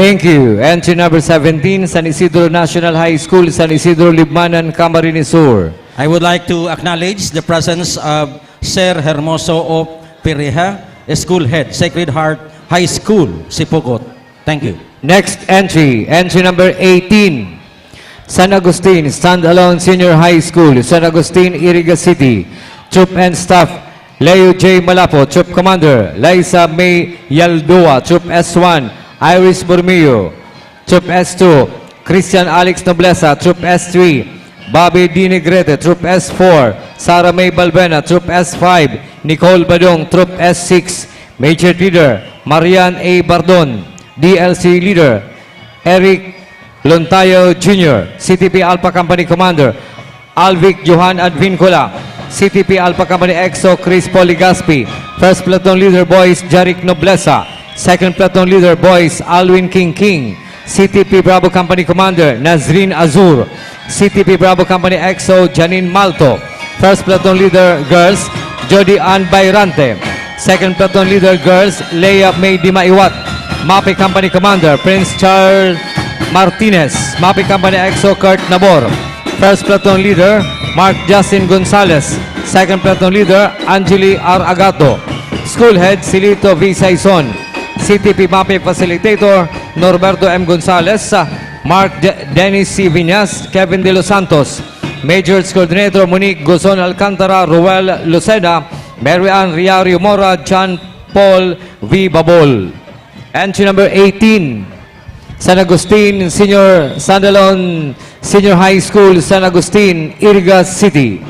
Thank you. Entry number 17, San Isidro National High School, San Isidro, Libmanan, Camarines Sur. I would like to acknowledge the presence of Sir Hermoso O. Pereja, School Head, Sacred Heart High School, Sipugot. Thank you. Next entry, entry number 18, San Agustin Standalone Senior High School, San Agustin, Iriga City. Troop and Staff, Leo J. Malapo, Troop Commander, Liza May Yaldua, Troop S1, Iris Burmillo, Troop S2, Christian Alex Noblesa, Troop S3, Bobby D. Negrete, Troop S4, Sarah May Balbena, Troop S5, Nicole Badong, Troop S6, Major Leader, Marian A. Bardon, DLC Leader, Eric Lontayo Jr., CTP Alpha Company Commander, Alvic Johan Advincula, CTP Alpha Company EXO Chris Poligaspi, First Platoon Leader Boys Jaric Noblesa, Second Platoon Leader Boys Alwin King King, CTP Bravo Company Commander Nazrin Azur, CTP Bravo Company EXO Janine Malto, First Platoon Leader Girls Jody Ann Bayrante, Second Platoon Leader Girls Leia May Dimaiwat, MAPE Company Commander Prince Charles Martinez, MAPE Company EXO Kurt Nabor, First Platoon Leader Mark Justin Gonzalez, Second Platoon Leader Angeli R. Agato, School Head Silito V. Saison, CTP MAPE Facilitator Norberto M. Gonzalez, Mark Dennis C. Viñas, Kevin De Los Santos, Majors Coordinator Monique Gozon Alcantara, Ruel Lucena, Mary Ann Riario Mora, John Paul V. Babol. Entry number 18, San Agustin Senior Standalone Senior High School, San Agustin, Iriga City.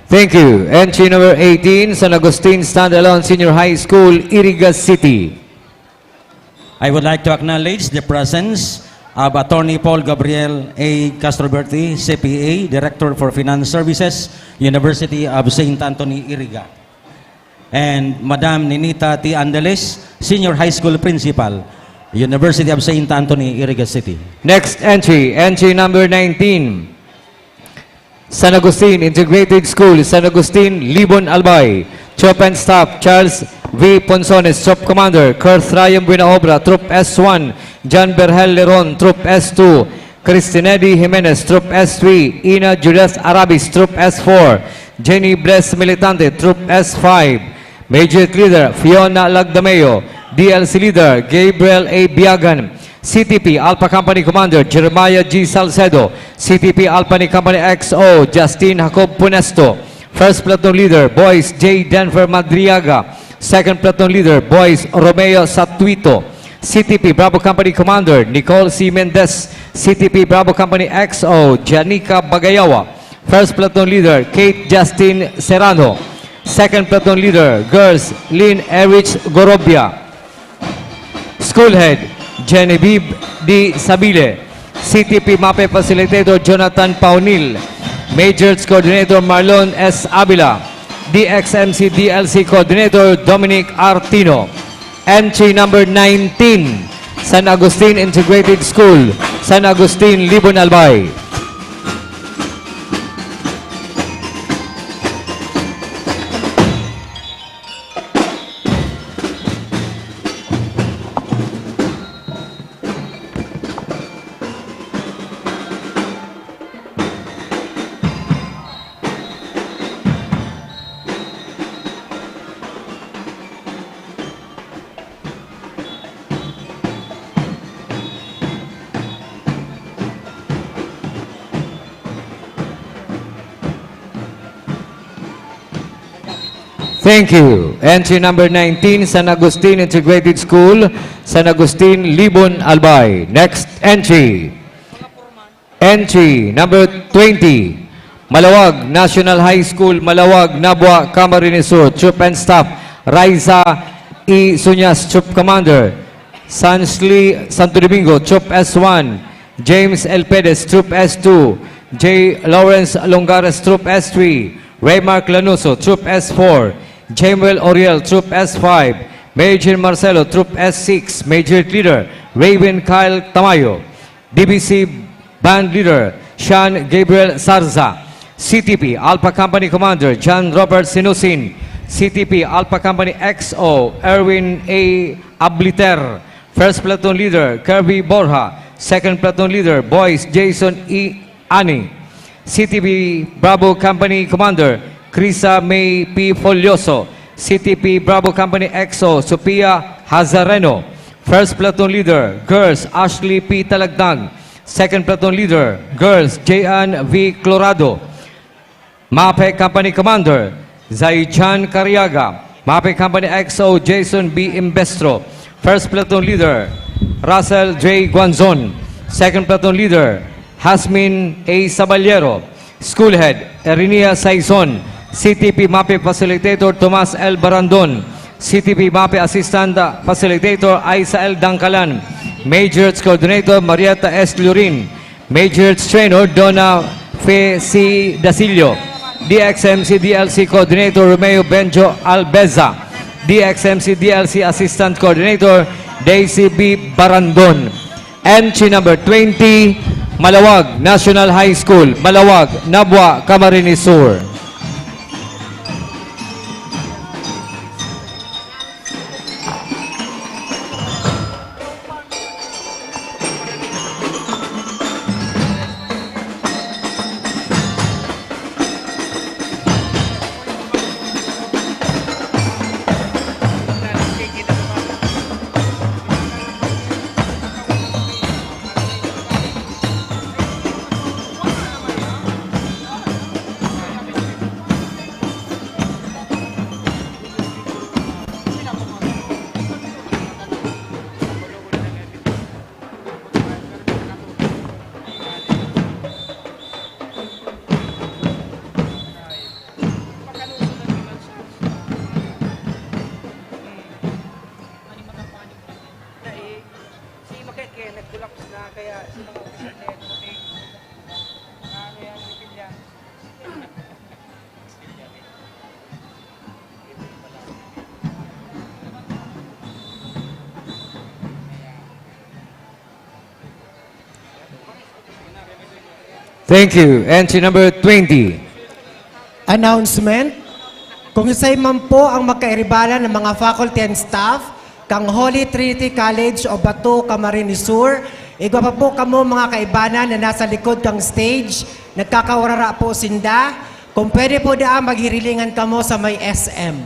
Thank you. Entry number 18, San Agustin Standalone Senior High School, Iriga City. I would like to acknowledge the presence of Attorney Paul Gabriel A. Castroberti, CPA, Director for Finance Services, University of St. Anthony, Iriga. And Madam Ninita T. Andeles, Senior High School Principal, University of St. Anthony, Iriga City. Next entry, entry number 19, San Agustin Integrated School, San Agustin, Libon Albay. Troop and Staff, Charles V. Ponsones, Troop Commander. Kurt Ryan Buenaobra, Troop S1. John Berhel Leron, Troop S2. Cristinedi Jimenez, Troop S3. Ina Judith Arabis, Troop S4. Jenny Bless Militante, Troop S5. Major Leader, Fiona Lagdameo. DLC Leader, Gabriel A. Biagan. CTP Alpha Company Commander, Jeremiah G. Salcedo. CTP Alpha Company XO, Justin Jacob Punesto. First Platoon Leader, Boys J. Denver Madriaga. Second Platoon Leader, Boys Romeo Satuito. CTP Bravo Company Commander, Nicole C. Mendez. CTP Bravo Company XO, Janica Bagayawa. First Platoon Leader, Kate Justin Serrano. Second Platoon Leader, Girls, Lynn Erich Gorobia. School Head, Genevieve D. Sabile. CTP MAPE Facilitator, Jonathan Paunil. Majors Coordinator, Marlon S. Avila. DXMC DLC Coordinator, Dominic Artino. Entry number 19, San Agustin Integrated School, San Agustin, Libon Albay. Thank you. Entry number 19, San Agustin Integrated School, San Agustin, Libon, Albay. Next entry. Entry number 20, Malawag National High School, Malawag, Nabua, Camarines Sur. Troop and Staff, Raisa E. Sunyas, Troop Commander. Sansli Santo Domingo, Troop S1. James L. Perez, Troop S2. J. Lawrence Longares, Troop S3. Raymark Lanuso, Troop S4. Jamuel Oriel, Troop S5. Major Marcelo, Troop S6. Major Leader, Raven Kyle Tamayo. DBC Band Leader, Sean Gabriel Sarza. CTP Alpha Company Commander, John Robert Sinusin. CTP Alpha Company XO, Erwin A. Abliter. First Platoon Leader, Kirby Borja. Second Platoon Leader, Boys Jason E. Ani. CTP Bravo Company Commander, Crisa May P. Folioso. CTP Bravo Company XO, Sophia Hazareno. First Platoon Leader, Girls, Ashley P. Talagdag. Second Platoon Leader, Girls, J.Ann V. Clorado. MAPE Company Commander, Zaijan Cariaga. MAPE Company XO, Jason B. Imbestro. First Platoon Leader, Russell J. Guanzon. Second Platoon Leader, Hasmin A. Saballero. School Head, Erinia Saison. CTP MAPE Facilitator, Tomas L. Barandon. CTP MAPE Assistant Facilitator, Aisa L. Dangkalan. Majors Coordinator, Marietta S. Lurin. Majors Trainer, Donna Fe C. Dasilio. DXMC DLC Coordinator, Romeo Benjo Albeza. DXMC DLC Assistant Coordinator, Daisy B. Barandon. Entry number 20, Malawag National High School, Malawag, Nabua, Camarines Sur. Thank you. Entry number 20. Announcement. Kung isay man po ang magkairibalan ng mga faculty and staff kang Holy Trinity College o Bato, Camarines Sur, igwa pa po kamo mga kaibanan na nasa likod kang stage, nagkakawarara po sinda, kung pwede po daan maghirilingan kamo sa may SM.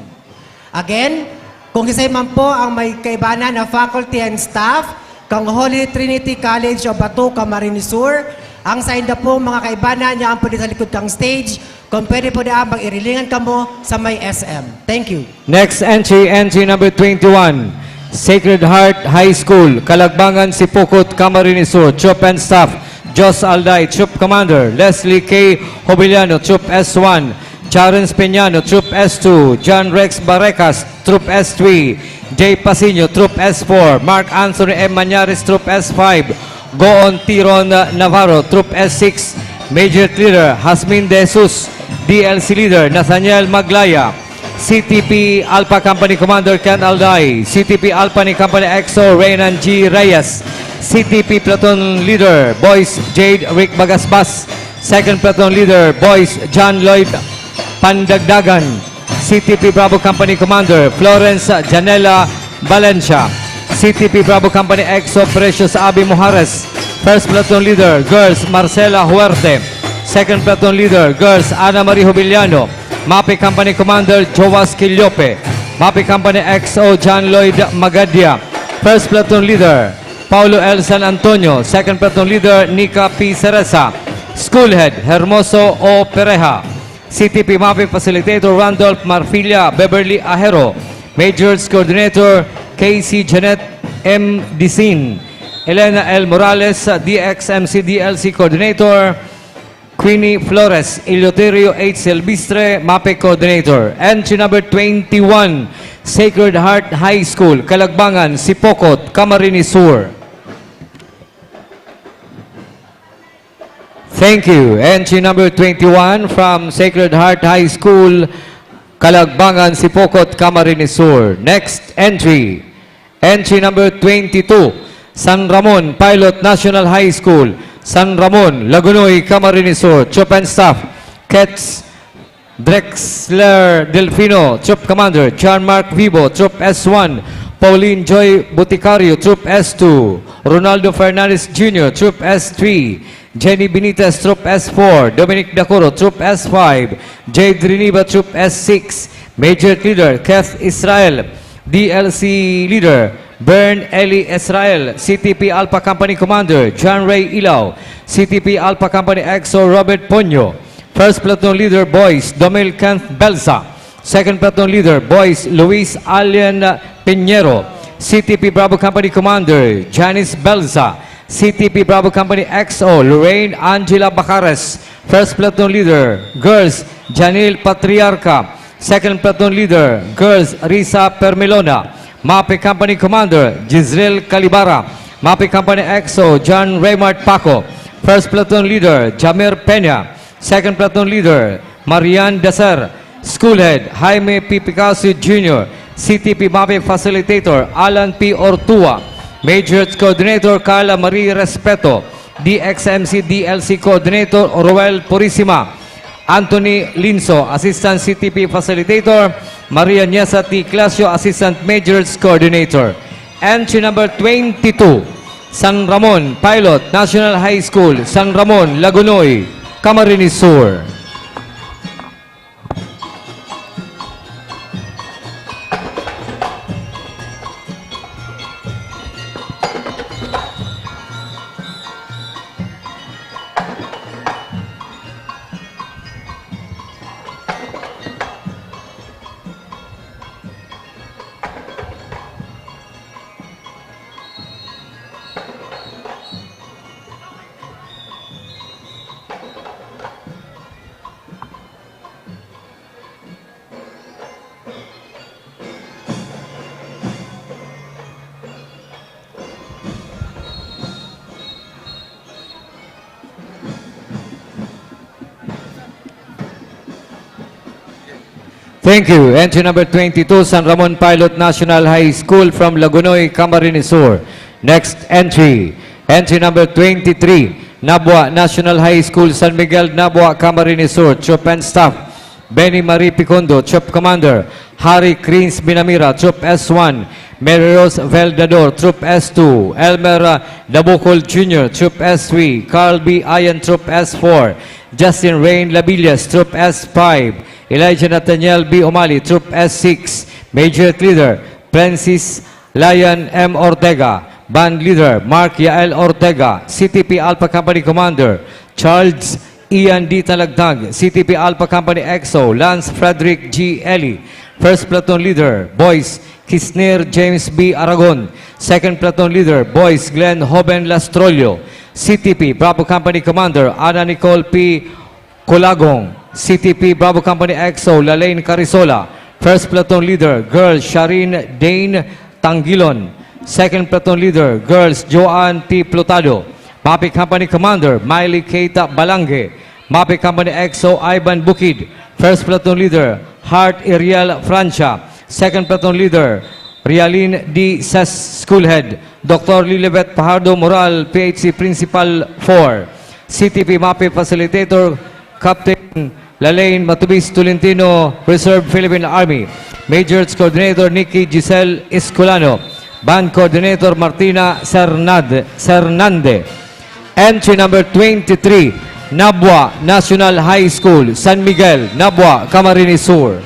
Again, kung isay man po ang may kaibanan na faculty and staff kang Holy Trinity College o Bato, Camarines Sur, ang sa inda po mga kaibanan niya ang pwede sa likod kang stage, kung pwede po daan mag-irilingan kamo sa may SM. Thank you. Next entry, entry number 21. Sacred Heart High School, Kalagbangan, Sipukot, Camarines Sur, Troop and Staff, Jos Alday, Troop Commander, Leslie K. Hobiliano, Troop S1, Charens Peñano, Troop S2, John Rex Barrecas, Troop S3, Jay Pasino, Troop S4, Mark Anthony M. Manyares, Troop S5, Goon Tiron Navarro, Troop S6, Major Leader Hasmin De Jesus, DLC Leader Nathaniel Maglaya, CTP Alpha Company Commander Ken Alday, CTP Alpha ni Company EXO Reynan G. Reyes, CTP Platoon Leader Boys Jade Rick Bagasbas, Second Platoon Leader Boys John Lloyd Pandagdagan, CTP Bravo Company Commander Florence Janela Valencia, CTP Bravo Company EXO Precious Abi Mujares, First Platoon Leader Girls Marcela Huerte, Second Platoon Leader Girls Ana Marie Jubiliano, MAPE Company Commander Joas Quillope, MAPE Company XO John Lloyd Magadia, First Platoon Leader Paulo L. San Antonio, Second Platoon Leader Nika P. Cereza, School Head Hermoso O. Pereja, CTP MAPE Facilitator Randolph Marfilia Beverly Ahero, Majors Coordinator KC Janet M. Disin, Elena L. Morales, DXMC DLC Coordinator, Queenie Flores, Eleuterio H. Silvestre, MAPE Coordinator. Entry number 21, Sacred Heart High School, Kalagbangan, Sipokot, Camarines Sur. Thank you. Entry number 21 from Sacred Heart High School, Kalagbangan, Sipokot, Camarines Sur. Next entry. Entry number 22, San Ramon Pilot National High School, San Ramon, Lagunoy, Camarines Sur, Troop and Staff, Kets Drexler Delfino, Troop Commander, John Mark Vivo, Troop S1, Pauline Joy Boticario, Troop S2, Ronaldo Fernandez Jr., Troop S3, Jenny Benitez, Troop S4, Dominic Dacoro, Troop S5, Jade Riniba, Troop S6, Major Leader Keith Israel, DLC Leader Bern Eli Israel, CTP Alpha Company Commander John Ray Ilaw, CTP Alpha Company EXO Robert Ponyo, First Platoon Leader Boys Domel Kenneth Belsa, Second Platoon Leader Boys Luis Allen Piñero, CTP Bravo Company Commander Janice Belsa, CTP Bravo Company EXO Lorraine Angela Bacares, First Platoon Leader Girls Janil Patriarca, Second Platoon Leader Girls Risa Permelona, MAPE Company Commander Gisrel Calibara, MAPE Company EXO John Raymart Paco, First Platoon Leader Jamir Peña, Second Platoon Leader Marian Dacer, School Head Jaime P. Picasso Jr., CTP MAPE Facilitator Alan P. Ortua, Major Coordinator Carla Marie Respeto, DXMC DLC Coordinator Roel Purisima, Anthony Linso, Assistant CTP Facilitator, Maria Niesa T. Clasio, Assistant Majors Coordinator. Entry number 22, San Ramon Pilot National High School, San Ramon, Lagunoy, Camarines Sur. Thank you. Entry number 22, San Ramon Pilot National High School from Lagunoy, Camarines Sur. Next entry. Entry number 23, Nabua National High School, San Miguel, Nabua, Camarines Sur. Troop and Staff, Benny Marie Picondo, Troop Commander. Harry Crins Binamira, Troop S1. Mary Rose Veldador, Troop S2. Elmer Dabukol Jr., Troop S3. Carl B. Ayan, Troop S4. Justin Rain Labillas, Troop S5. Elijah Nathaniel B. Omali, Troop S6. Major Leader Francis Lion M. Ortega. Band Leader Mark Yael Ortega. CTP Alpha Company Commander Charles Ian D. Talagtag. CTP Alpha Company EXO Lance Frederick G. Eli. First Platoon Leader Boys Kisner James B. Aragon. Second Platoon Leader Boys Glenn Hoben Lastrolio. CTP Bravo Company Commander Ana Nicole P. Colagong. CTP Bravo Company EXO Lalaine Carisola. First Platoon Leader Girls Sharin Dane Tangilon. Second Platoon Leader Girls Joanne T. Plotado. MAPI Company Commander Miley Keita Balange. MAPI Company EXO Ivan Bukid. First Platoon Leader Hart Ariel Francia. Second Platoon Leader Rialin D. Ses Schoolhead. Dr. Lilibet Pajardo Moral, PhD Principal 4. CTP MAPI Facilitator Captain Lalaine Matubis Tolentino, Reserve Philippine Army. Majors Coordinator Nikki Giselle Escolano. Band Coordinator Martina Cernande. Entry number 23, Nabua National High School, San Miguel, Nabua, Camarines Sur.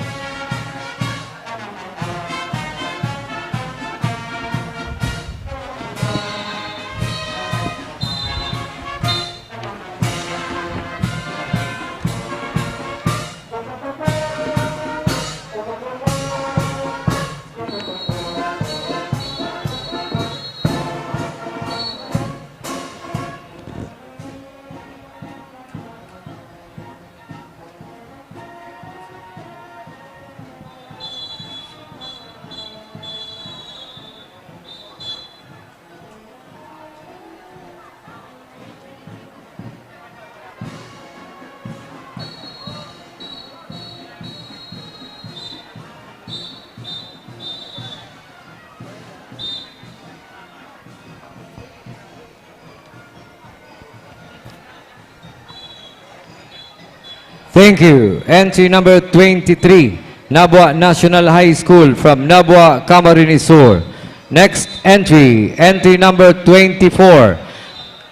Thank you. Entry number 23, Nabua National High School from Nabua, Camarines Sur. Next entry, entry number 24,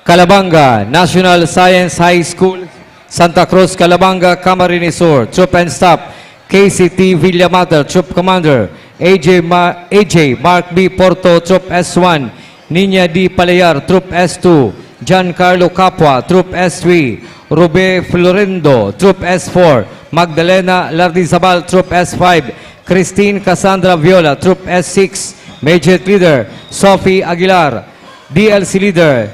Calabanga National Science High School, Santa Cruz, Calabanga, Camarines Sur. Troop and Staff, KCT Villamater, Troop Commander, AJ Mark B. Porto, Troop S1, Nina D. Palayar, Troop S2, Giancarlo Capua, Troop S3, Rube Florendo, Troop S4, Magdalena Lardizabal, Troop S5, Christine Cassandra Viola, Troop S6, Major Leader Sophie Aguilar, DLC Leader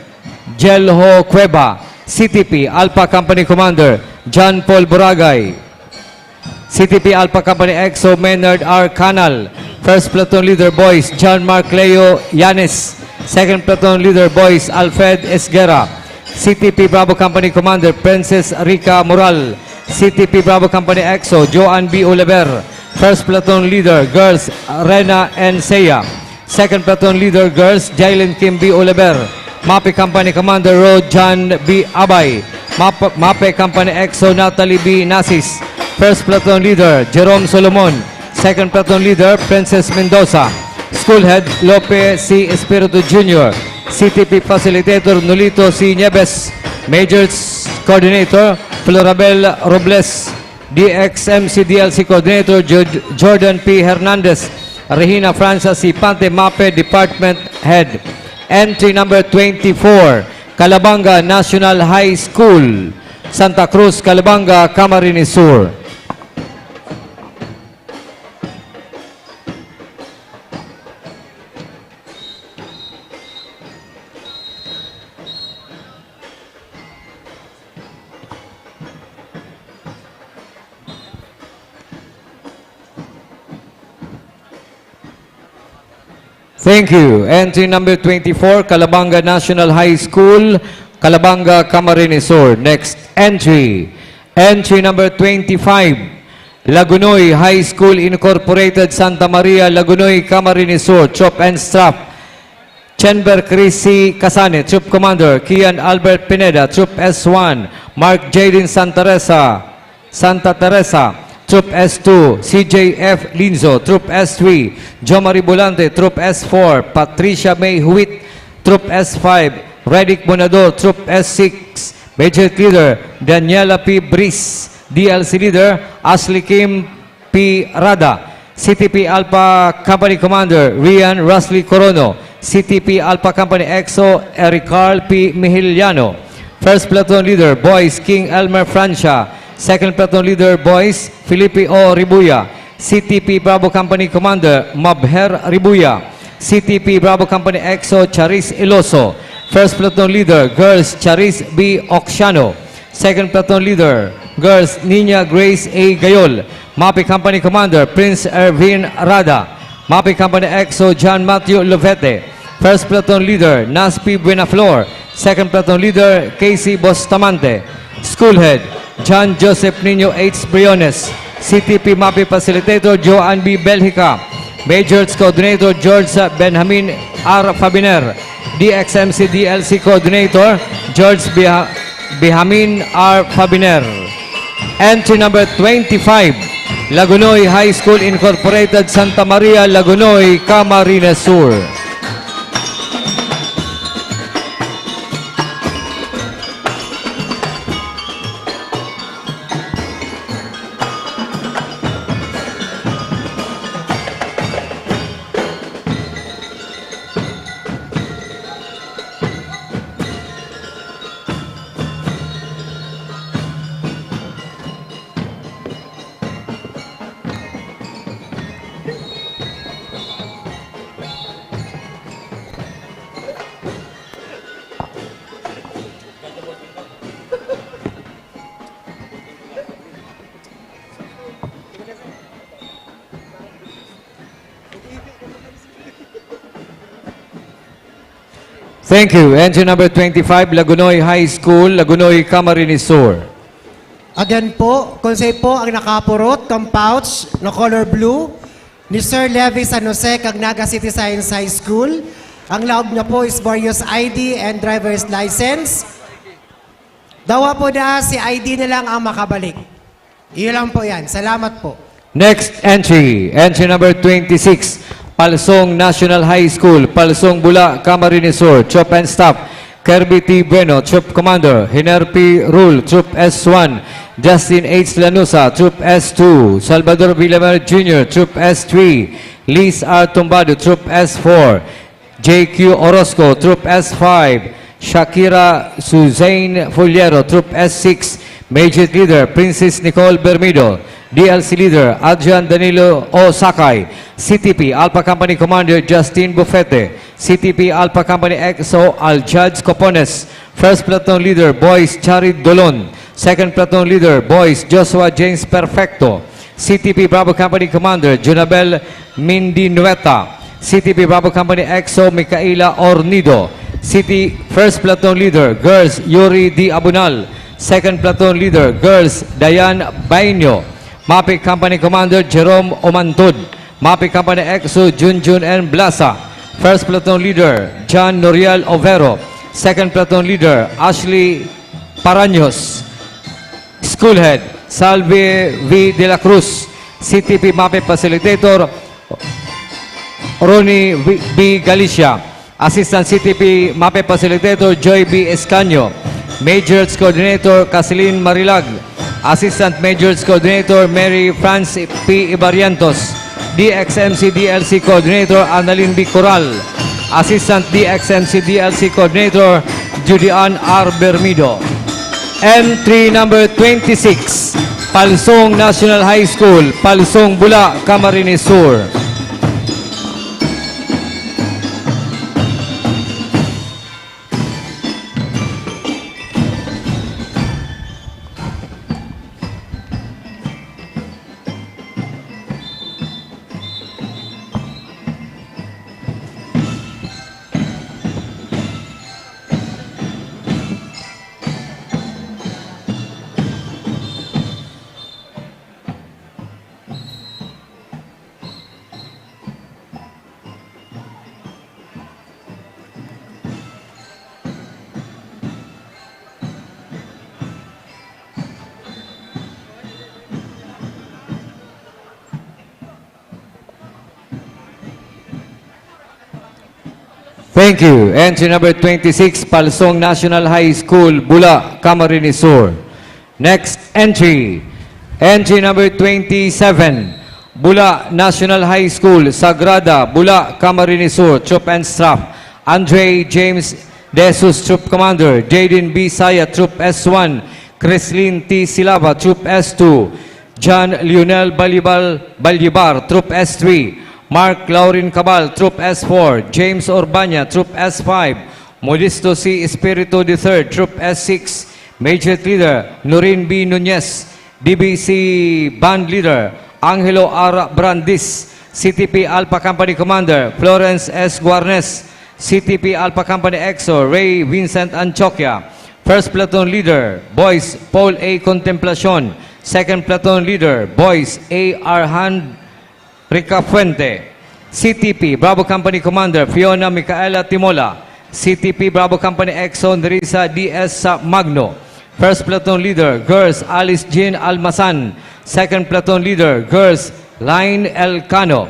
Jelho Cueva, CTP Alpha Company Commander John Paul Boragay, CTP Alpha Company EXO Maynard R. Canal, First Platoon Leader Boys John Mark Leo Yanes, Second Platoon Leader Boys Alfred Esguera, CTP Bravo Company Commander Princess Rica Moral, CTP Bravo Company EXO Joanne B. Olever, First Platoon Leader Girls Rena N. Seya, Second Platoon Leader Girls Jailen Kim B. Olever, MAPI Company Commander Road John B. Abay, MAPI Company EXO Natalie B. Nasis, First Platoon Leader Jerome Solomon, Second Platoon Leader Princess Mendoza, School Head Lope C. Espiritu Jr., CTP Facilitator Nolito C. Nieves, Majors Coordinator Florabel Robles, DXMC DLC Coordinator Jordan P. Hernandez, Regina Franza C. Pante, MAPE Department Head. Entry number 24, Calabanga National High School, Santa Cruz, Calabanga, Camarines Sur. Thank you. Entry number 24, Calabanga National High School, Calabanga, Camarines Sur. Next entry. Entry number 25, Lagunoy High School Incorporated, Santa Maria, Lagunoy, Camarines Sur. Chop and Strap, Chenber Crisi Casane, Troop Commander. Kian Albert Pineda, Troop S1. Mark Jaden Santa Teresa, Troop S2. CJF Linzo, Troop S3. Jomari Bulante, Troop S4. Patricia May Huit, Troop S5. Redick Bonador, Troop S6. Major Leader Daniela P. Brice, DLC Leader Ashley Kim P. Rada, CTP Alpha Company Commander Rian Rusley Corono, CTP Alpha Company EXO Eric Carl P. Mihiliano. First Platoon Leader Boys King Elmer Francia, Second Platoon Leader Boys Felipe O. Ribuya, CTP Bravo Company Commander Mabher Ribuya, CTP Bravo Company EXO Charis Iloso. First Platoon Leader, Girls Charis B. Oxiano. Second Platoon Leader, Girls Nina Grace A. Gayol. MAPI Company Commander, Prince Ervin Rada. MAPI Company EXO, John Matthew Lovete. First Platoon Leader, Naspi Buenaflor. Second Platoon Leader, Casey Bustamante. School Head, John Joseph Nino H. Briones. CTP MAPI Facilitator, Joanne B. Belhica. Majors Coordinator, George Benjamin R. Fabiner. DXMC DLC Coordinator, George Bihamin R. Fabiner. Entry number 25, Lagunoy High School Incorporated, Santa Maria, Lagunoy, Camarines Sur. Thank you. Entry number 25, Lagunoy High School, Lagunoy, Camarines Sur. Again po, konsey po ang nakapurot, kang pouch na color blue ni Sir Levi San Jose kag Naga City Science High School. Ang laog niya po is various ID and driver's license. Dawa po na si ID na lang ang makabalik. Iyon lang po yan. Salamat po. Next entry, entry number 26, Palsong National High School, Palsong Bula, Camarines Sur, Troop and Staff, Kirby T. Bueno, Troop Commander, Hiner P. Rule, Troop S1, Justin H. Lanusa, Troop S2, Salvador Villamar Jr., Troop S3, Liz R. Tumbado, Troop S4, JQ Orozco, Troop S5, Shakira Suzanne Fuliero, Troop S6, Major Leader Princess Nicole Bermido, DLC Leader Adrian Danilo O. Sakay, CTP Alpha Company Commander Justin Bufete, CTP Alpha Company XO Aljudge Copones, First Platoon Leader Boys Charid Dolon, Second Platoon Leader Boys Joshua James Perfecto, CTP Bravo Company Commander Junabel Mindinueta, CTP Bravo Company XO Micaela Ornido, City First Platoon Leader Girls Yuri D. Abunal, Second Platoon Leader Girls Diane Bainyo, MAPI Company Commander Jerome Omantod, MAPI Company EXO Junjun N. Blasa, First Platoon Leader John Noriel Overo, Second Platoon Leader Ashley Paraños, School Head Salve V. De La Cruz, CTP MAPI Facilitator Ronnie B. Galicia, Assistant CTP MAPI Facilitator Joy B. Escanio, Majors Coordinator Casilin Marilag, Assistant Majors Coordinator Mary France P. Ibarientos, DXMC DLC Coordinator Annalyn B. Coral, Assistant DXMC DLC Coordinator Judian R. Bermido. Entry number 26, Palsong National High School, Palsong Bula, Camarines Sur. Thank you. Entry number 26, Palsong National High School, Bula, Camarines Sur. Next entry. Entry number 27, Bula National High School, Sagrada, Bula, Camarines Sur, Troop and Staff. Andre James Jesus, Troop Commander. Jaden B. Saya, Troop S1. Crislin T. Silava, Troop S2. John Lionel Balyibar, Troop S3. Mark Laurin Cabal, Troop S4. James Orbanya, Troop S5. Modisto C. Espiritu III, Troop S6. Major Leader Nurin B. Nunez, DBC Band Leader Angelo R. Brandis, CTP Alpha Company Commander Florence S. Guarnes, CTP Alpha Company EXO Ray Vincent Anchoquia. First Platoon Leader Boys Paul A. Contemplacion. Second Platoon Leader Boys A. Arhan Ricafuente. CTP Bravo Company Commander Fiona Micaela Timola. CTP Bravo Company EXO Nerissa D.S. Magno. First Platoon Leader Girls Alice Jean Almasan. Second Platoon Leader Girls Line Elcano.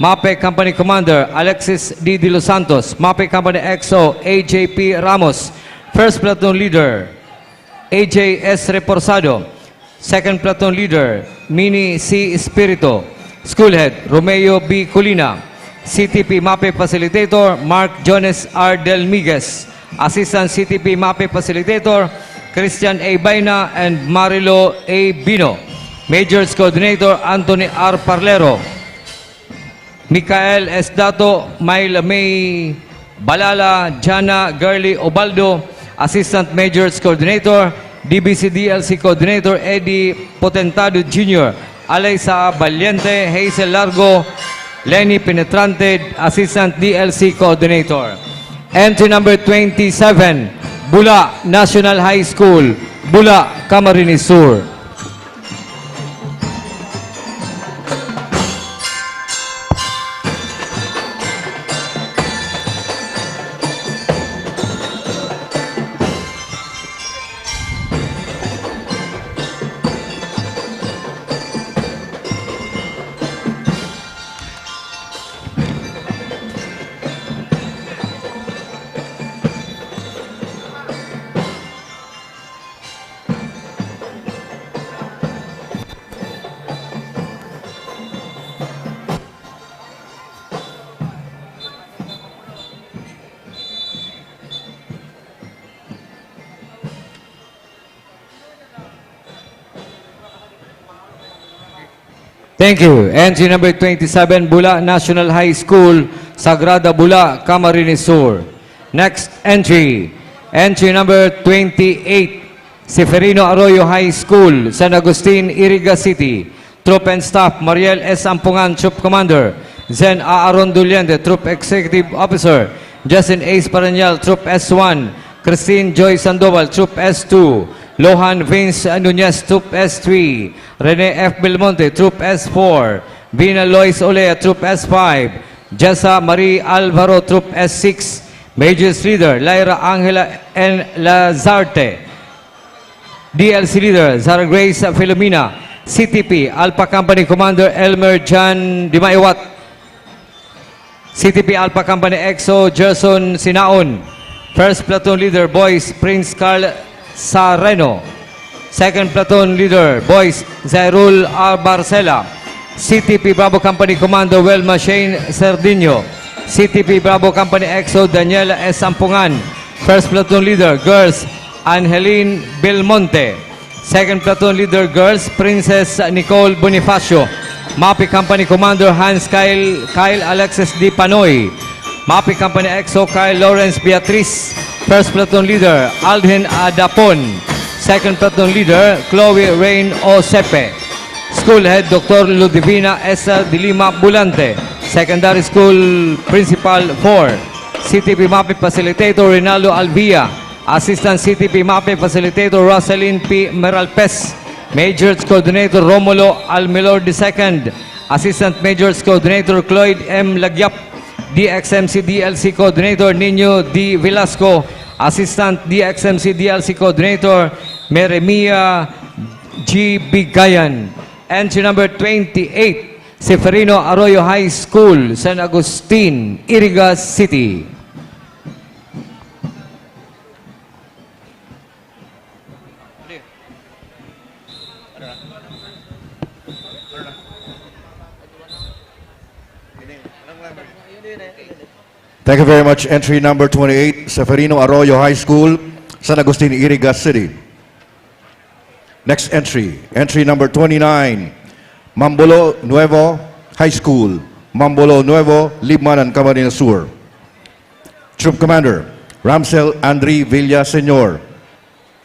MAPE Company Commander Alexis D. De Los Santos. MAPE Company EXO AJP Ramos. First Platoon Leader AJS Reporsado. Second Platoon Leader Mini C. Espirito. School Head Romeo B. Colina. CTP MAPE Facilitator Mark Jones R. Del Miguez. Assistant CTP MAPE Facilitator Christian A. Baina and Marilo A. Bino. Majors Coordinator Anthony R. Parlero. Micael S. Dato, Myla May Balala, Jana Gurley Obaldo. Assistant Majors Coordinator DBC DLC Coordinator Eddie Potentado Jr. Alaysa Valiente, Hazel Largo, Lenny Penetrante, Assistant DLC Coordinator. Entry number 27, Bula National High School, Bula, Camarines Sur. Thank you. Entry number 27, Bula National High School, Sagrada Bula, Camarines Sur. Next entry. Entry number 28, Seferino Arroyo High School, San Agustin, Iriga City. Troop and Staff, Mariel S. Ampungan, Troop Commander. Zen Aaron Duliente, Troop Executive Officer. Justin A. Paranyal, Troop S1. Christine Joy Sandoval, Troop S2. Lohan Vince Nunez, Troop S3. Rene F. Belmonte, Troop S4. Vina Lois Olea, Troop S5. Jessa Marie Alvaro, Troop S6. Majors Leader, Lyra Angela N. Lazarte. DLC Leader, Zara Grace Filomena. CTP, Alpha Company Commander Elmer Jan Dimaiwat. CTP Alpha Company EXO, Gerson Sinaon. First Platoon Leader, Boys, Prince Carl Sareno. Second Platoon Leader, Boys, Zairul R. Barcela. CTP Bravo Company Commander Welma Shane Sardinio. CTP Bravo Company EXO, Daniela S. Ampungan. First Platoon Leader, Girls, Angeline Belmonte. Second Platoon Leader, Girls, Princess Nicole Bonifacio. MAPI Company Commander Hans Kyle Alexis D. Panoy. MAPI Company EXO, Kyle Lawrence Beatriz. First Platoon Leader, Aldrin Adapon. Second Platoon Leader, Chloe Rain O. Sepe. School Head, Dr. Ludivina S. Dilima Bulante. Secondary School Principal 4. CTP MAPI Facilitator, Rinaldo Alvia. Assistant CTP MAPI Facilitator, Rosalyn P. Meralpes. Majors Coordinator, Romulo Almilor II. Assistant Majors Coordinator, Cloyd M. Lagyap. DXMC DLC Coordinator, Nino D. Velasco. Assistant DXMC DLC Coordinator, Meremia G. Bigayan. Entry number 28, Seferino Arroyo High School, San Agustin, Iriga City. Thank you very much. Entry number 28, Seferino Arroyo High School, San Agustin, Iriga City. Next entry, entry number 29, Mambulo Nuevo High School, Mambulo Nuevo, Libmanan, Camarines Sur. Troop Commander, Ramsel Andri Villa Senor.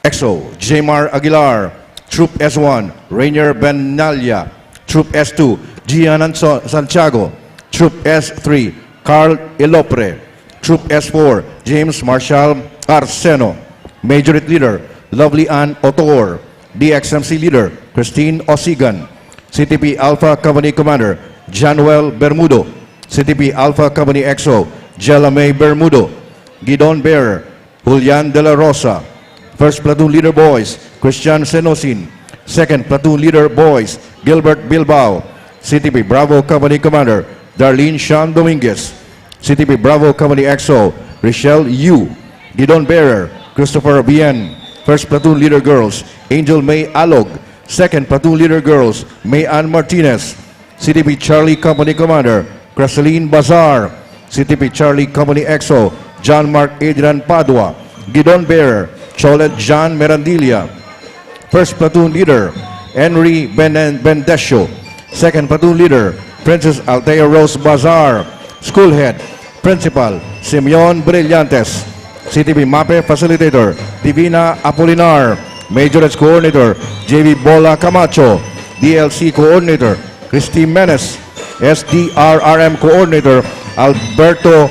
EXO, Jmar Aguilar. Troop S1, Rainier Benalia. Troop S2, Gian Santiago. Troop S3, Carl Ilopre. Troop S4, James Marshall Arseno. Majority Leader, Lovely Ann Otor. DXMC Leader, Christine Osigan. CTP Alpha Company Commander, Januel Bermudo. CTP Alpha Company EXO, Jelamay Bermudo. Gidon Bearer, Julian De La Rosa. First Platoon Leader Boys, Christian Senosin. Second Platoon Leader Boys, Gilbert Bilbao. CTP Bravo Company Commander, Darlene Sean Dominguez. CTP Bravo Company EXO, Richelle Yu. Gidon Bearer, Christopher Bien. First Platoon Leader Girls, Angel May Alog. Second Platoon Leader Girls, May Ann Martinez. CTP Charlie Company Commander, Craseline Bazar. CTP Charlie Company EXO, John Mark Adrian Padua. Gidon Bearer, Cholet John Merandilla. First Platoon Leader, Henry Bendesio. Second Platoon Leader, Princess Althea Rose Bazar. School Head, Principal, Simeon Brillantes. CTP MAPE Facilitator, Divina Apolinar. Majorette Coordinator, JV Bola Camacho. DLC Coordinator, Christy Menes. SDRRM Coordinator, Alberto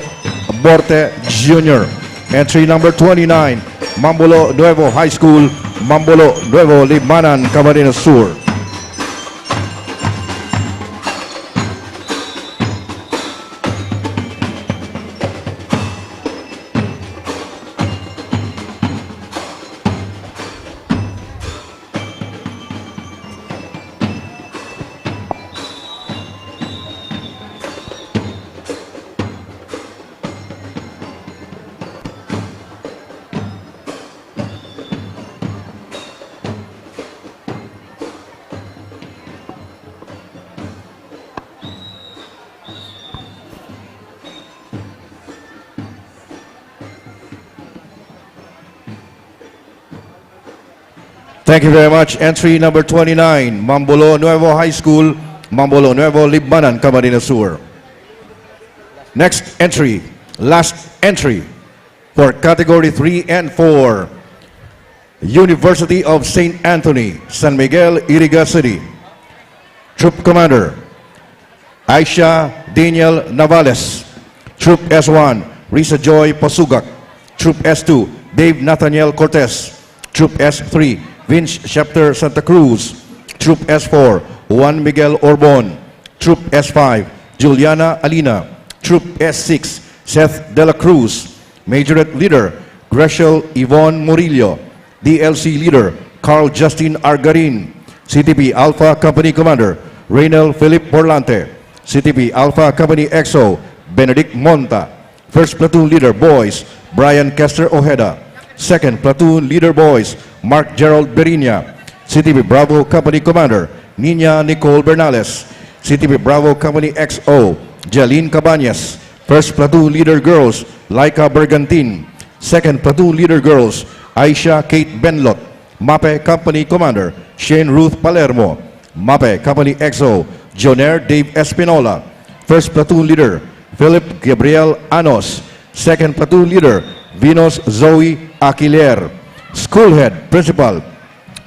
Borte Jr. Entry number 29, Mambulo Nuevo High School, Mambulo Nuevo, Libmanan, Camarines Sur. Thank you very much. Entry number 29, Mambulo Nuevo High School, Mambulo Nuevo, Libmanan, Camarines Sur. Next entry, last entry for category 3 and 4, University of St. Anthony, San Miguel, Iriga City. Troop Commander, Aisha Daniel Navales. Troop S1, Risa Joy Posugak. Troop S2, Dave Nathaniel Cortez. Troop S3, Vince Shepter Santa Cruz. Troop S4, Juan Miguel Orbon. Troop S5, Juliana Alina. Troop S6, Seth De La Cruz. Majorette Leader, Greshel Yvonne Murillo. DLC Leader, Carl Justin Argarin. CTP Alpha Company Commander, Reynel Philip Borlante. CTP Alpha Company EXO, Benedict Monta. First Platoon Leader Boys, Brian Kester Ojeda. Second Platoon Leader Boys, Mark Gerald Berinia. CTP Bravo Company Commander, Nina Nicole Bernales. CTP Bravo Company XO, Jaline Cabañas. First Platoon Leader Girls, Laika Bergantin. Second Platoon Leader Girls, Aisha Kate Benlot. MAPE Company Commander, Shane Ruth Palermo. MAPE Company XO, Jonair Dave Espinola. First Platoon Leader, Philip Gabriel Anos. Second Platoon Leader, Venus Zoe Aquiler. School Head, Principal,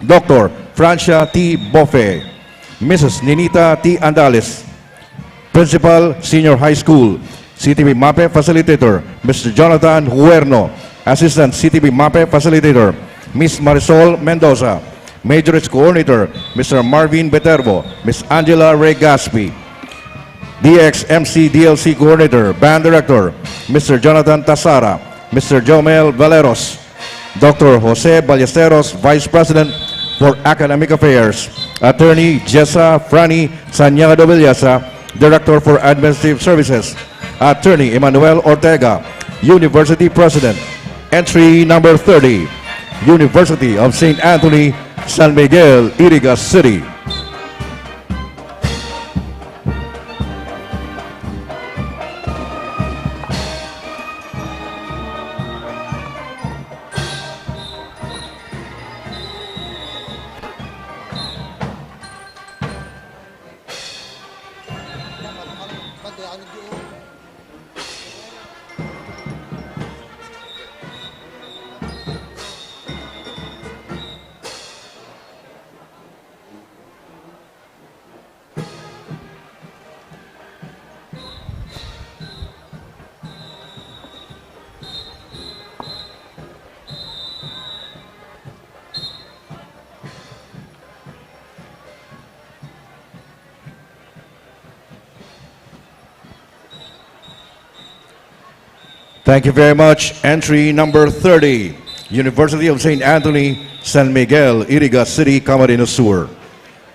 Dr. Francia T. Bofe. Mrs. Ninita T. Andales. Principal, Senior High School. CTP MAPE Facilitator, Mr. Jonathan Huerno. Assistant CTP MAPE Facilitator, Ms. Marisol Mendoza. Majorette Coordinator, Mr. Marvin Beterbo, Ms. Angela Ray Gaspi. DXMC DLC Coordinator, Band Director, Mr. Jonathan Tasara, Mr. Jomel Valeros. Dr. Jose Ballesteros, Vice President for Academic Affairs. Attorney Jessa Frani Sanyado Villasa, Director for Administrative Services. Attorney Emmanuel Ortega, University President. Entry number 30, University of St. Anthony, San Miguel, Iriga City. Thank you very much. Entry number 30, University of St. Anthony, San Miguel, Iriga City, Camarines Sur.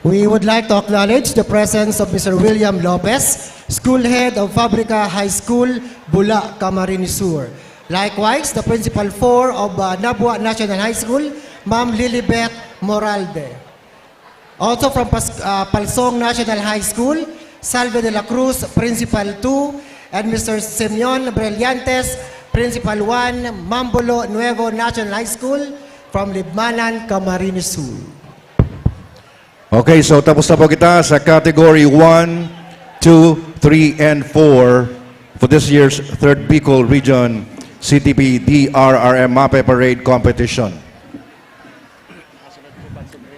We would like to acknowledge the presence of Mr. William Lopez, School Head of Fabrica High School, Bula, Camarines Sur. Likewise, the Principal 4 of Nabua National High School, Ma'am Lilibet Moralde. Also from Palsong National High School, Salve de la Cruz, Principal 2, and Mr. Simeon Brillantes, Principal 1, Mambulo Nuevo National High School, from Libmanan, Camarines Sur. Okay, so tapos na po kita sa category 1, 2, 3, and 4 for this year's 3rd Bicol Region CTP DRRM MAPE Parade Competition.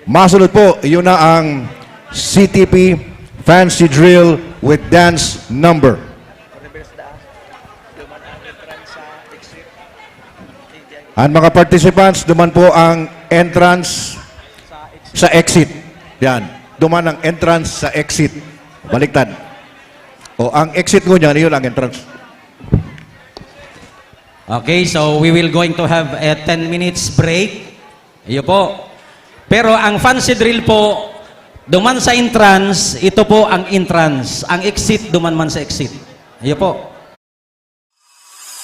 Masunod po, yun na ang CTP Fancy Drill with Dance Number. Ang mga participants, duman po ang entrance sa exit. Yan, duman ang entrance sa exit. Baliktad. O ang exit ko niyan, yun ang entrance. Okay, so we will going to have a 10 minutes break. Iyo po. Pero ang fancy drill po, duman sa entrance, ito po ang entrance. Ang exit, duman man sa exit. Iyo po.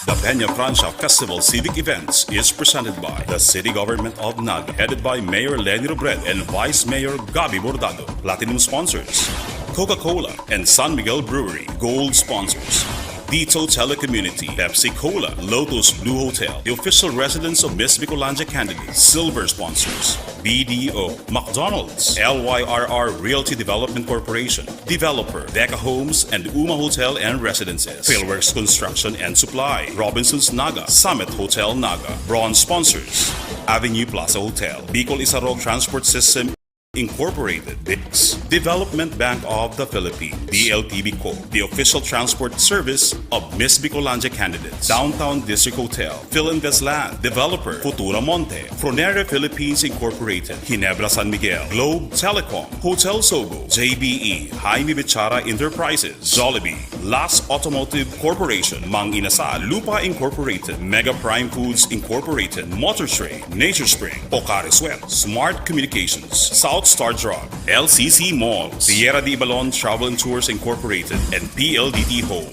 The Peña Francia Festival Civic Events is presented by the City Government of Naga, headed by Mayor Lenny Robredo and Vice Mayor Gabi Bordado. Platinum sponsors, Coca-Cola and San Miguel Brewery. Gold sponsors, Dito Telecommunity, Pepsi Cola, Lotus Blue Hotel, the official residence of Miss Bicolanja candidate. Silver sponsors, BDO, McDonald's, LYRR Realty Development Corporation, Developer, Deca Homes and Uma Hotel and Residences, Philworks Construction and Supply, Robinson's Naga, Summit Hotel Naga. Bronze sponsors, Avenue Plaza Hotel, Bicol Isarog Transport System Incorporated, BICS, Development Bank of the Philippines, DLTV Co., the official transport service of Miss Bicolanja candidates, Downtown District Hotel, Philinvest Land, Developer, Futura Monte, Fronera Philippines Incorporated, Ginebra San Miguel, Globe Telecom, Hotel Sogo, JBE, Jaime Bichara Enterprises, Jollibee, Las Automotive Corporation, Mang Inasal, Lupa Incorporated, Mega Prime Foods Incorporated, Motor Trade, Nature Spring, Ocares Web, Smart Communications, South Star Drug, LCC Malls, Sierra de Ibalon Travel and Tours Incorporated, and PLDT Home.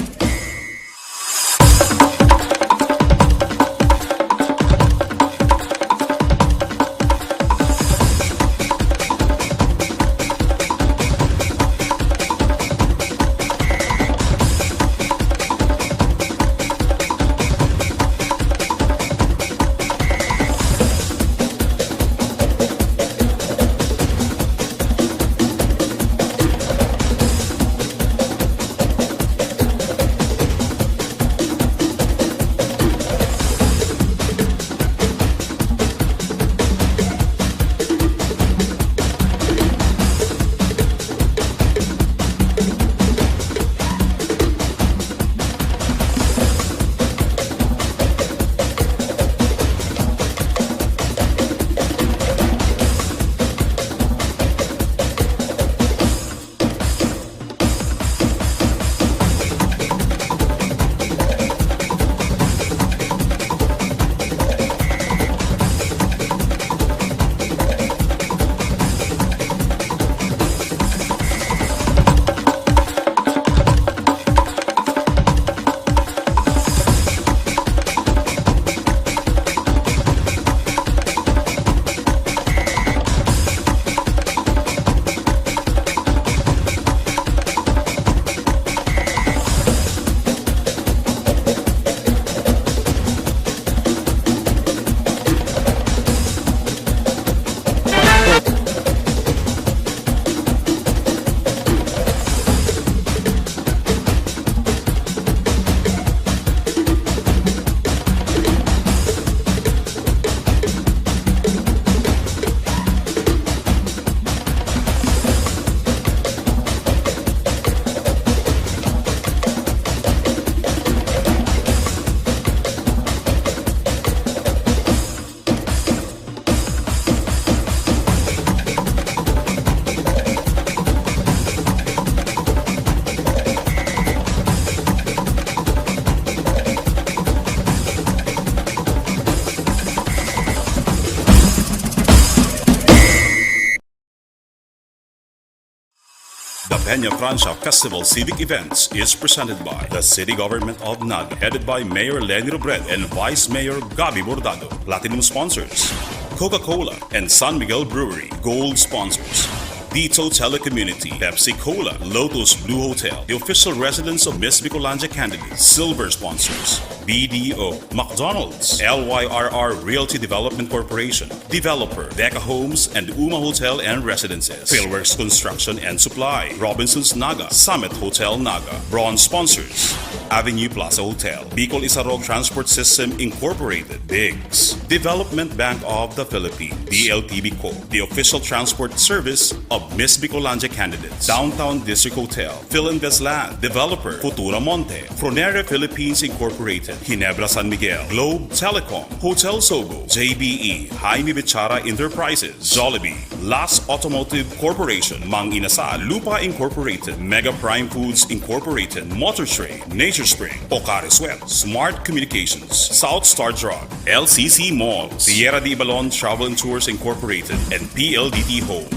Peña Francia Festival Civic Events is presented by the City Government of Naga, headed by Mayor Lenny Robredo and Vice Mayor Gabi Bordado. Platinum sponsors, Coca-Cola and San Miguel Brewery. Gold sponsors, Dito Telecommunity, Pepsi Cola, Lotus Blue Hotel, the official residence of Miss Bicolandia candidates. Silver sponsors, BDO, McDonald's, LYRR Realty Development Corporation, Developer, Deca Homes and Uma Hotel and Residences, Philworks Construction and Supply, Robinson's Naga, Summit Hotel Naga. Bronze sponsors, Avenue Plaza Hotel, Bicol Isarog Transport System Incorporated, Biggs, Development Bank of the Philippines, DLTV Co., the official transport service of Miss Bicolandia candidates, Downtown District Hotel, Philinvest Land, Developer, Futura Monte, Fronera Philippines Incorporated, Ginebra San Miguel, Globe Telecom, Hotel Sogo, JBE, Jaime Bichara Enterprises, Jollibee, Las Automotive Corporation, Mang Inasal, Lupa Incorporated, Mega Prime Foods Incorporated, Motor Trade, Nature Spring, Ocare Sweat, Smart Communications, South Star Drug, LCC Malls, Sierra de Ibalon Travel and Tours Incorporated, and PLDT Home.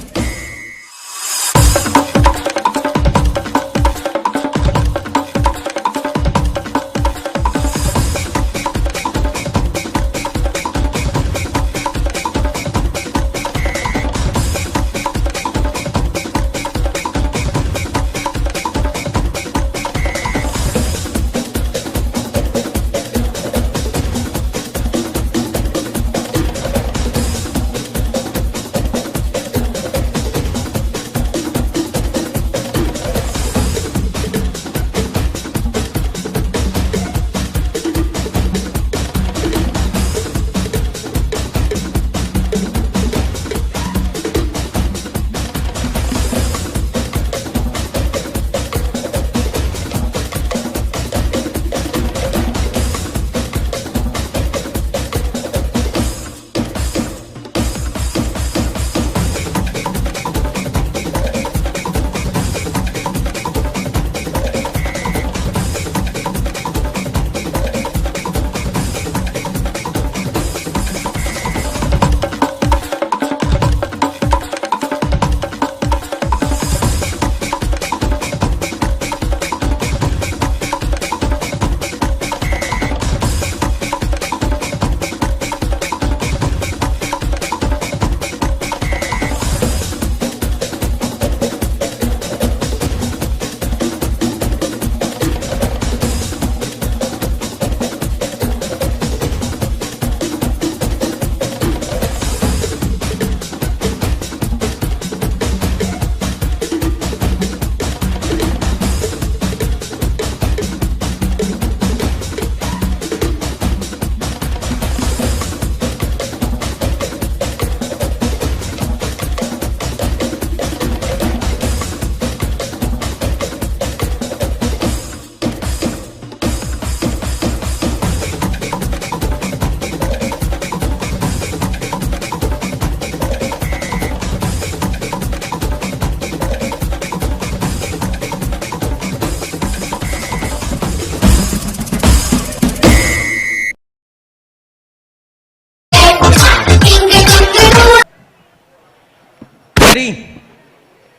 Ready?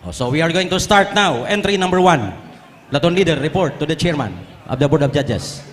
Oh, so we are going to start now. Entry number 1. Platoon leader, report to the chairman of the Board of Judges.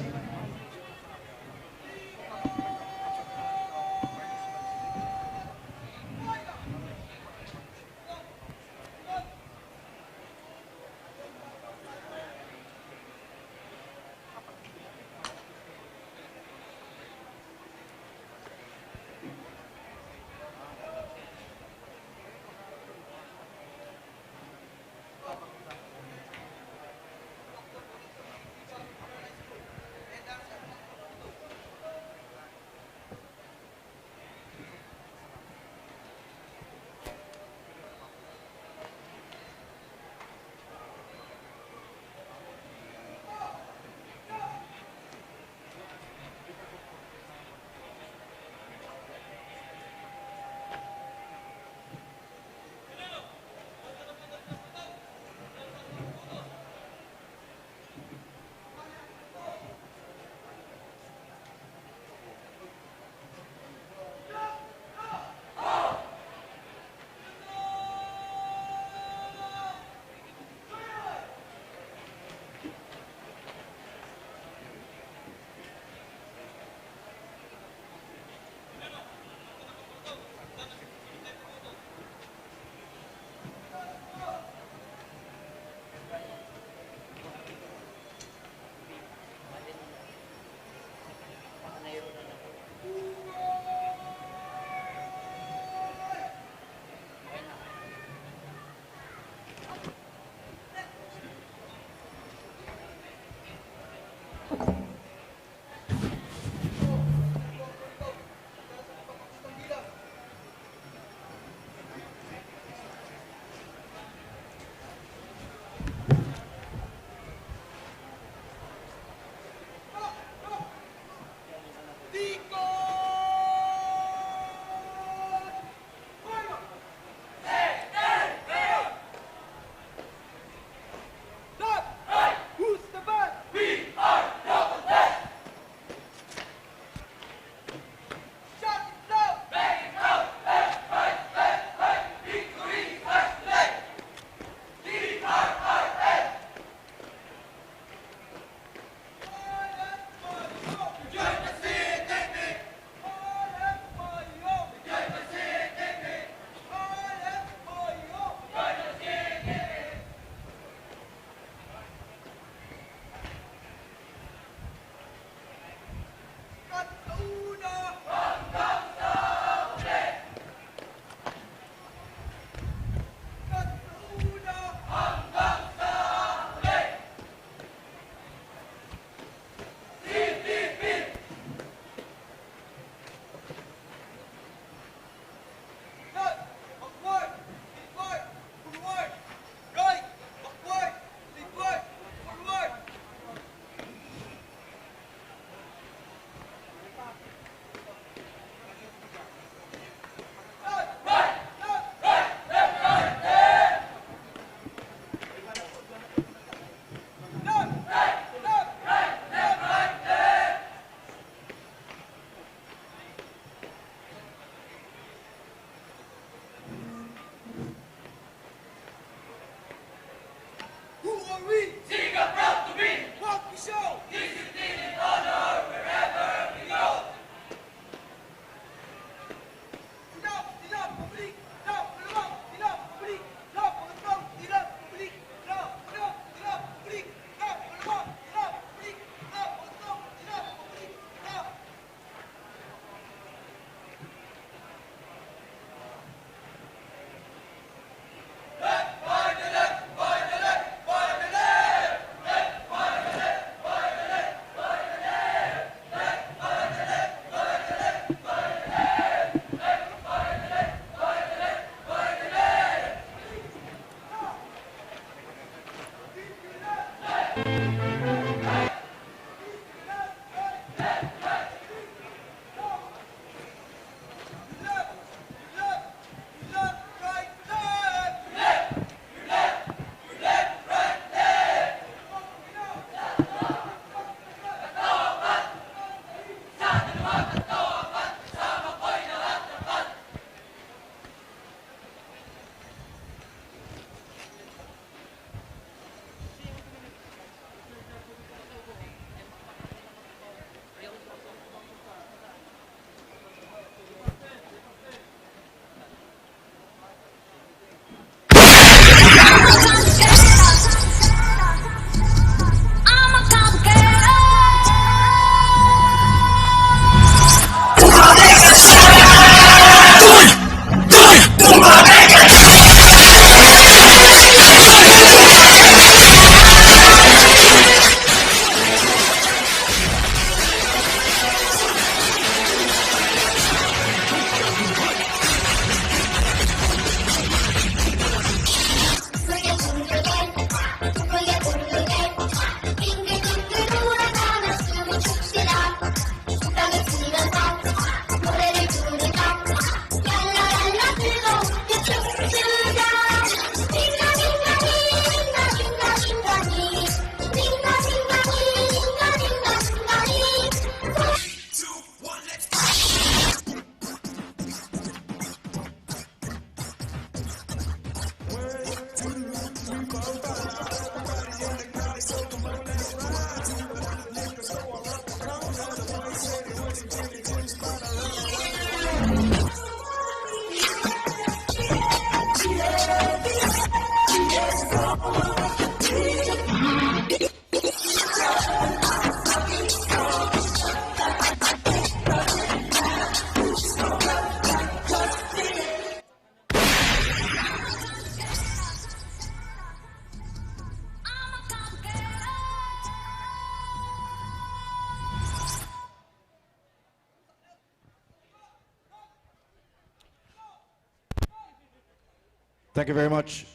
Thank you very much.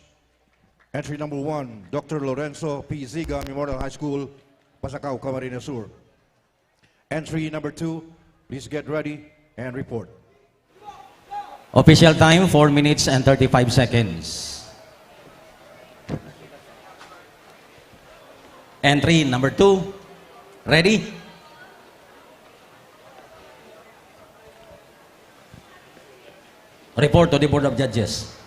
Entry number 1, Dr. Lorenzo P. Ziga, Memorial High School, Pasacao, Camarines Sur. Entry number 2, please get ready and report. Official time, 4 minutes and 35 seconds. Entry number 2, ready? Report to the Board of Judges.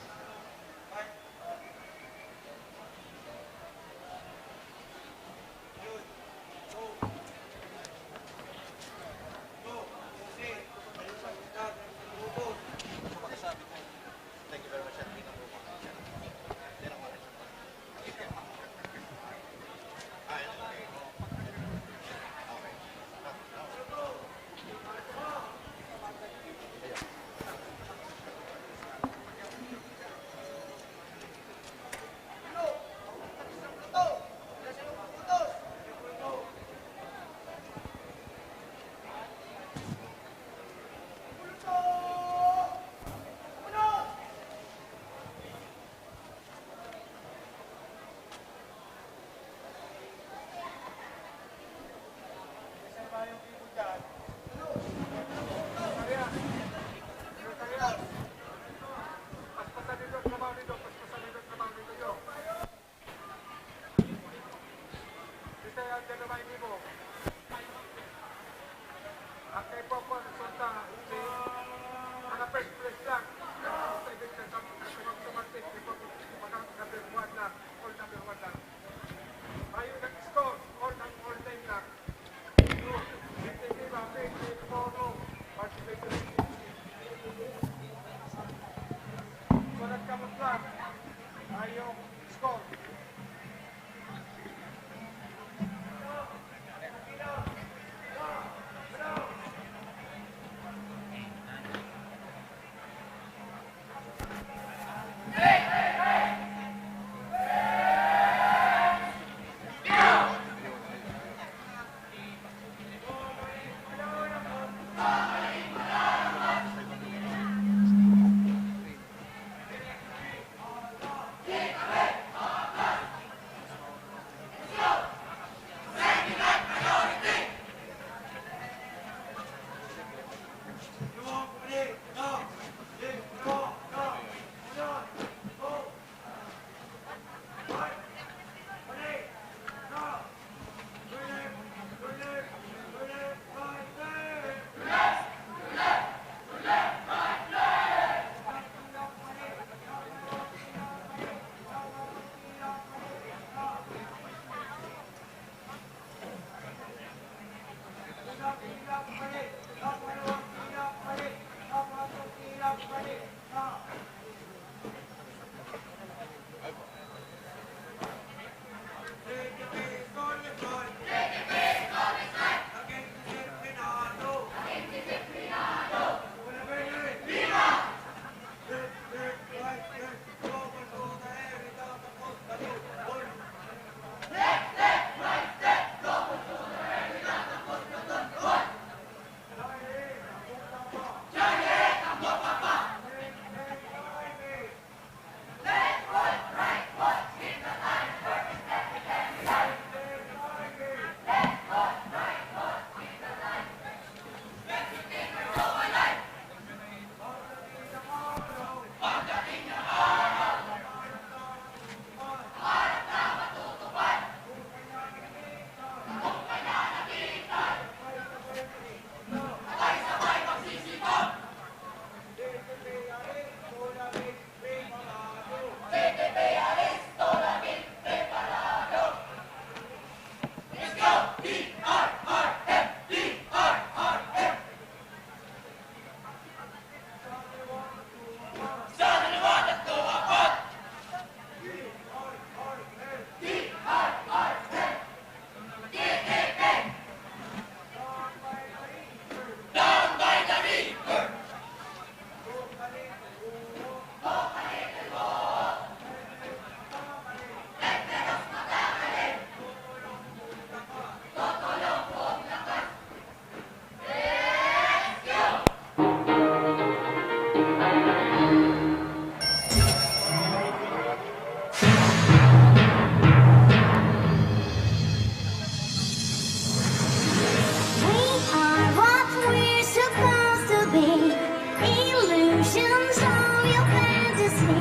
be illusions of your fantasy.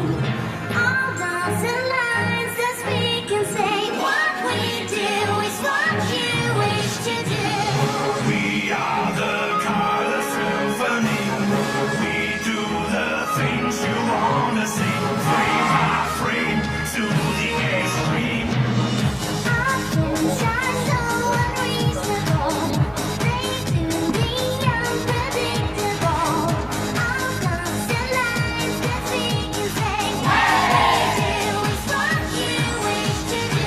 All dots and lines as we can say what we do is what you wish to do. We are the color symphony. We do the things you wanna see. Frame by frame to the extreme. Our friends are so unreasonable. They do the unpredictable. All dots and lines as we can say what we do is what you wish to do.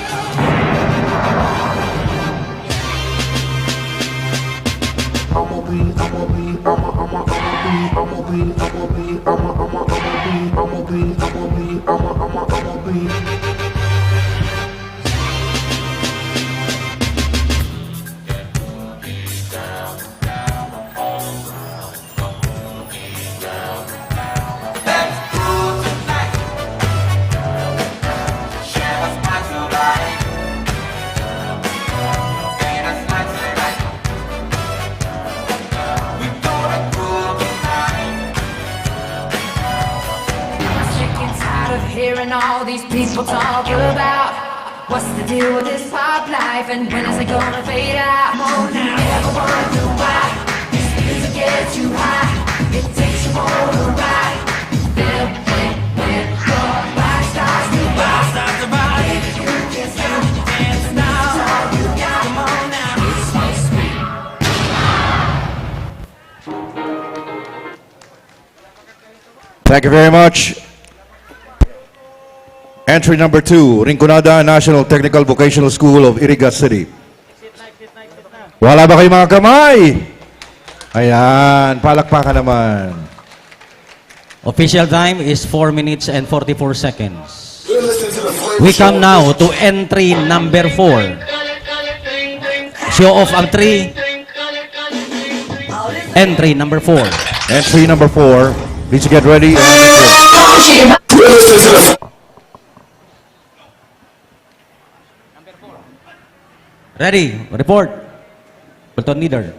Sick and tired of hearing all these people talk about what's the deal with this pop life and when is it gonna fade out? Oh, now never wonder why this music gets you high. It takes you on a ride. Feel it with your rock stars to buy. If you can stop, dance now. It's all you got. Come on now. It's so sweet. Thank you very much. Entry number 2, Rinconada National Technical Vocational School of Iriga City. Wala ba kayo mga kamay? Ayan, palakpakan naman. Official time is 4 minutes and 44 seconds. We come now to entry number 4. Show off ang 3. Entry number 4. Entry number 4, please get ready. Ready, report. Fulton leader.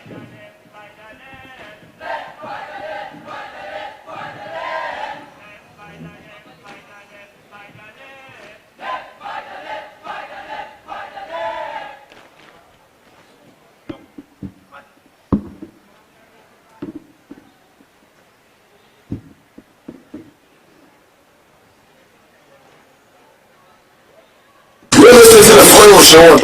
You're listening to the Flavor Show.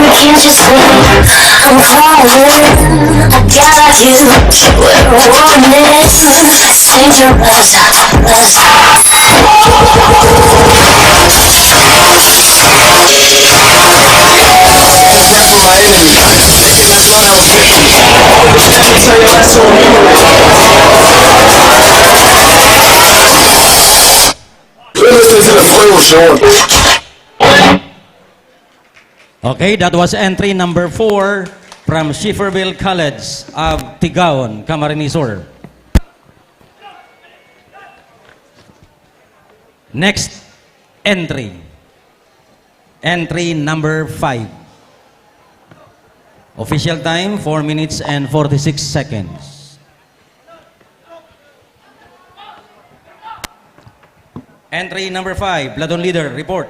Can't you see I'm falling? I got you. We're warning. It's dangerous. You're listening to the Flavor Show. Okay, that was entry number 4 from Schifferville College of Tigaon, Camarines Sur. Next entry. Entry number 5. Official time, 4 minutes and 46 seconds. Entry number 5, platoon leader, report.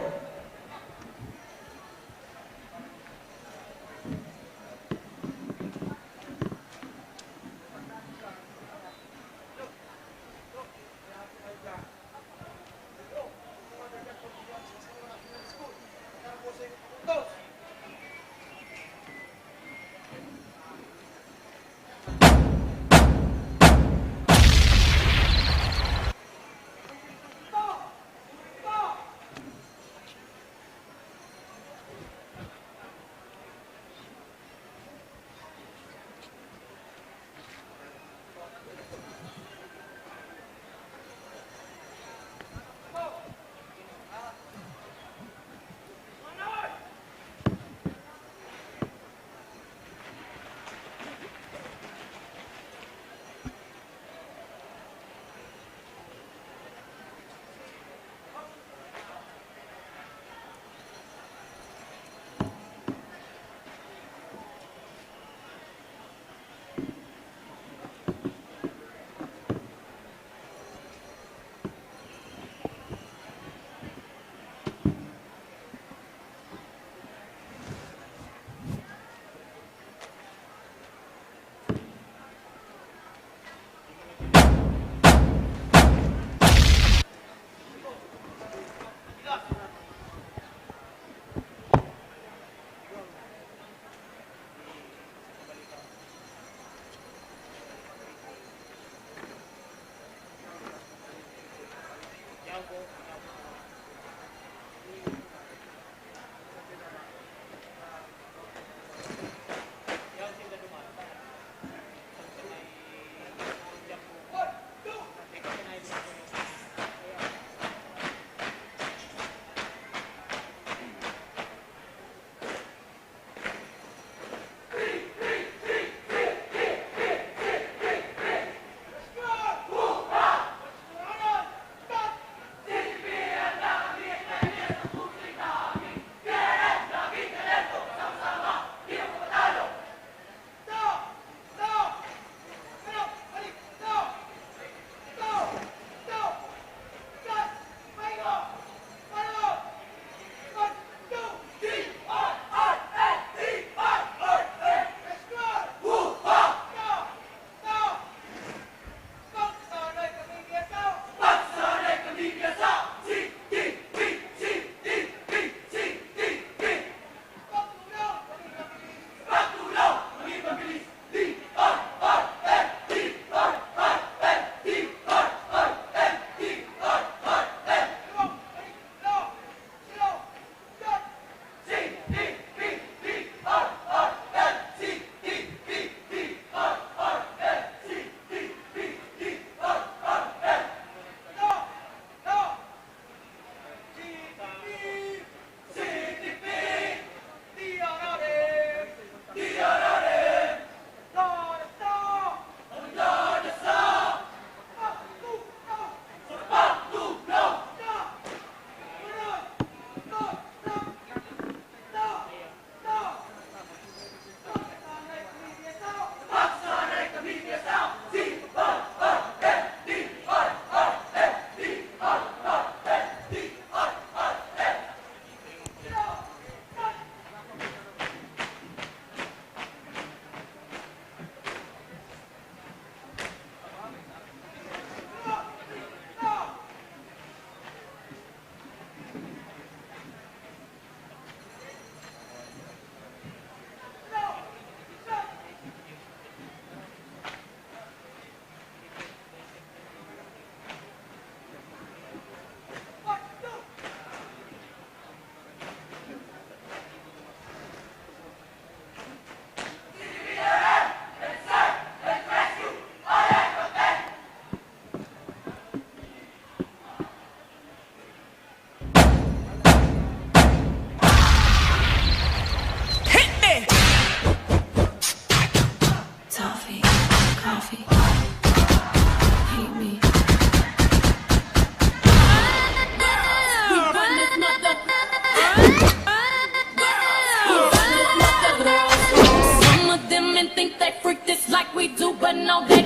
coffee. Hate me. Some of them men think they freak this like we do, but no, they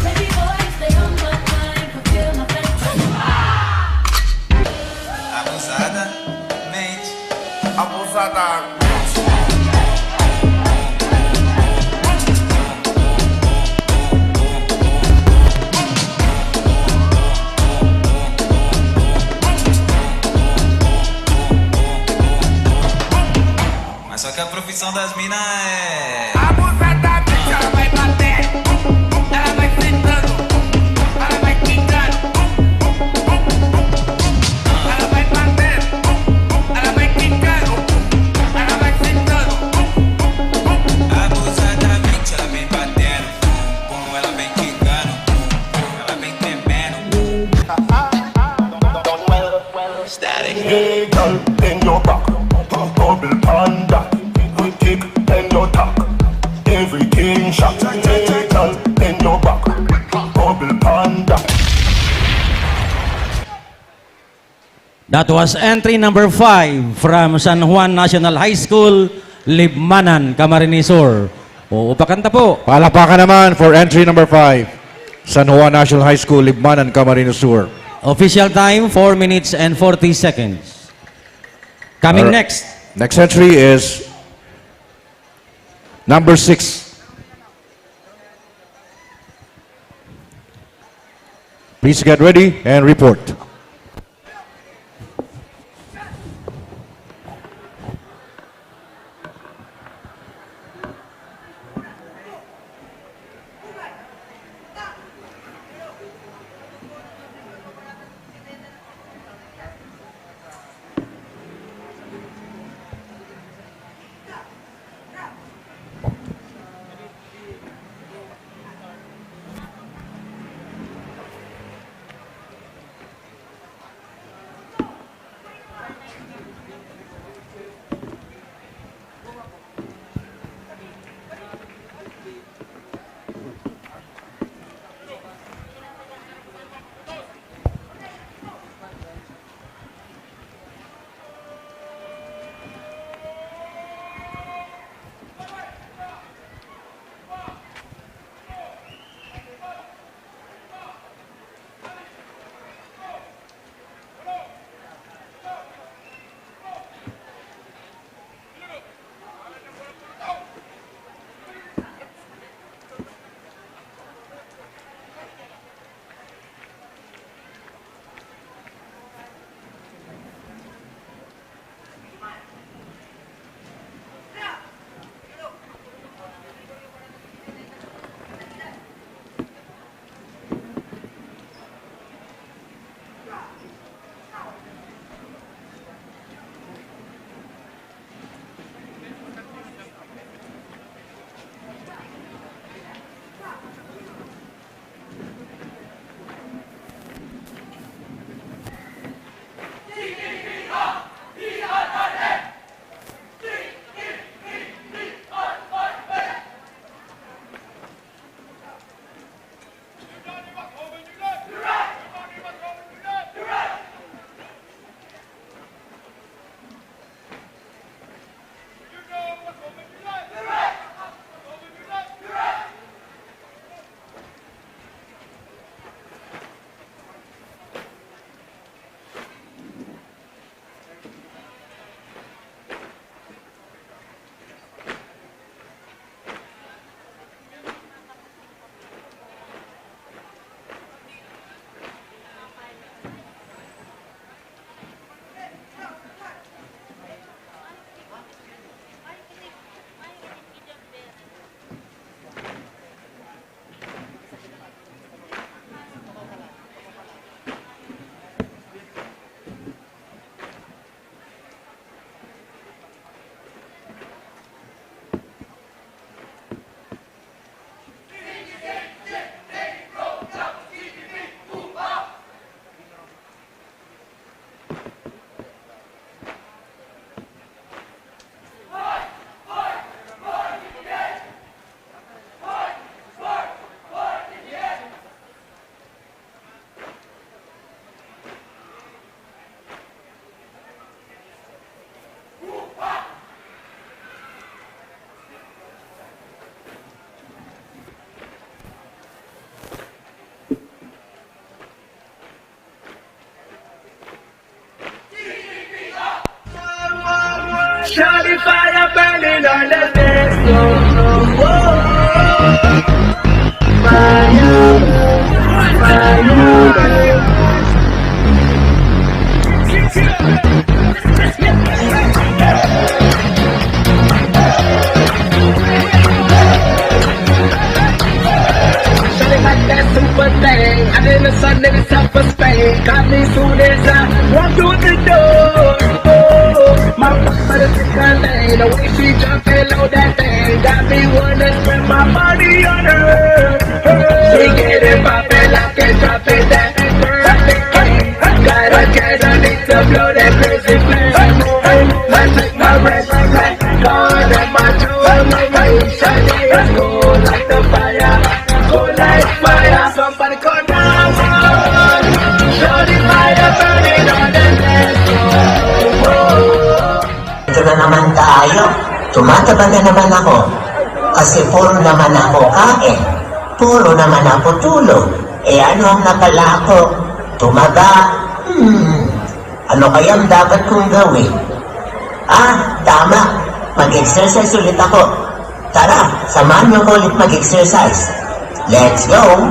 baby boys, they on my mind, fulfill my fantasy. Abusadamente. Abusada. Mas só que a profissão das minas é. Abusadamente, ela vai bater. Ela vai sentando. Ela vai quicando. Ela vai batendo. Ela vai quicando. Ela vai sentando. Abusadamente, ela vem batendo. Como ela vem quicando. Ela vem tremendo. Static. Hey girl, bend your back. Bubble panda. Quick kick, bend your tack. Everything shot. Hey girl, bend your back. Bubble panda. That was entry number 5 from San Juan National High School, Libmanan, Camarines Sur. O pakanta po. Palakpakan naman for entry number 5. San Juan National High School, Libmanan, Camarines Sur. Official time, 4 minutes and 40 seconds. Coming Alright. next, Next entry is number 6. Please get ready and report. on the dance floor. Shawty got that super thing. I did the sun, nigga, self-esteem. Got me soon as I walk through the door. My mother took her lane. The way she jumping on that thing got me wanna spend my money on her. She get it poppin', lock it, drop it, that got a gas, I need to blow that crazy flame. I take my red flag, God and my jewelry. Shawty is cool like the fire, cool like fire. Somebody call 911. Shawty fire burning on the dance floor. Ito na naman tayo. Tumataba na naman ako. Kasi puro naman ako kain. Puro naman ako tulog. Eh ano ang napala ako? Tumaba. Ano kayang dapat kong gawin? Ah, tama. Mag-exercise ulit ako. Tara, samahan niyo ko ulit mag-exercise. Let's go!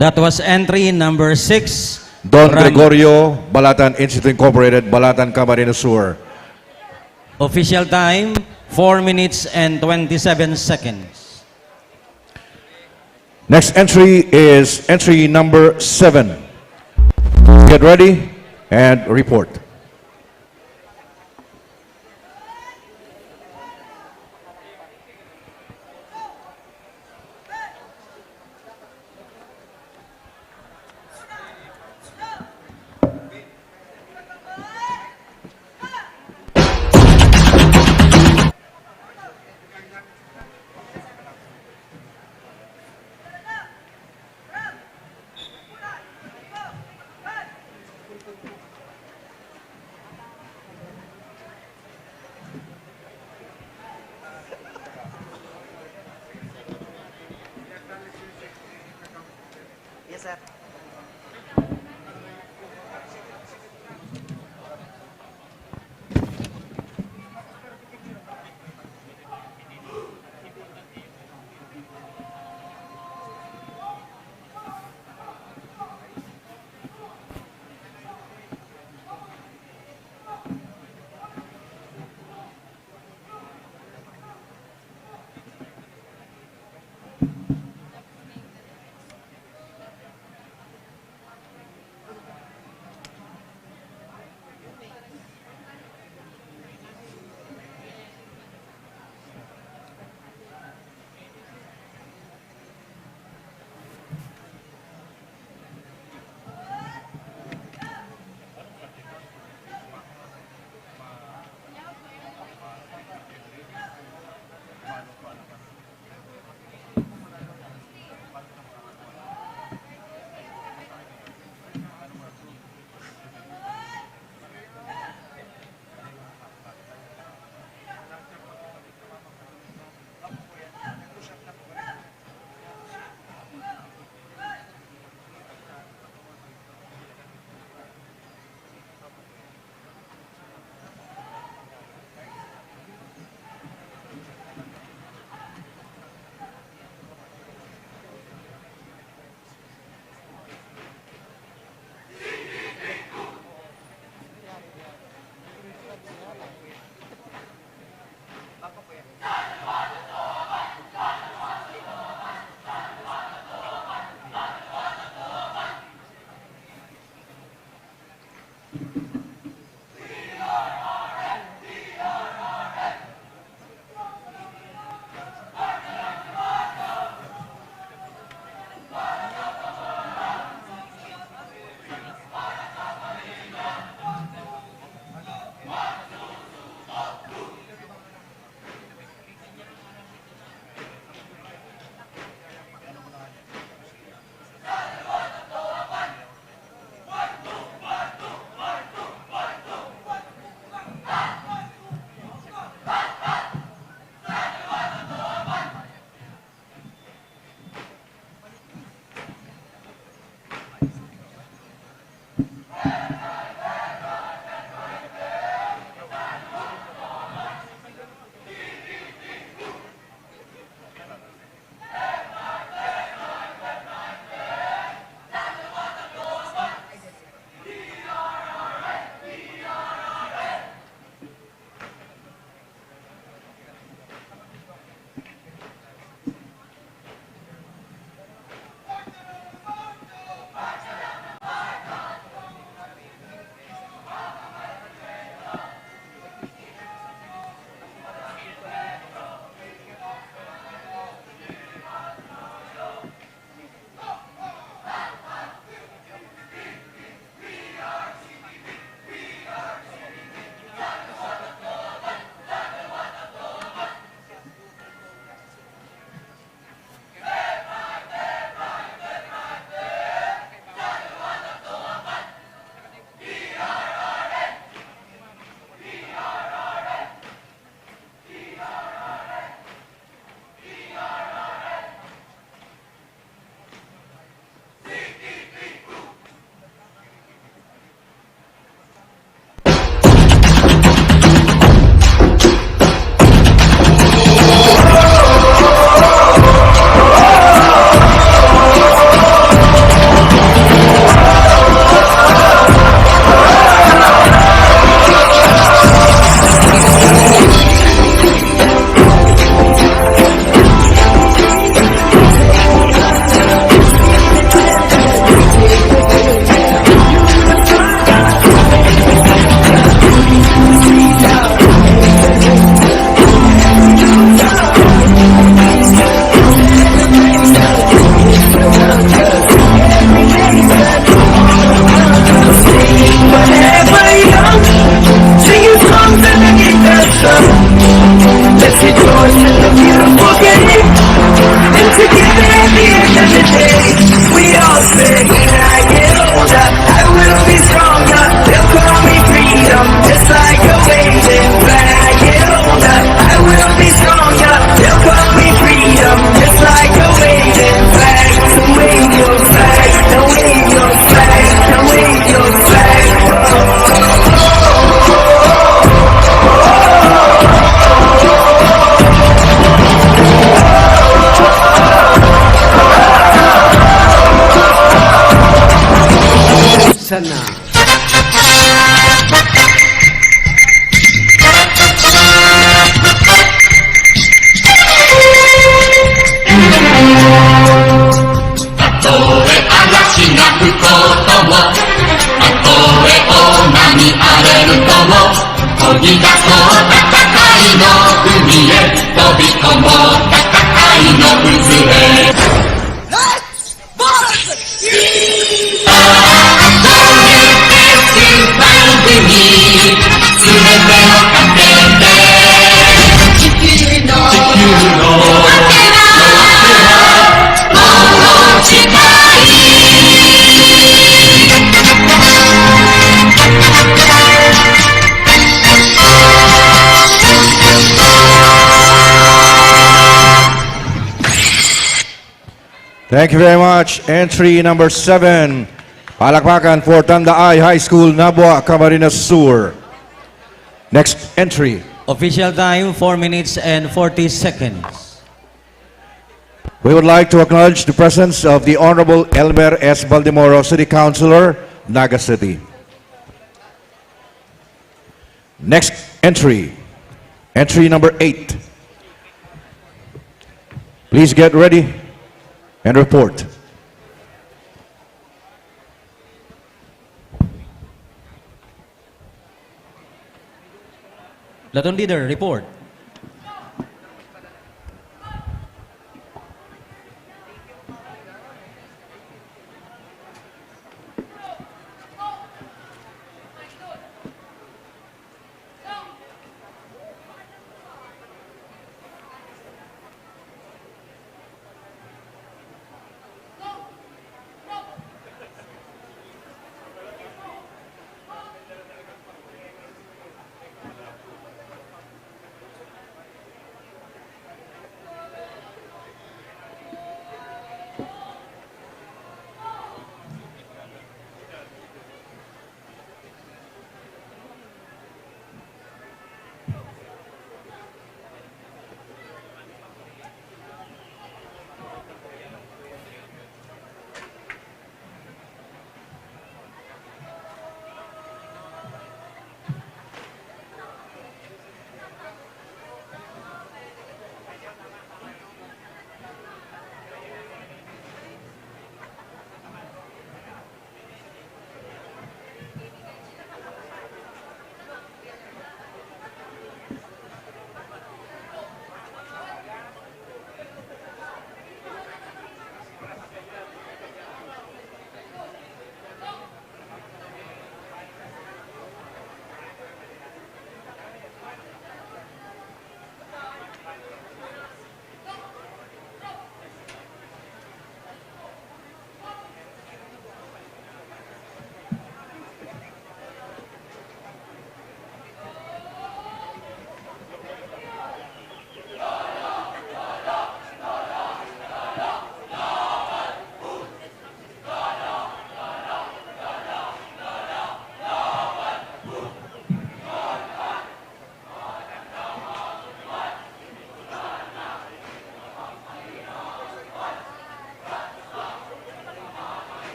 That was entry number 6. Don Gregorio, Balatan Institute Incorporated, Balatan, Camarines Sur. Official time, 4 minutes and 27 seconds. Next entry is entry number 7. Get ready and report. Thank you very much. Entry number 7. Palakpakan for Tandaay High School, Nabua, Camarines Sur. Next entry. Official time, 4 minutes and 40 seconds. We would like to acknowledge the presence of the Honorable Elmer S. Baldemoro, City Councilor, Naga City. Next entry. Entry number 8. Please get ready and report. Platoon leader, report.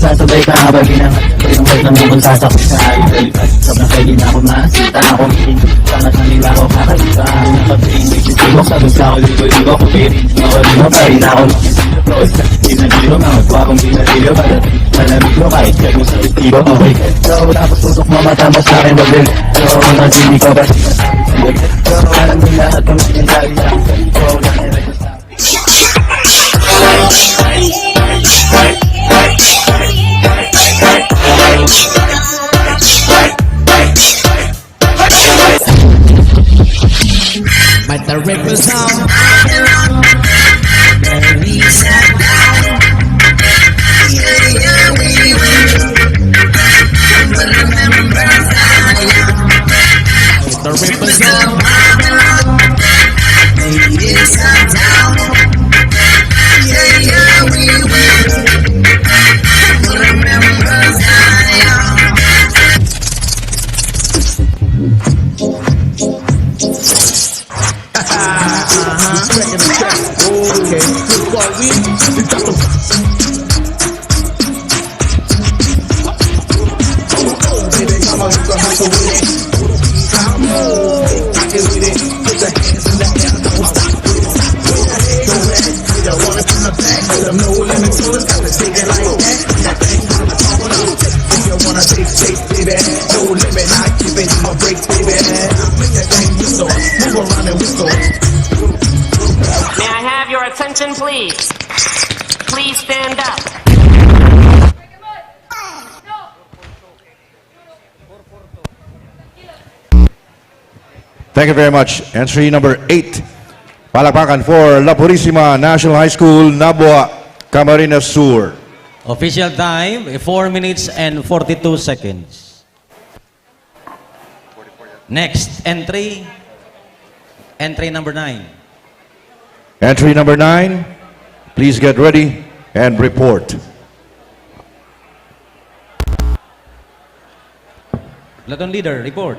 sasabay ka habang ginangat ko yung kahit naman kung sasakot sa idol. Sobrang pwede na ako makasita ako meeting. Sangat na nila ako kakalipa. Nakapaging may sisigo, sabi sa ako libo-libo. Kung pirin, makalino pa rin ako makisiprose. Pinagilo, mga kwakong pinagilo. Malamig mo kahit check mo sa listigo. Okay, so tapos tutok mo mata mo sa akin wag din. Pero kung hindi ko ba pero alam mo lahat ng nangyayari sa akin. So nakilala sa akin. But the rippers on we sat down. Yeah, we remember the rippers on we sat down. Yeah, we remember Zion. May I have your attention, please? Please stand up. Thank you very much. Entry number 8. Palakpakan for La Purísima National High School, Nabua, Camarines Sur. Official time, 4 minutes and 42 seconds. Next entry, entry number 9. Entry number 9. Please get ready and report. Platoon leader, report.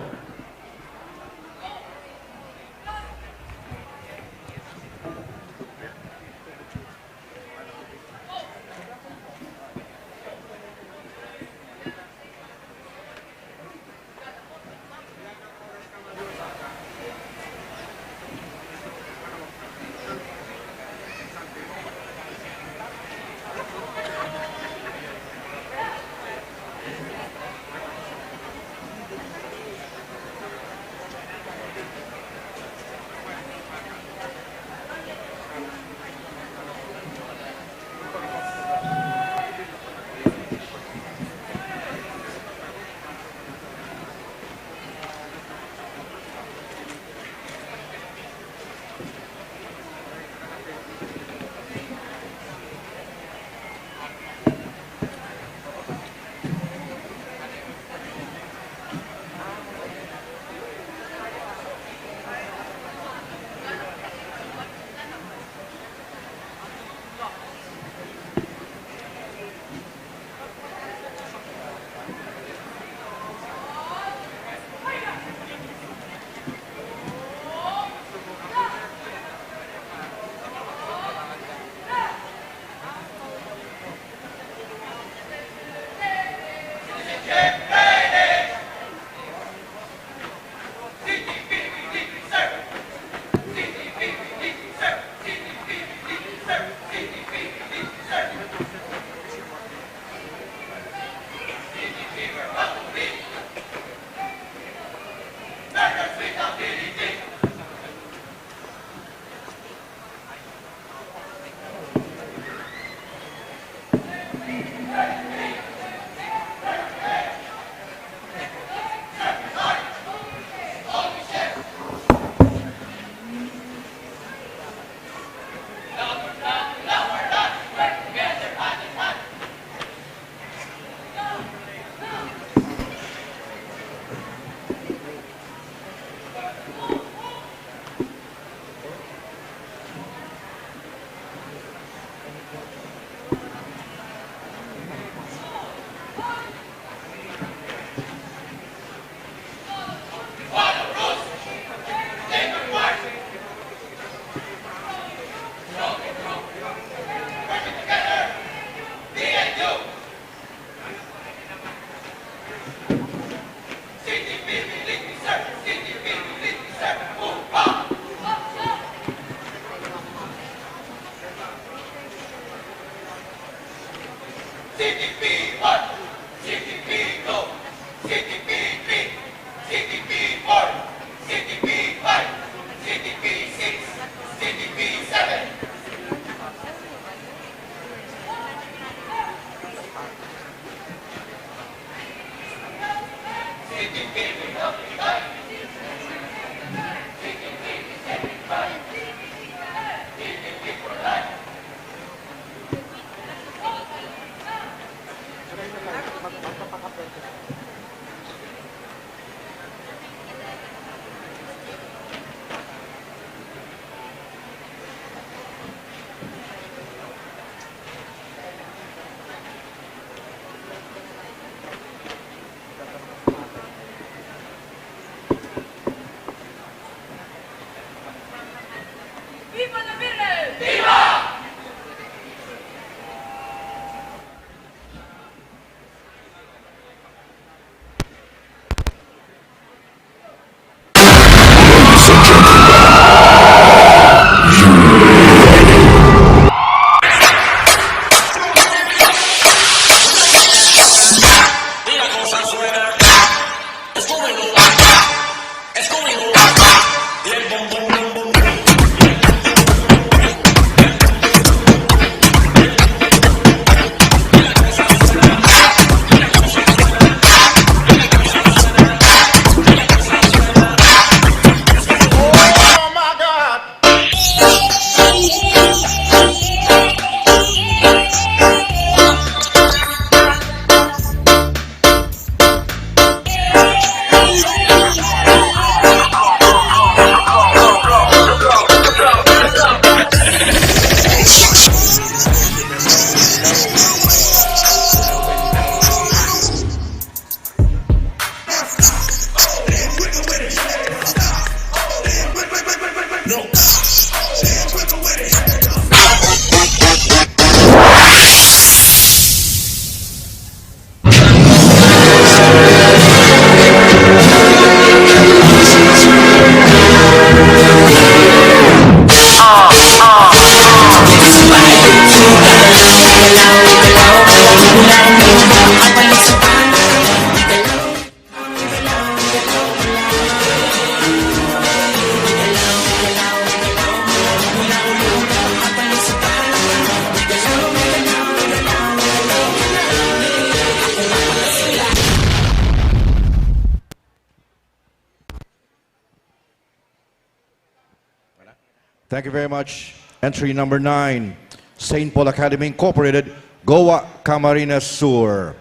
Thank you very much. Entry number 9, St. Paul Academy Incorporated, Goa Camarines Sur.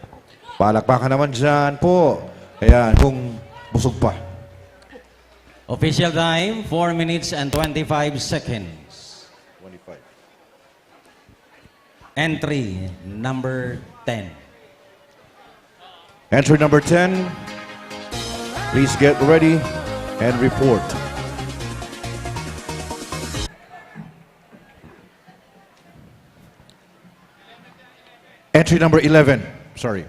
Palakpakan naman dyan po. Ayan, kung busog pa. Official time, 4 minutes and 25 seconds. 25. Entry number 10. Entry number 10, please get ready and report. Entry number 11, sorry.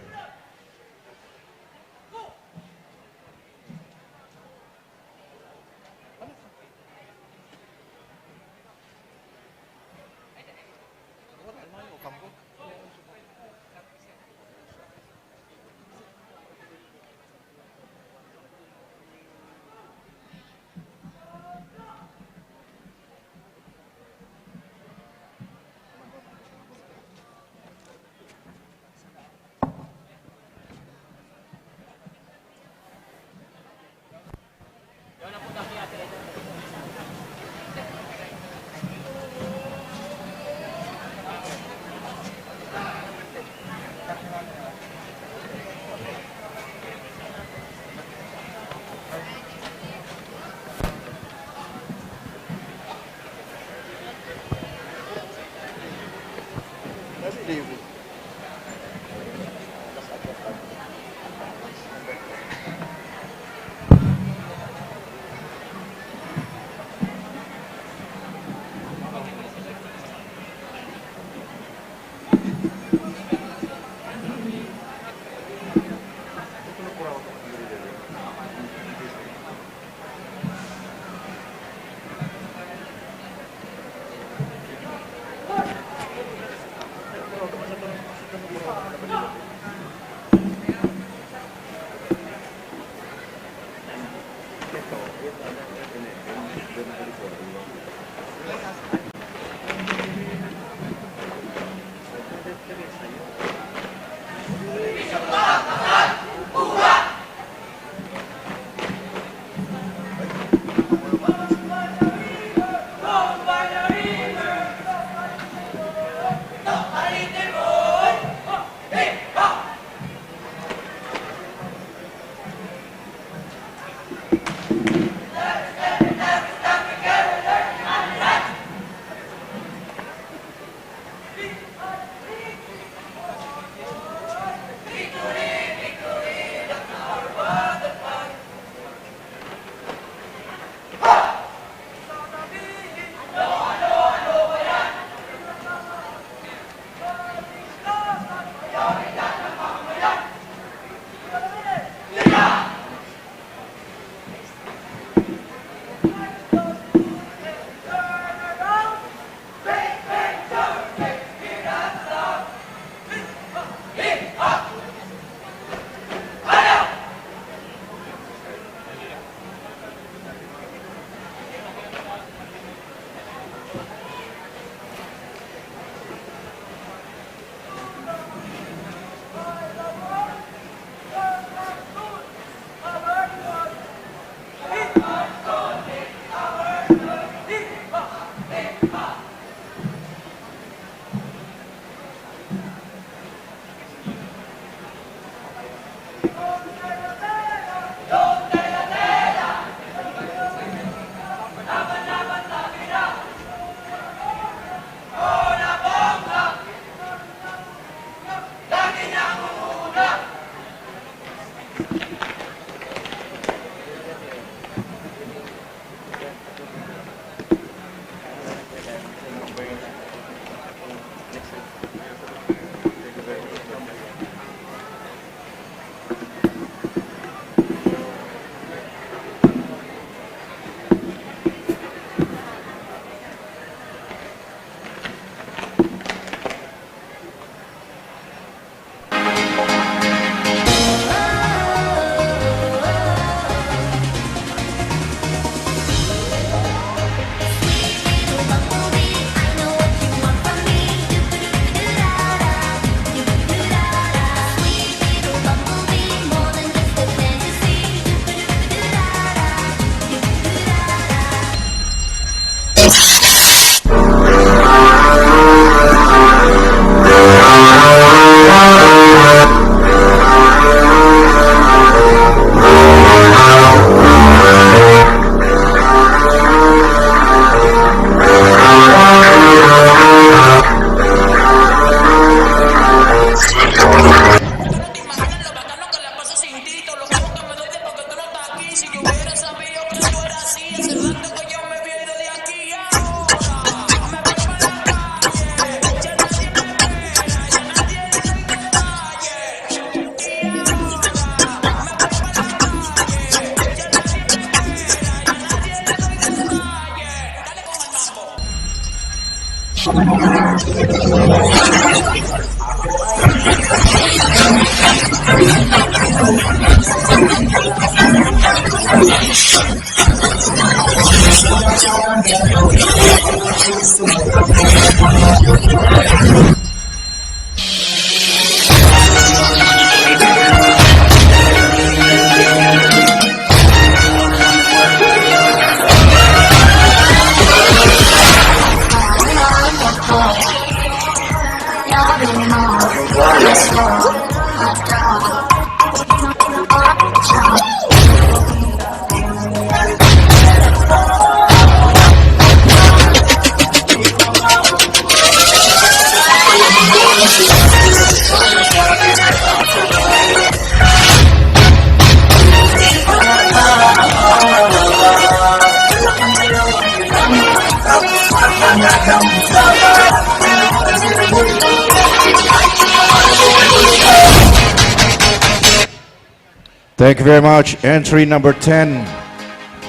Thank you very much. Entry number 10,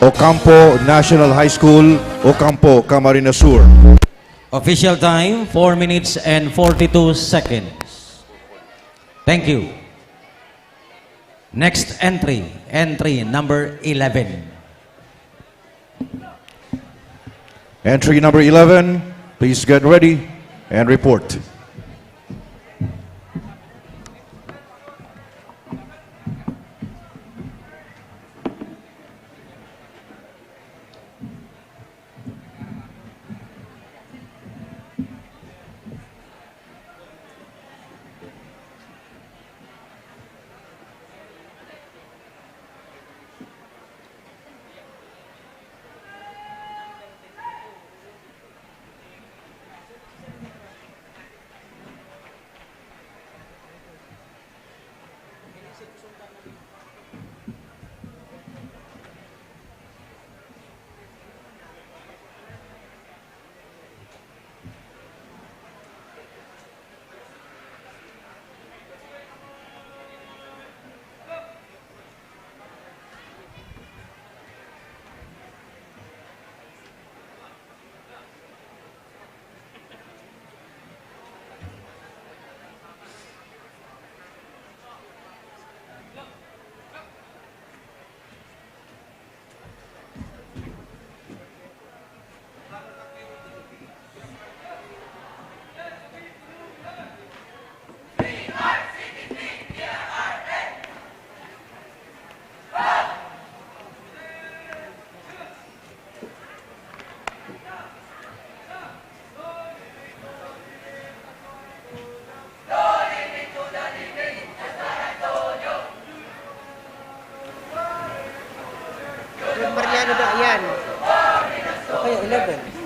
Ocampo National High School, Ocampo, Camarines Sur. Official time, 4 minutes and 42 seconds. Thank you. Next entry, entry number 11. Entry number 11, please get ready and report. Mariano ba? Ayan. Okay, 11.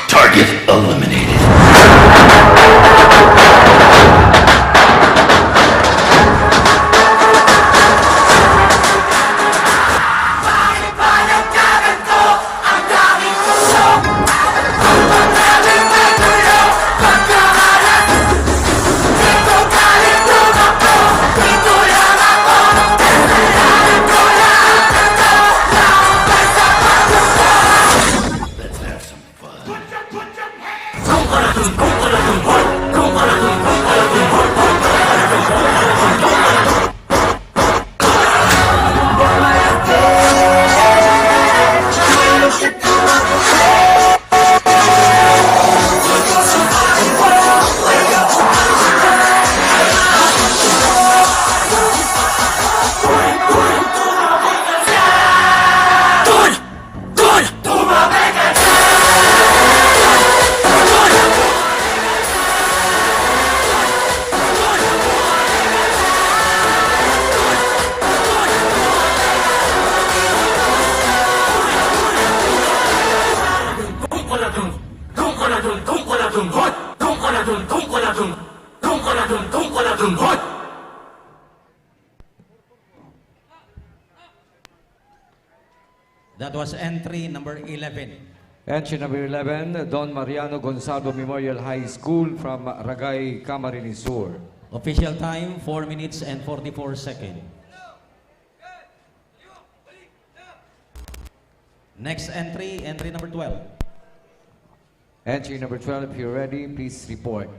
Target eliminated. That was entry number 11. Entry number 11, Don Mariano Gonzalo Memorial High School from Ragay, Camarines Sur. Official time, 4 minutes and 44 seconds. Next entry, entry number 12. Entry number 12, if you're ready, please report.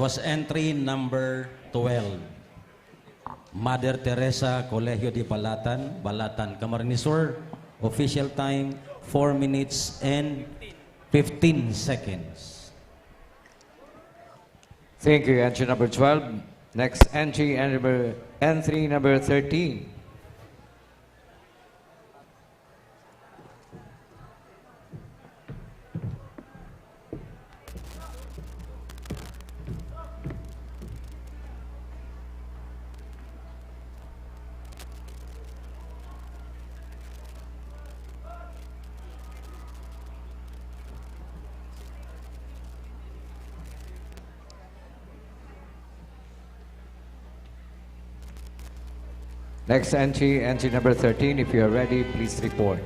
was entry number 12. Mother Teresa Colegio de Balatan, Balatan, Camarines Sur. Official time, 4 minutes and 15 seconds. Thank you, entry number 12. Next entry, entry number 13. Next entry, entry number 13. If you are ready, please report.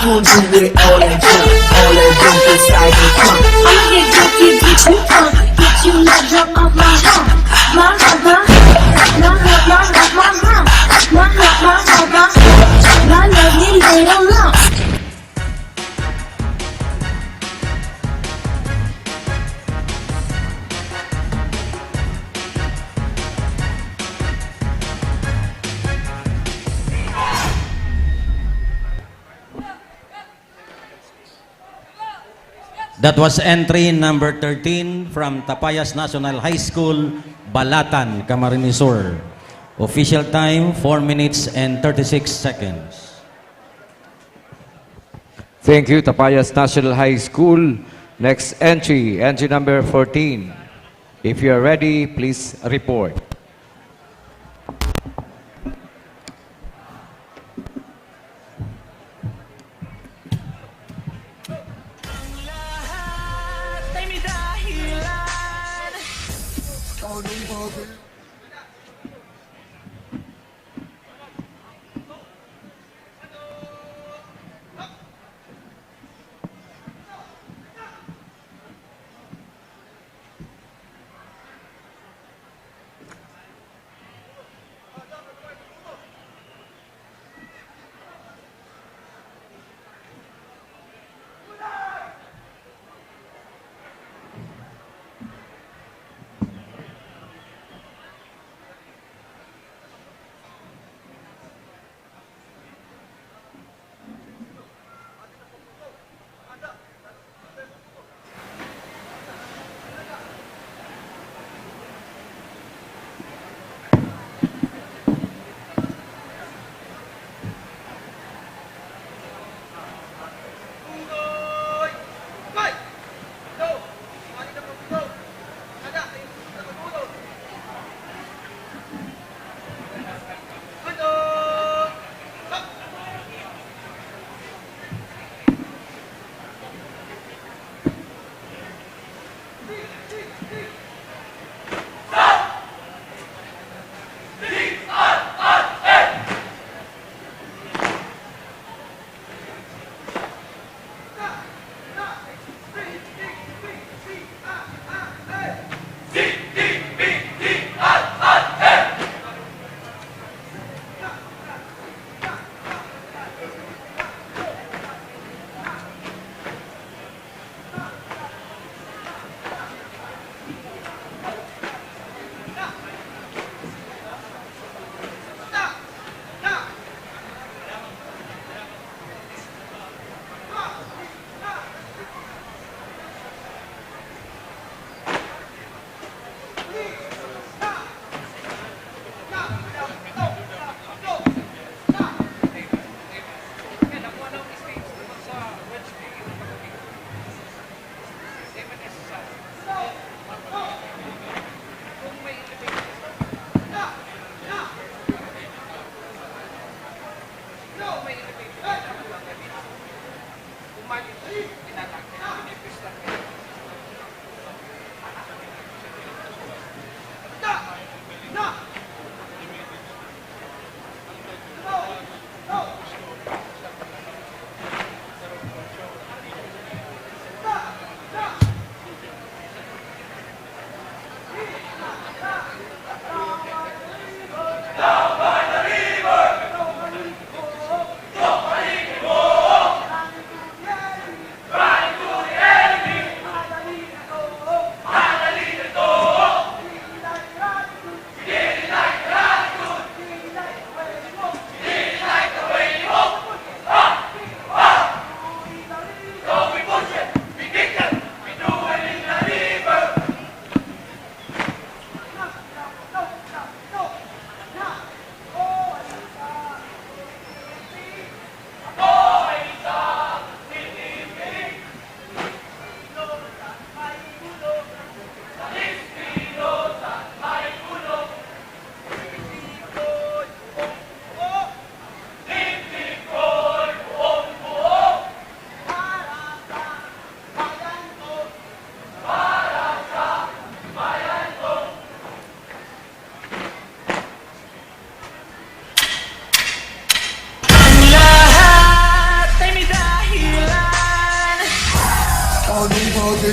gon' do with all that junk inside the trunk? I'ma get drunk, get you drunk, get you not drunk off my hump, my hump, my hump, my hump, my hump, my hump, my hump, my hump, my hump, my lovely little lump. That was entry number 13 from Tapayas National High School, Balatan, Camarines Sur. Official time, 4 minutes and 36 seconds. Thank you, Tapayas National High School. Next entry, entry number 14. If you are ready, please report.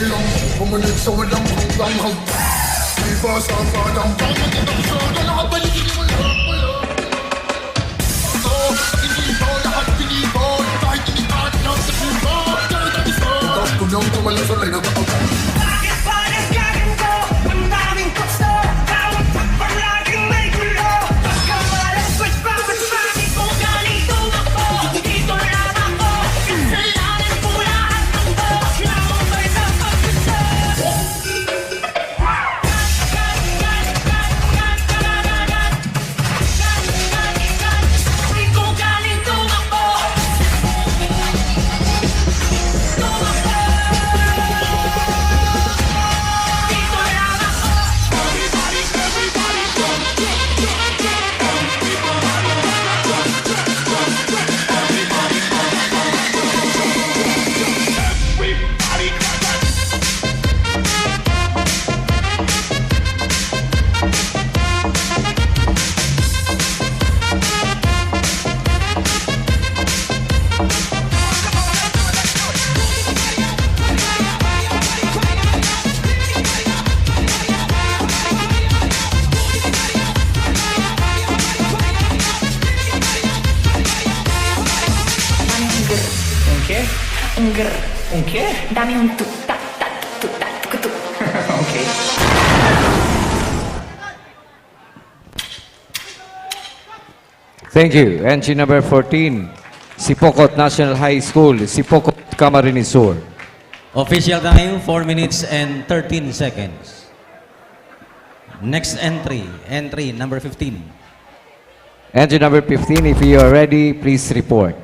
lang Bumalik sa walang hanggang Di ba sa parang bakit itang sa lahat paligid mo lahat wala Hindi ba lahat pinito Kahit hindi ka at lang sa pinto Kahit isa Tapos ko nang tumala sa line ng Bakit ba nagkaganto? Ang daming gusto Bawat pagpang laging may gulo Pagkamalas, ba't bakit kung galing tumakbo Dito lang ako Kasalanan po lahat ng to Namabay sa paggusto Kung galing tumakbo Dito lang ako Okay? Okay? Dami yung tuk-tak, tuk-tak, tuk-tuk. Okay. Thank you. Entry number 14, Sipokot National High School, Sipokot, Camarines Sur. Official time, 4 minutes and 13 seconds. Next entry number 15. Entry number 15, if you are ready, please report.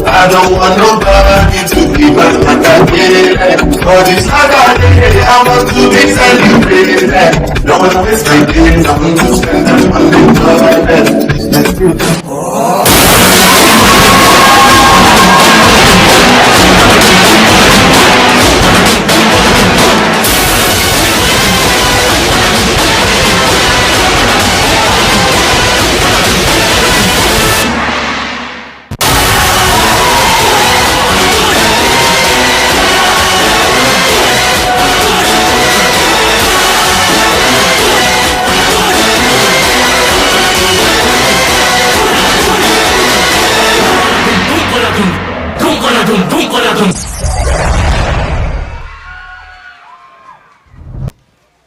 I don't want nobody to be my Makadele. Cause it's Makadele, I want to be celebrated. No one is thinking, nothing to spend on the toilet. Let's do this.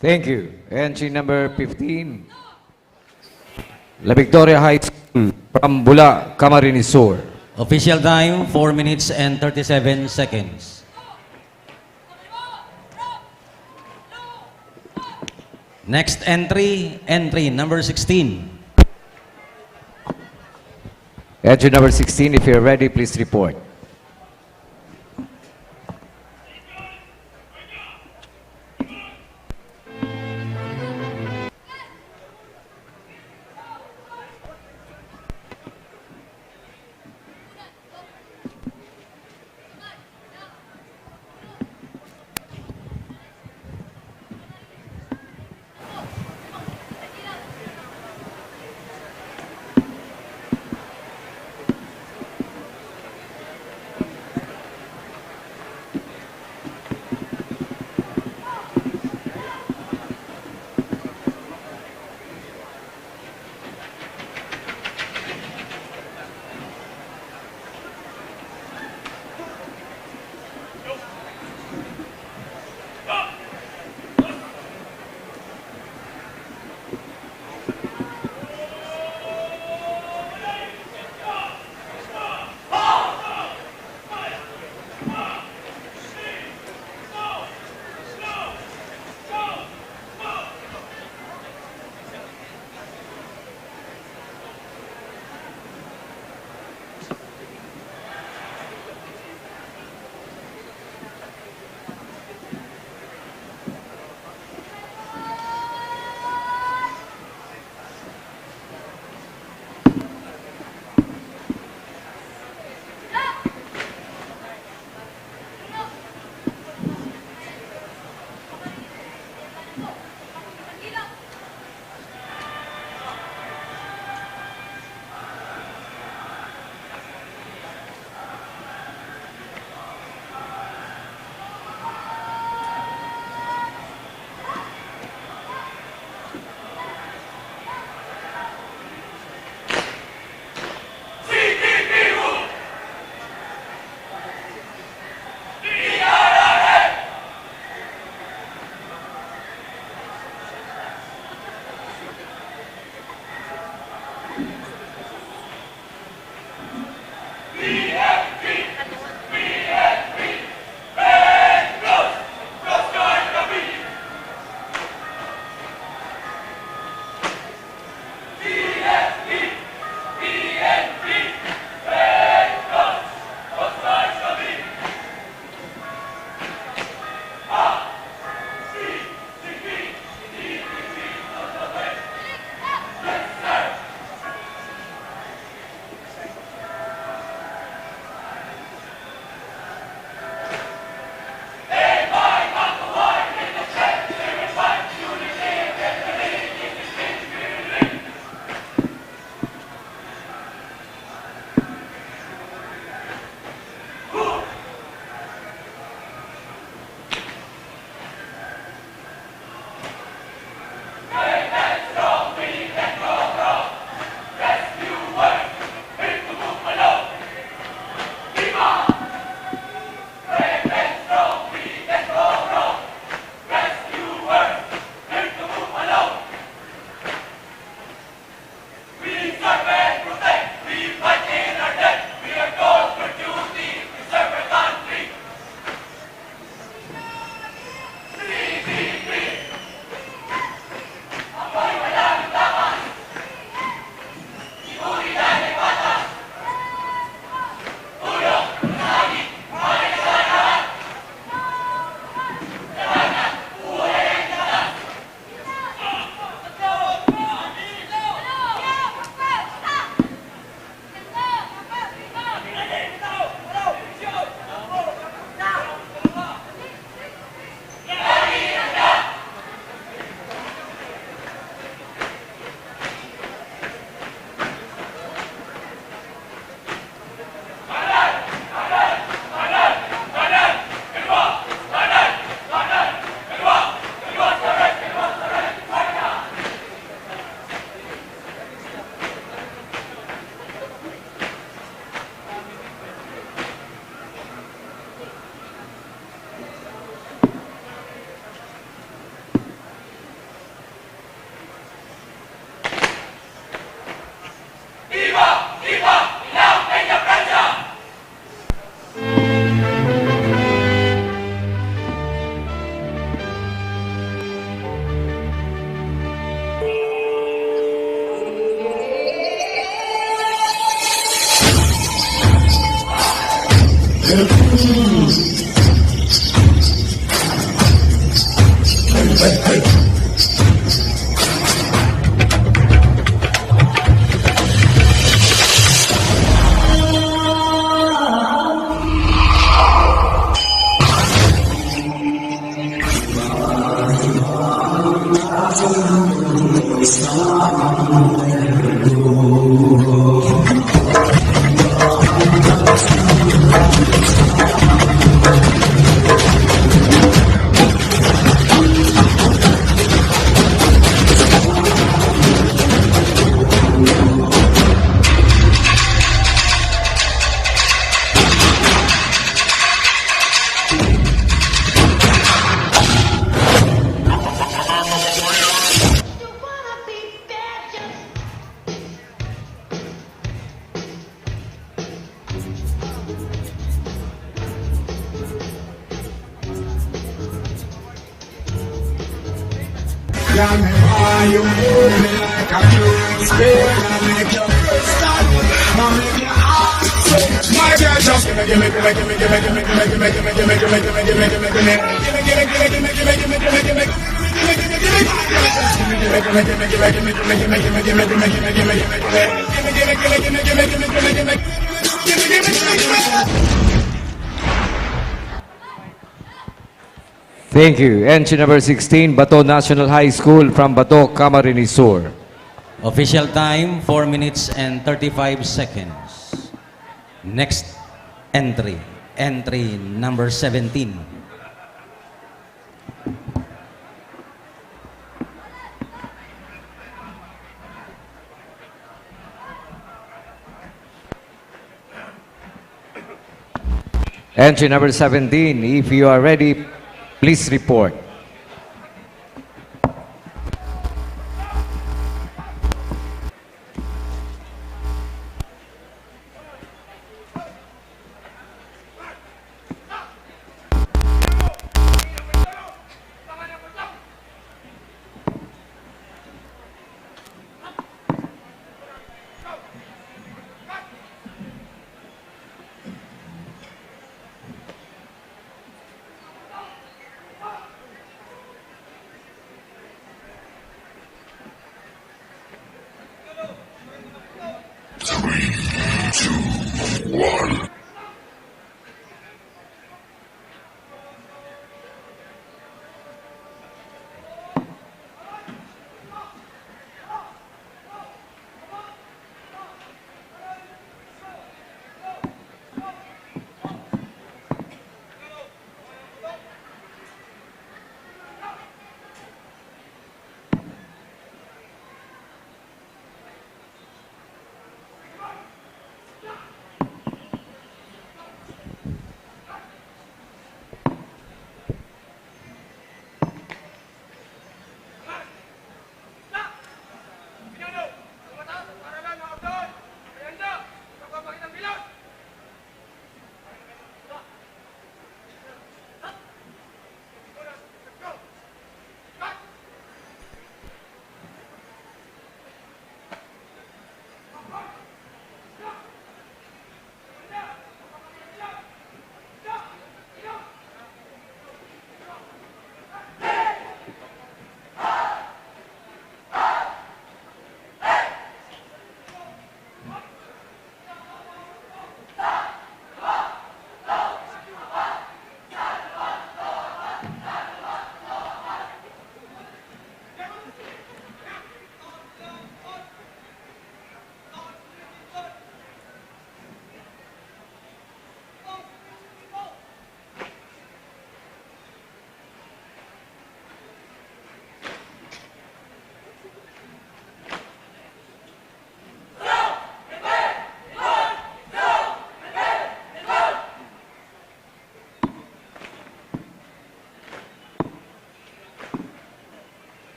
Thank you. Entry number 15. La Victoria High School from Bula, Camarines Sur. Official time, 4 minutes and 37 seconds. Next entry, entry number 16. Entry number 16, if you're ready, please report. Thank you. Entry number 16, Bato National High School from Bato, Camarines Sur. Official time, 4 minutes and 35 seconds. Next entry, entry number 17. Entry number 17, if you are ready, please report.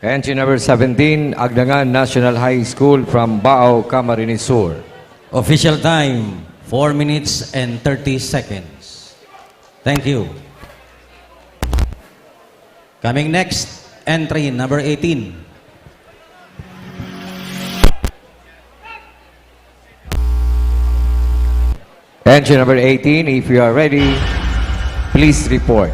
Entry number 17, Agdangan National High School from Bao, Camarines Sur. Official time, 4 minutes and 30 seconds. Thank you. Coming next, entry number 18. Entry number 18, if you are ready, please report.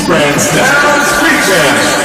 Grandstand Speeches.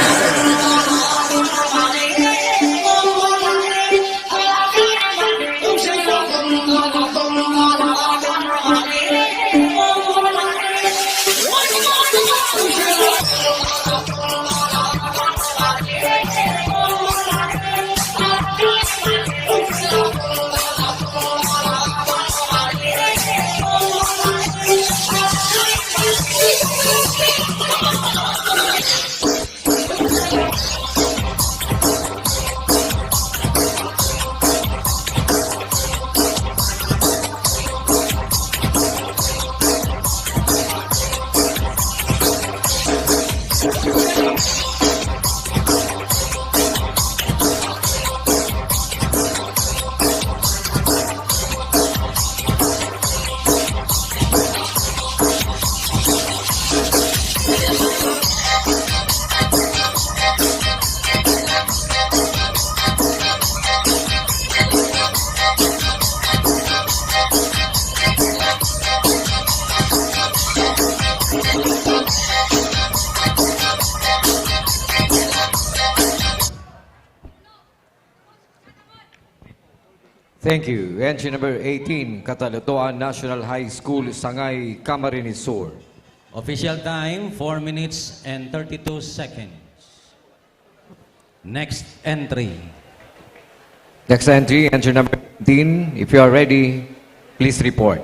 Thank you. Entry number 18, Catalutuan National High School, Sangay, Camarines Sur. Official time, 4 minutes and 32 seconds. Next entry. Next entry, entry number 18. If you are ready, please report.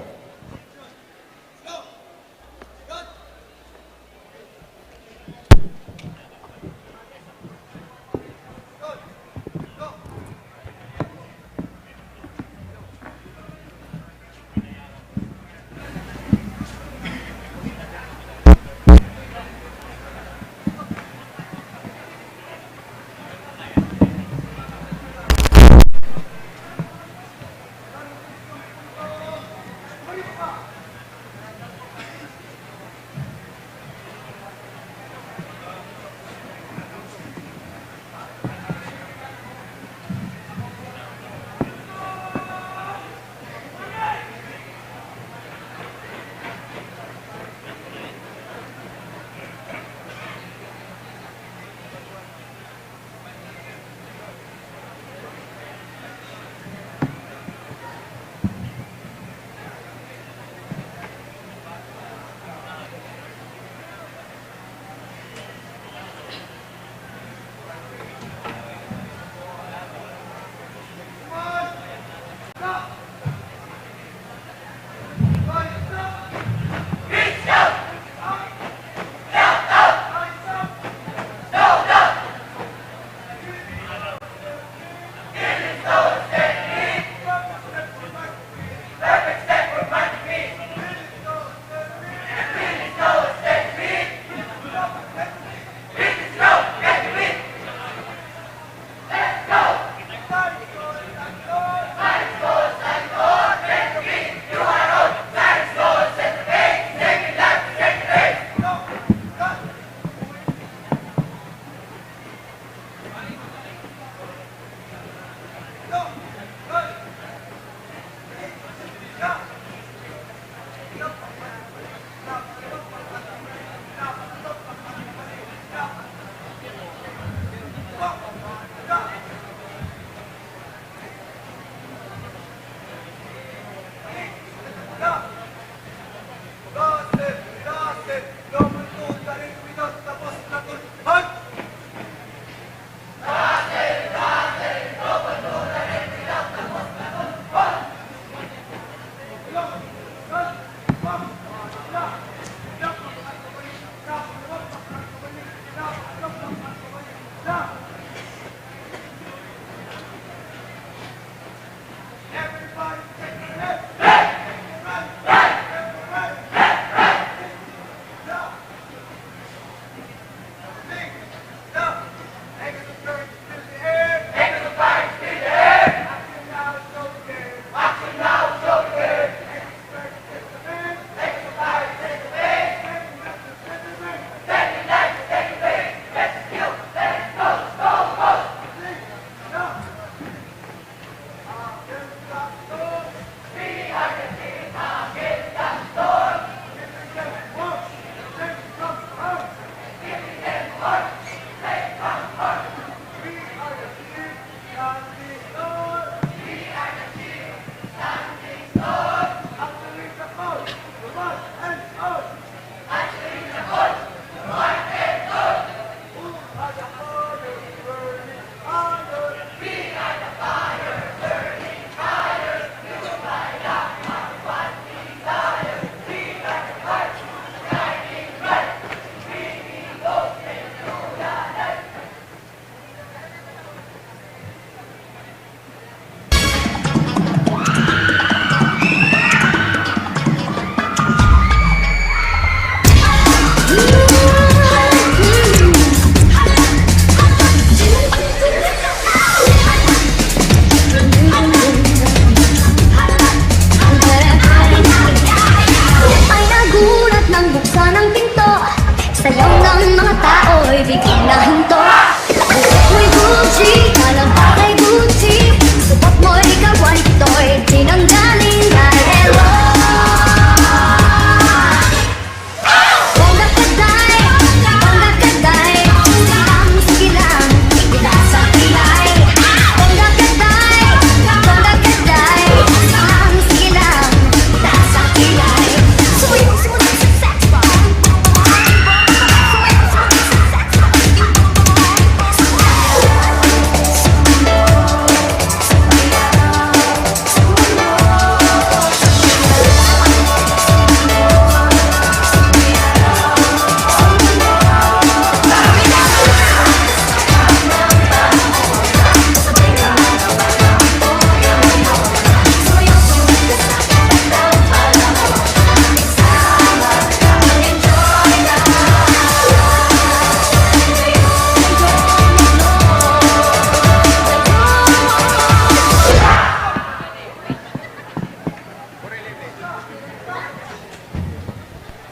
nahinto Mo'y buti, alam ba kay buti Subot mo'y kawanto'y tinanggaling na hello Bongga kaday, sige lang, itaas sa kilay Bongga kaday, sige lang, itaas sa kilay Sumayaw, sumunod sa sex bomb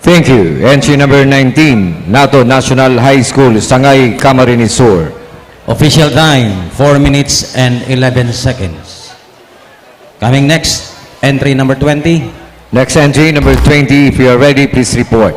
Thank you. Entry number 19, NATO National High School, Sangay, Camarines Sur. Official time, 4 minutes and 11 seconds. Coming next, entry number 20. Next entry, number 20. If you are ready, please report.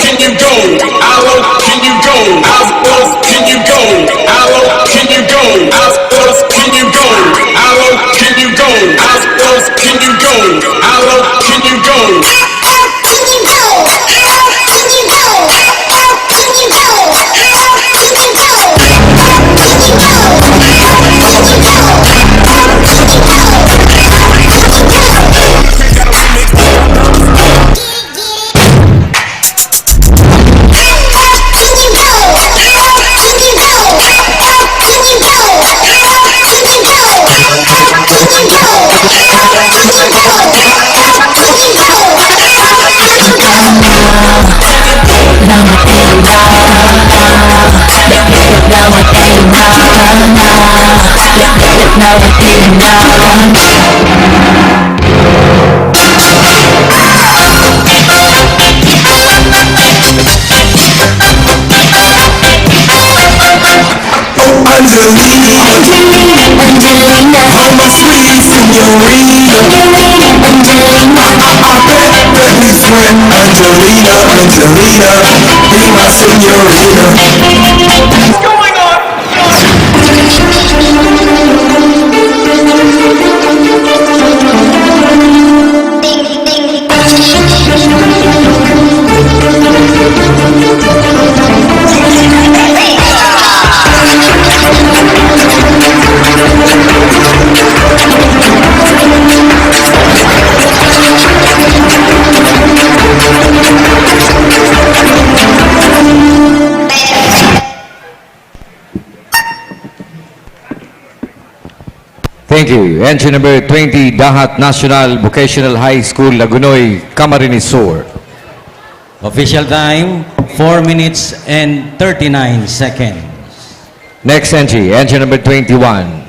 can you go? How low can you go? How low can you go? How low can you go? How low can you go? How low can you go? How low can you go? How low can you go? Angelina, oh my sweet señorita. Let me sweat, Angelina, Angelina, be my señorita. What's going on? Thank you. Entry number 20, Dahat National Vocational High School, Lagunoy, Camarines Sur. Official time, 4 minutes and 39 seconds. Next entry, entry number 21.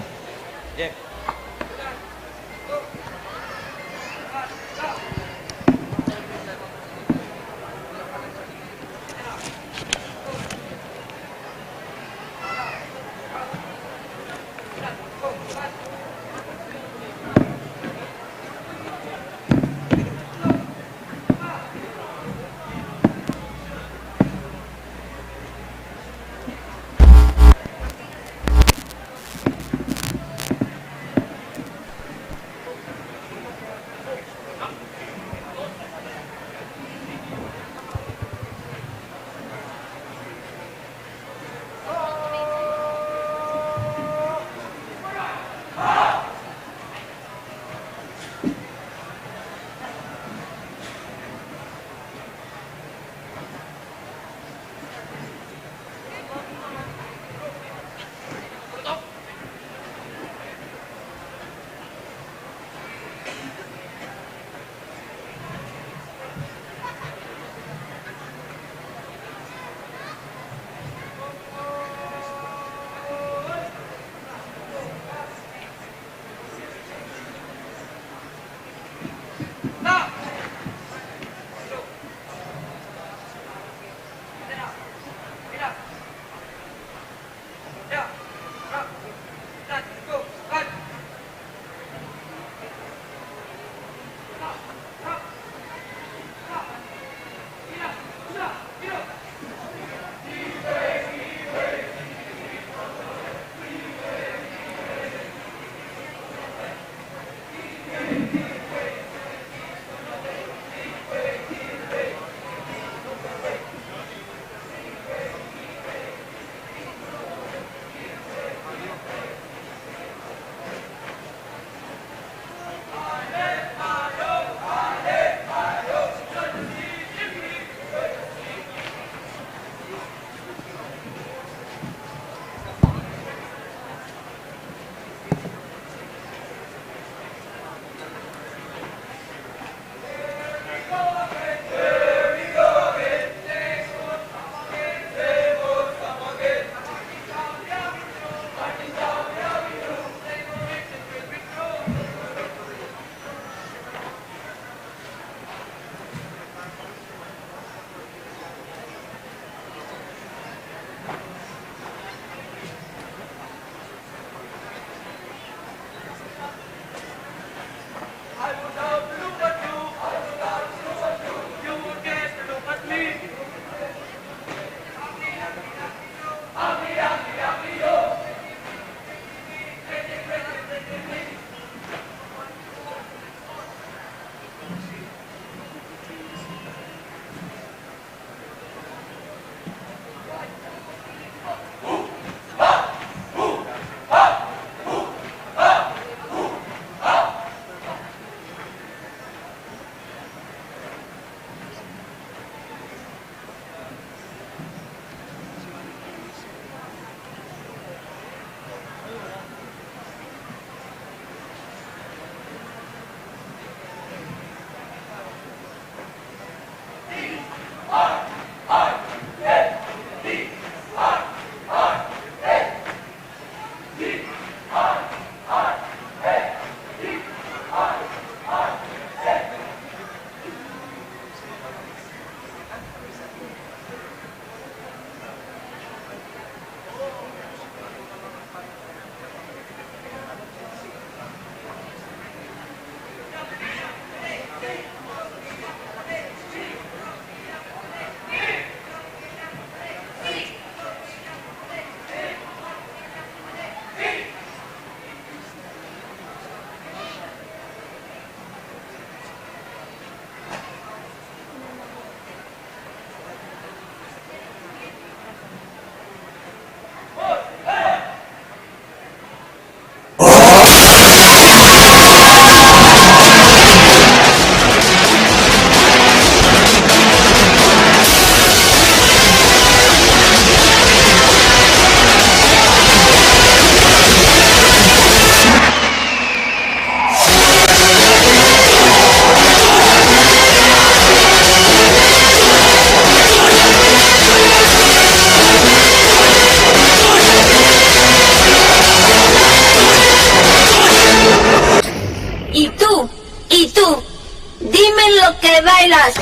Dime lo que bailas.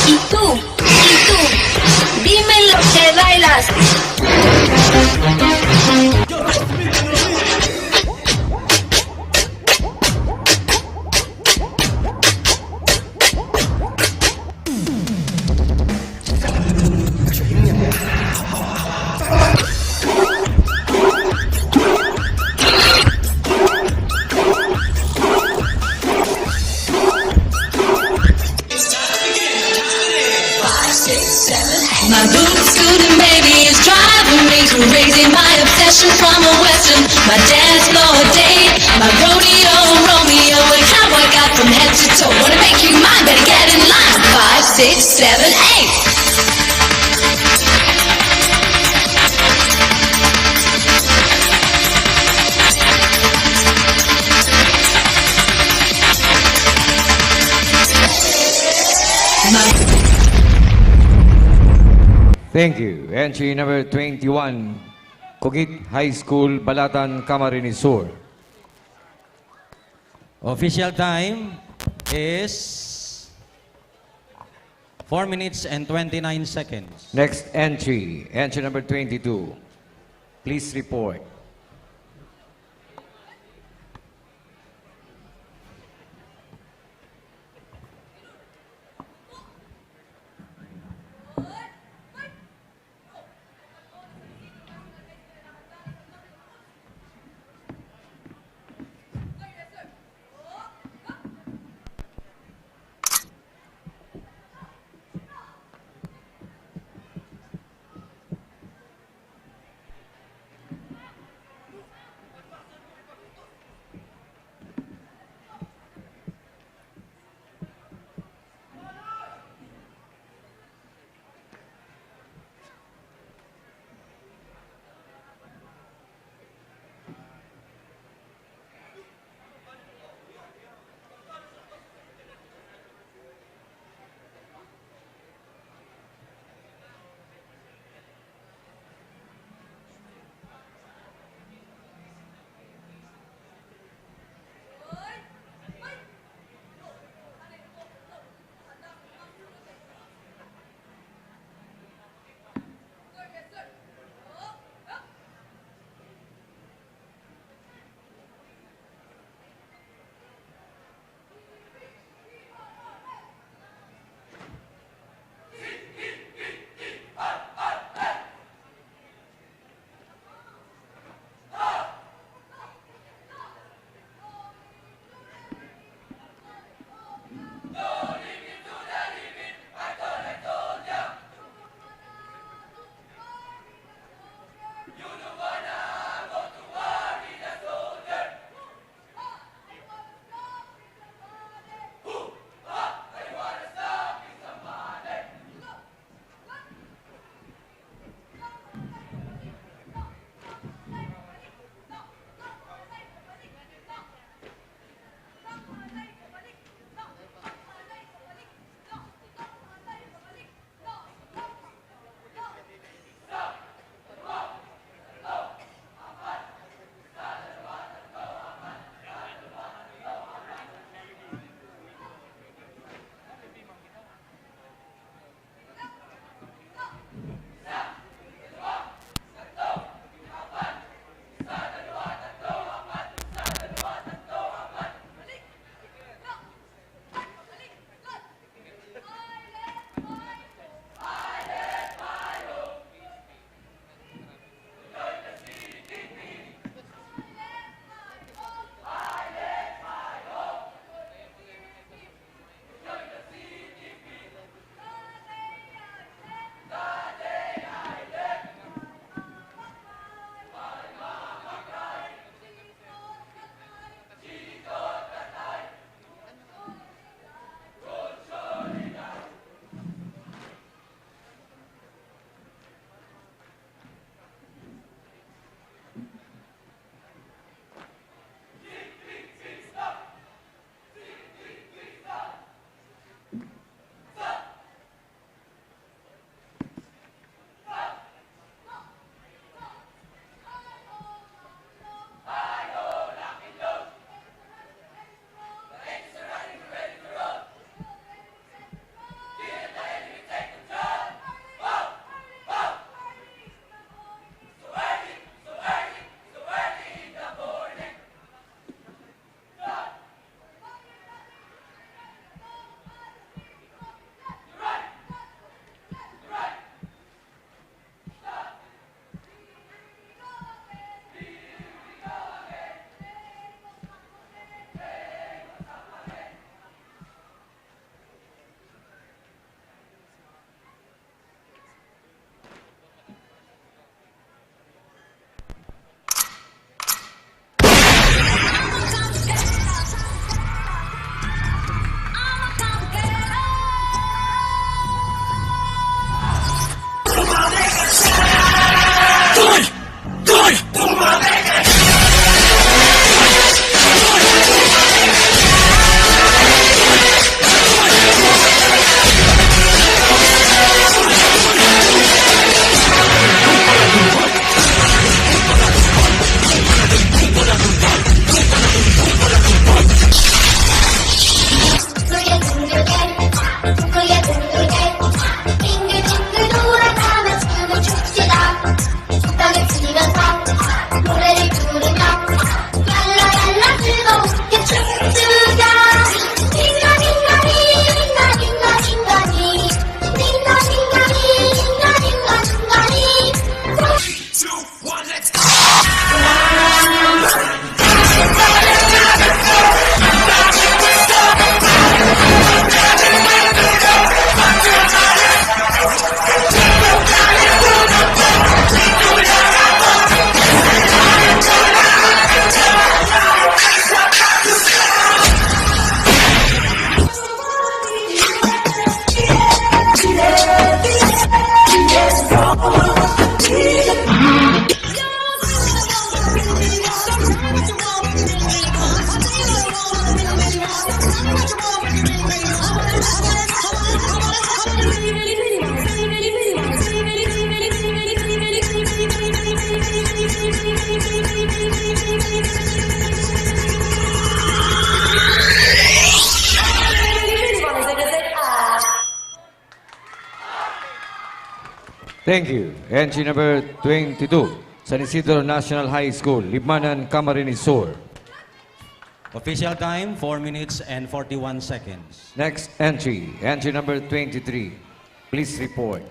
Y tú, dime lo que bailas. My boot scooting baby is driving me crazy. My obsession from a western, my dance floor date, my rodeo Romeo, and cowboy got from head to toe. Wanna make you mine? Better get in line. 5, 6, 7, 8. Thank you. Entry number 21, Cogit High School, Balatan, Camarines Sur. Official time is 4 minutes and 29 seconds. Next entry, entry number 22. Please report. Thank you. Entry number 22, San Isidro National High School, Libmanan, Camarines Sur. Official time, 4 minutes and 41 seconds. Next entry, entry number 23. Please report.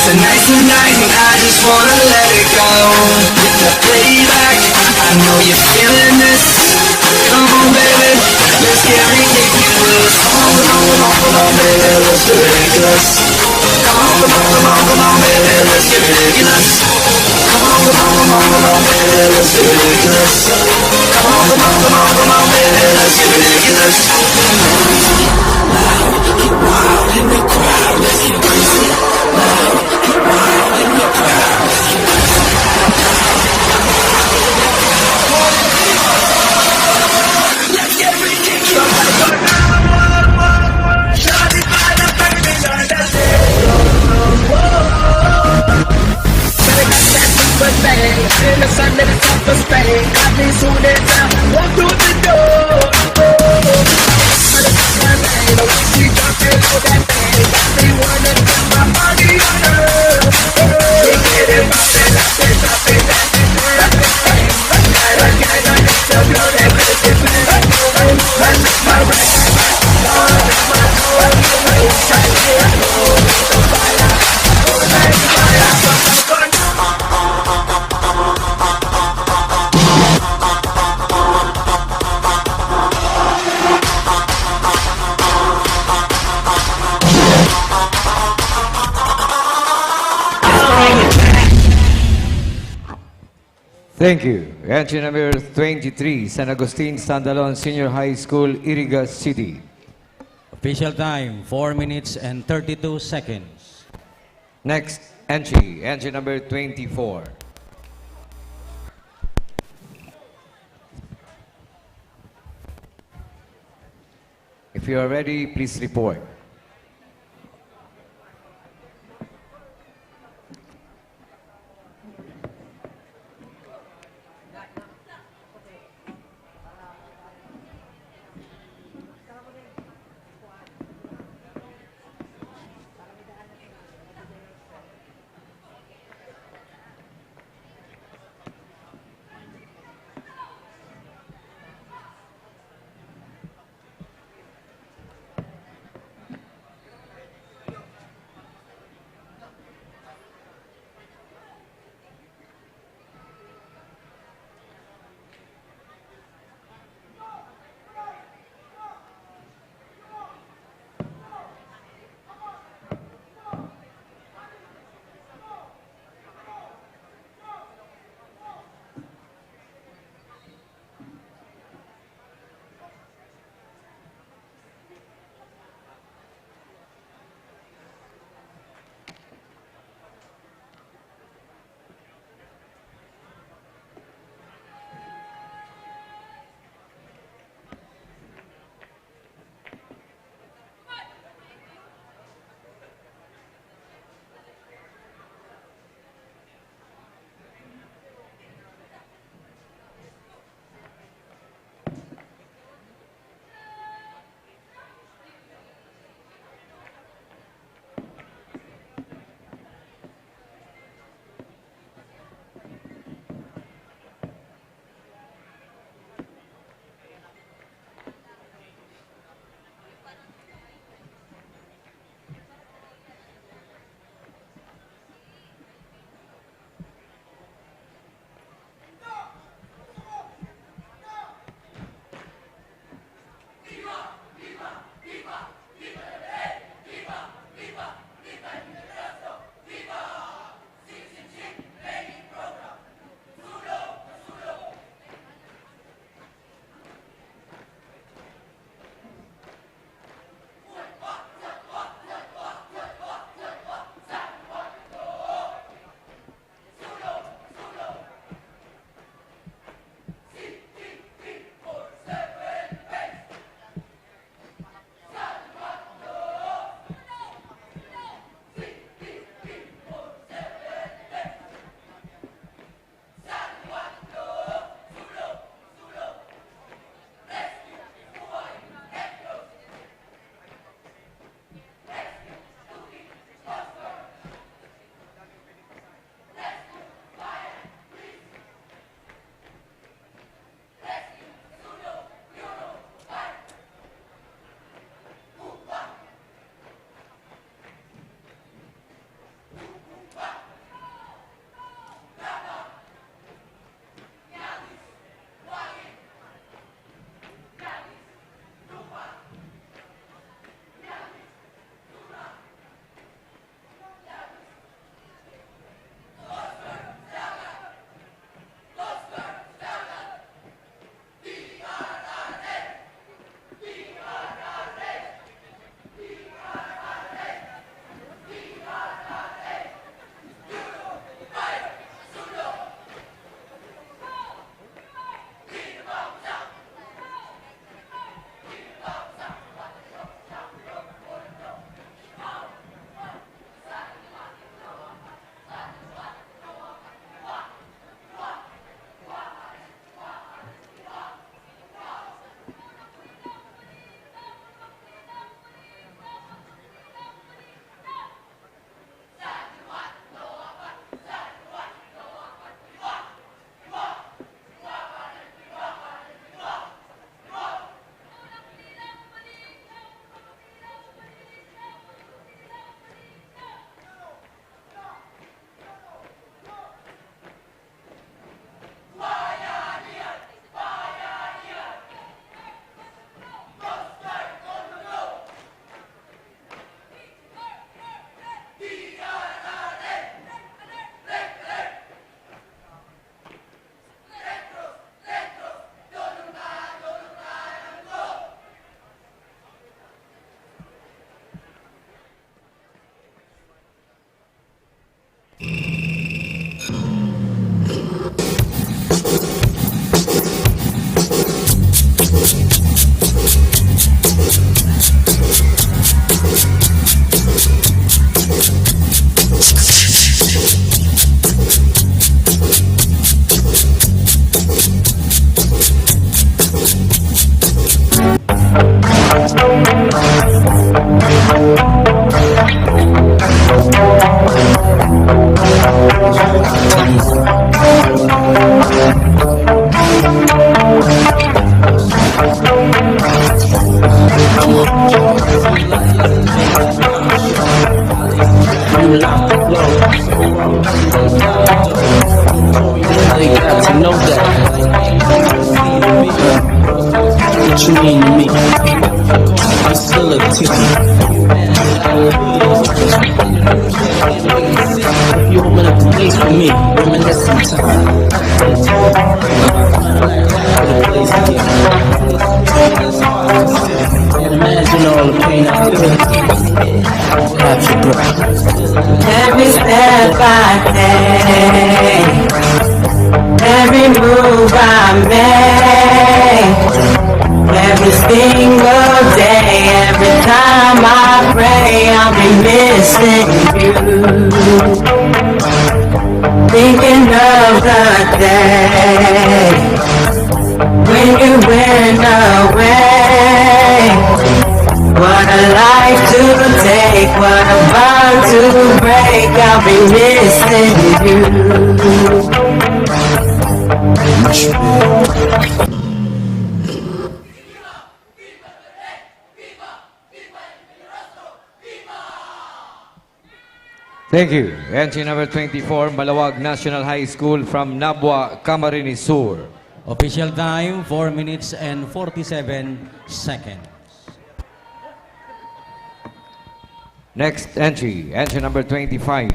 Tonight's the night and I just wanna let it go. Hit the playback, I know you're feeling this. Come on, baby, let's get ridiculous. Come on, baby, let's get ridiculous. Come on, baby, let's get ridiculous. Come on, baby, let's get ridiculous. Come on, baby, let's get ridiculous. Loud, get wild in the crowd, let's get crazy. Loud, get wild in the crowd, let's get crazy. Let's get ridiculous. Shawty by the baby, that's it. But bang, in the sun that is up for Spain. Got me soon as I walk through the door. My name, she jumping on that thing. Got me wanna get my body on her. She get it poppin', poppin', poppin', poppin'. I got to blow that crazy flame. That's my right. That's my door. Shine it, the fire. Thank you. Entry number 23, San Agustin Standalone Senior High School, Iriga City. Official time, 4 minutes and 32 seconds. Next entry, entry number 24. If you are ready, please report. They got to know that. What you mean to me? I'm still a team. If you open up the place for me, reminisce some time. The place again. And imagine all the pain I feel. Have your breath. Every step I take, every move I make, every single day, every time I pray, I'll be missing you. Thinking of the day when you went away. What a life to take, what a bond to break, I'll be missing you. Thank you. Entry number 24, Malawag National High School from Nabwa, Camarines Sur. Official time, 4 minutes and 47 seconds. Next entry, entry number 25.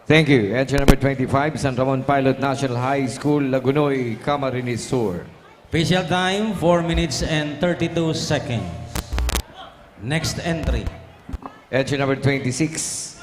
Thank you. Entry number 25, San Ramon Pilot National High School, Lagunoy, Camarines Sur. Official time, 4 minutes and 32 seconds. Next entry. Entry number 26,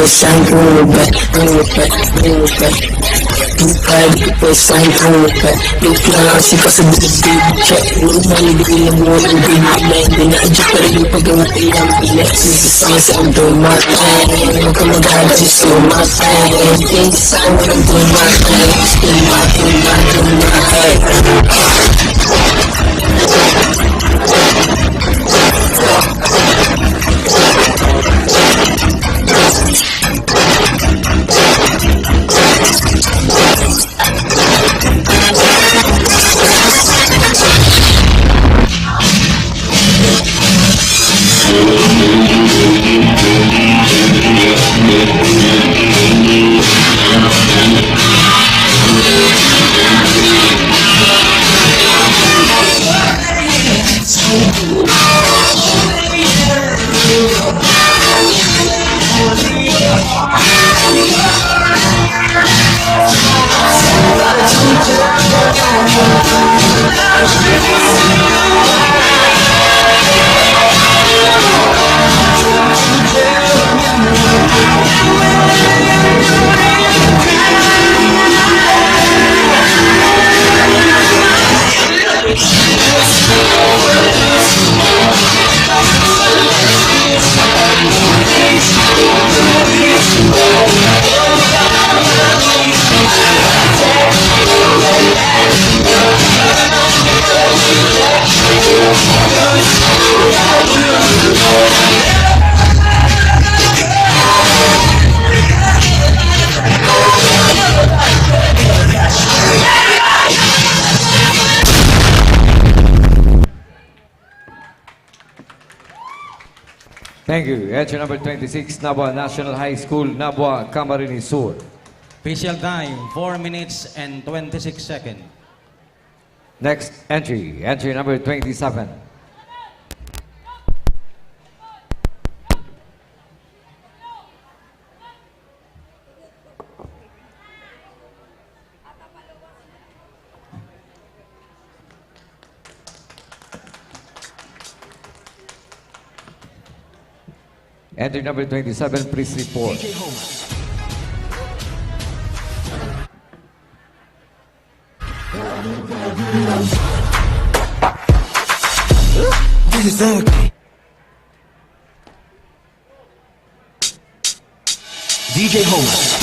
sign through it back, through it back, through it back. You tried to put sign through it back. Look na kasi kasi big check. Yung mali din yung mga big lang. Dinadyo pa rin yung pag-awati ang bilet. Sisasama sa ang dumatay. Huwag ka mag-hada si sumatay. Anything sa ang walang dumatay. Dumatay. Thank you. Entry number 26, Nabua National High School, Nabua, Camarines Sur. Official time, 4 minutes and 26 seconds. Next entry, entry number 27. Entry number 27, please report. This is ugly. DJ Homer.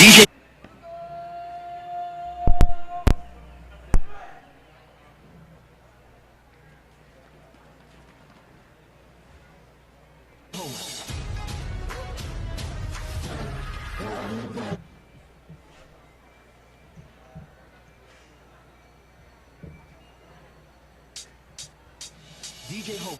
DJ DJ Hope.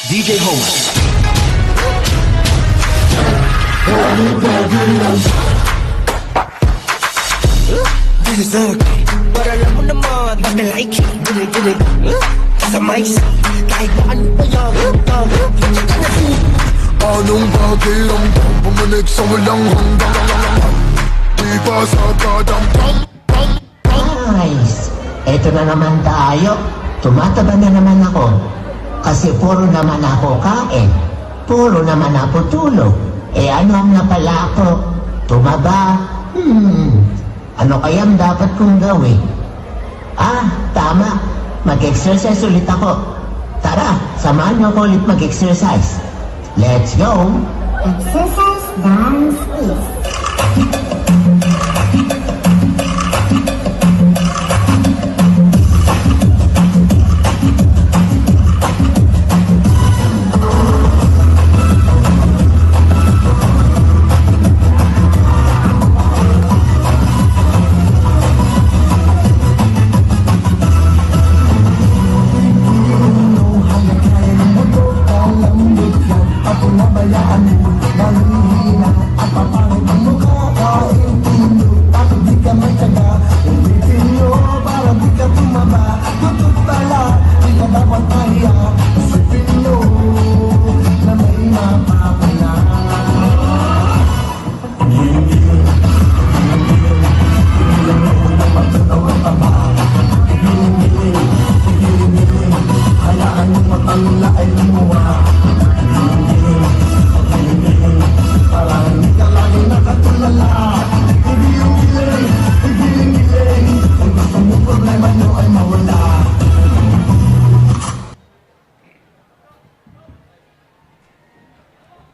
DJ Homer. This is okay. Para alam mo naman, pag na-like it, dilig-dilig. Sa may kahit pa ano pa yan, tsaka na Anong pakiramdam Pumanig sa walang hanggang Di ba sa kadamdam Nice! Eto na naman tayo. Tumataba na naman ako. Kasi puro naman ako kain. Puro naman ako tulog. Ano ang napala ako? Tumaba? Ano kayang dapat kong gawin? Tama. Mag-exercise ulit ako. Tara, samahan niyo ako ulit mag-exercise. Let's go! Exercise dance is.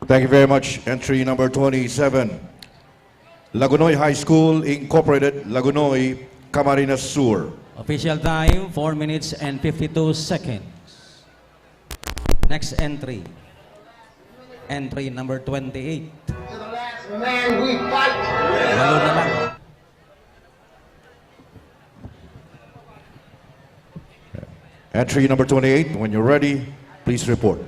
Thank you very much. Entry number 27. Lagunoy High School Incorporated, Lagunoy, Camarines Sur. Official time, 4 minutes and 52 seconds. Next entry. Entry number 28. Man, we fight Lalo na lang. Entry number 28. When you're ready, please report.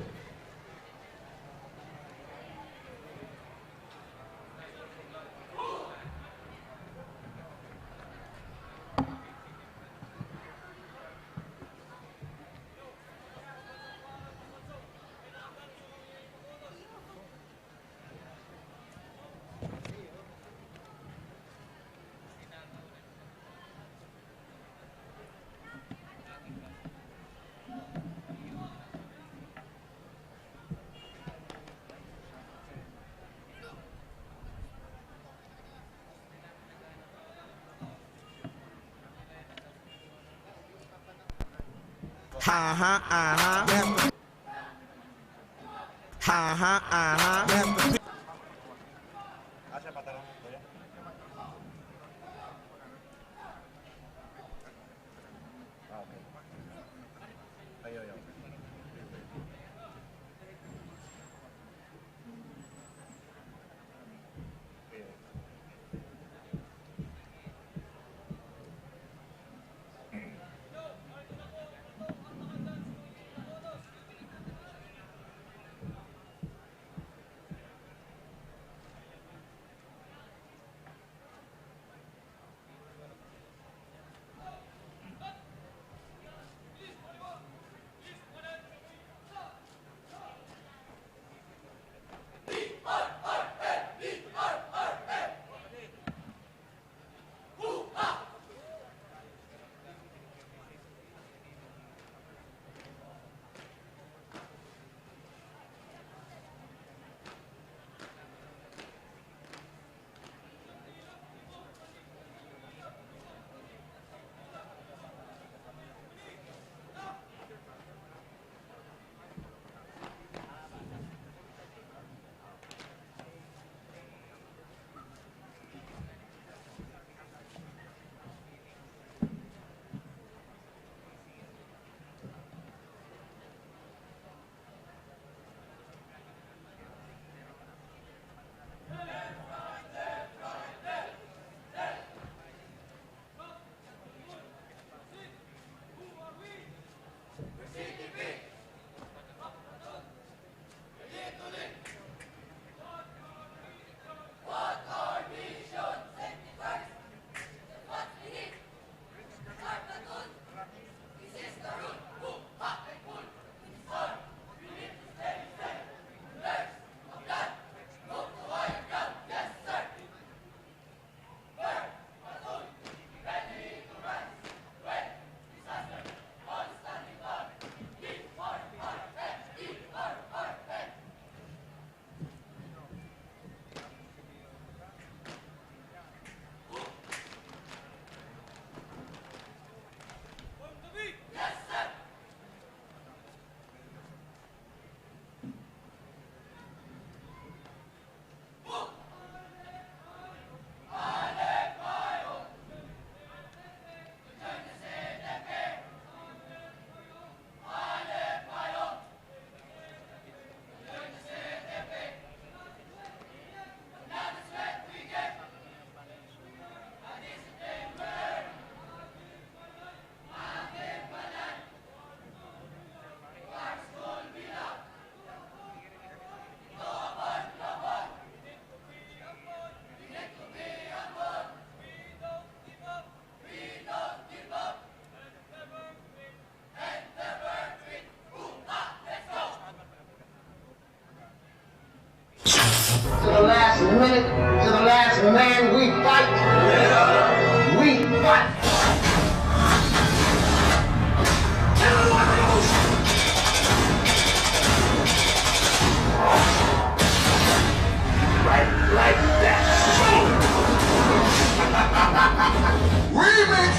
To the last minute, to the last man, we fight. We fight. Right like that. Remix.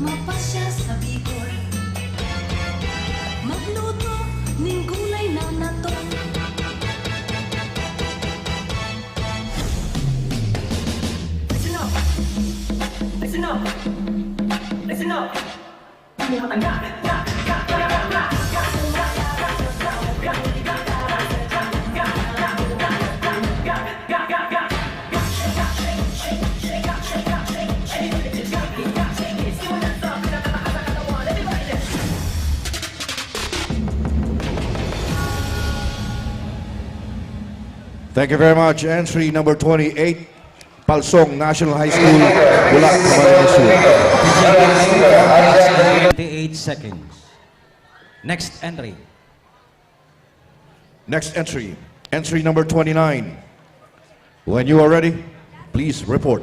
Mapasya sa Bicol, magluto ning gulay na nato. Listen up, listen up, listen up. Hindi mo matanda. Thank you very much. Entry number 28, Palsong National High School, Bulak, Camarines Sur. 28 seconds. Next entry. Next entry, entry number 29. When you are ready, please report.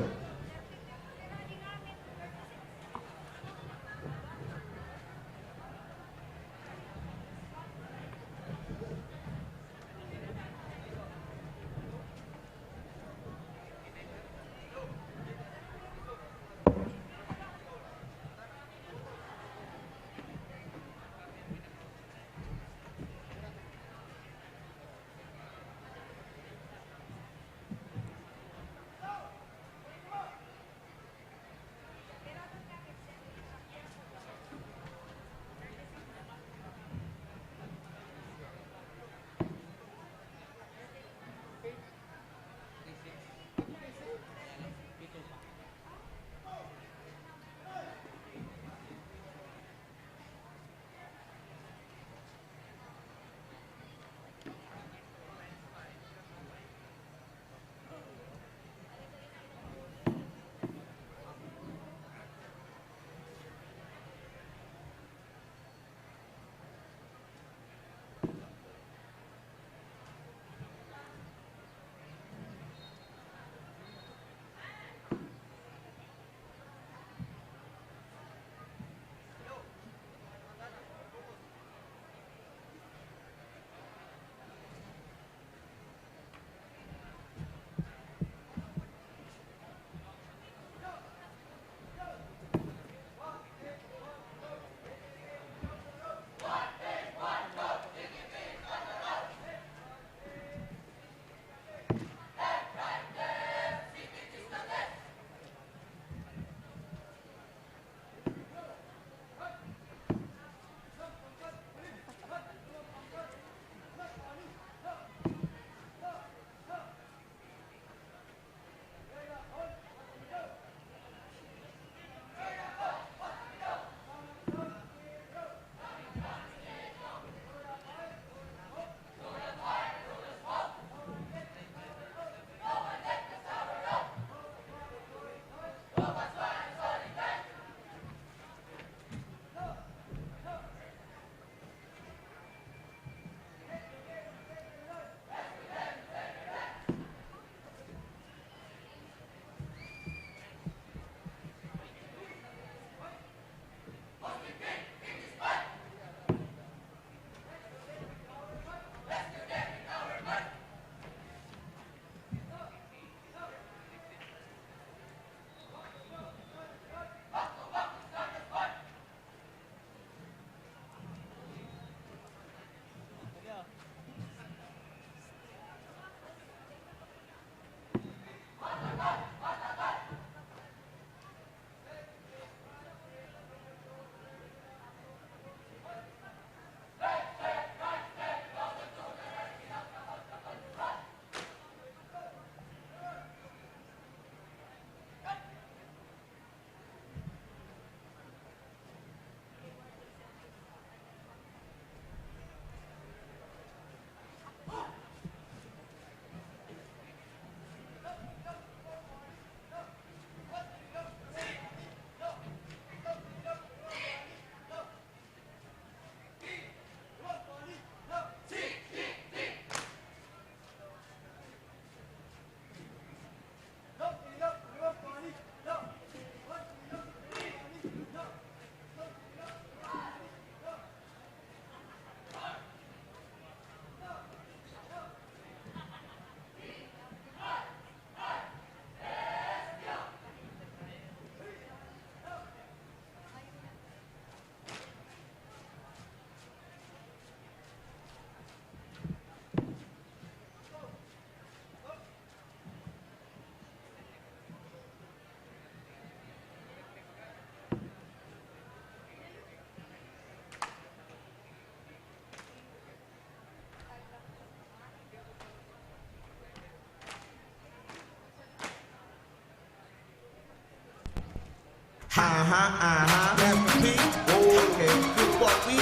That's me. Okay. Good what we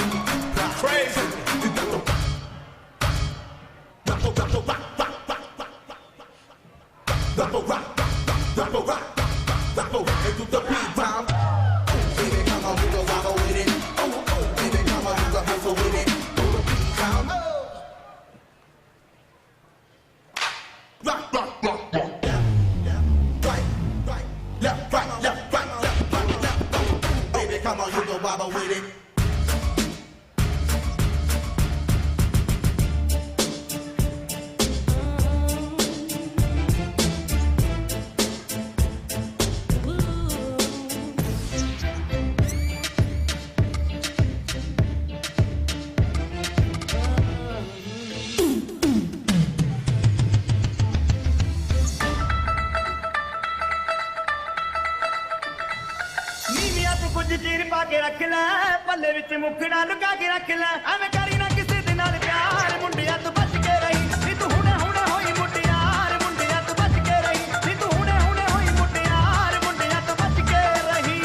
crazy. Into the beat time. Baby, come on, you go wobble with it. Baby, come on, you go hustle with it. Do the beat time. Rock, rock, rock, rock. Right, right, left, right, left, right, left, right, left, right. Baby, come on, you go wobble with it. ਨੀਵੀਆਂ ਤੂੰ ਕੁਝ ਚੀਰ ਪਾ ਕੇ ਰੱਖ ਲੈ ਪੱਲੇ ਵਿੱਚ ਮੁਖੜਾ ਲੁਕਾ ਕੇ ਰੱਖ ਲੈ ਐਵੇਂ ਕਰੀ ਨਾ ਕਿਸੇ ਦੇ ਨਾਲ ਪਿਆਰ ਮੁੰਡਿਆਂ ਤੋਂ ਬਚ ਕੇ ਰਹੀ ਨੀ ਤੂੰ ਹੁਣੇ ਹੁਣੇ ਹੋਈ ਮੁੰਡਿਆਰ ਮੁੰਡਿਆਂ ਤੋਂ ਬਚ ਕੇ ਰਹੀ ਨੀ ਤੂੰ ਹੁਣੇ ਹੁਣੇ ਹੋਈ ਮੁੰਡਿਆਰ ਮੁੰਡਿਆਂ ਤੋਂ ਬਚ ਕੇ ਰਹੀ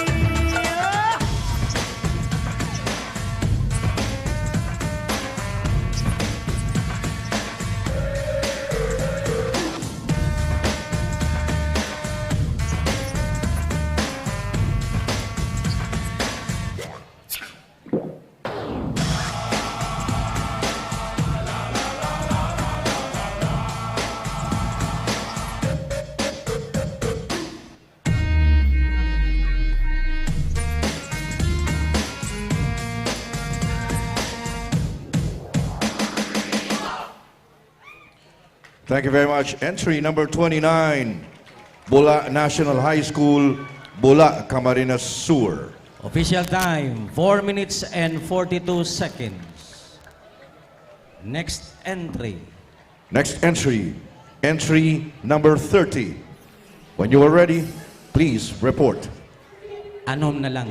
Thank you very much. Entry number 29, Bula National High School, Bula, Camarines Sur. Official time, 4 minutes and 42 seconds. Next entry. Next entry, entry number 30. When you are ready, please report. Anom na lang.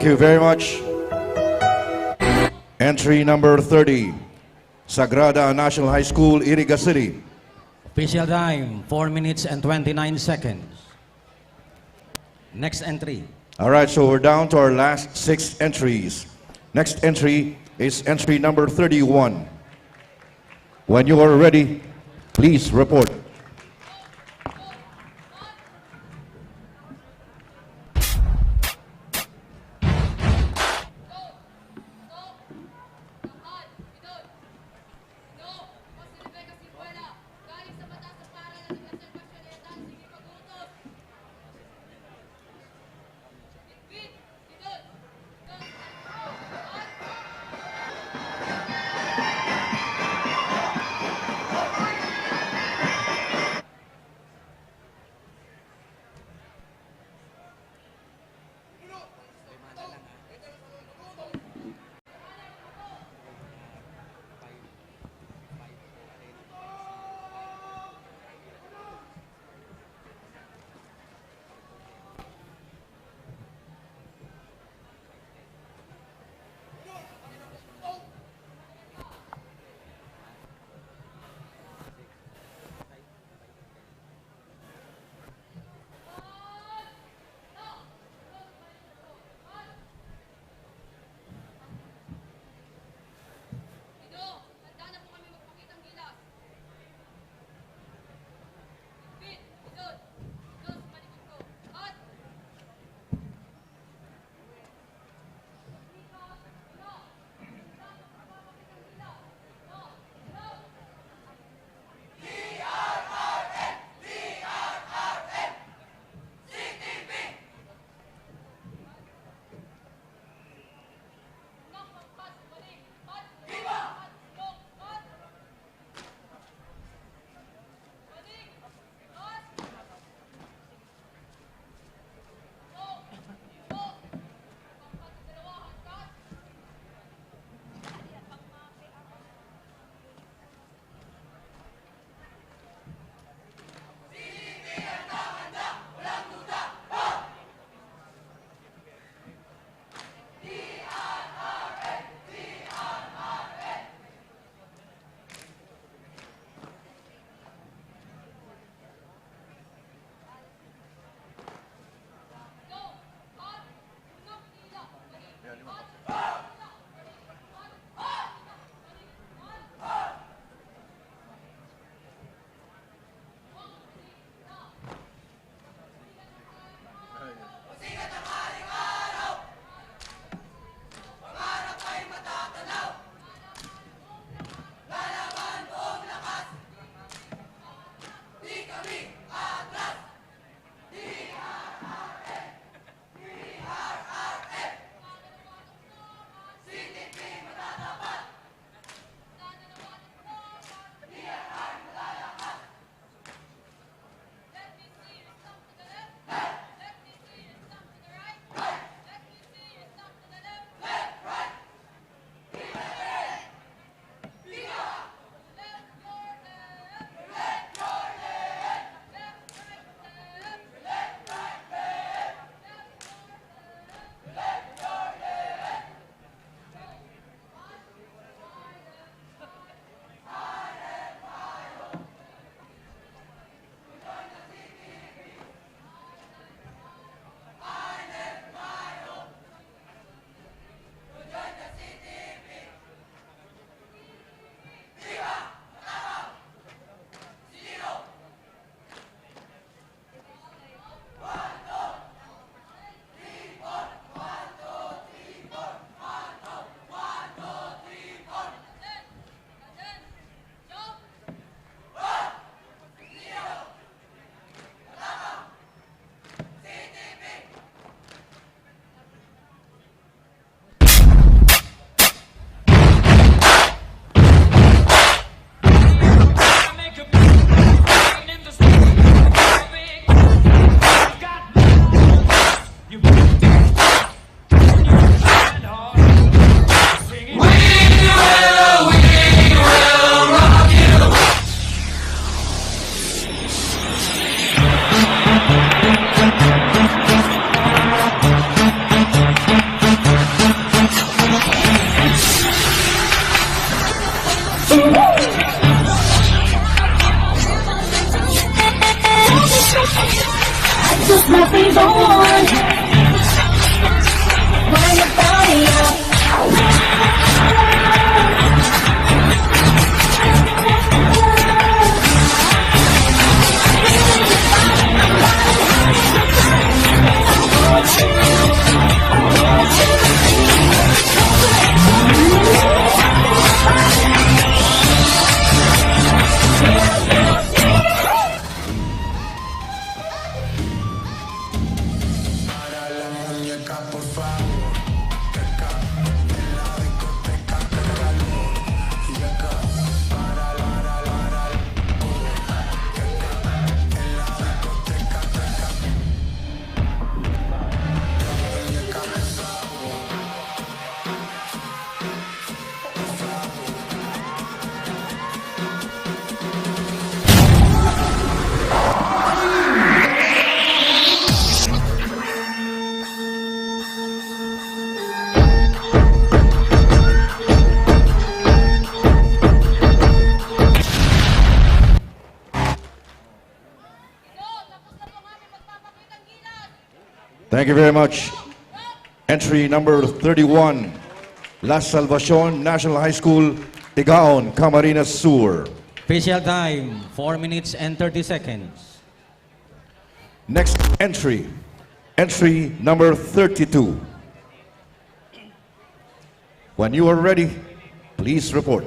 Thank you very much. Entry number 30, Sagrada National High School, Iriga City. Official time, 4 minutes and 29 seconds. Next entry. All right, so we're down to our last 6 entries. Next entry is entry number 31. When you are ready, please report. Thank you very much. Entry number 31, La Salvacion National High School, Igaon, Camarines Sur. Official time, 4 minutes and 30 seconds. Next entry, entry number 32. When you are ready, please report.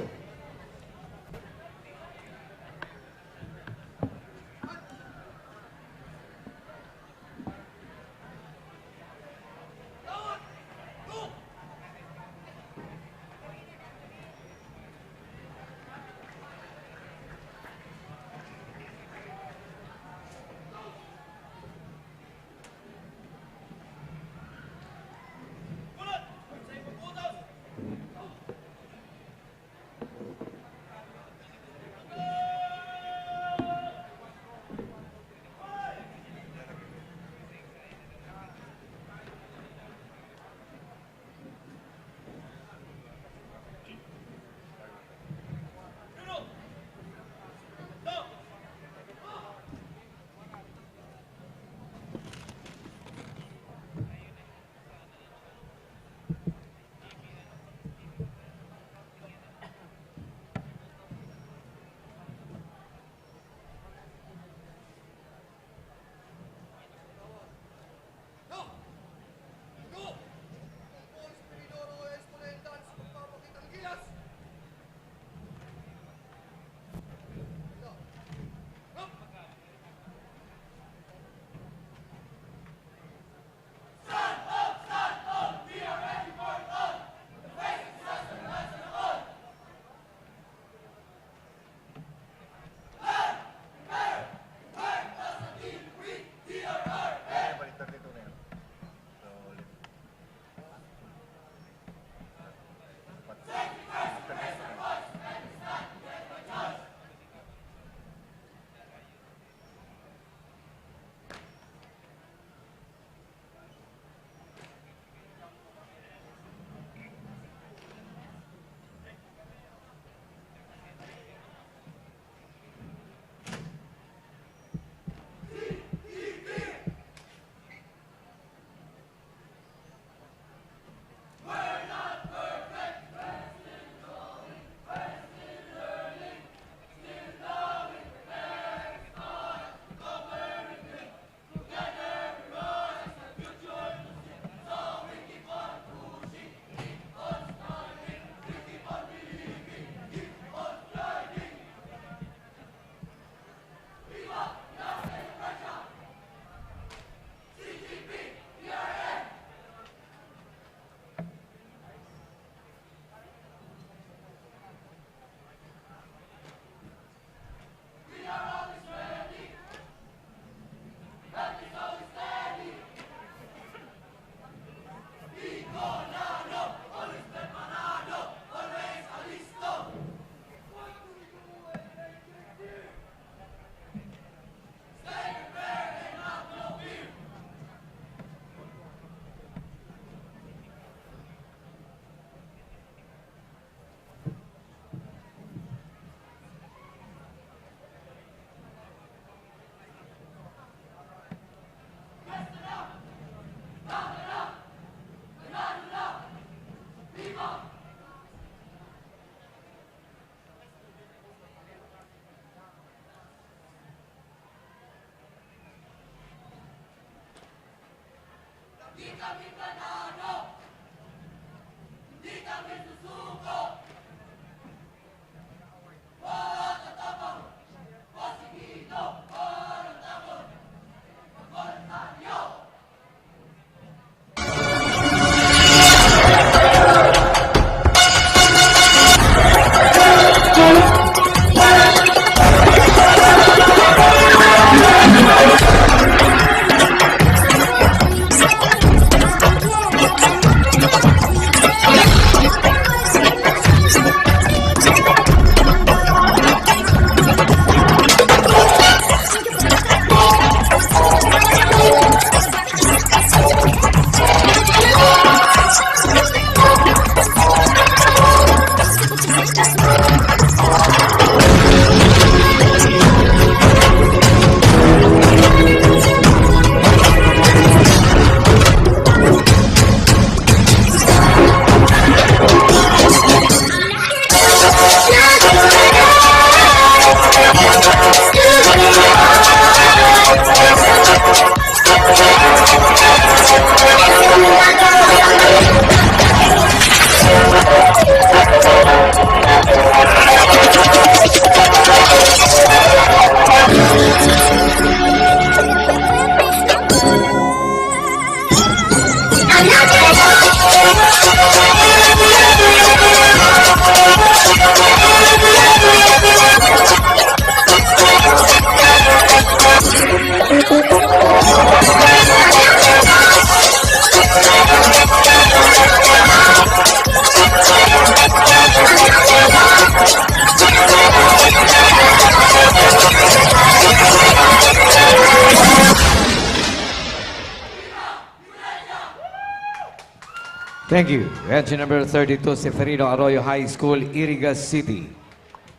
Thank you. Entry number 32, Seferino Arroyo High School, Irigas City.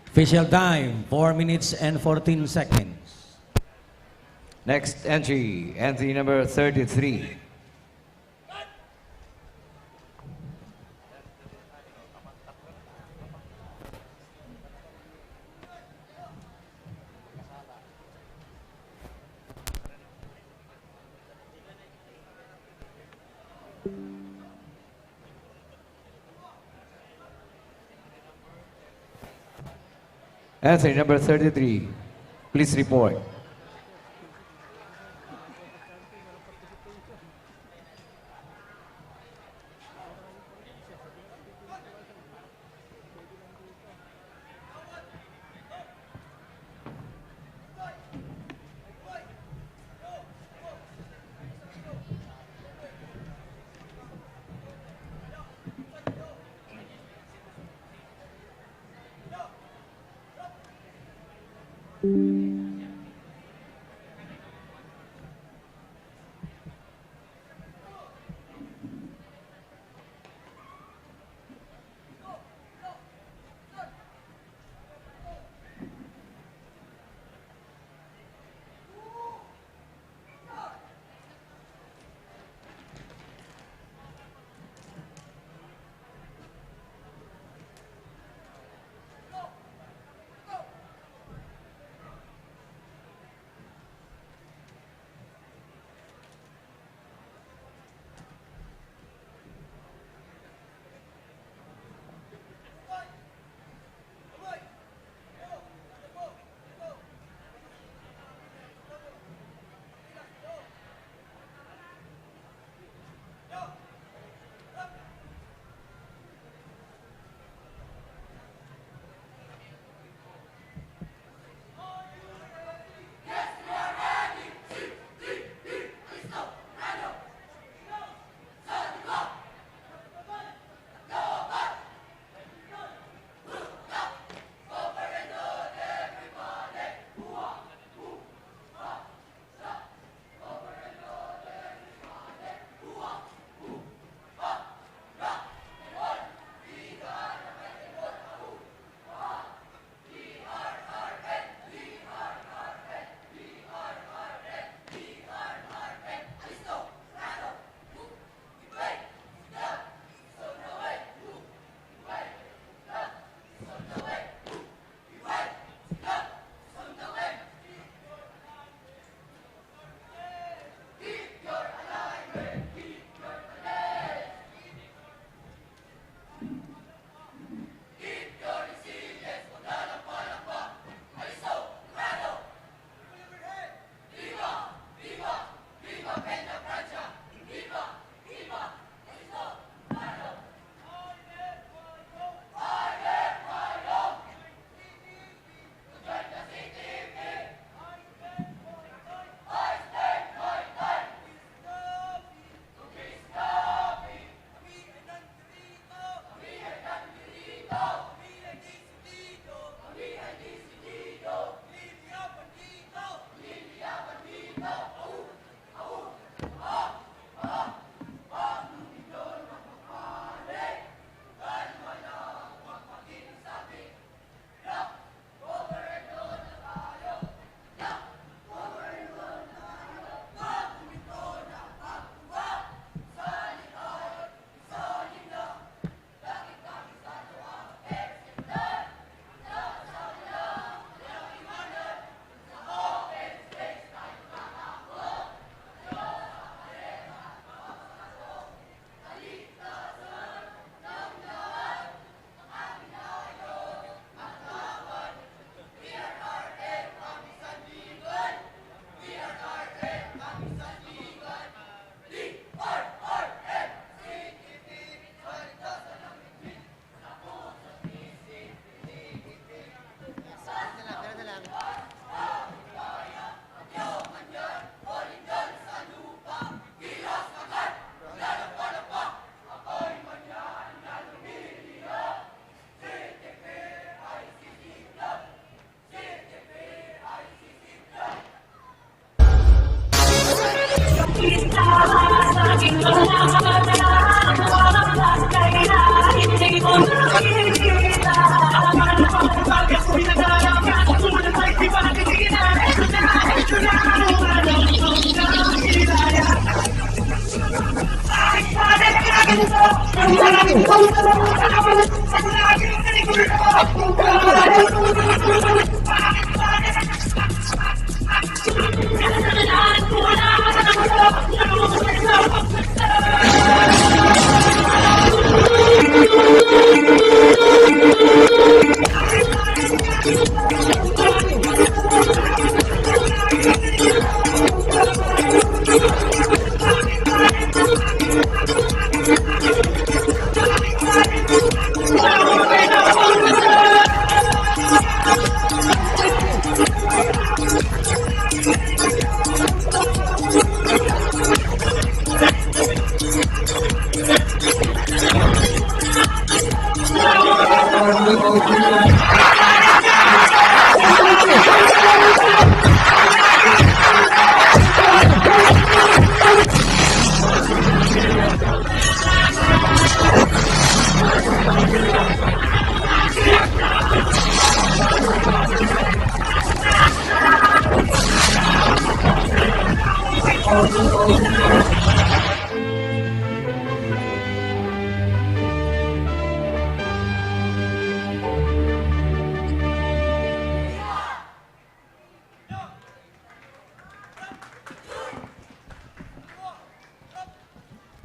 Official time, 4 minutes and 14 seconds. Next entry, entry number 33. Entry number 33. Please report.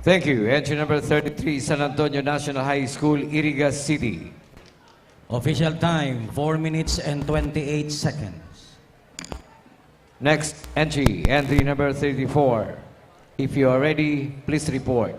Thank you. Entry number 33, San Antonio National High School, Iriga City. Official time, 4 minutes and 28 seconds. Next entry, entry number 34. If you are ready, please report.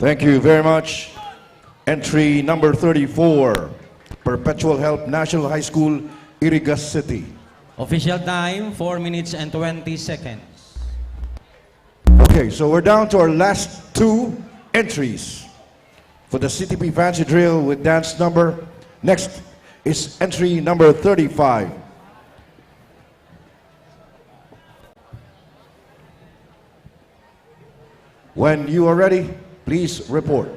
Thank you very much. Entry number 34, Perpetual Help National High School, Irigas City. Official time, 4 minutes and 20 seconds. Okay, so we're down to our last two entries for the CTP Fancy Drill with dance number. Next is entry number 35. When you are ready, please report.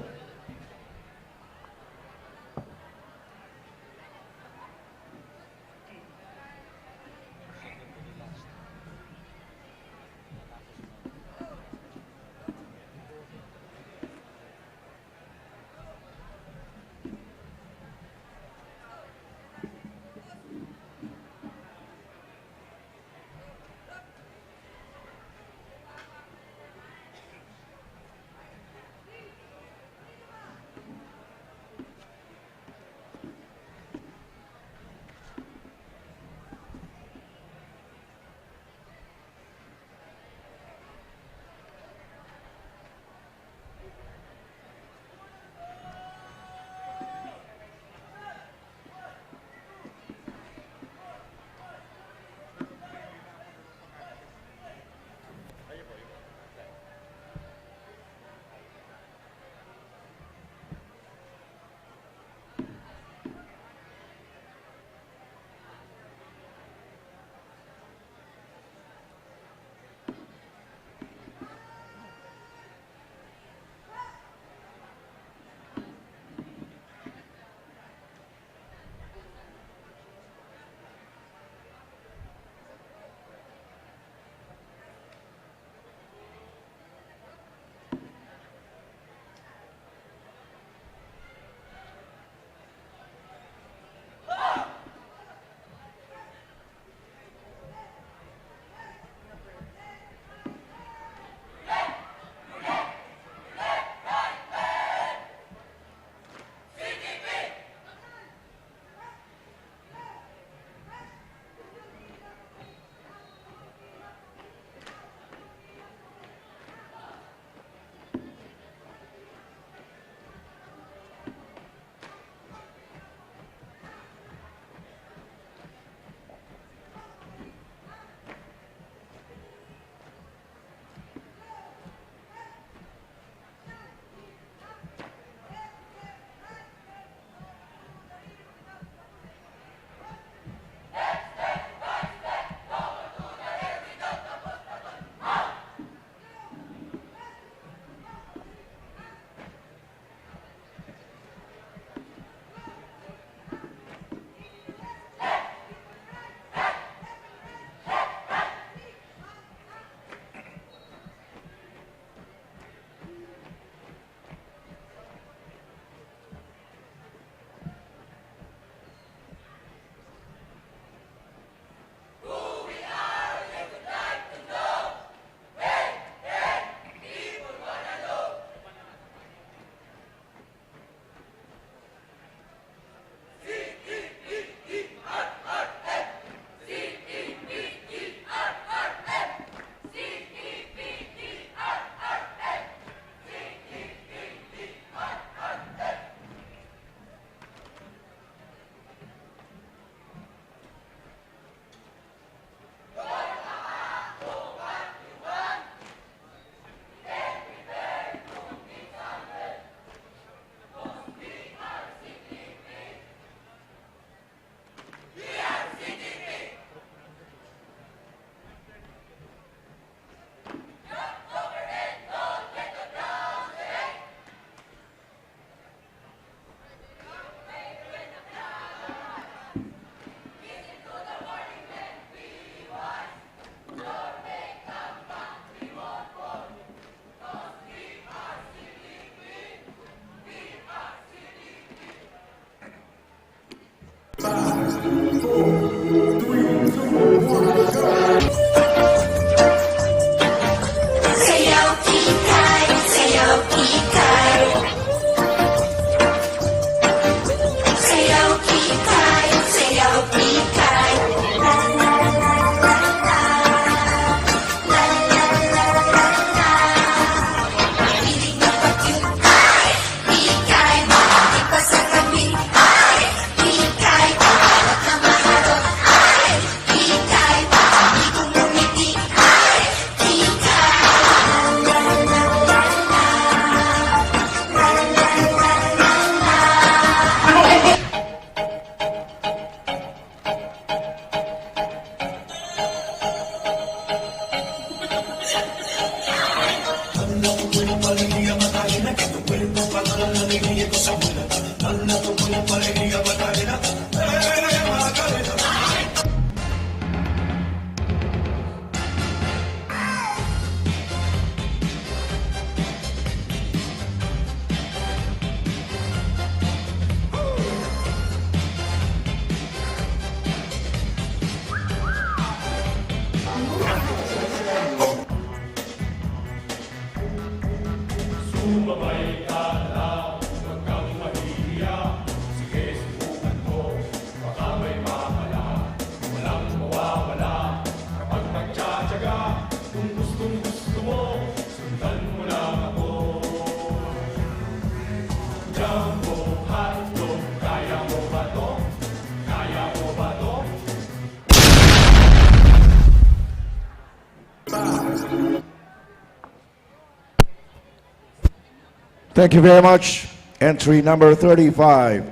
Thank you very much. Entry number 35,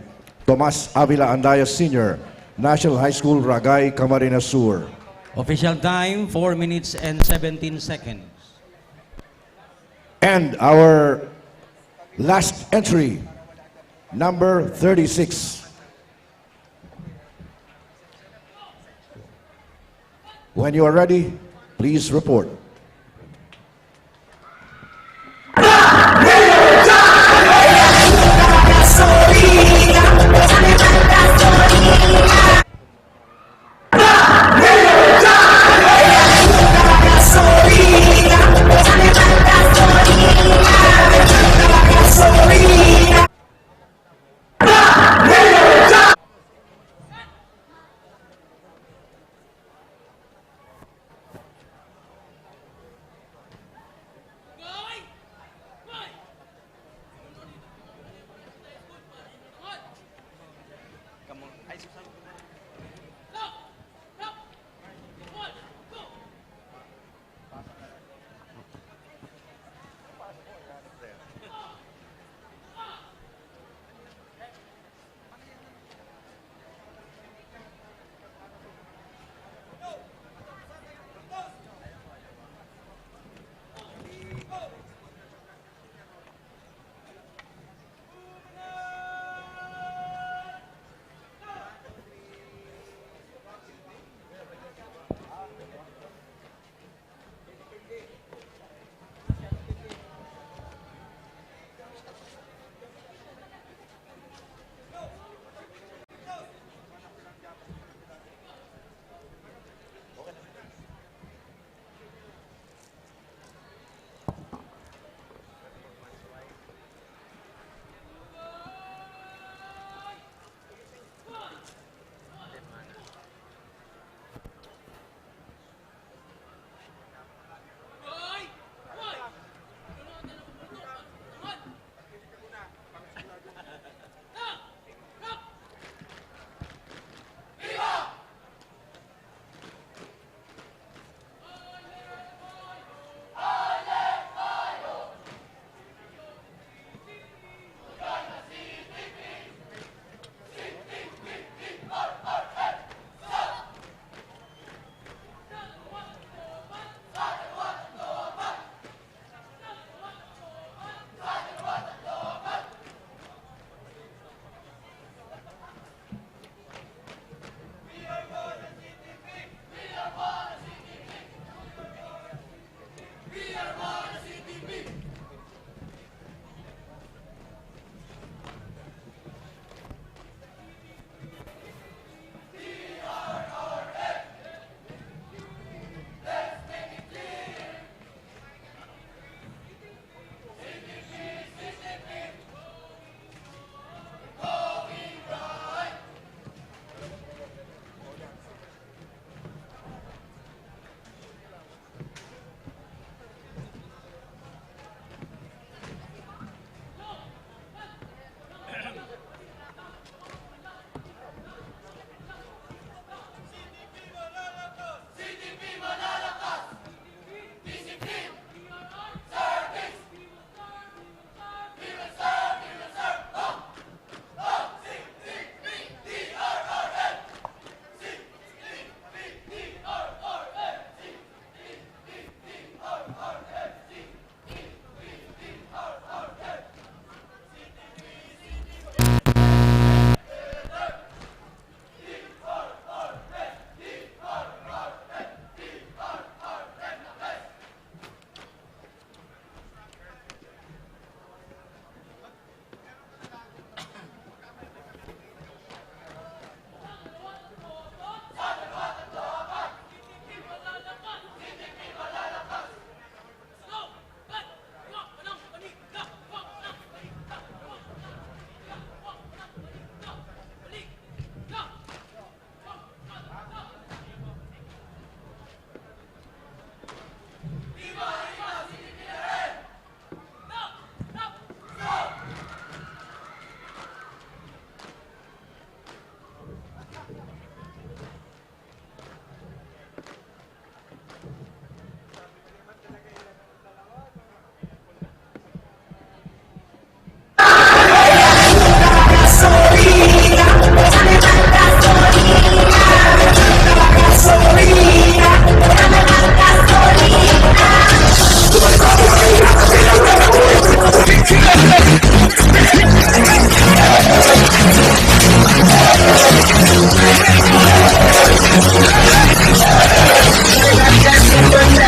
Tomas Avila Andaya Sr., National High School, Ragay, Camarines Sur. Official time, 4 minutes and 17 seconds. And our last entry, number 36. When you are ready, please report.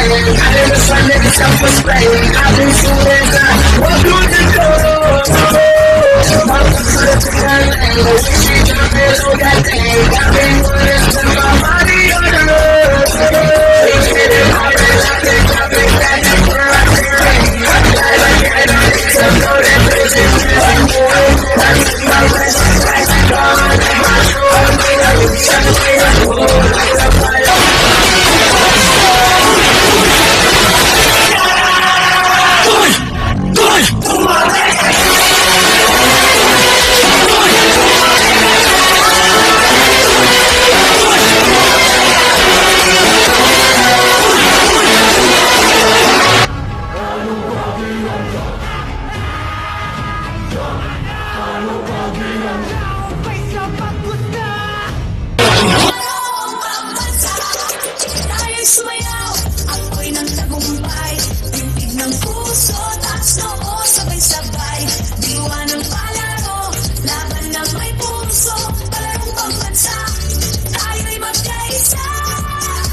never sun, never stop us playing. I've been shooting down, walk through the door. Walk through the lane, she jumping on that thing. I've been running to my body on the road. It's getting harder, I've been jumping back and forth. I'm glad I get on it, so know that this is getting more. I need my rest, I'm gone, my soul, I'm gonna be something I'm cool, like a fire. Tayo'y sumayaw, ako'y nang tagumpay. Tintig ng puso, taas noo, sabay-sabay. Diwa ng palaro, laban na may puso. Palarong pambansa, tayo'y magkaisa.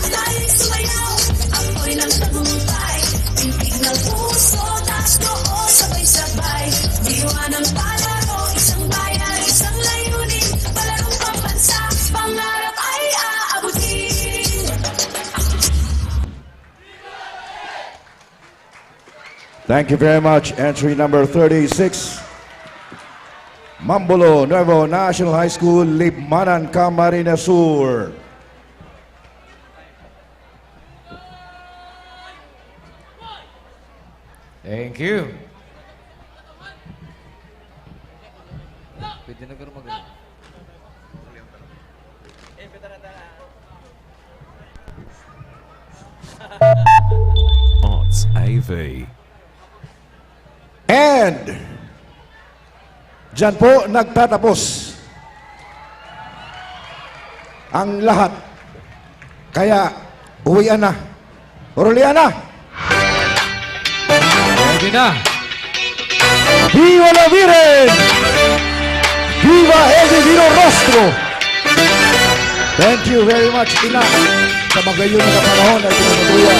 Tayo'y sumayaw, ako'y nang tagumpay. Tintig ng puso, taas noo, sabay-sabay. Diwa ng palaro, isang bayan, isang layunin. Palarong pambansa, pangarap ay aabutin. Thank you very much. Entry number 36. Mambulo Nuevo National High School, Libmanan, Camarines Sur. Thank you. Pwede na karoon magaling. Arts AV. And dyan po nagtatapos ang lahat. Kaya uwian na. Urulian na. Ready na. Viva la Virgen! Viva el Divino Rostro! Thank you very much, Ina, sa magayon na panahon na pinatutuya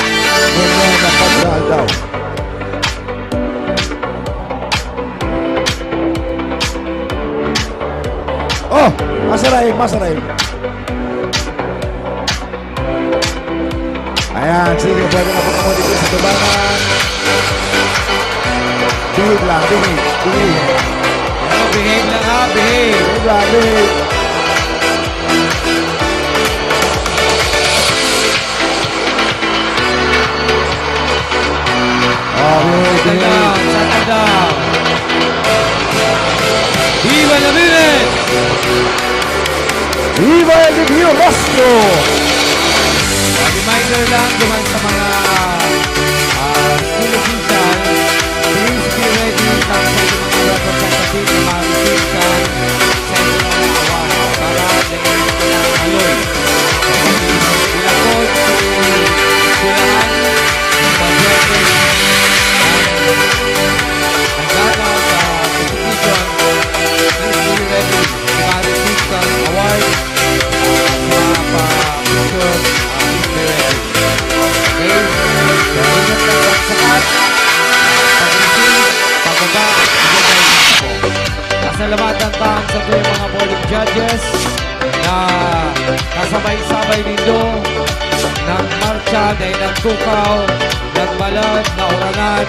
ngayon na pagdaaldaw. Oh, masarain, masarain. Ayan, sige, pwede na po kamo dito sa tubangan. Bihig lang, bihig, bihig. Ano, behave lang ha, behave. Bihig lang, bihig. Oh, bihig, Settle bihig. down, settle down. Viva la Virgen! Viva el Divino Rostro! Reminder lang naman sa mga school official, please be ready ng sa mga representative na ma-receive sa Central Award para dahil ng aloy. Ilakot sa silahan, mag-record ang data sa competition. Please be ready to ma-receive sa award sa pa-picture. Pasalamatan taon sa tuwing mga board of judges na kasabay-sabay nito nagmarcha, dahil nagtukaw, nagbalad, nauranan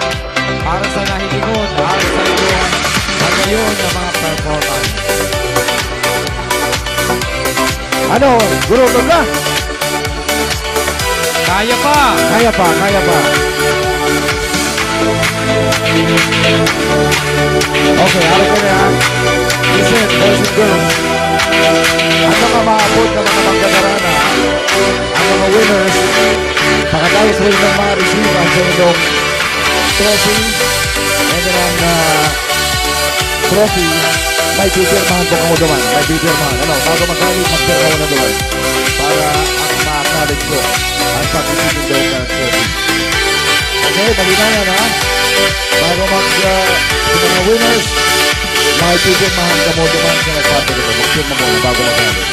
para sa nahilingon at sa iyong magayon ng mga performance. Ano, gurutog na? Kaya pa! Kaya pa, kaya pa. Okay, harap ko na yan. Listen, boys and girls. Ang mga maabot na mga magkadarana, ang mga winners, pagkatapos rin ng mga receive ang sa inyong trophy, and then ang trophy, may pipirmahan po kamo duman. May pipirmahan. Ano, bago magaling, magpirma mo na duman. Para ang ma-acknowledge ko ang pag-isipin daw ng trophy. Okay, malinaw yan ha. Bago sa mga winners, may pipirmahan kamo duman sa nagpapagod. Magpirma mo na bago magaling.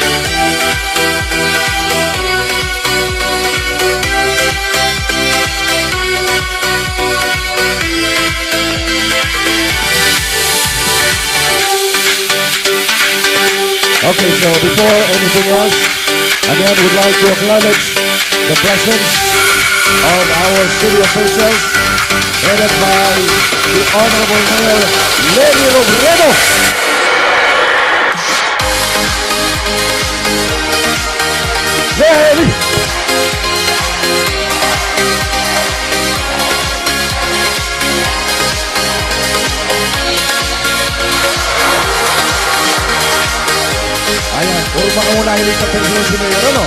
Okay, so before anything else, again, we'd like to acknowledge the presence of our city officials, headed by the Honorable Mayor Lenny Robredo. Lenny! Ayan, puro baka muna hilig sa pension si Mayor, ano?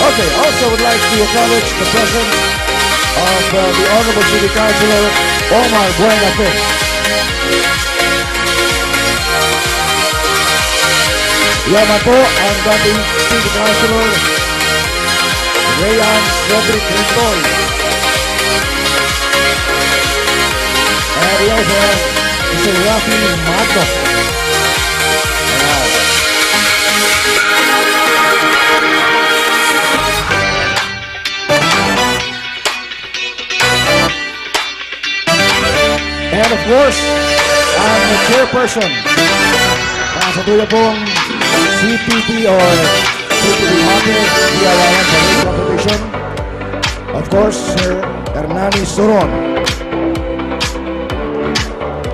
Okay, also would like to acknowledge the presence of the Honorable City Councilor Omar Buenafe. Yaman po ang dating City Councilor Rayan Cedric Rintol. And we also have Mr. Rafi Mato. And of course, ang chairperson sa tuya pong CPP or CPP Market DIY Competition, of course, Sir Hernani Soron.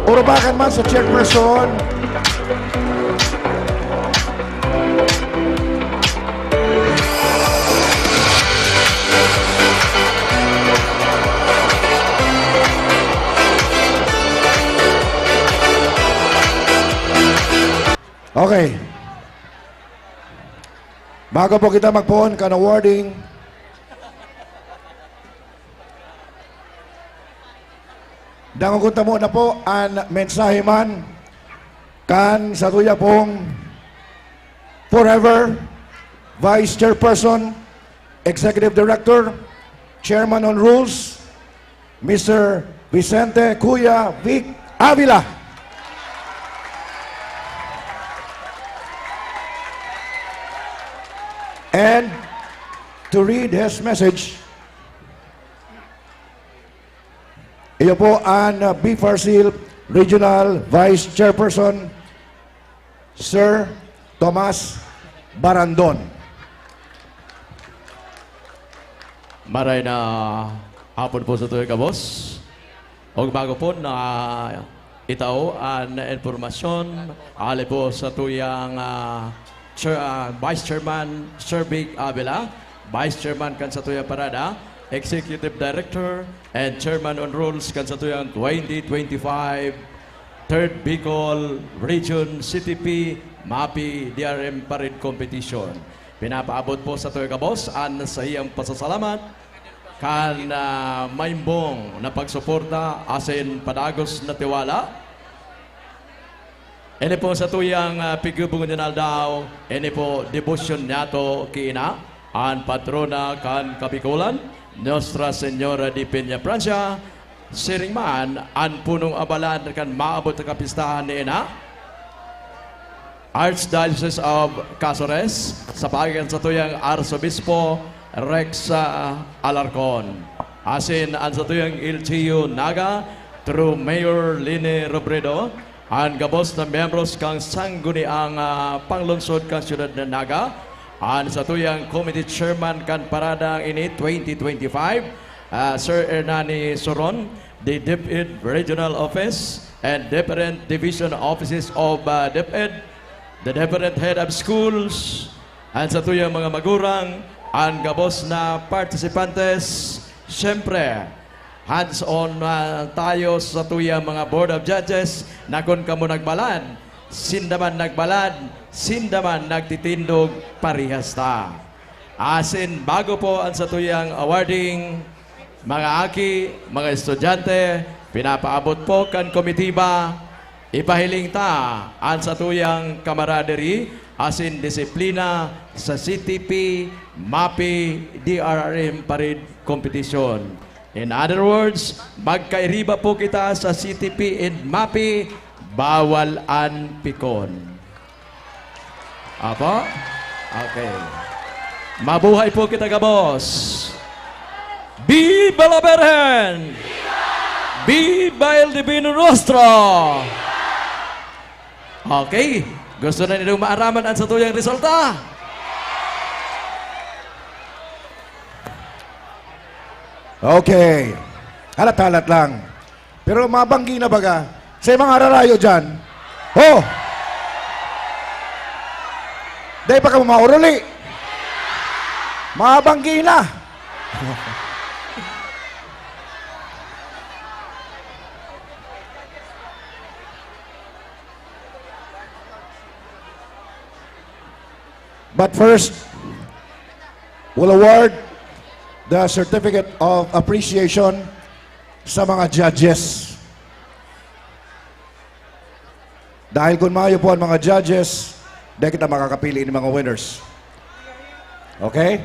Urubakan man sa chairperson. Okay. Bago po kita magpuon ka na awarding, dangon kunta mo na po ang mensahe man kan sa tuya pong forever Vice Chairperson, Executive Director, Chairman on Rules, Mr. Vicente Cuya Vic Avila. And to read his message, iyo po ang BFARCIL Regional Vice Chairperson, Sir Tomas Barandon. Maray na hapon po sa tuyo ka, boss. O bago po na itao ang informasyon, ali po sa tuyang Vice Chairman Sir Vic Avila, Vice Chairman kan sa tuyang parada, Executive Director and Chairman on Rules kan sa tuyang 2025 3rd Bicol Region CTP MAPI DRM Parade Competition. Pinapaabot po sa tuyang kabos ang sa iyang pasasalamat kan maimbong na pagsuporta asin padagos na tiwala. Ini po sa tuyang pigubungan nyo daw, ini po devotion nato kiina, ang patrona kan Kabikulan, Nostra Senora di Peña Francia, siring man, ang punong abalan kan maabot na kapistahan ni ina, Archdiocese of Caceres, sa pagitan sa tuyang Arsobispo Rex Alarcon, asin ang sa tuyang LGU Naga, through Mayor Lenny Robredo, ang gabos na membros kang sangguniang panglungsod kang siyudad na Naga, ang sa tuyang committee chairman kan paradang ini 2025, Sir Hernani Soron, the DepEd Regional Office and different division offices of DepEd, the different head of schools, ang sa tuyang mga magurang, ang gabos na participantes, siyempre, hands-on tayo sa tuyang mga Board of Judges na kung kamo nagbalad, sindaman nagbalad, sindaman nagtitindog, parihas ta. Asin, bago po ang sa tuyang awarding, mga aki, mga estudyante, pinapaabot po kan komitiba, ipahiling ta ang sa tuyang camaraderie, asin disiplina sa CTP, MAPI, DRRM Parade Competition. In other words, magkairiba po kita sa CTP and MAPI, bawal ang pikon. Apo? Okay. Mabuhay po kita, kabos. Viva la Virgen! Viva el Divino Rostro! Okay, gusto na nilang maaraman ang satuyang resulta? Okay. Halat-halat lang. Pero mabanggi na baga sa mga rarayo dyan. Oh! Dahil pa ka mauruli. Mabanggi na. But first, we'll award the Certificate of Appreciation sa mga judges. Dahil kung maayo po ang mga judges, dahil kita makakapili ng mga winners. Okay?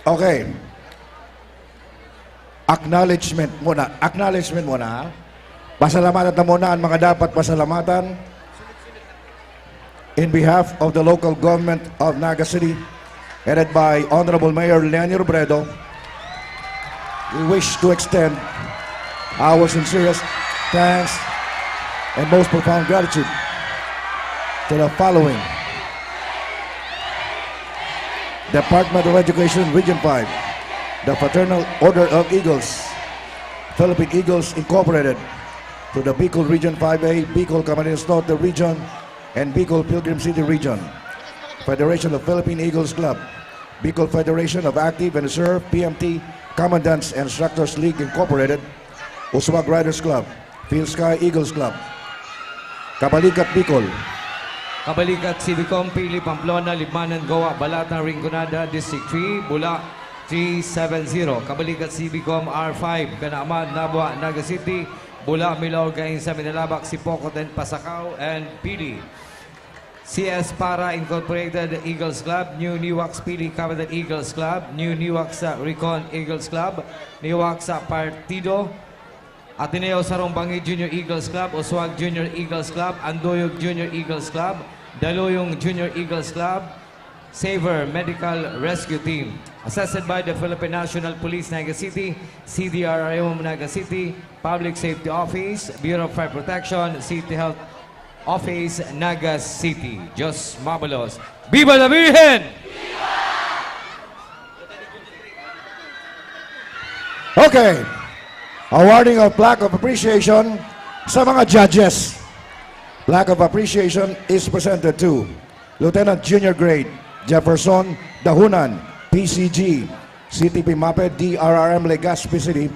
Okay. Acknowledgement muna. Acknowledgement muna. Ha? Pasalamatan na muna ang mga dapat pasalamatan. In behalf of the local government of Naga City, headed by Honorable Mayor Lenny Robredo, we wish to extend our sincerest thanks and most profound gratitude to the following: Department of Education, Region 5, the Fraternal Order of Eagles, Philippine Eagles Incorporated, to the Bicol Region 5A, Bicol Camarines Norte Region, and Bicol Pilgrim City Region, Federation of Philippine Eagles Club, Bicol Federation of Active and Reserve, PMT, Commandants and Instructors League Incorporated, Uswag Riders Club, Field Sky Eagles Club, Kabalikat Bicol, Kabalikat Civicom, Pili, Pamplona, Libmanan, Goa, Balata, Rinconada, District 3, Bula 370. Kabalikat Civicom R5, Kanaaman, Nabua, Naga City, Bula, Milor, Gainsa, Minalabak, Sipocoten, Pasacao, and Pili. CS Para Incorporated Eagles Club, New Niwax Pili Capital Eagles Club, New Niwax Recon Eagles Club, Niwax Partido, Ateneo Sarongbangi Junior Eagles Club, Oswag Junior Eagles Club, Andoyog Junior Eagles Club, Daloyong Junior Eagles Club, Saver Medical Rescue Team. Assessed by the Philippine National Police Naga City, CDRIO Naga City, Public Safety Office, Bureau of Fire Protection, City Health Office, Naga City. Diyos Mabalos. Viva la Virgen! Okay. Awarding of plaque of appreciation sa mga judges. Plaque of appreciation is presented to Lieutenant Junior Grade Jefferson Dahunan, PCG, CTP MAPE, DRRM Legazpi City,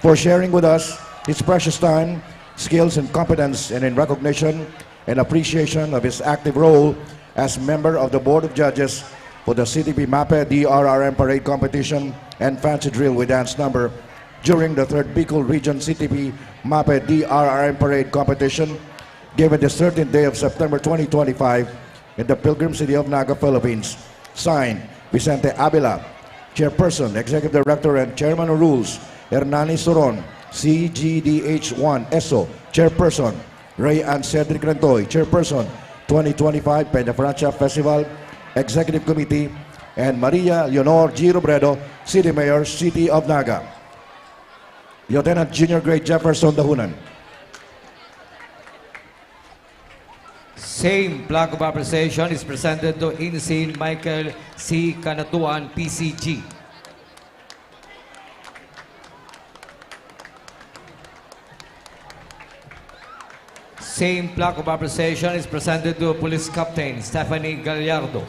for sharing with us his precious time, skills, and competence, and in recognition and appreciation of his active role as member of the Board of Judges for the CTP MAPE DRRM Parade Competition and Fancy Drill with Dance Number during the 3rd Bicol Region CTP MAPE DRRM Parade Competition given the 13th day of September 2025 in the Pilgrim City of Naga, Philippines. Signed, Vicente Avila, Chairperson, Executive Director, and Chairman of Rules, Hernani Soron, CGDH1 ESO, Chairperson, Ray and Cedric Rentoy, Chairperson, 2025 Peña Francia Festival Executive Committee, and Maria Leonor G. Robredo, City Mayor, City of Naga. Lieutenant Junior Grade Jefferson Dahunan. Same plaque of appreciation is presented to Insin Michael C. Kanatuan, PCG. Same plaque of appreciation is presented to Police Captain Stephanie Gallardo.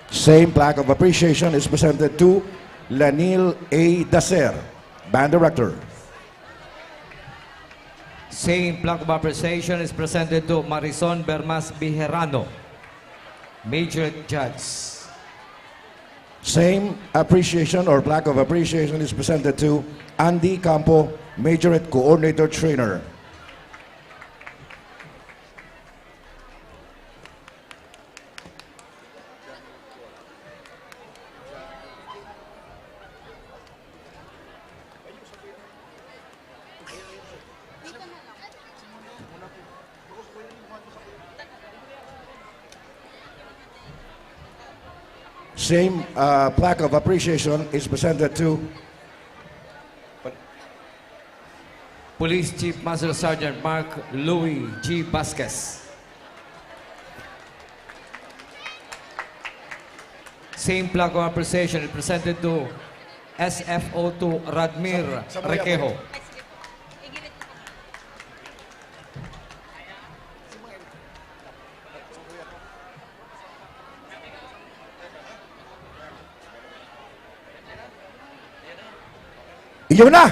Same plaque of appreciation is presented to Lanil A. Dacer, Band Director. Same plaque of appreciation is presented to Marison Bermas Bijerano, Major Judge. Same appreciation or plaque of appreciation is presented to Andy Campo, Majorate Coordinator Trainer. Same plaque of appreciation is presented to Police Chief Master Sergeant Mark Louis G. Vasquez. Same plaque of appreciation is presented to SFO2 Radmir Requejo. Iyon na!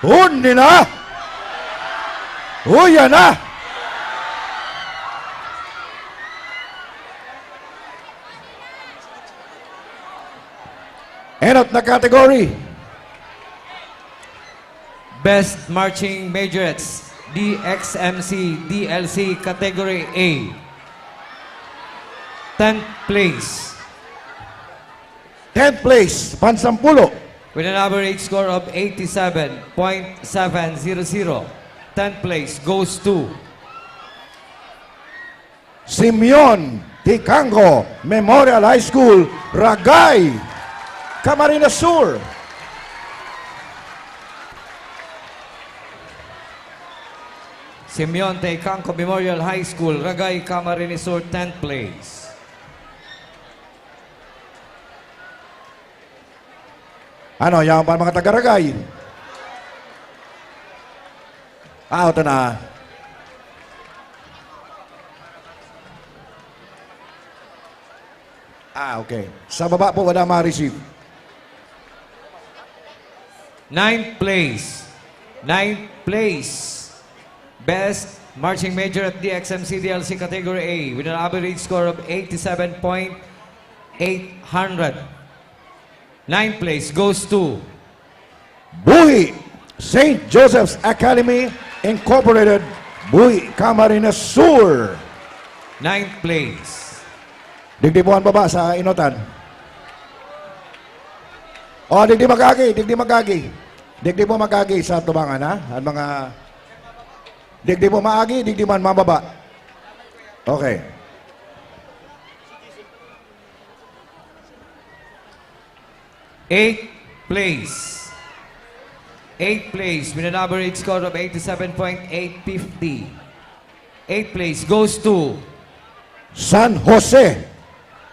Hindi na! Yan na! Enot na category. Best Marching Majorettes, DXMC DLC Category A. 10th place. 10th place, Pansampulo. With an average score of 87.700. 10th place goes to Simeon Ticango Memorial High School, Ragay, Camarines Sur. Simeon Tecangco Memorial High School, Ragay, Camarines Sur, 10th place. Ano, yan pa mga taga-Ragay? Ito na. Okay. Sa baba po, wala ma-receive. 9th place. 9th place. Best Marching Major at DXMC DLC Category A with an average score of 87.800. 9th place goes to Buhi St. Joseph's Academy Incorporated, Buhi, Camarines Sur. 9th place. Digdibuhan baba sa inotan. Digdi magagi, digdi magagi. Digdi mo magagi sa tubangan, ha? At mga digdi mo maagi, digdi man mababa. Okay. Eighth place. 8th place with an average score of 87.850. 8th place goes to San Jose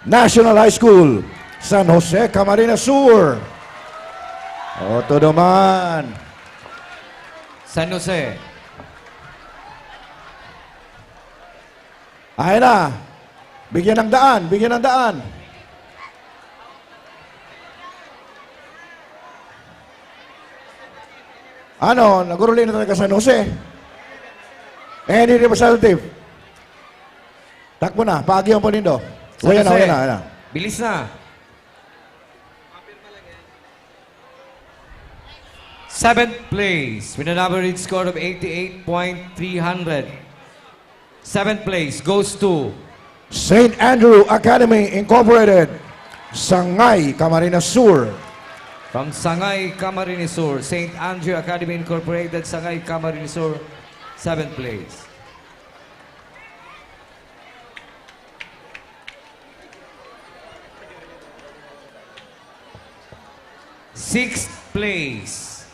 National High School, San Jose, Camarines Sur. Ito naman. San Jose. Ay na. Bigyan ng daan, bigyan ng daan. Ano, naguruli na talaga San Jose. Any representative? Takbo na, paagyan po nindo. San Uyan Jose. na. Bilis na. 7th place with an average score of 88.300. 7th place goes to St. Andrew Academy Incorporated, Sangay, Camarines Sur. from Sangay, Camarines Sur, St. Andrew Academy Incorporated, Sangay, Camarines Sur, 7th place. Sixth place.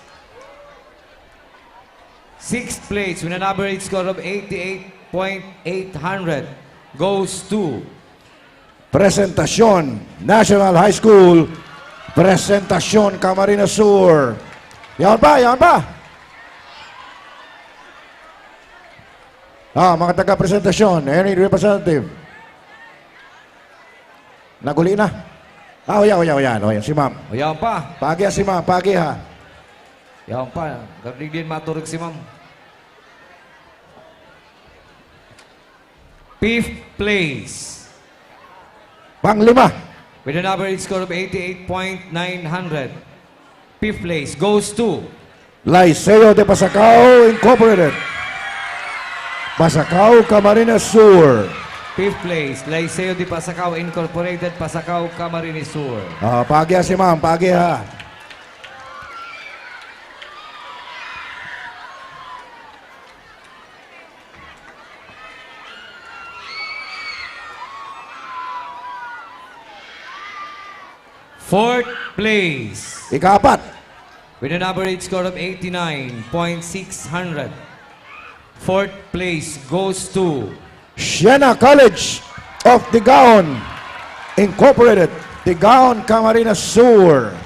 6th place with an average score of 88.800 goes to Presentacion National High School, Presentacion, Camarines Sur. Yan pa, yan pa. Mga taga-presentasyon, any representative? Naguli na. Oyan, si ma'am. O yan pa. Pagi si ma'am, pagi ha. Yan pa. Galing din maturog si ma'am. 5th place. Panglima. With an average score of 88.900. 5th place goes to Liceo de Pasacao Incorporated, Pasacao, Camarines Sur. 5th place, Liceo de Pasacao Incorporated, Pasacao, Camarines Sur. Pagi si ma'am, pagi ha. Fourth place. Ika-4. With an average score of 89.600. Fourth place goes to Siena College of Tigaon Incorporated, Tigaon, Camarines Sur.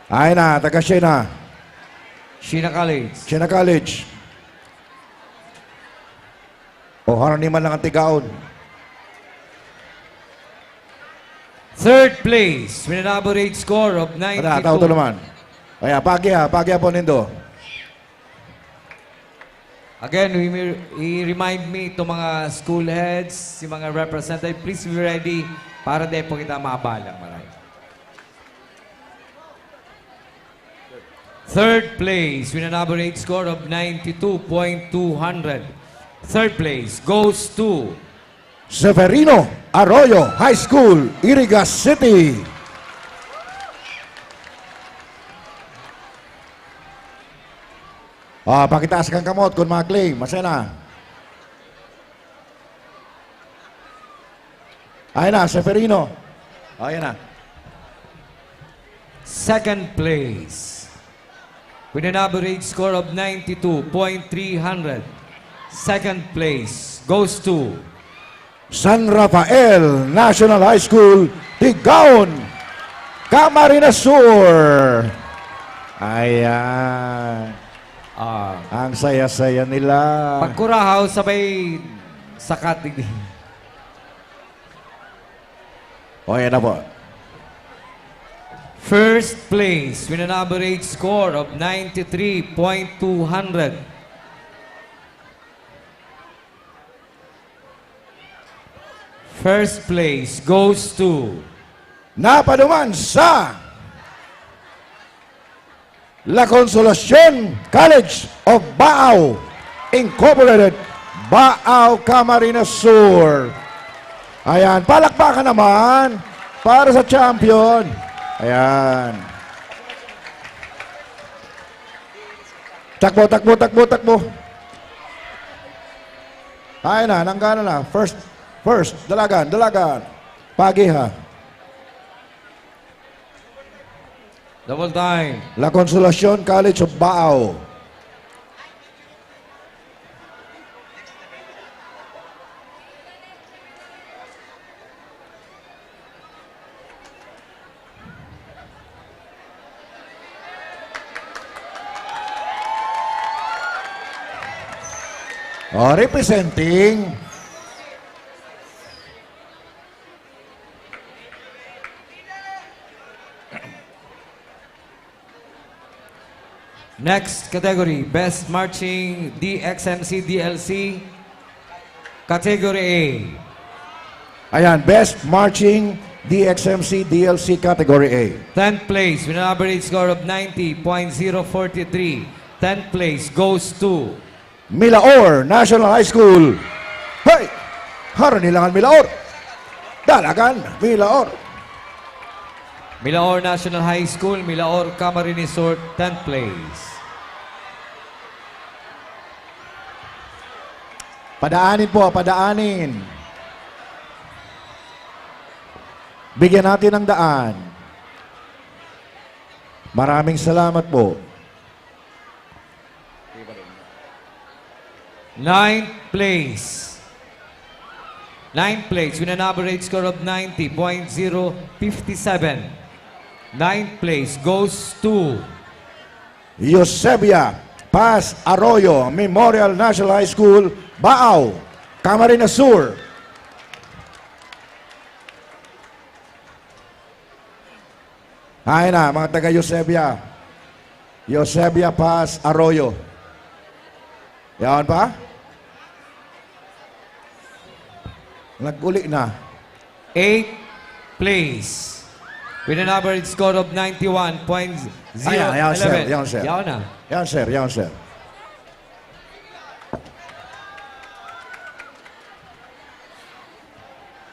Ay na, taga Siena. Siena College. Siena College. O, haraniman lang ang Tigaon. Third place with an average score of 92. Tao to naman. Kaya, pagya po nindo. Again, i-remind me itong mga school heads, si mga representative, please be ready para di po kita maabala. Maray. Third place with an average score of 92.200. Third place goes to Severino Arroyo High School, Iriga City. Pakitaas kang kamot kung mag-claim. Masena. Ayun na, Severino. Ayun na. second place with an average score of 92.300. Second place goes to San Rafael National High School, Tigaon, Camarines Sur. Ayan. Ang saya-saya nila. Pagkurahaw, sabay sakat. O, yan na po. First place with an average score of 93.200. First place goes to Napaduman sa La Consolacion College of Baao Incorporated, Baao, Camarines Sur. Ayan, palakpakan naman para sa champion. Ayan. Takbo, takbo, takbo, takbo. Ayan na, nanggana na. First, dalagan. Pagiha. double time. La Consolacion College of Baao. Representing Next category, Best Marching DXMC DLC, Category A. Ayan, Best Marching DXMC DLC Category A. 10th place with an average score of 90.043. 10th place goes to Milaor National High School. Hey! Haro nilangan Milaor. Dalagan, Milaor. Milaor National High School, Milaor, Camarines Sur, 10th place. Padaanin po, padaanin. Bigyan natin ng daan. Maraming salamat po. 9th place. 9th place with an average score of 90.057. 9th place goes to Eusebia Paz Arroyo Memorial National High School, Baao, Camarines Sur. Ay na, mga taga Eusebia. Eusebia Paz Arroyo. Yan pa? Nag-uli na. 8th place with an average score of 91.011. Yan, sir. Yan, sir. Yan na. Yan, sir. Yan, sir.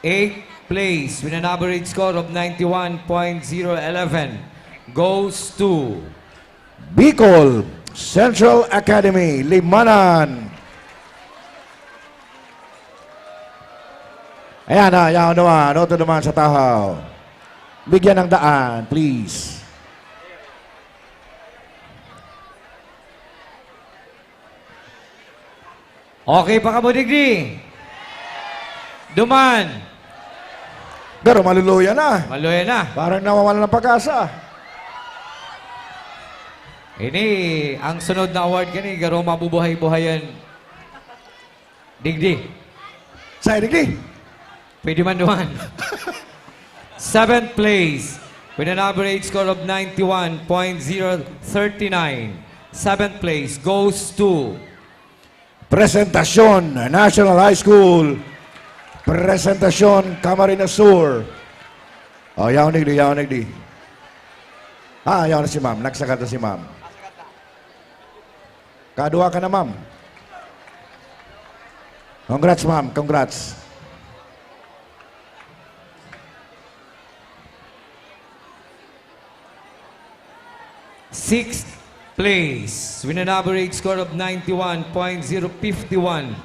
Eighth place with an average score of 91.011 goes to Bicol Central Academy, Limanan. Ayan na, ayaw naman. Ano naman sa tahaw? Bigyan ng daan, please. Okay pa ka mo, Digdi? Duman. Pero maluluya na. Maluya na. Parang nawawala ng pag-asa. Ini, ang sunod na award kani, garo mabubuhay-buhayan. Digdi. Sa Digdi. Pwede man duman. 7th place with an average score of 91.039. 7th place goes to Presentasyon, National High School. Presentasyon, Camarines Sur. Oh, yaw nigdi, yaw nigdi. Ah, yaw na si ma'am. Nagsakat na si ma'am. Kadua ka na, ma'am. Congrats, ma'am. Congrats. Sixth place with an average score of 91.051.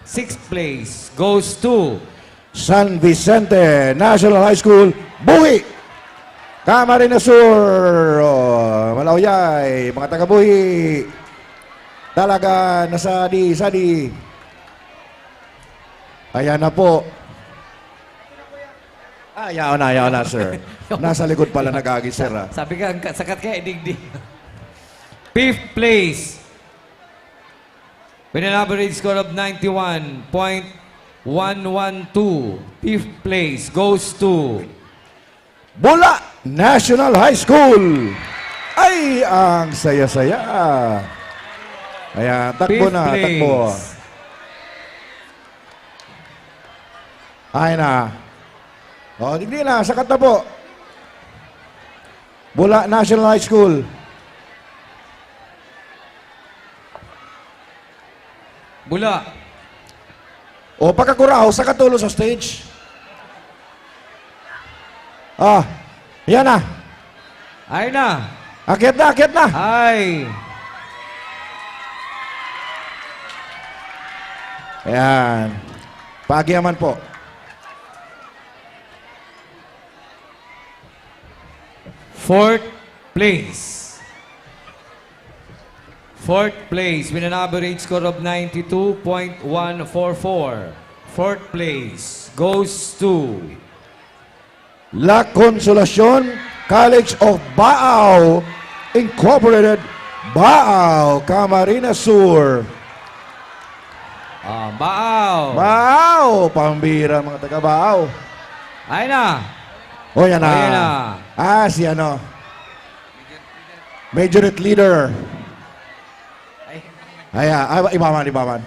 Sixth place goes to San Vicente National High School, Buhi. Camarines Sur. Oh, Malauyay, mga taga-Buhi. Talaga, nasadi. Ayan na po. Ayaw na, sir. Nasa likod pala nag-agi, sir. Ah. Sabi ka, sakat ka, Digdi. 5th place with an average score of 91.112. 5th place goes to Bula National High School. Ay, ang saya-saya. Ayan, takbo 5th na, place. takbo. Ay na. O, hindi na, sakat na po. Bula National High School. Bula. O, pagkakuraw, sakat tulo sa stage. Ah, yan na. Ay na. Akit na, akit na. Ay. Ayan. Pagiyaman po. Fourth place. Fourth place with an average score of 92.144. Fourth place goes to La Consolacion College of Baao Incorporated, Baao, Camarines Sur. Baao. Baao, pambira mga taga Baao. Ay na. O yan na. Ayan na. Ah, si ano. Majority Leader. Ibaman.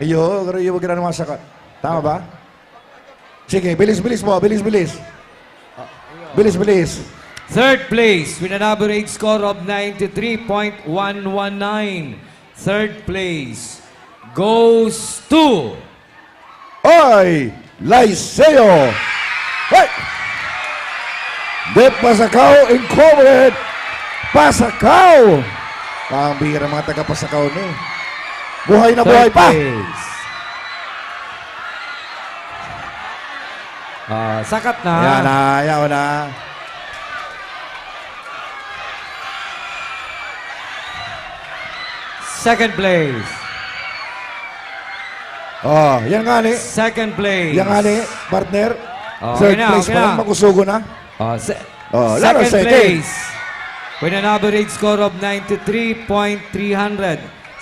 Iyo, yung ginagawa sa... Tama ba? Sige, bilis mo, bilis. Bilis. Third place with an average score of 93.119. Third place goes to Oy! Liceo! Hey! De Pasacao Incorporated! Pasacao! Pambira mga taga Pasacao ni. Buhay na buhay pa! Sakat na. Yan na, ayaw na. Second place. Oh, yan nga ni. Second place. Yan nga ni, partner. Oh, Third okay na, place okay pa lang, na. makusugo na. Second place with an average score of 93.300.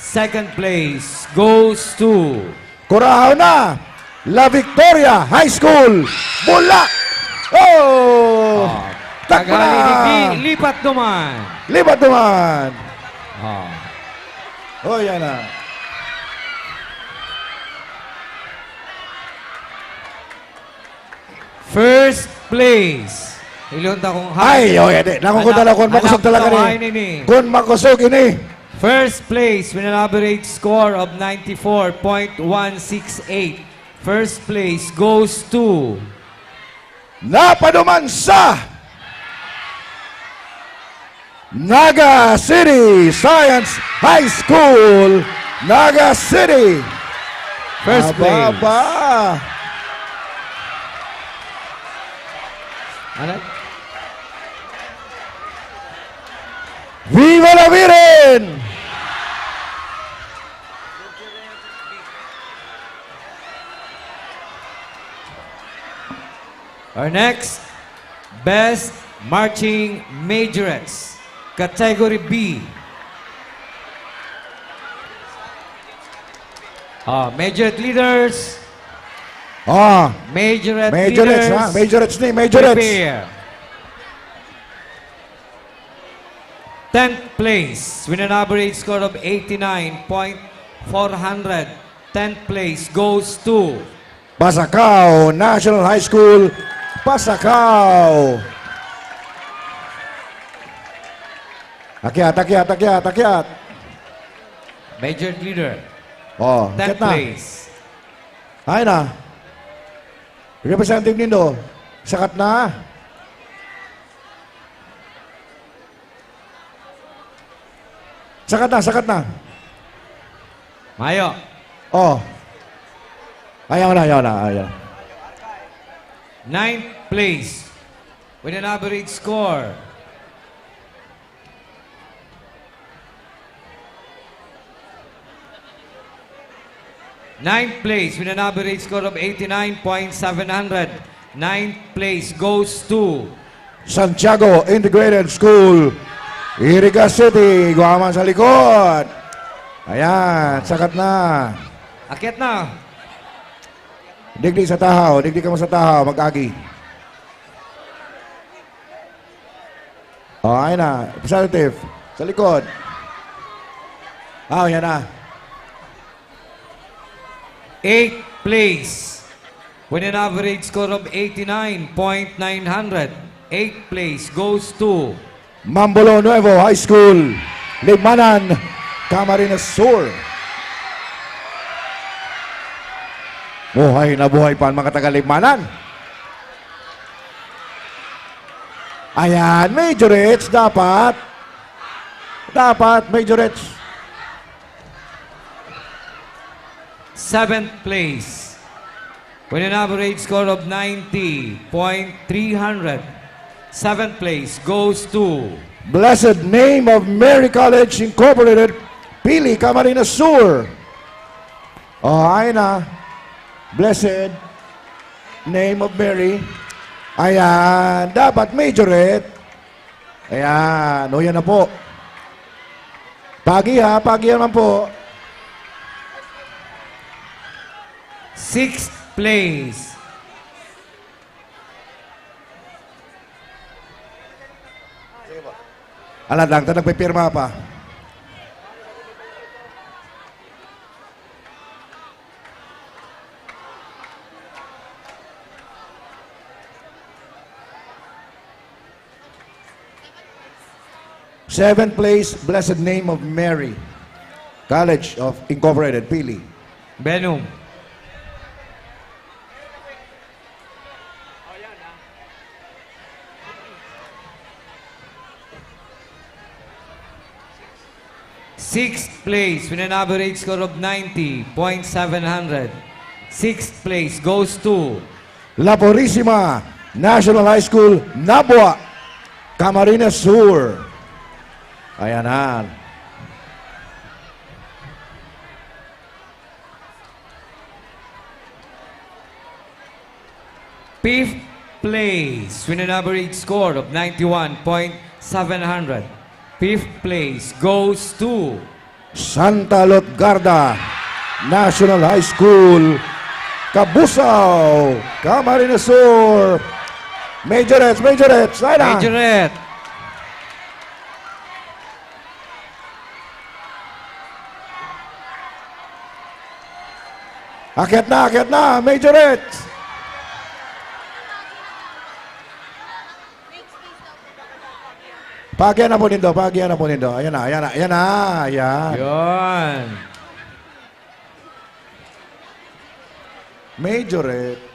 Second place goes to Curahaw na! La Victoria High School! Bula! Oh! Takbo na! Tagali, lipat naman. Lipat naman! Oh. Oh, yan na. First place. Ilunta kong Ay, oh, yan. Nakukot talaga kung makusog talaga ni. Kung makusog ini. First place with an average score of 94.168. First place goes to Napaduman sa Naga City Science High School, Naga City. First place. Aba. Ano? Viva la Viren! Our next, Best Marching Majorettes, Category B. Majorette leaders. Majorette Majorettes, leaders. ha? Majorettes ni, majorettes. Prepare. 10th place with an average score of 89.400. 10th place goes to Pasakaw National High School, Pasakaw. Akyat, akyat, akyat, akyat. Major leader. 10th 10th place. Ay na. Representative nindo, sakat na. Sakat na, sakat na. Mayo. Ayaw na, ayaw na, ayaw. 9th place with an average score. Ninth place with an average score of 89.700. Ninth place goes to Santiago Integrated School, Iriga City, Guaman sa likod. Ayan, sakat na. Akyat na. Digdi sa tahaw, digdi ka mo sa tahaw, mag-agi. Ayan na, representative, sa likod. Ayan na. 8th place with an average score of 89.900. 8th place goes to Mambolo Nuevo High School, Limanan, Camarines Sur. Buhay na buhay pa ang mga taga-Limanan. Ayan, majorettes dapat. Dapat, majorettes. 7th place with an average score of 90.300. 7th place goes to Blessed Name of Mary College Incorporated, Pili, Camarines Sur. Ayan na. Blessed Name of Mary. Ayan, dapat majorette. Ayan, o yan na po. Pagi ha, pagi naman po. 6th place Alam lang, ito nagpipirma pa. Seventh place, Blessed Name of Mary, College of Incorporated, Pili. Benum. Sixth place with an average score of 90.700. Sixth place goes to La Purísima National High School, Nabua, Camarines Sur. Ayan na. fifth place with an average score of 91.700. Fifth place goes to Santa Lotgarda National High School, Cabusao, Camarines Sur. Majorettes, majorettes. Ayan na. Majorette. Akyat na, majorettes. Pagyan na po nindo, pagyan na po nindo. Ayan na, ayan na, ayan na, ayan. Yon. Majorette.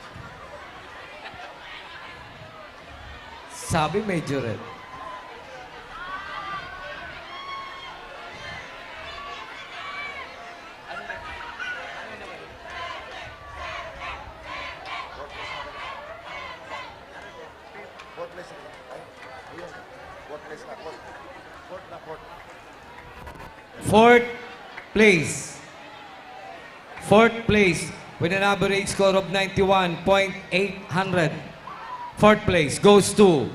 Sabi majorette. Fourth place. Fourth place with an average score of 91.800. Fourth place goes to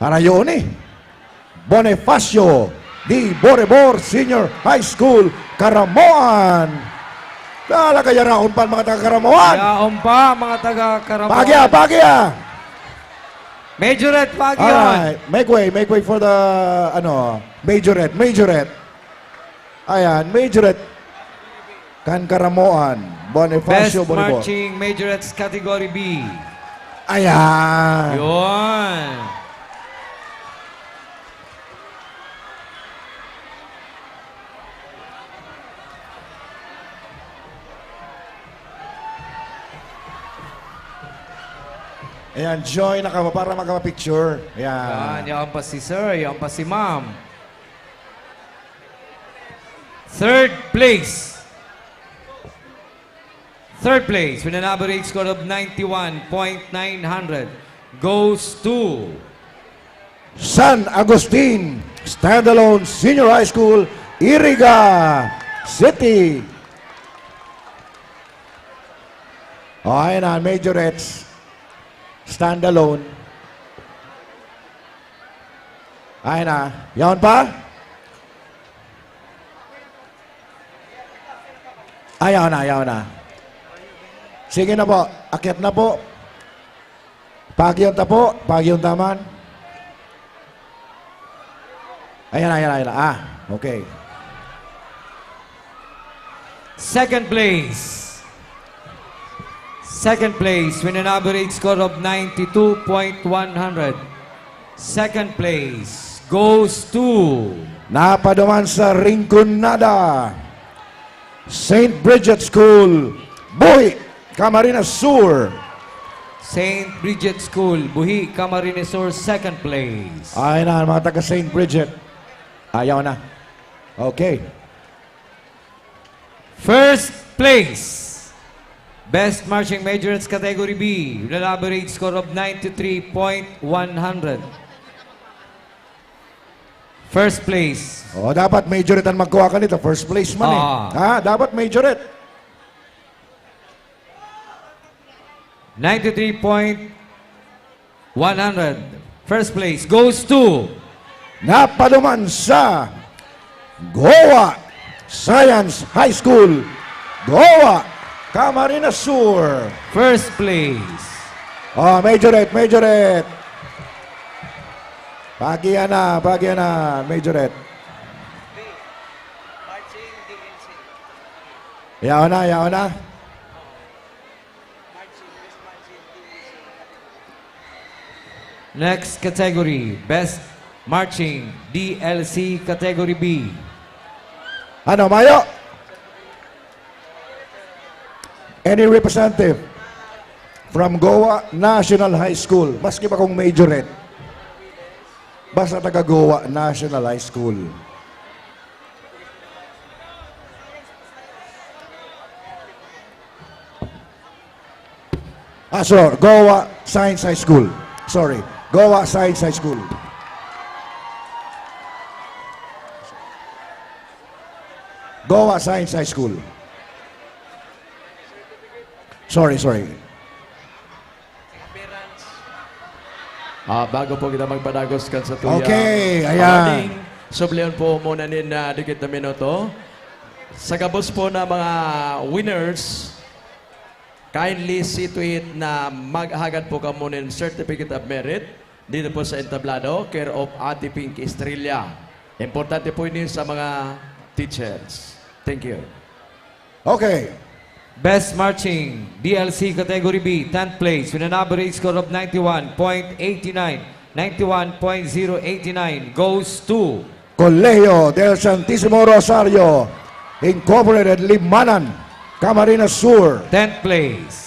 Arayoni, Bonifacio, di Borebor Senior High School, Karamoan. Talaga yaraon pa mga taga-Karamoan. Yaon pa mga taga-Karamoan. Bagya. Majorette Pagyon. Alright, make way for the, Majorette. Ayan, Majorette. Kan Karamoan, Bonifacio Best Borebor. marching majorettes category B. Ayan. Yun. Ayan, join na ka para magka-picture. Yan, yan pa si sir, yan pa si ma'am. Third place. Third place with an average score of 91.900 goes to San Agustin Standalone Senior High School, Iriga City. Ayan na, Majorettes. Standalone. Ayan na. Yaon pa? Ayaw na. Sige na po. Akyat na po. Pagyon ta po. Pagyon taman. Ayan na. Okay. second place. Second place with an average score of 92.100. Second place goes to Napaduman sa Rinconada, St. Bridget School, Buhi, Camarines Sur. St. Bridget School, Buhi, Camarines Sur, second place. Ay na, mga taga St. Bridget. Ayaw na. Okay. First place. Best Marching Majorettes Category B with an average score of 93.100. First place. O, dapat majorette ang magkuha ka nito. First place man eh. Ha? Dapat majorette. 93.100. First place goes to Napaduman sa Goa Science High School, Goa, Camarines Sur. First place. Oh, majorette. Pagyan na, majorette. Yaw na. Next category, Best Marching DLC Category B. Ano, Mayo? Any representative from Goa National High School, maski pa kung majorette, basta taga Goa National High School. Sorry, Goa Science High School. Sorry, Goa Science High School. Goa Science High School. Sorry. Bago po kita magpadagos kan sa tuya. Okay, ayan. Sublihan po muna nin na dikit na minuto. Sa gabos po na mga winners, kindly see to it na maghagad po ka muna ng Certificate of Merit dito po sa entablado, care of Ate Pink Estrella. Importante po ini sa mga teachers. Thank you. Okay. Best Marching DLC Category B, 10th place with an average score of 91.089 goes to Colegio del Santísimo Rosario, Incorporated, Limanan, Camarines Sur. 10th place.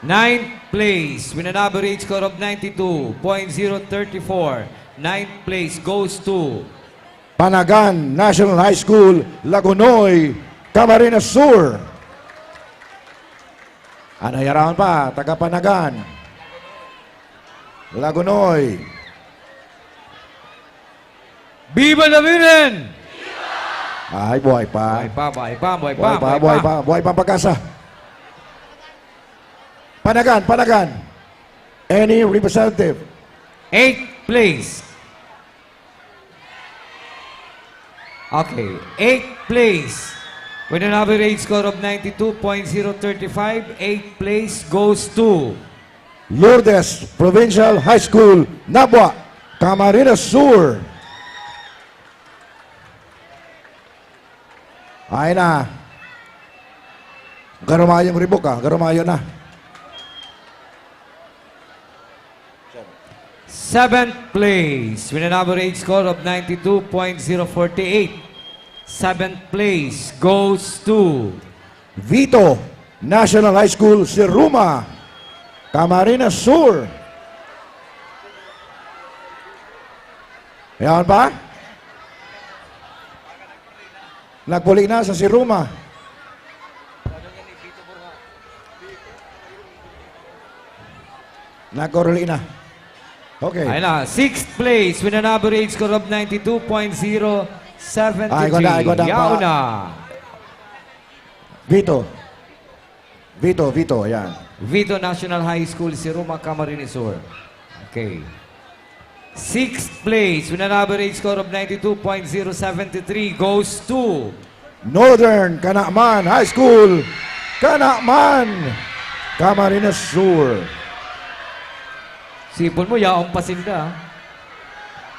Ninth place with an average score of 92.034. Ninth place goes to Panagan National High School, Lagunoy, Camarines Sur. Ano yaraon pa? Taga Panagan. Lagunoy. Viva la Virgen! Ay, buhay pa. Buhay pa. Buhay pa ang pag-asa. Panagan. Any representative? 8th place. Okay, 8th place. With an average score of 92.035, 8th place goes to Lourdes Provincial High School, Nabwa, Camarines Sur. Ay na. Garumayong ribok ka. Garumayo na. 7th place with an average score of 92.048. 7th place goes to Vito National High School, Siruma, Camarines Sur. Yan pa? Nagpuli na sa Siruma. Nagkoruli na. Okay. Ayun na, 6th place with an average score of 92.073. Ay, gwada Yaw pa. na. Vito, ayan. Vito National High School, Siruma, Camarines Sur. Okay. 6th place with an average score of 92.073 goes to Northern Kanakman High School, Kanakman, Camarines Sur. Sipon mo, yaong pasinda.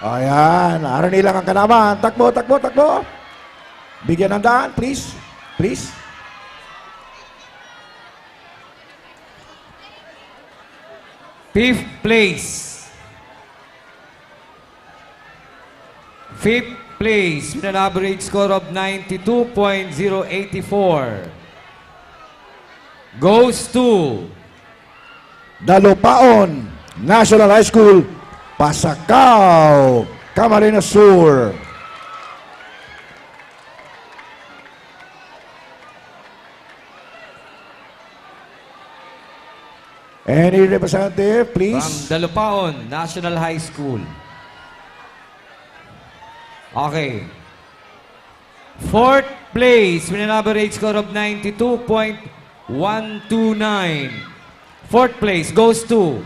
Ayan, araw nilang ang Kanakman. Takbo. Bigyan ng daan, please. 5th place. 5th place with an average score of 92.084 goes to Dalupaon National High School, Pasakaw, Camarines Sur. Any representative, please? from Dalupaon National High School. Okay. 4th place with an average score of 92.129. 4th place goes to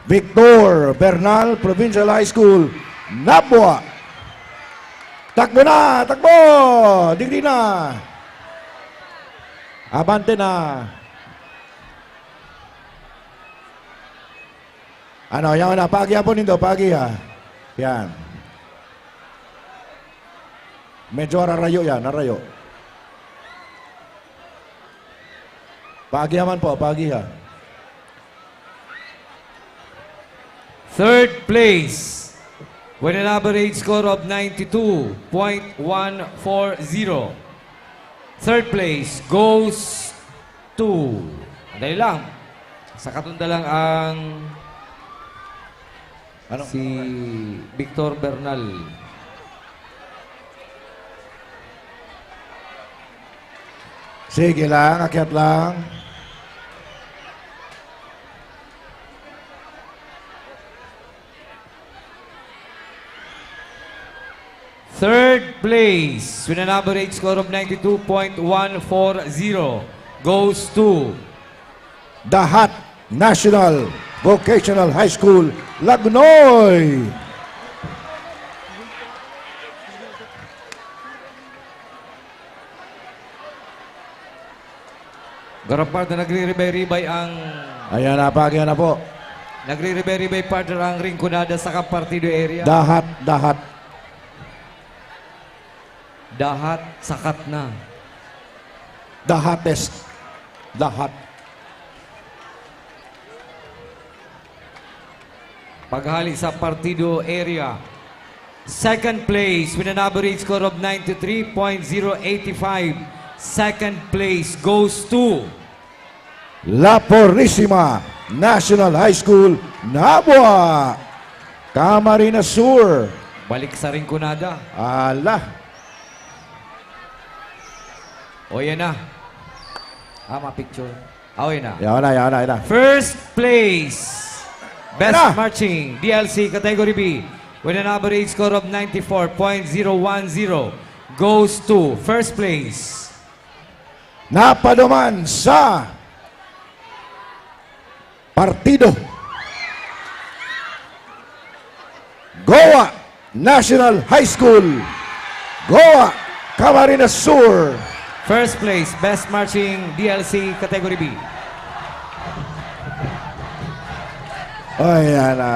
Victor Bernal Provincial High School, Nabwa. Takbo na! Digdi na! Abante na! Ano, yan na. Pagi po nindo, pagi ha. Yan. Medyo ararayo yan, arayo. Pagi naman po, pagi ha. 3rd place with an average score of 92.140. 3rd place goes to, dahil lang, sa katunda lang ang si Victor Bernal. Sige lang, akyat lang. Third place with an average score of 92.140 goes to Dahat National Vocational High School, Lagnoy. Garapart na nagre-ribay-ribay ang Ayan na, pagi na po. nagre-ribay-ribay partner ang Rinconada sa Kapartido area. Dahat. Dahat, sakat na. Dahates. Dahat. Paghali sa Partido area. Second place with an average score of 93.085. Second place goes to La Purísima National High School, Nabua, Camarines Sur. Balik sa ringkunada. Ala. O yan na. Picture. O yan na. Yan na. First place. Best Ano? Marching, DLC Category B, with an average score of 94.010, goes to first place. Napaduman sa partido Goa National High School, Goa, Camarines Sur. First place, Best Marching, DLC Category B. Ayan na.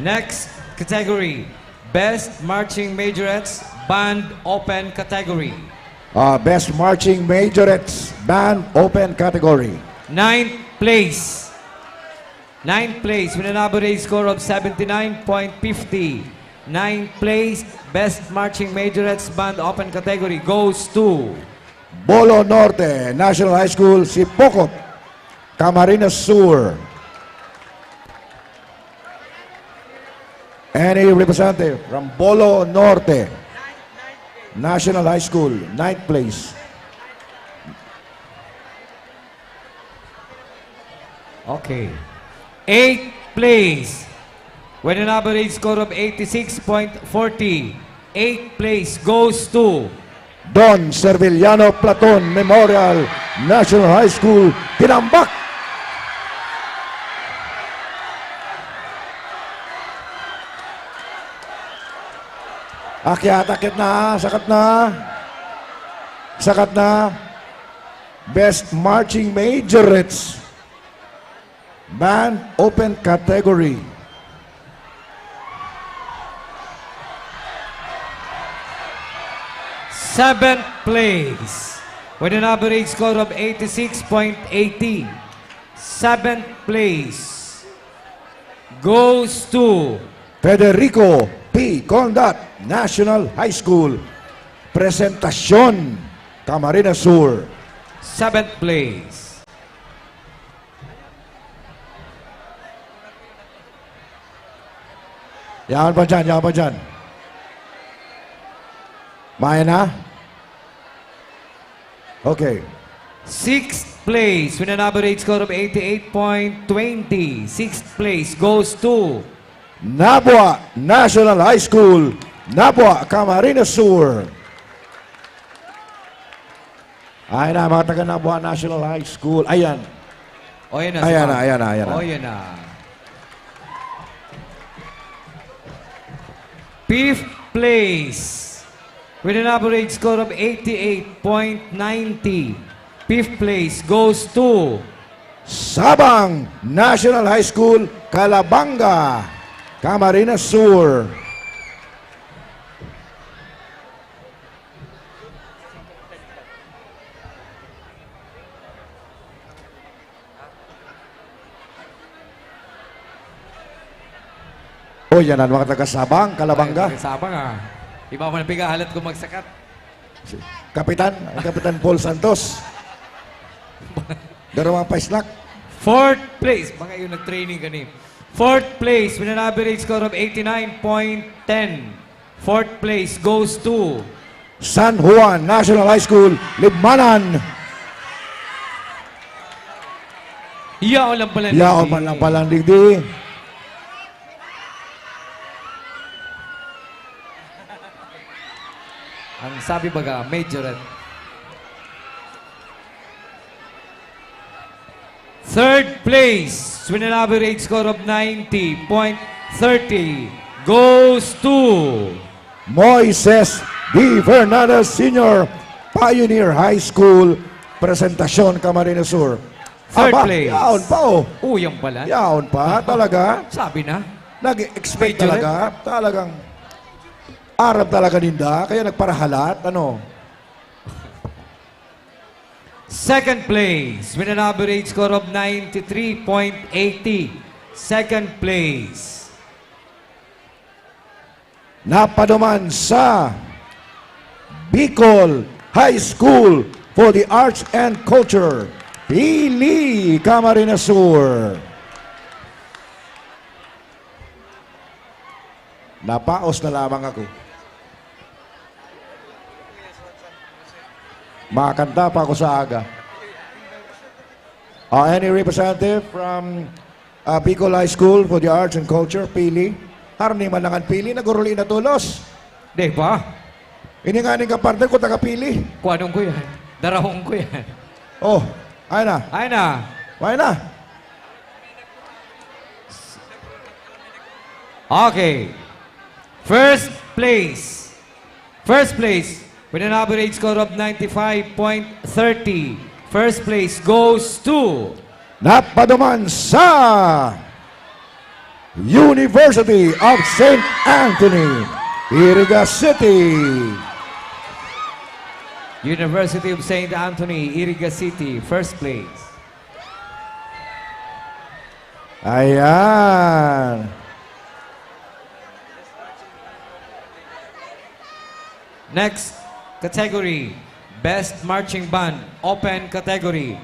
Next category, Best Marching Majorettes, Band Open Category. Best Marching Majorettes, Band Open Category. Ninth place. Ninth place with an average score of 79.50. Ninth place, Best Marching Majorettes Band Open Category goes to Bolo Norte National High School, Sipokot, Camarines Sur. Any representative from Bolo Norte National High School, 9th place. Okay. 8th place with an average score of 86.40. 8th place goes to Don Serviliano Platon Memorial National High School, Tinambak. Akit na, sakat na. Sakat na. Best Marching Majorettes, Band Open Category. Seventh place with an average score of 86.80. Seventh place goes to Federico P. Condat National High School, Presentacion, Camarines Sur. seventh place. Yan pa dyan. Maya na? Okay. Sixth place with an average score of 88.20. Sixth place goes to Nabua National High School, Nabua, Camarines Sur. Ay na, mga taga Nabua National High School. Ayan. O yan na. Ayan na. O yan na. Fifth place with an average score of 88.90. Fifth place goes to Sabang National High School, Calabanga, Camarines Sur. O yan ang mga taga Sabang, Calabanga. Sabang Iba mo na pigahalat kung magsakat. Kapitan Paul Santos. Darawang Paislak. Fourth place. Mga yun nag-training kani. Fourth place with an average score of 89.10. Fourth place goes to San Juan National High School, Libmanan. Yaon lang pala. Yaon man lang palang digdi. Ang sabi baga, majorette. Third place with an average score of 90.30 goes to Moises D. Fernandez Sr., Pioneer High School, Presentacion, Camarines Sur. Third place. Yaon pa Uyang pala. Yaon pa, talaga. Sabi na. Nag-expect talaga. Talagang Arab talaga ninda, kaya nagparahalat. Ano? Second place with an average score of 93.80. Second place. Napaduman sa Bicol High School for the Arts and Culture, Pili, Camarines Sur. Napaos na lamang ako. Makakanta pa ako sa aga. Any representative from Bicol High School for the Arts and Culture, Pili? Harni man lang ang Pili, naguruli na tulos. Di ba? Ini nga ning kapartner ko taga-Pili. Kuanong ko yan. Darahong ko yan. Oh, ay na. Ay na. Ay na. Okay. First place. First place with an average score of 95.30. First place goes to Napaduman sa University of St. Anthony, Iriga City. University of St. Anthony, Iriga City. First place. Ayan. Next category, Best Marching Band, Open category.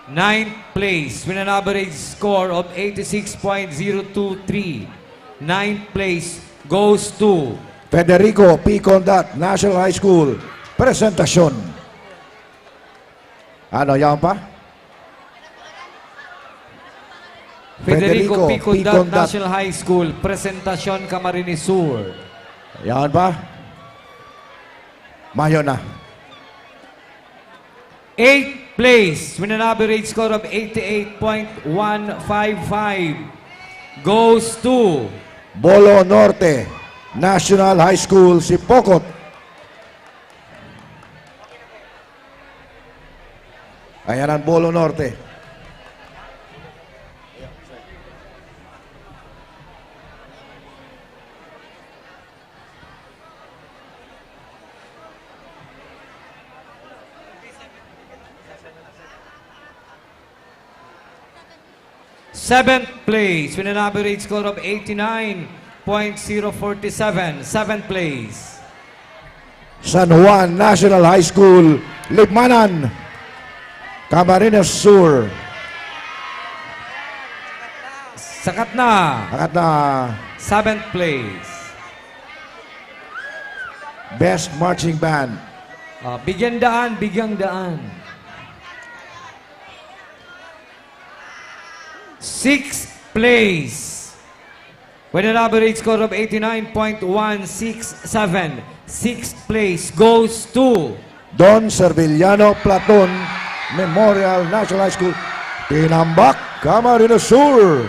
9th place with an average score of 86.023. 9th place goes to Federico P. Condat, National High School. Presentasyon. Ano, yan pa? Federico P. Condat, Condat. National High School. Presentasyon Camarines Sur. Yan pa? Mayo na. 8th place with an average score of 88.155 goes to Bolo Norte, National High School, Sipokot. Ayan ang Bolo Norte. Seventh place with an average score of 89.047. Seventh place. San Juan National High School, Libmanan, Camarines Sur. Sakat na. Sakat na. Seventh place. Best Marching Band. Bigyan daan, bigyang daan. Sixth place with an average score of 89.167. Sixth place goes to Don Servillano Platon Memorial National High School, Tinambak, Camarines Sur.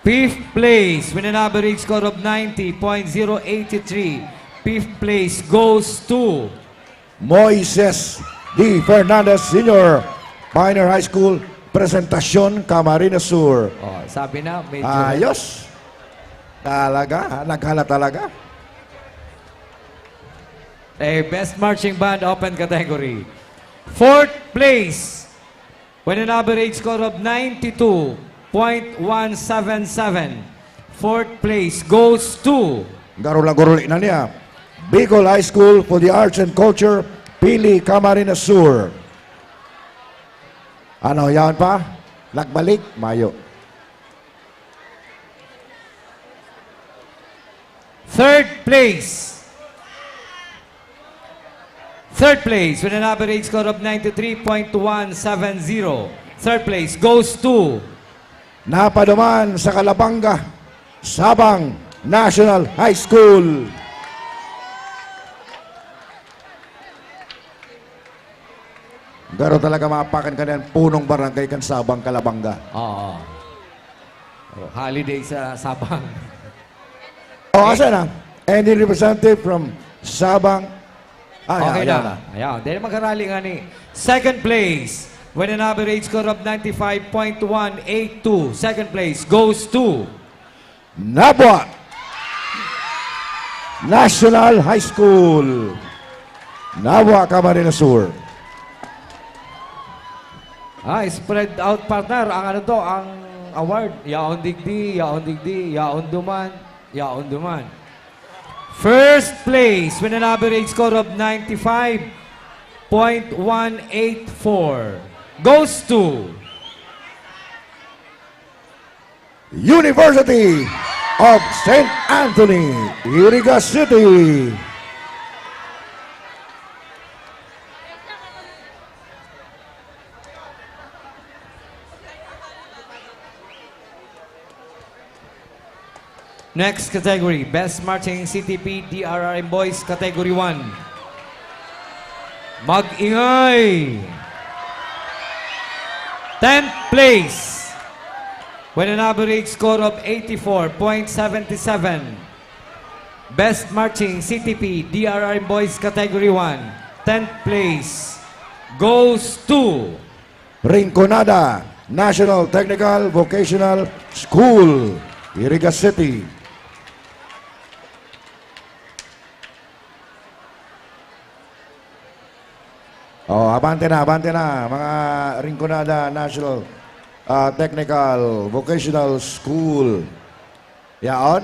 fifth place with an average score of 90.083. Fifth place goes to Moises D. Fernandez Sr., Pioneer High School, Presentasyon, Camarines Sur. Oh, sabi na, medyo Ayos. Talaga, naghala talaga. Best Marching Band Open category. Fourth place with an average score of 92.177. Fourth place goes to Garula-guruli na niya. Bicol High School for the Arts and Culture, Pili, Camarines Sur. Ano, yan pa? Nagbalik, Mayo. third place. Third place with an average score of 93.170. Third place goes to Napaduman sa Calabanga, Sabang National High School. Garo talaga maapakan ka ng punong barangay kan Sabang, Calabanga. Oo. Holiday sa Sabang. O, asa na? Any representative from Sabang? Okay ayan na. Ayan. Dahil mag-arali nga ni. Second place with an average score of 95.182. Second place goes to Nabwa National High School. Nabwa, Camarines Sur. Spread out partner. Ang ano to, ang award. Yaon Digdi, Yaon Digdi, Yaon Duman, Yaon Duman. First place with an average score of 95.184 goes to University of St. Anthony, Iriga City. Next category, Best Marching CTP DRRM Boys Category 1. Mag-ingay! 10th place with an average score of 84.77. Best Marching CTP DRRM Boys Category 1. 10th place goes to Rinconada National Technical Vocational School, Iriga City. Oh, abante na, mga Rinconada National Technical Vocational School. Yaon?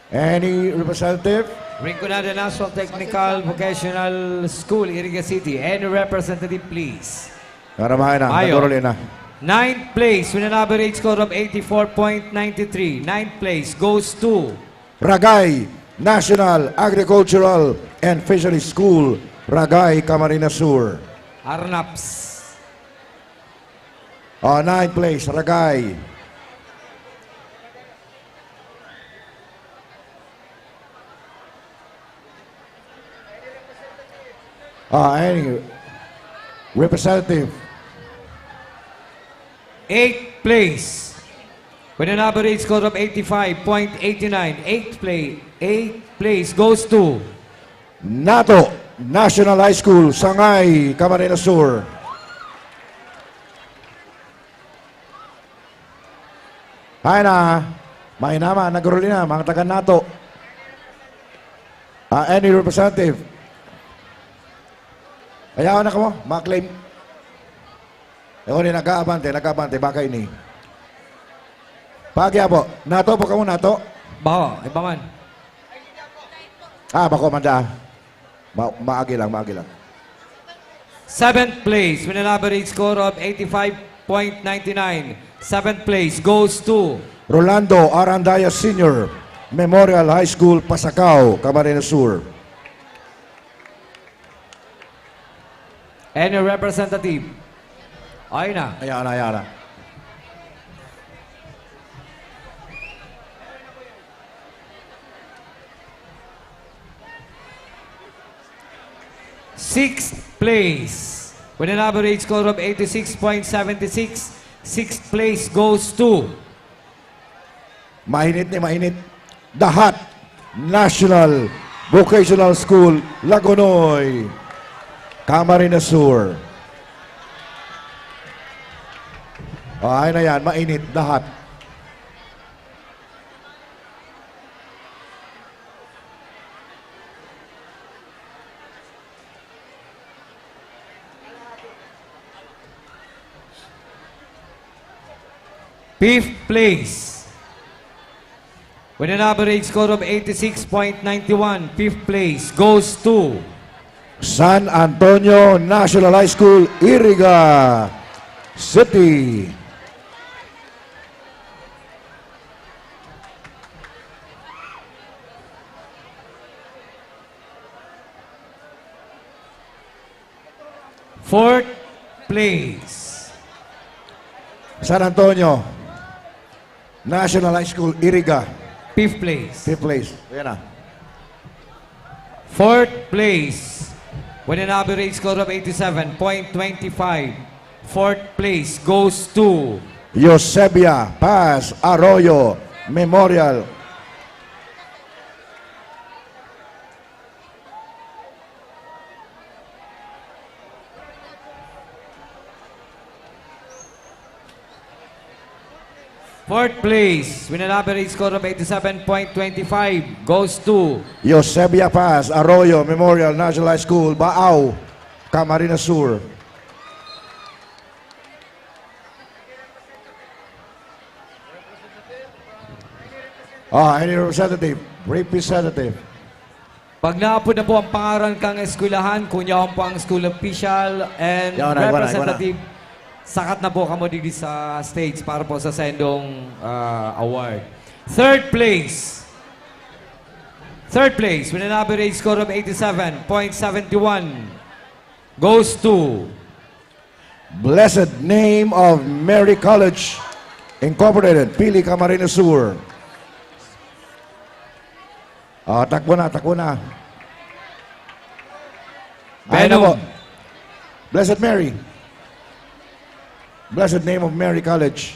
Any representative? Rinconada National Technical Vocational School, Iriga City. Any representative, please? Karamahan na, Mayo. naguruli na. 9th place with an average score of 84.93. 9th place goes to Ragay National Agricultural and Fisheries School, Ragay, Camarines Sur. Arnaps. 9th place, Ragay. Any representative? 8th place with an average score of 85.89. 8th place goes to NATO National High School, Sangay, Camarines Sur. Hay na, may naman, naguruli na, mga taga NATO. Any representative? Ayaw na ka mo, ma-claim. Ako ni nag-aabante, baka ini. Pagya po, NATO po ka mo, NATO? Baho, iba man. Bako manda. Maagi lang. 7th place with an average score of 85.99. 7th place goes to Rolando Arandaya Senior Memorial High School, Pasacao, Camarines Sur. any representative. Ayun na. Ayan na. Sixth place with an average score of 86.76. Sixth place goes to Mainit. Dahat National Vocational School, Lagonoy, Camarines Sur. Ayun na yan, mainit, Dahat. fifth place with an average score of 86.91. Fifth place goes to San Antonio National High School, Iriga City. fourth place San Antonio National High School, Iriga. fifth place. Fifth place. Ayan na. Fourth place with an average score of 87.25. Fourth place goes to Eusebia Paz Arroyo Memorial. Fourth place, with an average score of 87.25, goes to Eusebia Paz, Arroyo Memorial National High School, Baaw, Camarines Sur. Any representative? Representative. Pag naapod na po ang pangaran kang eskwelahan, kunyaon po ang school official and representative, sakat na po kamo dito sa stage para po sa sendong award. Third place, with an average score of 87.71, goes to Blessed Name of Mary College Incorporated, Pili, Camarines Sur. Takbo na. Ayun na po. Blessed Mary. Blessed Name of Mary College.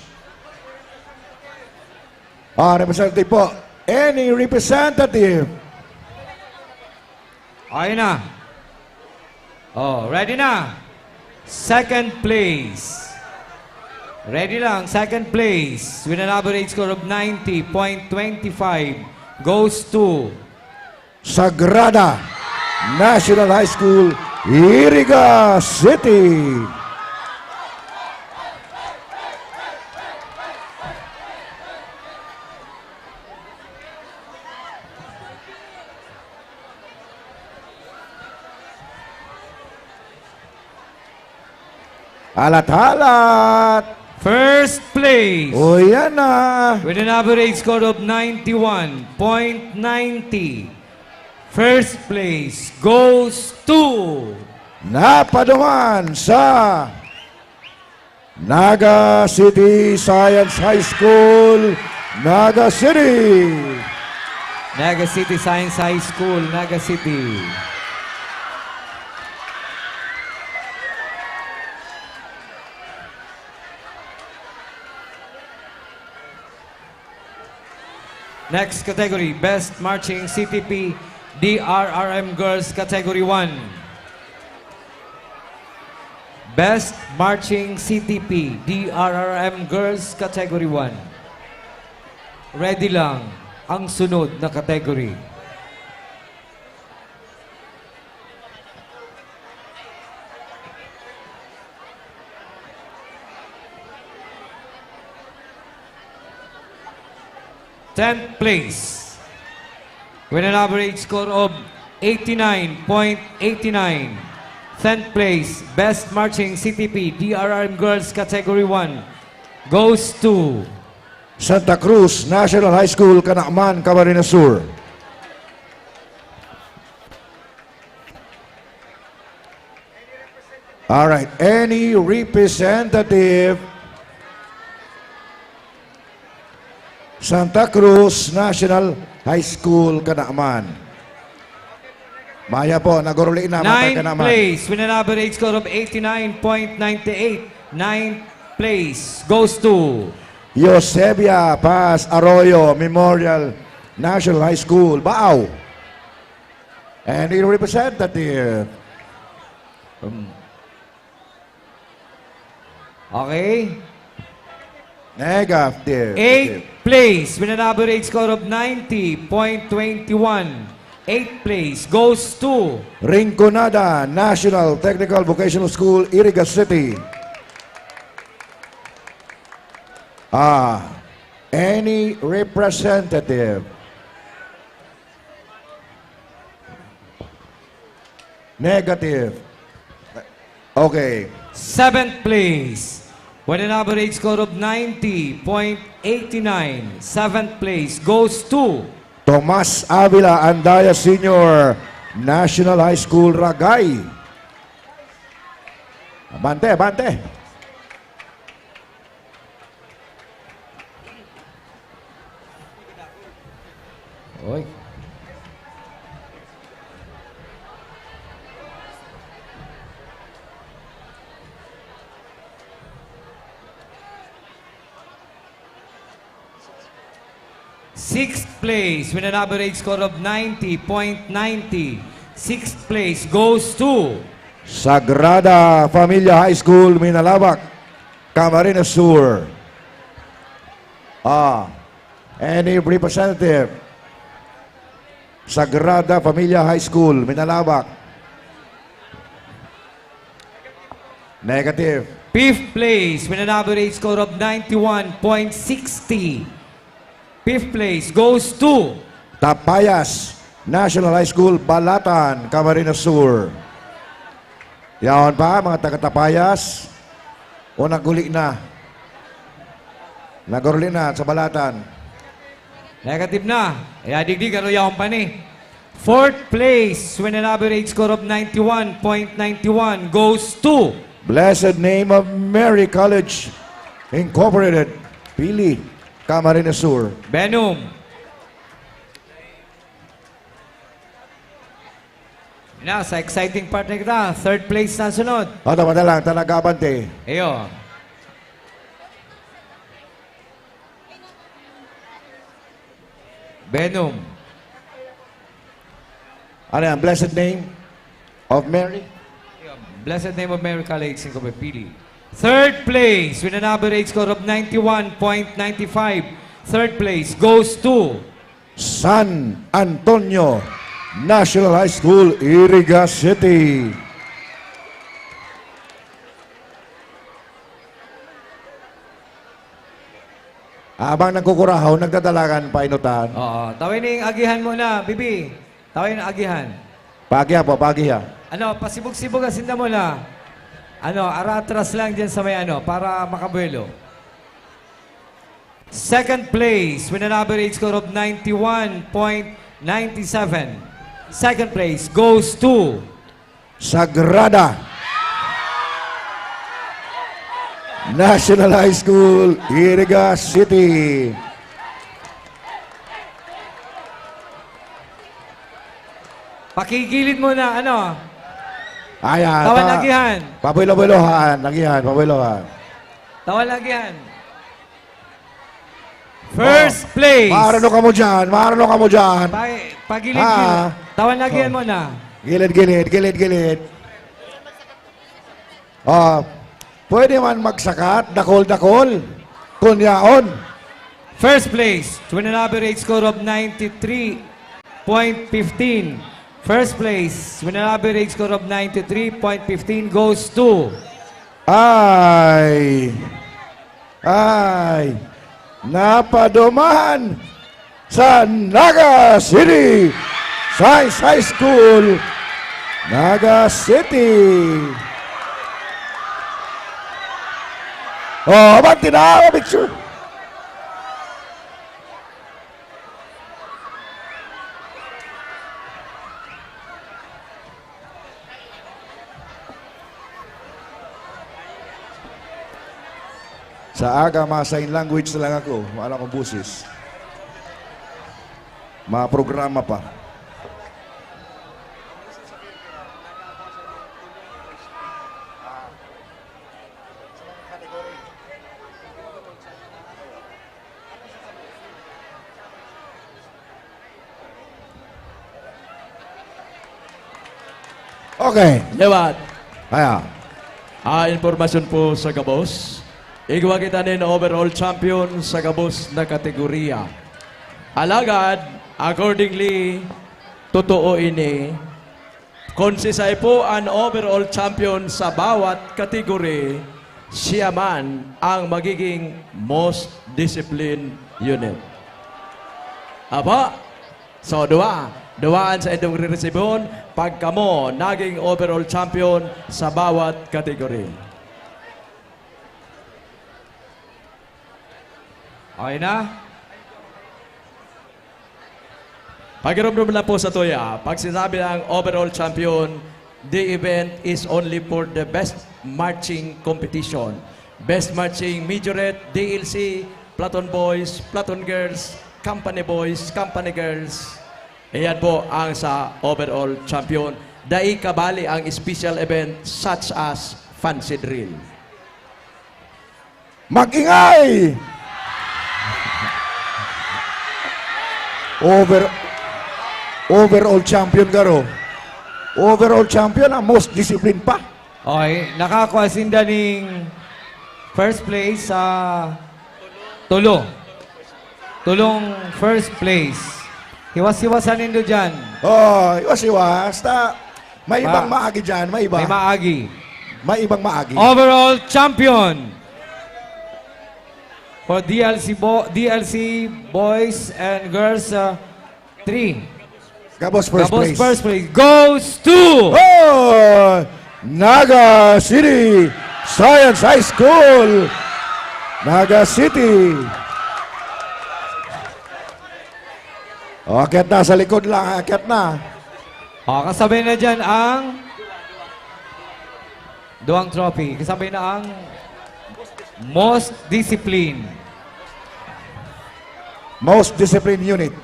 Representative po. Any representative? Ayun na. Ready na. Second place. Ready lang. Second place with an average score of 90.25 goes to Sagrada National High School, Iriga City. Alat-alat. first place. Yan na. With an average score of 91.90. First place goes to napadungan sa Naga City Science High School, Naga City. Naga City Science High School, Naga City. Next category, Best Marching CTP DRRM Girls Category 1. Best Marching CTP DRRM Girls Category 1. Ready lang ang sunod na category. Tenth place with an average score of 89.89. 10th place, Best Marching CTP DRRM Girls Category 1 goes to Santa Cruz National High School, Canacman, Camarines Sur. All right, any representative? Santa Cruz National High School, Canacman. Maya po, naguruli na. Ninth place with an average score of 89.98. Ninth place goes to Eusebia Paz Arroyo Memorial National High School, Baaw. And the representative. Okay. Negative. 8th place with an average score of 90.21. 8th place goes to Rinconada National Technical Vocational School, Iriga City. Any representative? Negative. Okay. 7th place with an average score of 90.89. 7th place goes to Tomas Avila Andaya Senior National High School, Ragay. Bante. Oy. Sixth place with an average score of 90.90. Sixth place goes to Sagrada Familia High School, Minalabak, Camarines Sur. Any representative? Sagrada Familia High School, Minalabak. Negative. Fifth place with an average score of 91.60. Fifth place goes to Tapayas National High School, Balatan, Camarines Sur. Yaon pa, mga taga-Tapayas. O naguli na. Naguli na sa Balatan. negative na. Digdig, ano yaon pa ni? Fourth place with an average score of 91.91 goes to Blessed Name of Mary College Incorporated, Pili, Camarines Sur. Benum. Sa exciting part na kita, third place na sunod. Tama na lang, talagabante. Ayo. Benum. Ano yan? Blessed Name of Mary? Blessed Name of Mary College, Pili. Third place with an average score of 91.95. Third place goes to San Antonio National High School, Iriga City. Habang nagkukurahaw, nagdadalagan painutan. Oo. Tawin yung agihan mo na, Bibi. Tawin ang agihan. Pagiya po, pagiya. Pasibog-sibog asinda mo na. Aratras lang dyan sa may para makabuelo. Second place with an average score of 91.97. Second place goes to Sagrada National High School, Iriga City. Pakigilid mo na, Ayan. Tawan lagihan. Pabuelo-buelohan. Lagihan, pabuelohan. Tawan lagihan. First place. Marano ka mo dyan. Marano ka mo dyan. Pagilid-gilid. Tawan lagihan mo na. Gilid-gilid, gilid-gilid. Pwede man magsakat, dakol-dakol. Kunyaon. First place, with an average score of 93.15. First place, with an average score of 93.15 goes to Ay, napaduman sa Naga City Science High School, Naga City. Abanti na, picture. Sa aga, sign language na lang ako. Wala akong busis. Programa pa. Okay. Lewat. Kaya. Informasyon po sa Gabos. Igwa kita nin overall champion sa Gabos na kategorya. Alagad, accordingly, totoo ini, konsisay po ang overall champion sa bawat kategory, siya man ang magiging most disciplined unit. Aba, so duwaan sa itong re-resibon pagka mo naging overall champion sa bawat kategory. Okay na? Pagiramdam na po sa tuya, pag sinabi ng overall champion, the event is only for the best marching competition. Best marching majorette, DLC, platoon boys, platoon girls, company boys, company girls. Ayan po ang sa overall champion. Dai kabali ang special event such as fancy drill. Mag-ingay! Overall champion garo. Overall champion ang most discipline pa. Okay, nakakuha sinda ning first place sa Tulo. tulong first place. Hiwas-hiwasan nindo dyan. Oh, iwas-iwas. May ibang maagi dyan. May iba. May maagi. May ibang maagi. Overall champion for DLC boys and girls 3. Gabos first place. First place goes to Oh! Naga City Science High School. Naga City. Akyat na sa likod lang. Akyat na. kasabay na dyan ang Duang Trophy. Kasabay na ang Most Discipline. Most Disciplined Unit.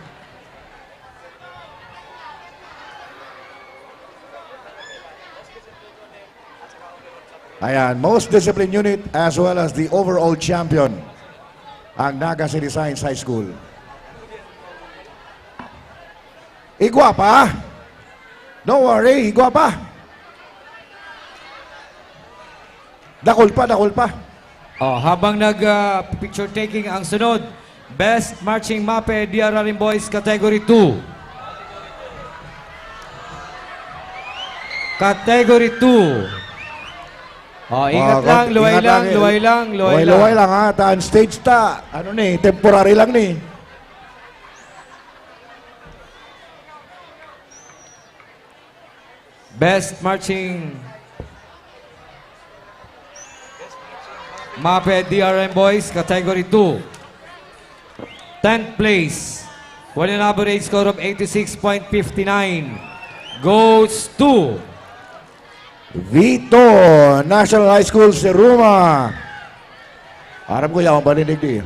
Ayan, Most Disciplined Unit as well as the overall champion, ang Naga City Science High School. Igwa pa. Don't worry, igwa pa. Dakol pa, dakol pa. Habang nag-picture taking ang sunod, Best Marching Mape DRRM Boys Category 2. Category 2. Ingat lang, luway lang, luway lang, luway lang. Luway lang ha, taan stage ta. Ano ni, temporary lang ni. Best Marching Mape DRM Boys Category 2. 10th place with an average score of 86.59 goes to Vito National High School Siruma. Aram ko yan, balinig di.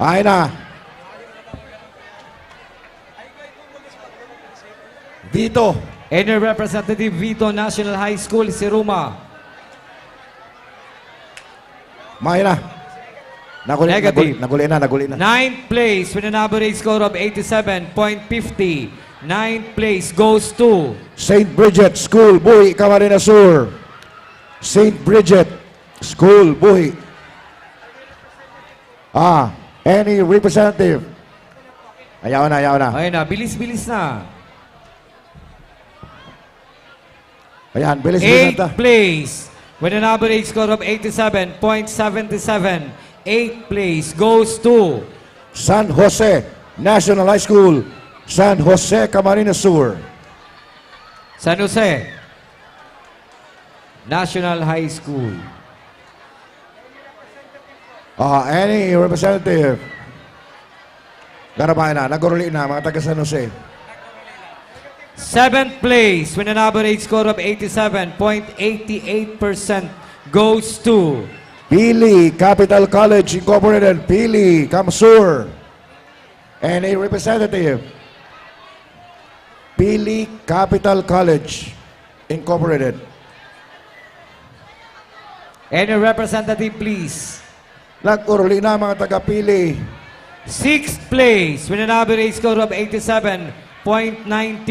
Ay na. Vito. Any representative Vito National High School Siruma. May na. Negative. Naguli na. 9th place with an average score of 87.50. 9th place goes to St. Bridget School, Buhi, Camarines Sur. St. Bridget School, Buhi. Any representative? Ayaw na. Ayun na, bilis-bilis na. Ayan, bilis-bilis na. 8th place with an average score of 87.77. 8th place goes to San Jose National High School, San Jose, Camarines Sur. San Jose National High School. Any representative? Garabahin na, naguruli na, mga taga San Jose. 7th place with an average score of 87.88% goes to Pili Capital College Incorporated, Pili, Kamsur. Any representative? Pili Capital College Incorporated. Any representative, please. Nag-uruli na mga taga-Pili. 6th place with an average score of 87.91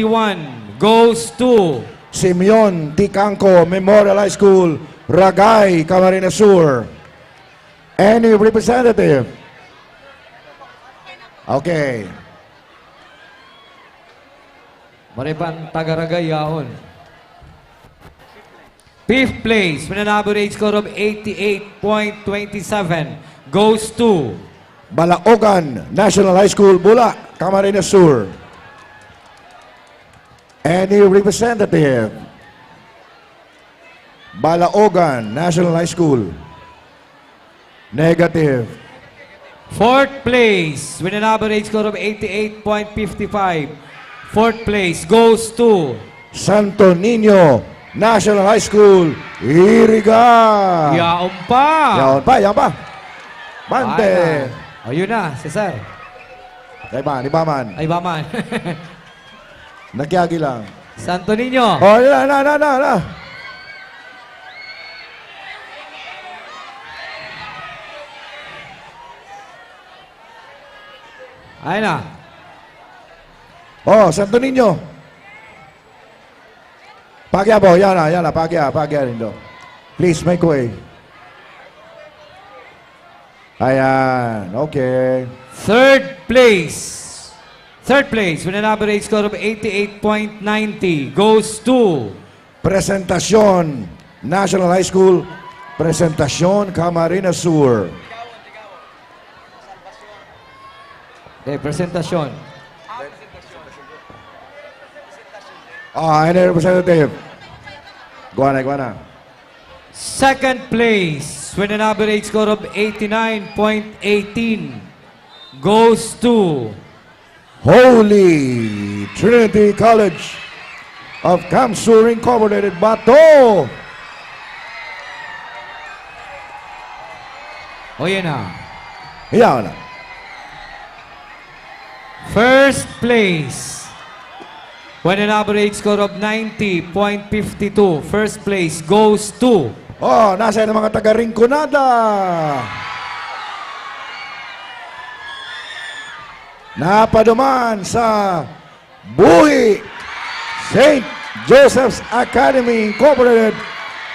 goes to Simeon Ticangco Memorial High School, Ragay, Camarines Sur. Any representative? Okay. Maripan Tagaragay Yahon. 5th place with an average score of 88.27 goes to Balaogan National High School, Bula, Camarines Sur. Any representative? Balaogan National High School. Negative. 4th place with an average score of 88.55. 4th place goes to Santo Niño National High School, Iriga. Yaon pa. Yan pa. Bante. Ayun na, Cesar. Ibaman. Ay, baman. Nagyagi lang. Santo Niño. Na. Ayun na. Santo Niño. Pagya po, yan na, pagya rin do. Please make way. Ayan, okay. Third place with an average score of 88.90 goes to Presentasyon, National High School, Presentasyon, Camarines Sur. presentasyon. Any representative? Go on. Second place with an average score of 89.18 goes to Holy Trinity College of Kamsur Incorporated, Bato. O yan na. Yan na. First place with an average score of 90.52. First place goes to Nasa ng mga taga-Rinconada. Napaduman sa Buhi St. Joseph's Academy Incorporated,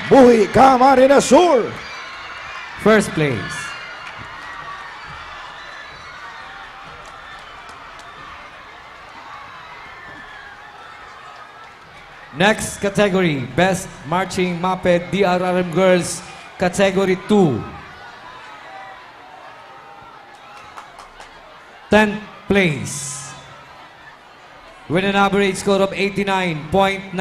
Buhi, Camarines Sur. first place. Next category, Best Marching Maped DRRM Girls, Category 2. 10th place. With an average score of 89.92.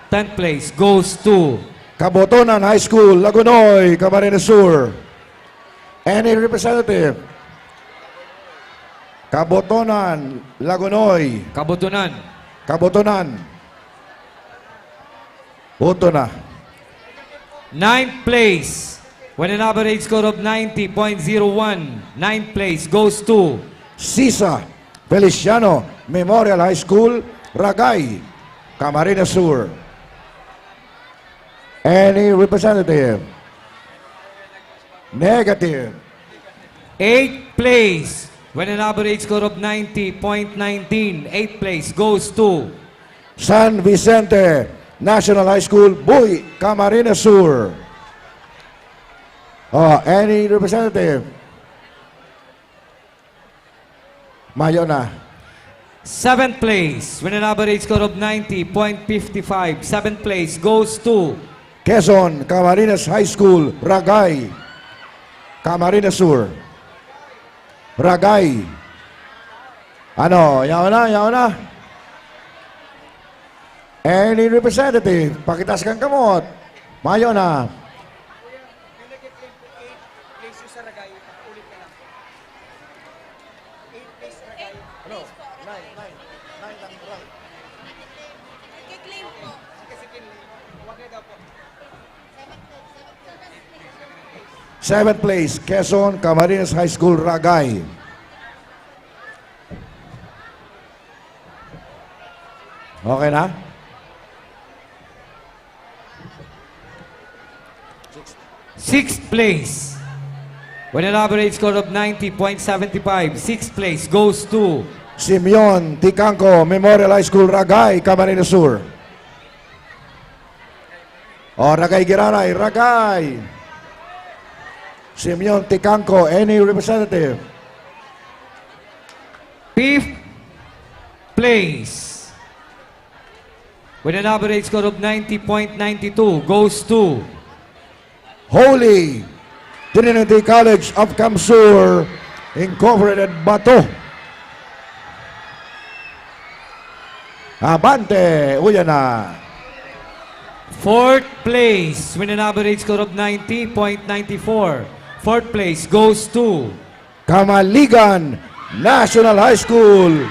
10th place goes to Kabotonan High School, Lagunoy, Camarines Sur. Any representative? Kabotonan, Lagunoy. Kabotonan. Boto na. 9th place with an average score of 90.01. 9th place goes to Sisa Feliciano Memorial High School, Ragay, Camarines Sur. Any representative? Negative. 8th place with an average score of 90.19. 8th place goes to San Vicente National High School, Buhi, Camarines Sur. Any representative? Mayo na. 7th place with an average score of 90.55. 7th place goes to Quezon Camarines High School, Ragay, Camarines Sur. Ragay. Yaw na. Any representative? Pakitas kang kamot. Mayo na. Seventh place, Quezon Camarines High School, Ragay. Okay na? Sixth place with an average score of 90.75. Sixth place goes to Simeon Ticanco Memorial High School, Ragay, Camarines Sur. Ragay Giraray, Ragay. Simeon Ticanco, any representative? Fifth place with an average score of 90.92 goes to Holy Trinity College of Kamsur Incorporated, Bato. Abante, uyan na. Fourth place with an average score of 90.94. Fourth place goes to Kamaligan National High School,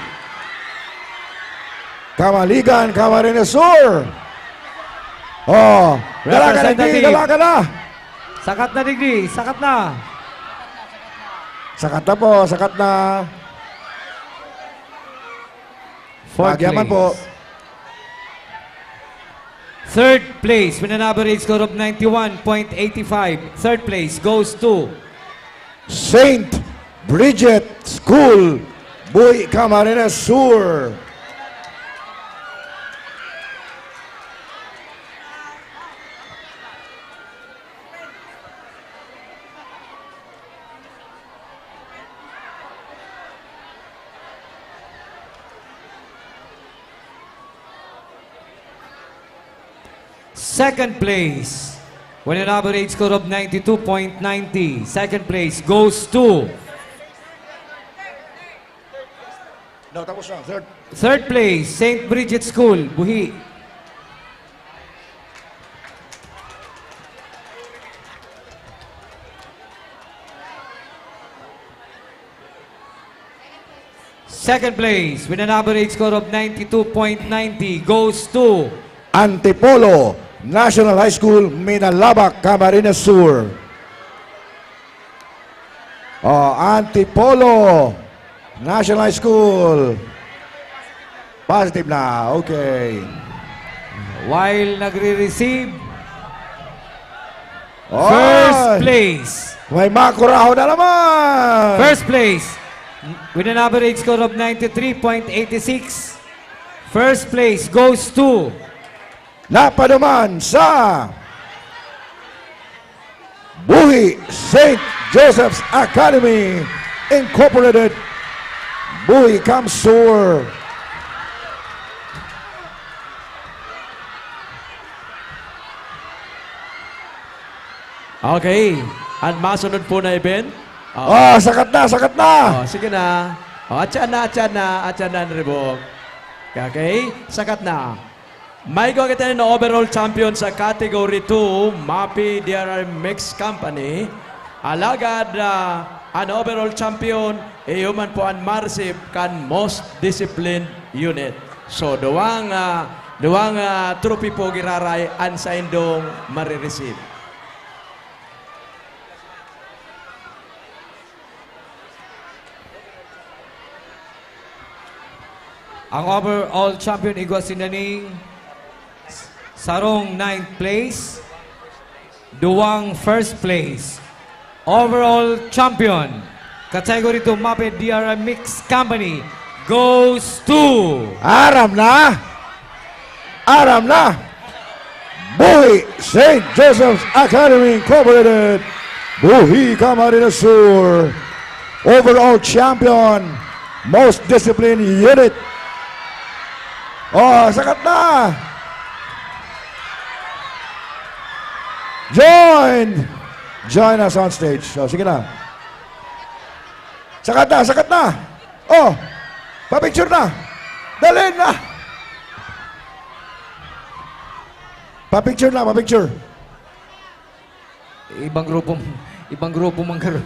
Kamaligan, Camarines Sur. Dala ka na. Sakat na degree, sakat na. Sakat na po, sakat na. Fourth Pagyaman place. po. Third place with an average score of 91.85. Third place goes to Saint Bridget School, Buhi, Camarines Sur. Second place, with an average score of 92.90. Second place goes to... No, tapos na. Third. Third place, St. Bridget School, Buhi. Second place, with an average score of 92.90, goes to... Antipolo National High School, Minalabak, Camarines Sur. Antipolo National High School. Positive na. Okay. While nagre-receive, Oy! first place. May makuraho na naman. First place, with an average score of 93.86. First place goes to... Napaduman sa Buhi St. Joseph's Academy Incorporated, Buhi Kamsur. Okay. At masunod po na event. Sakat na, sakat na. Sige na. Atyan na, Ribok. Okay, sakat na. May gagawin na overall champion sa Category 2, MAPI DRR Mix Company. Alagad an overall champion, human po an Marsip kan most disciplined unit. So, duwang trophy po giraray an sa indong marireceive. Ang overall champion igwa sinaning Sarong 9th place, Duwang 1st place. Overall champion, Category 2 MAPE DRM Mix Company goes to... Aram na. Buhi St. Joseph's Academy Incorporated, Buhi Camarines Sur. Overall champion, most disciplined unit. Sakat na. Join us on stage. Sige na. Sakat na. Pa-picture na. Dalhin na. Pa-picture na. Ibang grupo mang karon.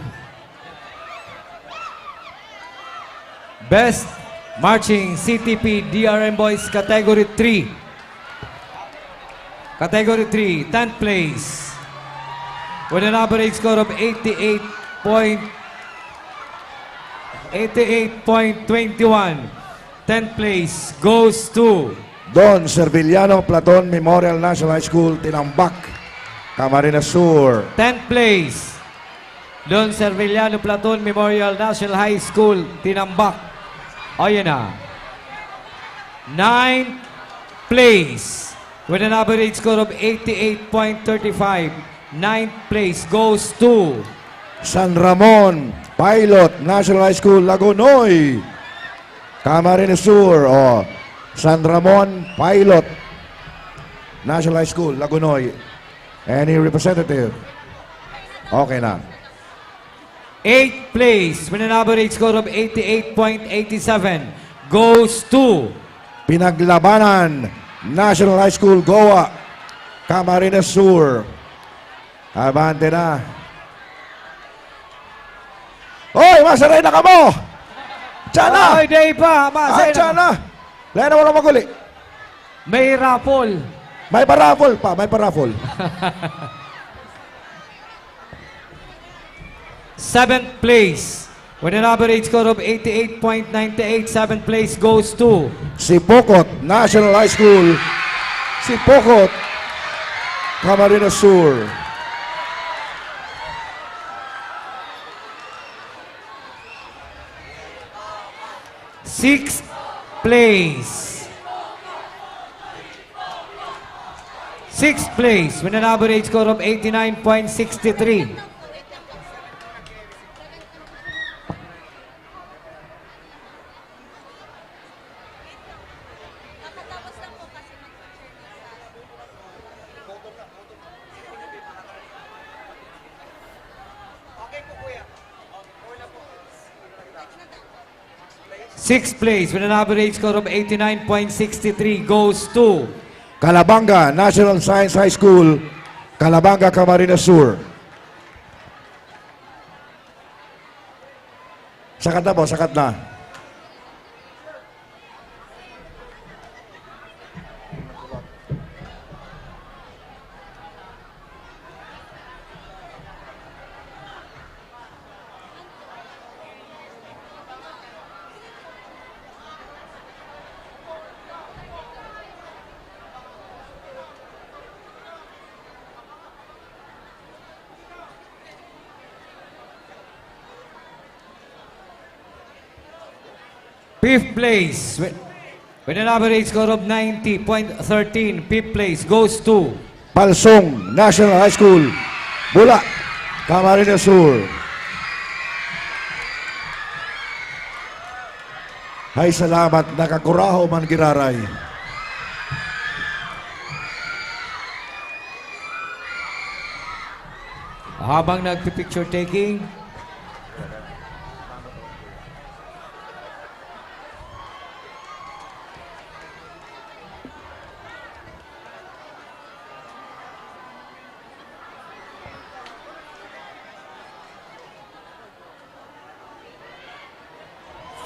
Best Marching CTP DRM Boys Category 3. Category 3, 10th place. With an average score of 88.21. 10th place goes to... Don Serviliano Platon Memorial National High School, Tinambak, Camarines Sur. 10th place, Don Serviliano Platon Memorial National High School, Tinambak. O yun na. 9th place, with an average score of 88.35. 9th place goes to... San Ramon Pilot National High School, Lagunoy, Camarines Sur. San Ramon Pilot National High School, Lagunoy. Any representative? Okay na. 8th place, with an average score of 88.87, goes to... Pinaglabanan National High School, Goa, Camarines Sur. Abante na. Hoy, masaray na ka mo! Diyan na! Ay, day pa! Masay Diyan na! Lahat na walang maguli. May raffle. May paraffle pa, may paraffle. 7th place, with an average score of 88.98, 7th place goes to... Sipokot National High School, Sipokot, Camarines Sur. 6th place. 6th place with an average score of 89.63. Sixth place with an average score of 89.63 goes to Calabanga National Science High School, Calabanga, Camarines Sur. Sakat na po, sakat na. fifth place with an average score of 90.13. Fifth place goes to Palsong National High School, Bula, Camarines Sur. Hay salamat, nakakuraho man giraray. Habang nagpipicture taking,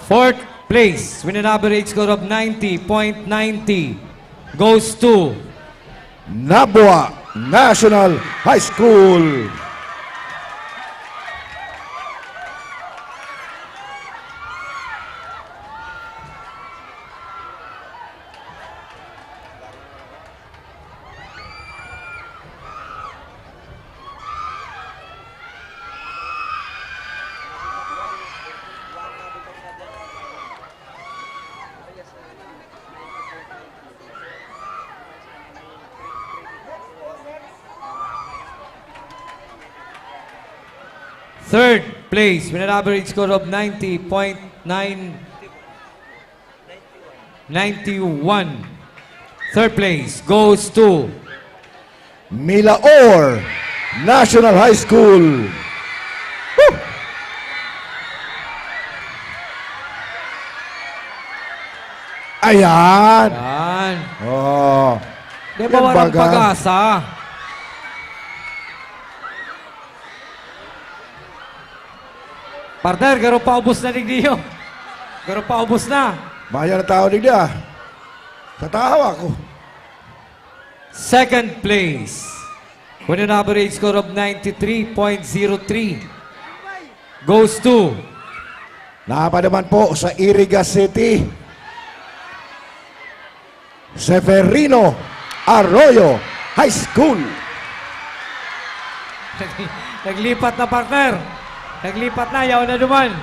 fourth place with an average score of 90.90 goes to Nabua National High School. third place with an average score of 90.91. Third place goes to Milaor National High School. Woo! Ayan. Yan. Oh. Di ba walang baga. pag-asa? Partner, garo pa ubos na digdiyo. Garo pa ubos na. Bayan na tao din dia. Sa tao ako. Second place with an average score of 93.03 goes to Napadaman po sa Iriga City, Severino Arroyo High School. Naglipat na, partner. Naglipat na, yaw na duman.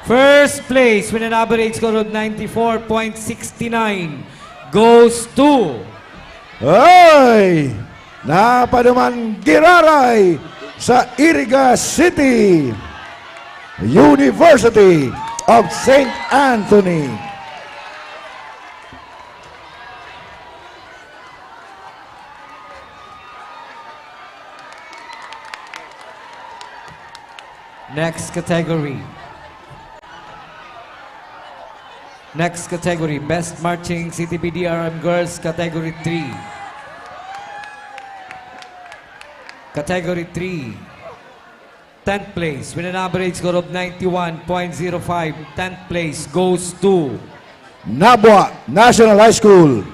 First place with an average score of 94.69 goes to Ay! Napadaman Giraray sa Iriga City, University of St. Anthony. next category. Next category, Best Marching CTPDRM Girls, Category 3. Category 3, 10th place with an average score of 91.05. 10th place goes to Nabua National High School,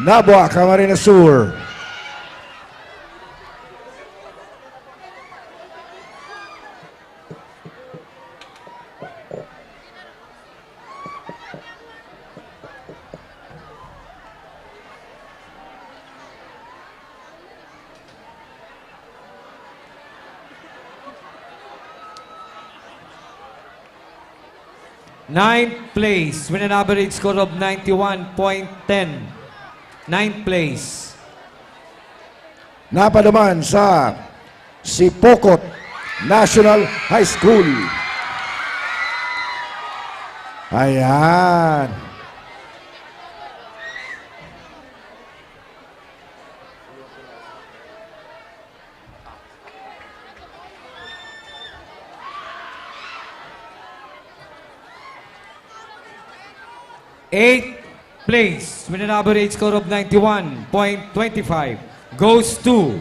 Nabua, Camarines Sur. Ninth place with an average score of 91.10. Ninth place. Napaduman sa Sipokot National High School. Ayan. Eighth place with an average score of 91.25 goes to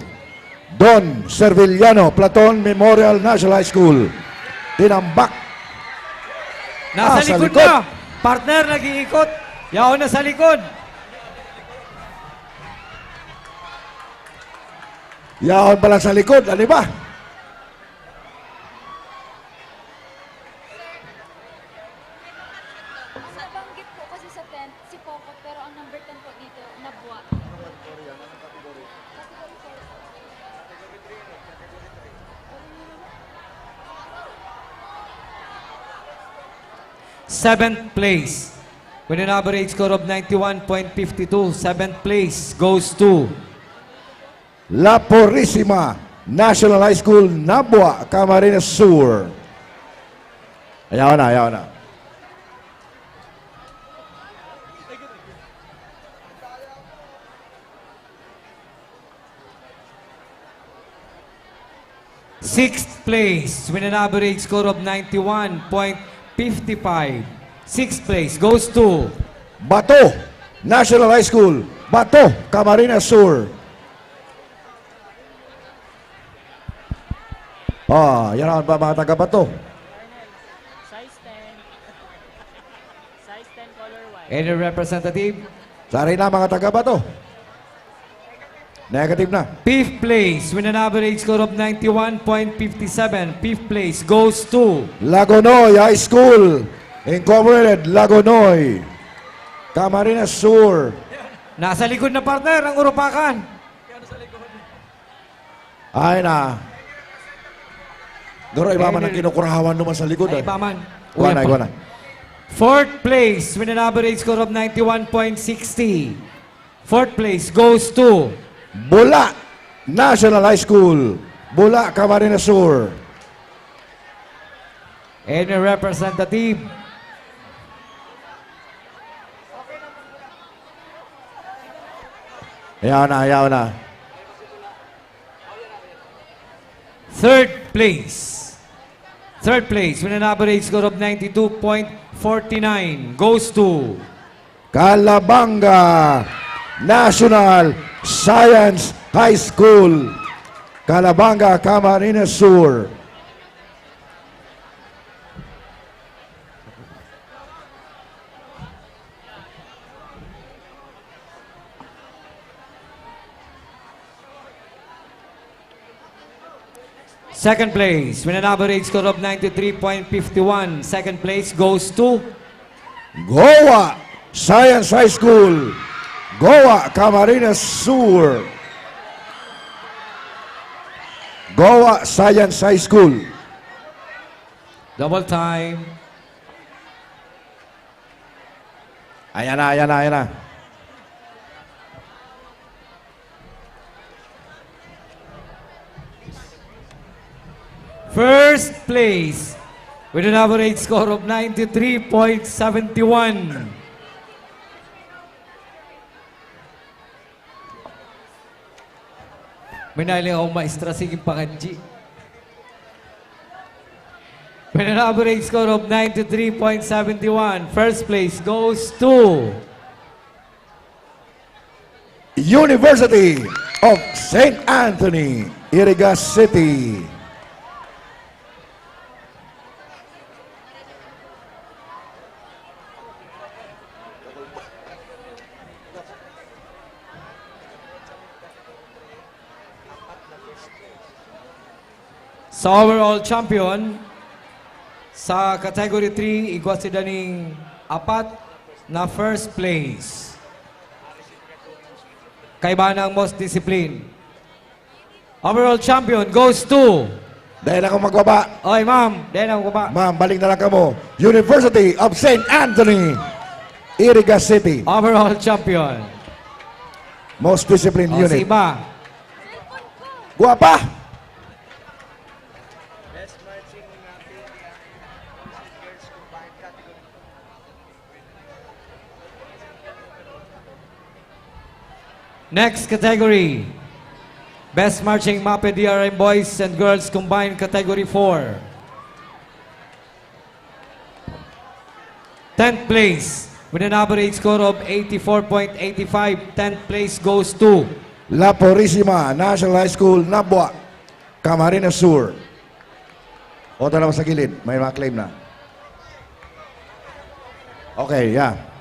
Don Servillano, Platon Memorial National High School. Tinambak. Nasa sa likod likod. na. Partner, nag-iikot. Yaon na sa likod. Yaon pa lang sa likod. Ano ba? Nabanggit po kasi sa 10, si Poco, pero ang number 10 po dito, Nabwa. Seventh place with an average score of 91.52. Seventh place goes to La Purísima National High School, Nabua, Camarines Sur. Ayaw na, ayaw na. sixth place with an average score of 91.55. Sixth place goes to Bato National High School, Bato, Camarines Sur. Yan ang mga taga-Bato. Size 10. Size 10 color white. any representative. Sari na mga taga-Bato. Negative na. Fifth place with an average score of 91.57. Fifth place goes to Lagonoy High School, Incorporated, Lagonoy, Camarines Sur. Nasa likod na partner ang urupakan. Ay na. Garo, iba man ang kinukurahawan naman sa likod. Ay, iba man. Iguana, iguana. Fourth place with an average score of 91.60. Fourth place goes to Bula National High School, Bula, Camarines Sur. any representative. Ayaw na, ayaw na. Third place. Third place with an average score of 92.49 goes to Calabanga National Science High School, Calabanga, Camarines Sur. second place with an average score of 93.51. Second place goes to Goa Science High School, Goa, Camarines Sur. Goa Science High School. double time. Ayan na, ayan na, ayan na. First place with an average score of 93.71. Minali ako maestra, sige pakanji. With an average score of 93.71, first place goes to University of St. Anthony, Iriga City. sa overall champion sa category 3 igwa sila ning apat na first place. Kaiba ng most discipline. Overall champion goes to Dahil ako magbaba. Oy, ma'am. Dahil ako ba? Ma'am, balik na lang kamo. University of St. Anthony, Iriga City. Overall champion. Most disciplined O, si unit. iba. Guwapa! Next category. Best Marching MAPE DRM Boys and Girls Combined Category 4. 10th place with an average score of 84.85. 10th place goes to La Purísima National High School, Nabwa, Camarines Sur. O naman sa gilid, may mga claim na. Okay, yeah.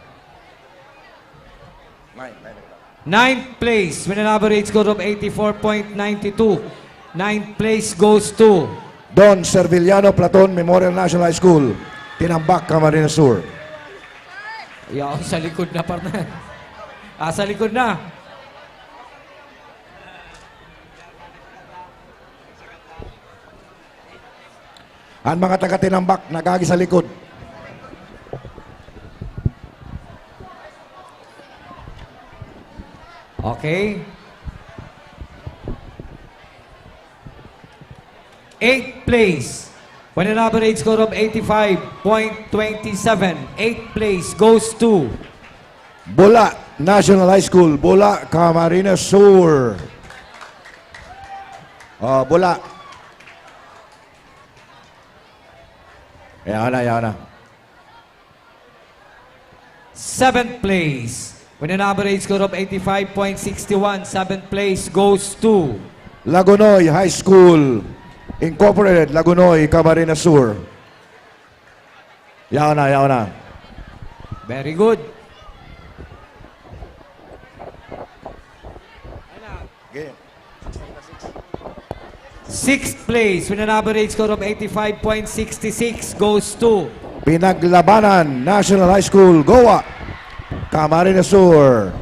9th place with an average score of 84.92. 9th place goes to Don Serviliano Platon Memorial National High School, Tinambak, Camarines Sur. Yaw, sa likod na partner. Sa likod na. Ang mga taga-Tinambak, nagagi sa likod. Okay. 8th place with an average score of 85.27. 8th place goes to Bula National High School, Bula, Camarines Sur. Bula. Yan na. 7th place with an average score of 85.61. 7th place goes to Lagunoy High School, Incorporated, Lagunoy, Camarines Sur. Yaw na. Very good. Sixth place with an average score of 85.66 goes to Pinaglabanan National High School, Goa, Camarines Sur.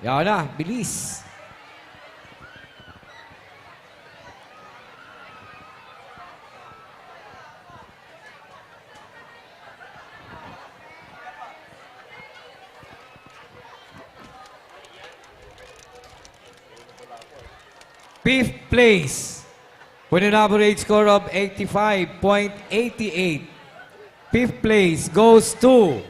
Yan na, bilis. Fifth place with an average score of 85.88. Fifth place goes to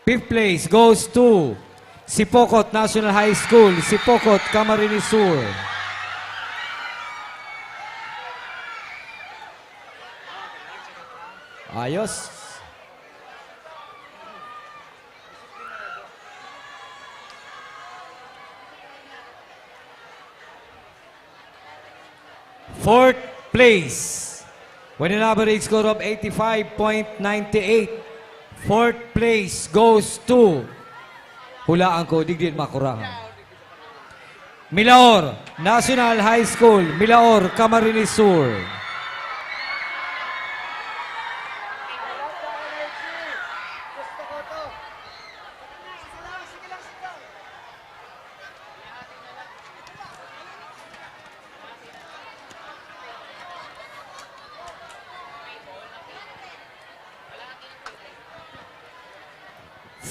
Fifth place goes to Sipokot National High School, Sipokot, Camarines Sur. Ayos. Fourth place with an average score of 85.98. Fourth place goes to hulaan ko, digdin makurang. Milaor National High School, Milaor, Camarines Sur.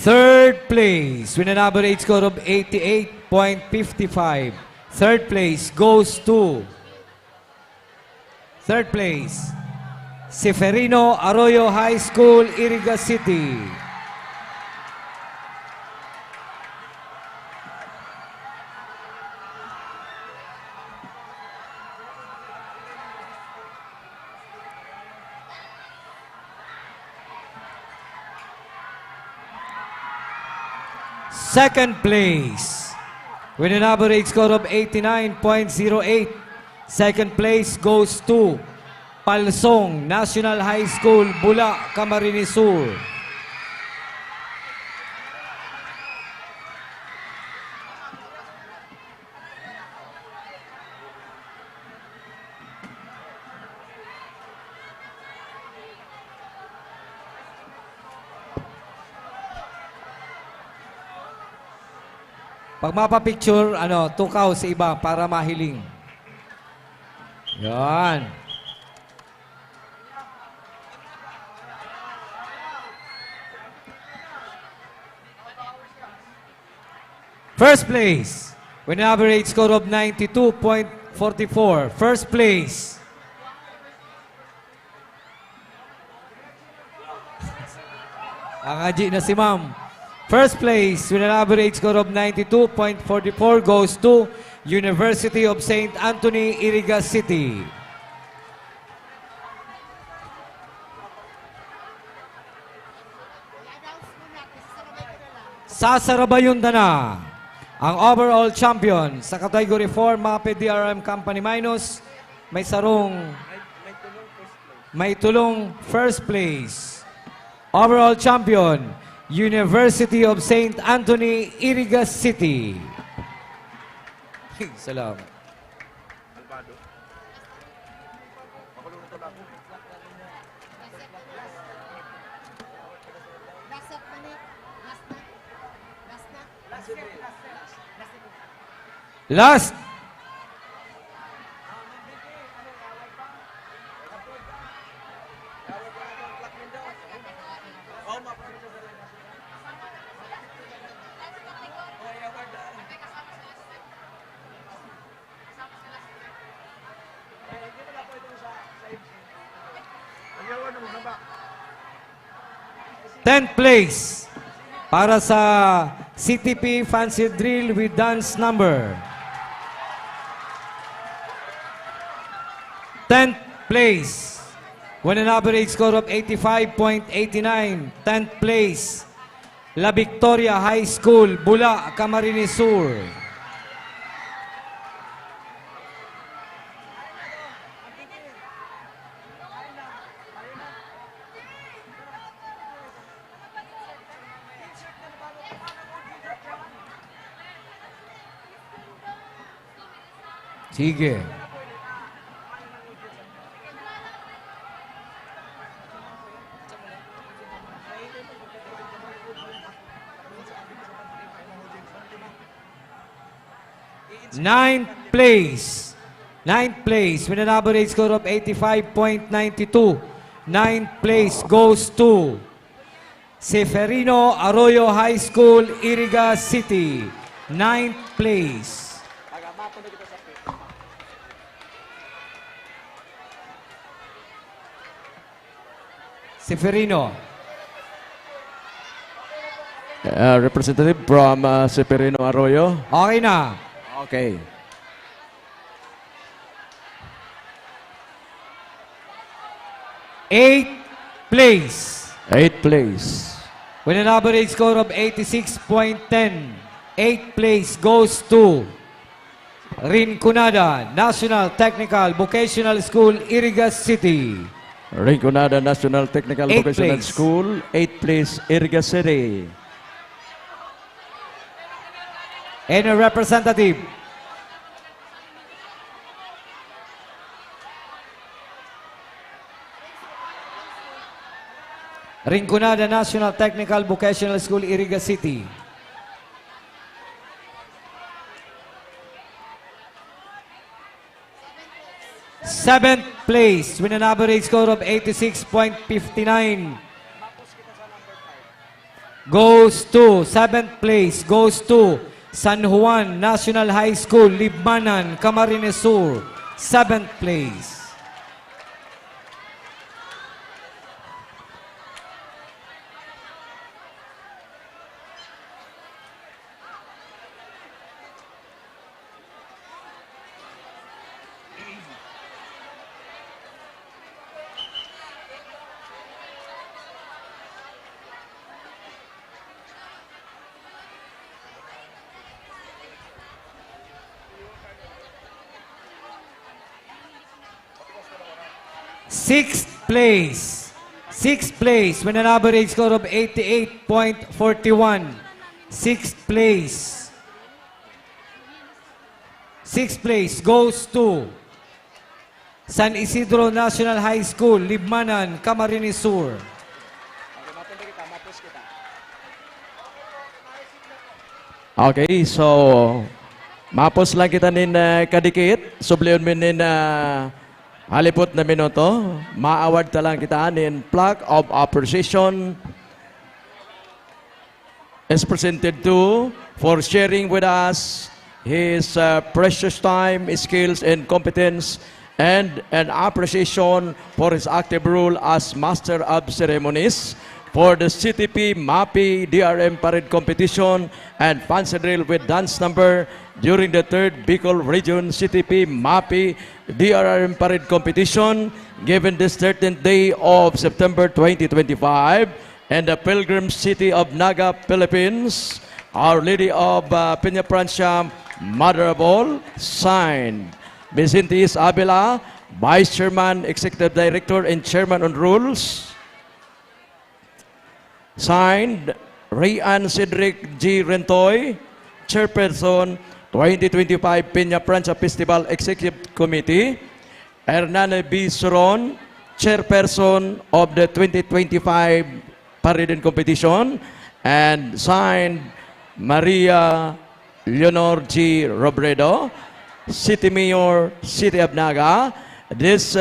Third place with an average score of 88.55. Third place goes to Seferino Arroyo High School, Iriga City. Second place with an average score of 89.08. Second place goes to Palsong National High School, Bula, Camarines Sur. Pag mapapicture, tukaw sa iba para mahiling. Yan. First place, with an average score of 92.44. First place. Angaji na si ma'am. First place, with an average score of 92.44, goes to University of St. Anthony, Iriga City. Sasarabayunda na ang overall champion sa category 4 MAPE DRM Company Minus. May tulong first place. Overall champion, University of St. Anthony, Iriga City. Salamat. Last. Tenth place para sa CTP Fancy Drill with Dance Number. 10th place, with an average score of 85.89. 10th place, La Victoria High School, Bula, Camarines Sur. Sige. Ninth place with an average score of 85.92. Ninth place goes to Seferino Arroyo High School, Iriga City. Ninth place. Seferino. Representative from Seferino Arroyo. Okay na. Okay. Eighth place. Eighth place. With an average score of 86.10. Eighth place goes to Rinconada National Technical Vocational School, Iriga City. Rinconada National Technical Eighth Vocational place. School, 8th place, Iriga City. And a representative. Rinconada National Technical Vocational School, Iriga City. Seventh place with an average score of 86.59 goes to, seventh place goes to San Juan National High School, Libmanan, Camarines Sur. Seventh place. Sixth place with an average score of 88.41. Sixth place goes to San Isidro National High School, Libmanan, Camarines Sur. Okay, so mapos lang kita nin kadikit, subliyon min nin halipot na minuto. Ma-award ta lang kita nin plaque of appreciation is presented to for sharing with us his precious time, skills, and competence, and an appreciation for his active role as Master of Ceremonies for the CTP MAPI DRM Parade Competition and fancy drill with dance number during the 3rd Bicol Region CTP MAPI DRM Parade Competition given this 13th day of September 2025 in the pilgrim city of Naga, Philippines. Our Lady of Peña Francia, Mother of All, signed Vicentis Abela, Vice Chairman, Executive Director, and Chairman on Rules. Signed Rayan Cedric G. Rentoy, Chairperson, 2025 Peña Francia Festival Executive Committee. Hernane B. Suron, Chairperson of the 2025 Parade and Competition. And signed Maria Leonor G. Robredo, City Mayor, City of Naga. This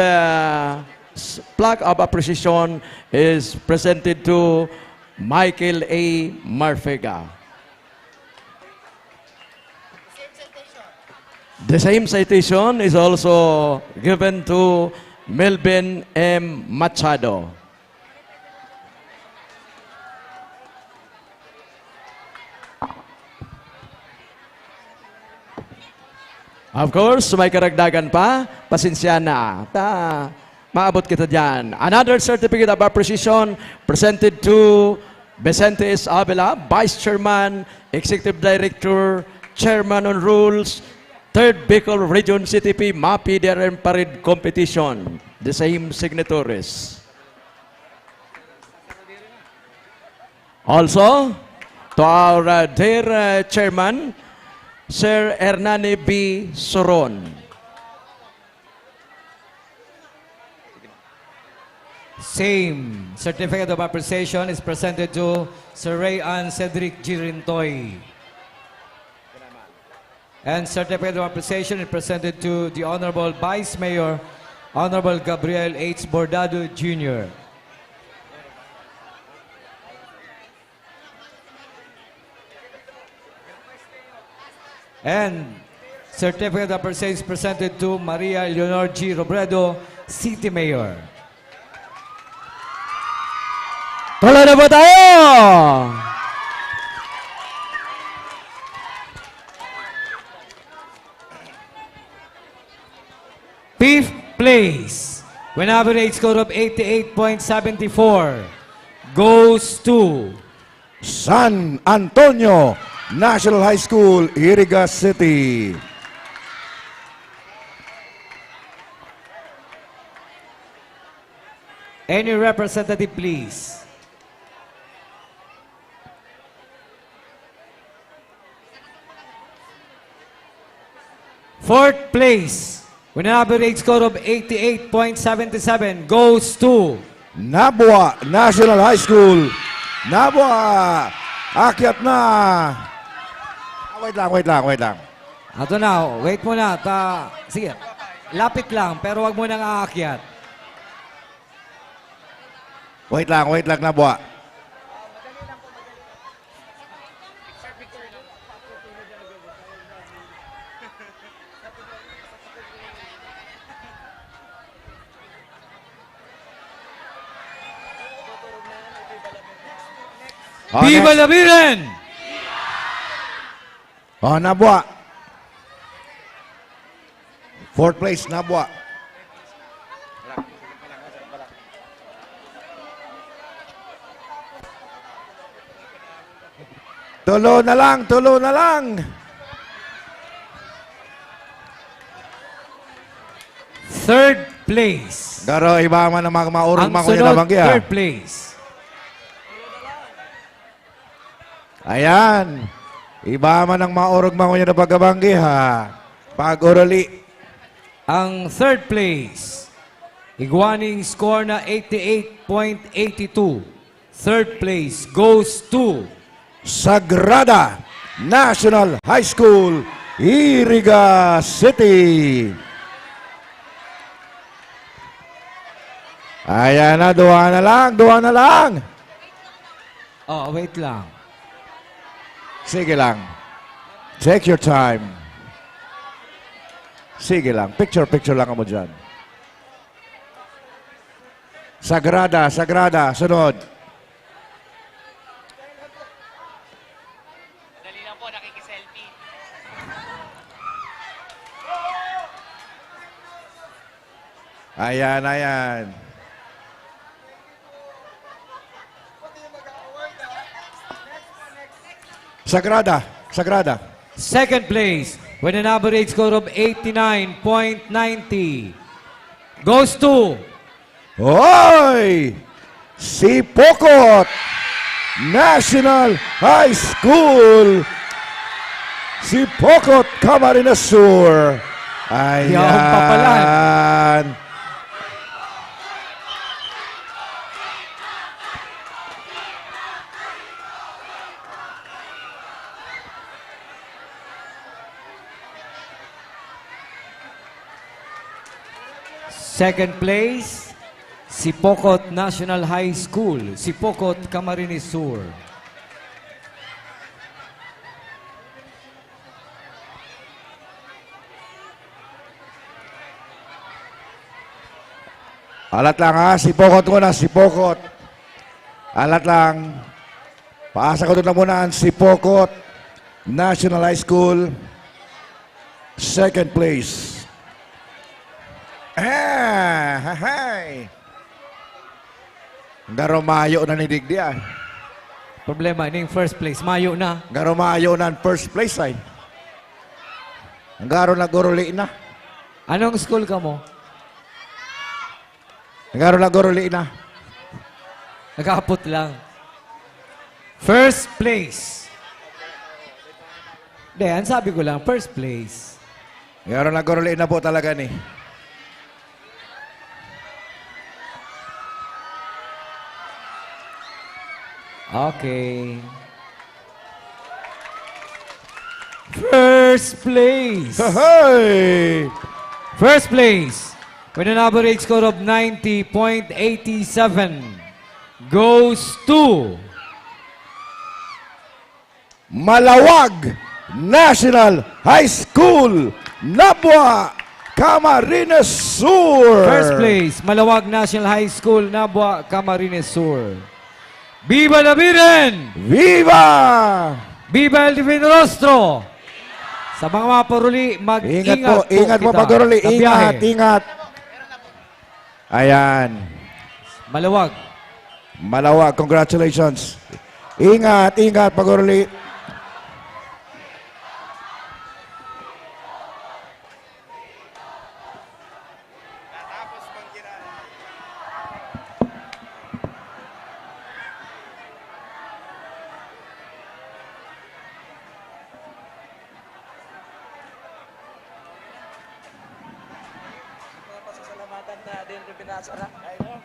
plaque of appreciation is presented to Michael A. Marfega. The same citation is also given to Melvin M. Machado. Of course, may karagdagan pa. Pasensya na. Maabot kita dyan. Another certificate of appreciation presented to Vicente S. Avila, Vice Chairman, Executive Director, Chairman on Rules, 3rd Bicol Region CTP MAPI DRM Parade Competition. The same signatories. Also, to our dear Chairman, Sir Hernane B. Soron. Same certificate of appreciation is presented to Sir Rayan Cedric G. Rentoy. And certificate of appreciation is presented to the Honorable Vice Mayor, Honorable Gabriel H. Bordado Jr. And certificate of appreciation is presented to Maria Leonor G. Robredo, City Mayor. Tuloy na po tayo! Fifth place, with an average score of 88.74, goes to San Antonio National High School, Iriga City. Any representative, please. Fourth place, with an average score of 88.77, goes to Nabua National High School. Nabua! Akyat na! Wait lang. Ato na, wait muna. Sige, lapit lang, pero wag mo nang aakyat. Wait lang, Nabua. Viva la Viren! Nabua. Fourth place, Nabua. Tulo na lang. Third place. Pero iba man ang mga maurong Ang mga kunya sunod, na banggi. third place. Ayan. Iba man ang maurog mga kunya na pagkabanggi ha. Pag-urali. Ang third place, iguaning score na 88.82. Third place goes to Sagrada National High School, Iriga City. Ayan na, duha na lang. Oh, wait lang. Sige lang. Take your time. Sige lang. Picture lang mo dyan. Sagrada, sunod. Dali lang po, nakikiselfie. Ayan. Sagrada. Second place with an average score of 89.90 goes to Hoy! Si Pokot National High School. Si Pokot Camarines Sur. Yahong papalan. Ayan. second place, Sipokot National High School, Sipokot, Camarines Sur. Alat lang ha, Sipokot muna, Sipokot. Alat lang. Paasa ko doon na muna ang Sipokot National High School. Second place. Hay. Garo mayo na ni Digdi ah. Problema, ini yung first place. Mayo na. Garo mayo na ang first place ay. Garo na goruli na. Anong school ka mo? Garo na goruli na. Nagkapot lang. First place. Ang sabi ko lang, first place. Garo na goruli na po talaga ni. Okay. First place. Hey! First place with an average score of 90.87 goes to Malawag National High School, Nabwa, Camarines Sur. First place, Malawag National High School, Nabwa, Camarines Sur. Viva la Virgen! Viva! Viva el Divino Rostro! Sa mga maparuli, mag-ingat Ingat po kita paguruli. sa biyahe. Ingat. Ayan. Malawag, congratulations. Ingat paguruli. Pasasalamatan na din rin pinasa na. Ayun.